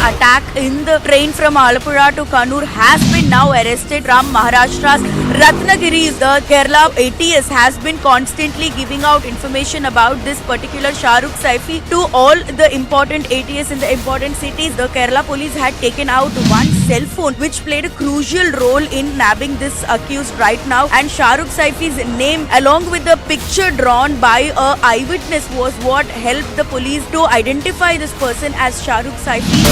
Attack in the train from Alappuzha to Kannur has been now arrested from Maharashtra's Ratnagiri. The Kerala ATS has been constantly giving out information about this particular Shahrukh Saifi to all the important ATS in the important cities. The Kerala police had taken out one cell phone which played a crucial role in nabbing this accused right now, and Shahrukh Saifi's name along with the picture drawn by a eyewitness was what helped the police to identify this person as Shahrukh Saifi.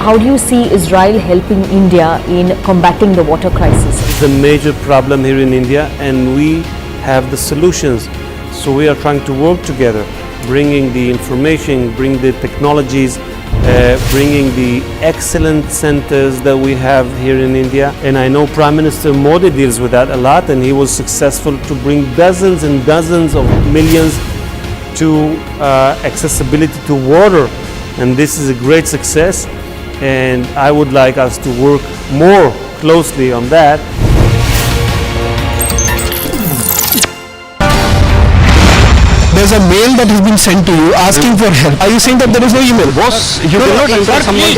How do you see Israel helping India in combating the water crisis? It's a major problem here in India, and we have the solutions. So we are trying to work together, bringing the information, bring the technologies, bringing the excellent centers that we have here in India. And I know Prime Minister Modi deals with that a lot, and he was successful to bring dozens and dozens of millions to accessibility to water. And this is a great success, and I would like us to work more closely on that. There's a mail that has been sent to you asking for help. Are you saying that there is no email? Boss, you cannot insult someone.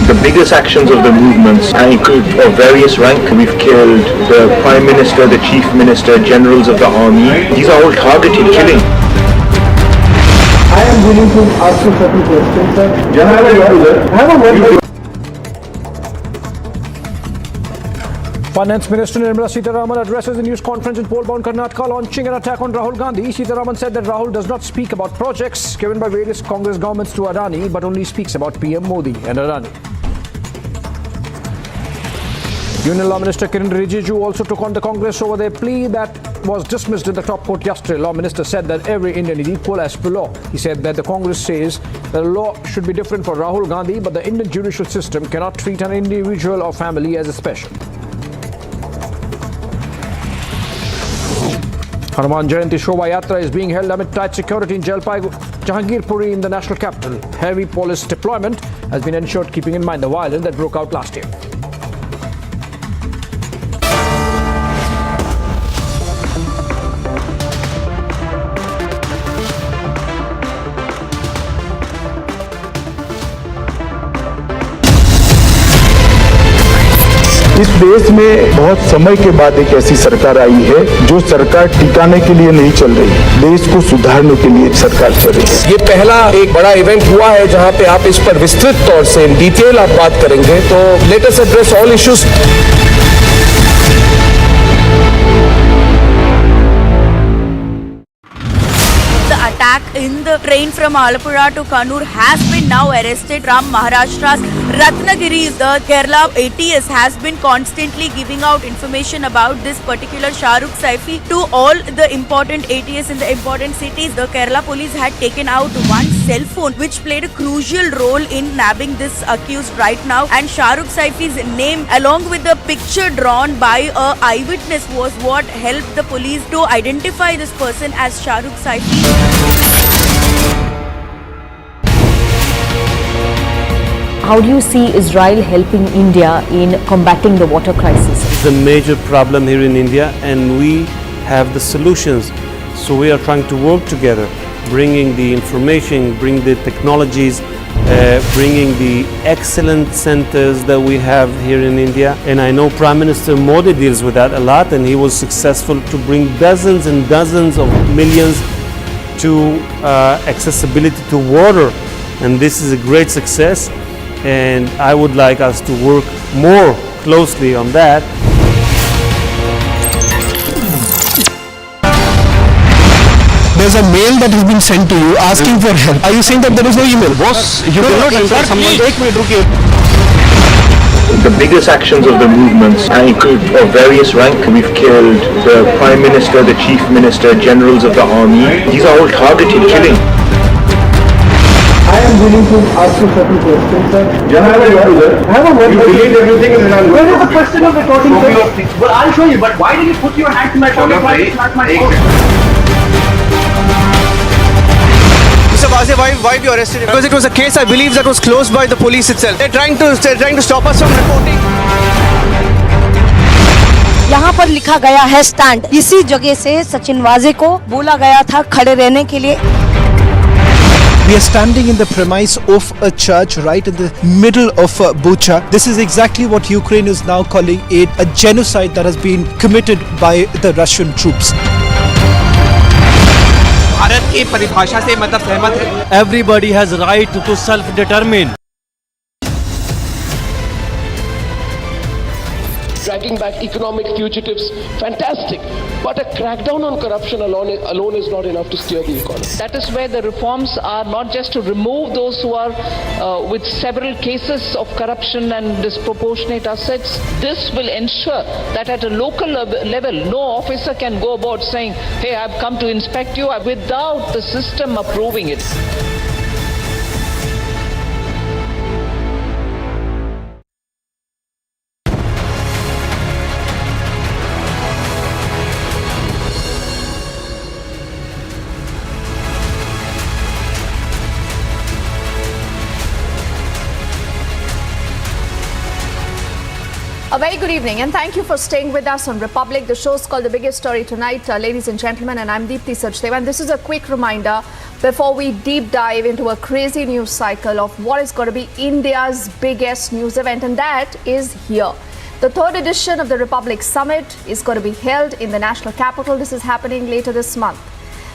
The biggest actions of the movements include of various rank. We've killed the Prime Minister, the Chief Minister, generals of the army. These are all targeted killing. I am willing to ask you certain questions, sir. Have a word. Finance Minister Nirmala Sitharaman addresses a news conference in Polbound, Karnataka, launching an attack on Rahul Gandhi. Sitharaman said that Rahul does not speak about projects given by various Congress governments to Adani, but only speaks about PM Modi and Adani. Union Law Minister Kiran Rijiju also took on the Congress over their plea that was dismissed in the top court yesterday. Law Minister said that every Indian is equal as per law. He said that the Congress says that the law should be different for Rahul Gandhi, but the Indian judicial system cannot treat an individual or family as a special. Hanuman Jayanti Shobha Yatra is being held amid tight security in Jahangirpuri in the national capital. Heavy police deployment has been ensured, keeping in mind the violence that broke out last year. इस देश में बहुत समय के बाद एक ऐसी सरकार आई है जो सरकार टिकाने के लिए नहीं चल रही, देश को सुधारने के लिए सरकार चल रही है। ये पहला एक बड़ा इवेंट हुआ है जहां पे आप इस पर विस्तृत तौर से इन डिटेल आप बात करेंगे, तो let us address all issues. Attack in the train from Alappuzha to Kannur has been now arrested from Maharashtra's Ratnagiri. The Kerala ATS has been constantly giving out information about this particular Shahrukh Saifi to all the important ATS in the important cities. The Kerala police had taken out one cell phone which played a crucial role in nabbing this accused right now, and Shahrukh Saifi's name along with the picture drawn by a eyewitness was what helped the police to identify this person as Shahrukh Saifi. How do you see Israel helping India in combating the water crisis? It's a major problem here in India, and we have the solutions. So we are trying to work together, bringing the information, bring the technologies, bringing the excellent centers that we have here in India. And I know Prime Minister Modi deals with that a lot, and he was successful to bring dozens and dozens of millions to accessibility to water. And this is a great success, and I would like us to work more closely on that. There's a mail that has been sent to you asking for help. Are you saying that there is no email? Boss, you cannot insult someone. The biggest actions of the movements include of various rank. We've killed the Prime Minister, the Chief Minister, generals of the army. These are all targeted killing. I am willing to ask you certain questions, sir. Have a word. You delete everything and then where is the question of recording? Well, I'll show you, but why did you put your hand to my pocket? Why is not my phone? Mr. Vazir, why have you arrested him? Because it was a case, I believe, that was closed by the police itself. They're trying to stop us from reporting. यहाँ पर लिखा गया है stand. इसी जगह से सचिन वाजे को बोला गया था खड़े रहने के लिए। We are standing in the premise of a church right in the middle of Bucha. This is exactly what Ukraine is now calling a genocide that has been committed by the Russian troops. Bharat की परिभाषा से मतलब सहमत है। Everybody has right to self-determine. dragging back economic fugitives, fantastic. But a crackdown on corruption alone is not enough to steer the economy. That is where the reforms are not just to remove those who are with several cases of corruption and disproportionate assets. This will ensure that at a local level, no officer can go about saying, hey, I've come to inspect you, without the system approving it. A very good evening and thank you for staying with us on Republic. The show's called The Biggest Story Tonight, ladies and gentlemen, and I'm Deepthi Sachdev. And this is a quick reminder before we deep dive into a crazy news cycle of what is going to be India's biggest news event, and that is here. The third edition of the Republic Summit is going to be held in the national capital. This is happening later this month.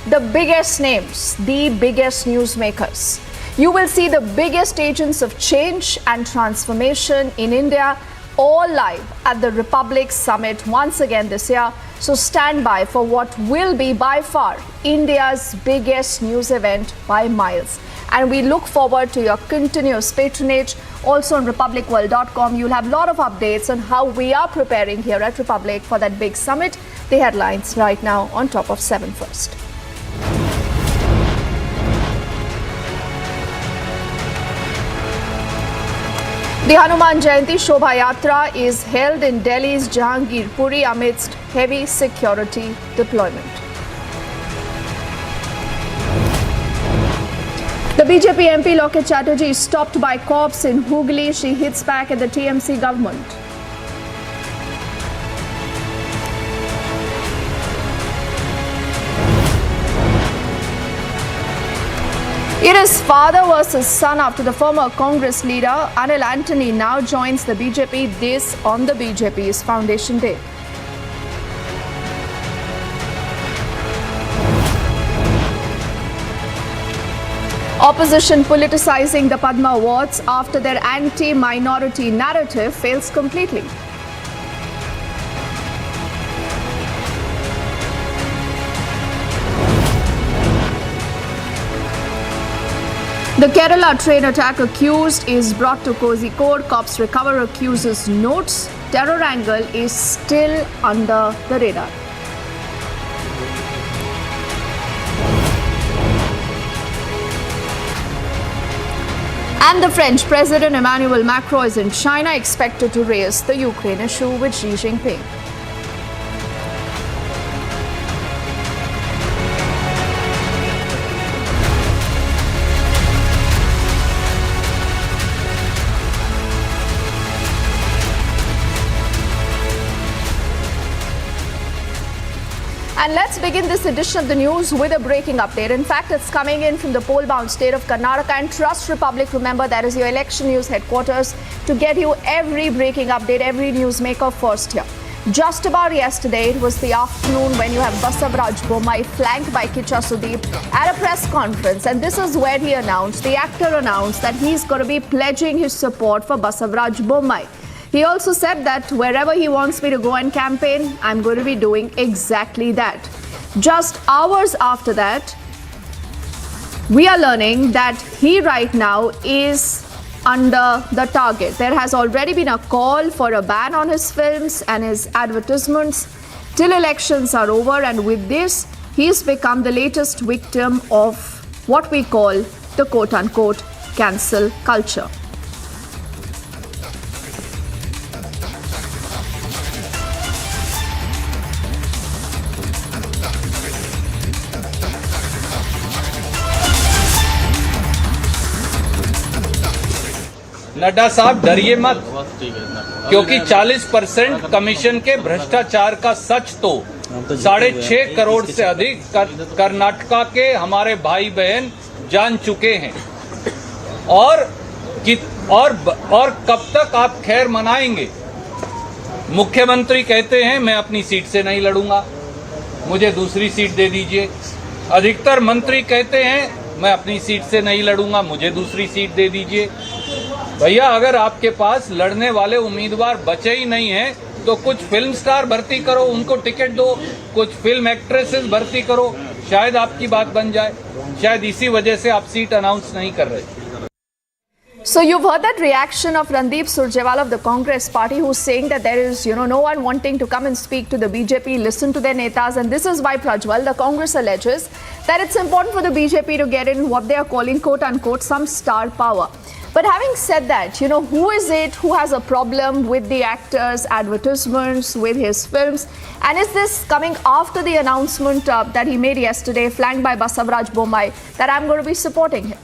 The biggest names, the biggest newsmakers. You will see the biggest agents of change and transformation in India, all live at the Republic Summit once again this year. So stand by for what will be by far India's biggest news event by miles. And we look forward to your continuous patronage. Also on republicworld.com, you'll have a lot of updates on how we are preparing here at Republic for that big summit. The headlines right now on top of 7 First. The Hanuman Jayanti Shobha Yatra is held in Delhi's Jahangirpuri amidst heavy security deployment. The BJP MP Locket Chatterjee is stopped by cops in Hooghly. She hits back at the TMC government. It is father versus son after the former Congress leader Anil Anthony now joins the BJP, this on the BJP's Foundation Day. Opposition politicizing the Padma Awards after their anti-minority narrative fails completely. The Kerala train attack accused is brought to Kozhikode. Cops recover accuser's notes. Terror angle is still under the radar. And the French President Emmanuel Macron is in China, expected to raise the Ukraine issue with Xi Jinping. And let's begin this edition of the news with a breaking update. In fact, it's coming in from the poll-bound state of Karnataka. And Trust Republic, remember, that is your election news headquarters to get you every breaking update, every newsmaker first here. Just about yesterday, it was the afternoon when you have Basavaraj Bommai flanked by Kicha Sudeep at a press conference. And this is where he announced, the actor announced that he's going to be pledging his support for Basavaraj Bommai. He also said that wherever he wants me to go and campaign, I'm going to be doing exactly that. Just hours after that, we are learning that he right now is under the target. There has already been a call for a ban on his films and his advertisements till elections are over. And with this, he's become the latest victim of what we call the quote-unquote cancel culture. Nadda साहब डरिए मत, क्योंकि 40% commission के भ्रष्टाचार का सच तो 6.5 करोड़ से अधिक कर्नाटका के हमारे भाई बहन जान चुके हैं। और कब तक आप खैर मनाएंगे? मुख्यमंत्री कहते हैं मैं अपनी सीट से नहीं लड़ूंगा, मुझे दूसरी सीट दे दीजिए। अधिकतर मंत्री कहते हैं मैं अपनी सीट से नहीं लड़ूंगा, मुझे दूसरी सीट दे दीजिए। भैया, अगर आपके पास लड़ने वाले उम्मीदवार बचे ही नहीं हैं तो कुछ फिल्म स्टार भर्ती करो, उनको टिकट दो, कुछ फिल्म एक्ट्रेसेस भर्ती करो, शायद आपकी बात बन जाए। शायद इसी वजह से आप सीट अनाउंस नहीं कर रहे। So you've heard that reaction of Randeep Surjewala of the Congress party, who's saying that there is, no one wanting to come and speak to the BJP, listen to their netas, and this is why Prajwal, the Congress alleges that it's important for the BJP to get in what they are calling, quote unquote, some star power. But having said that, who is it who has a problem with the actors' advertisements, with his films? And is this coming after the announcement that he made yesterday, flanked by Basavaraj Bommai, that I'm going to be supporting him?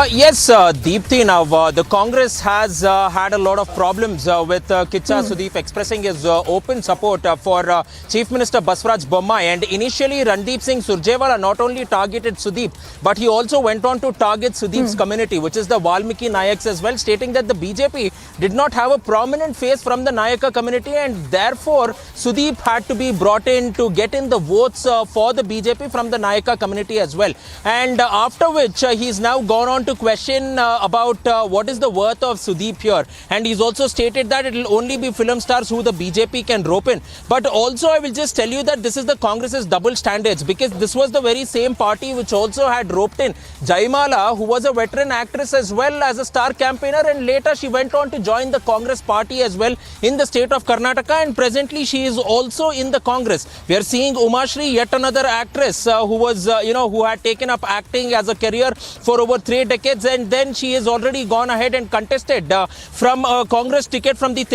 Yes, Deepthi, now the Congress has had a lot of problems with Kicha Sudeep expressing his open support for Chief Minister Basavaraj Bommai, and initially Randeep Singh Surjewala not only targeted Sudeep, but he also went on to target Sudeep's community, which is the Valmiki Nayaks as well, stating that the BJP did not have a prominent face from the Nayaka community, and therefore Sudeep had to be brought in to get in the votes for the BJP from the Nayaka community as well. And after which he's now gone on to question about what is the worth of Sudeep here, and he's also stated that it will only be film stars who the BJP can rope in. But also I will just tell you that this is the Congress's double standards, because this was the very same party which also had roped in Jaimala, who was a veteran actress as well as a star campaigner, and later she went on to join the Congress party as well in the state of Karnataka, and presently she is also in the Congress. We are seeing Umashri, yet another actress who was who had taken up acting as a career for over 3 decades, and then she has already gone ahead and contested from a Congress ticket from the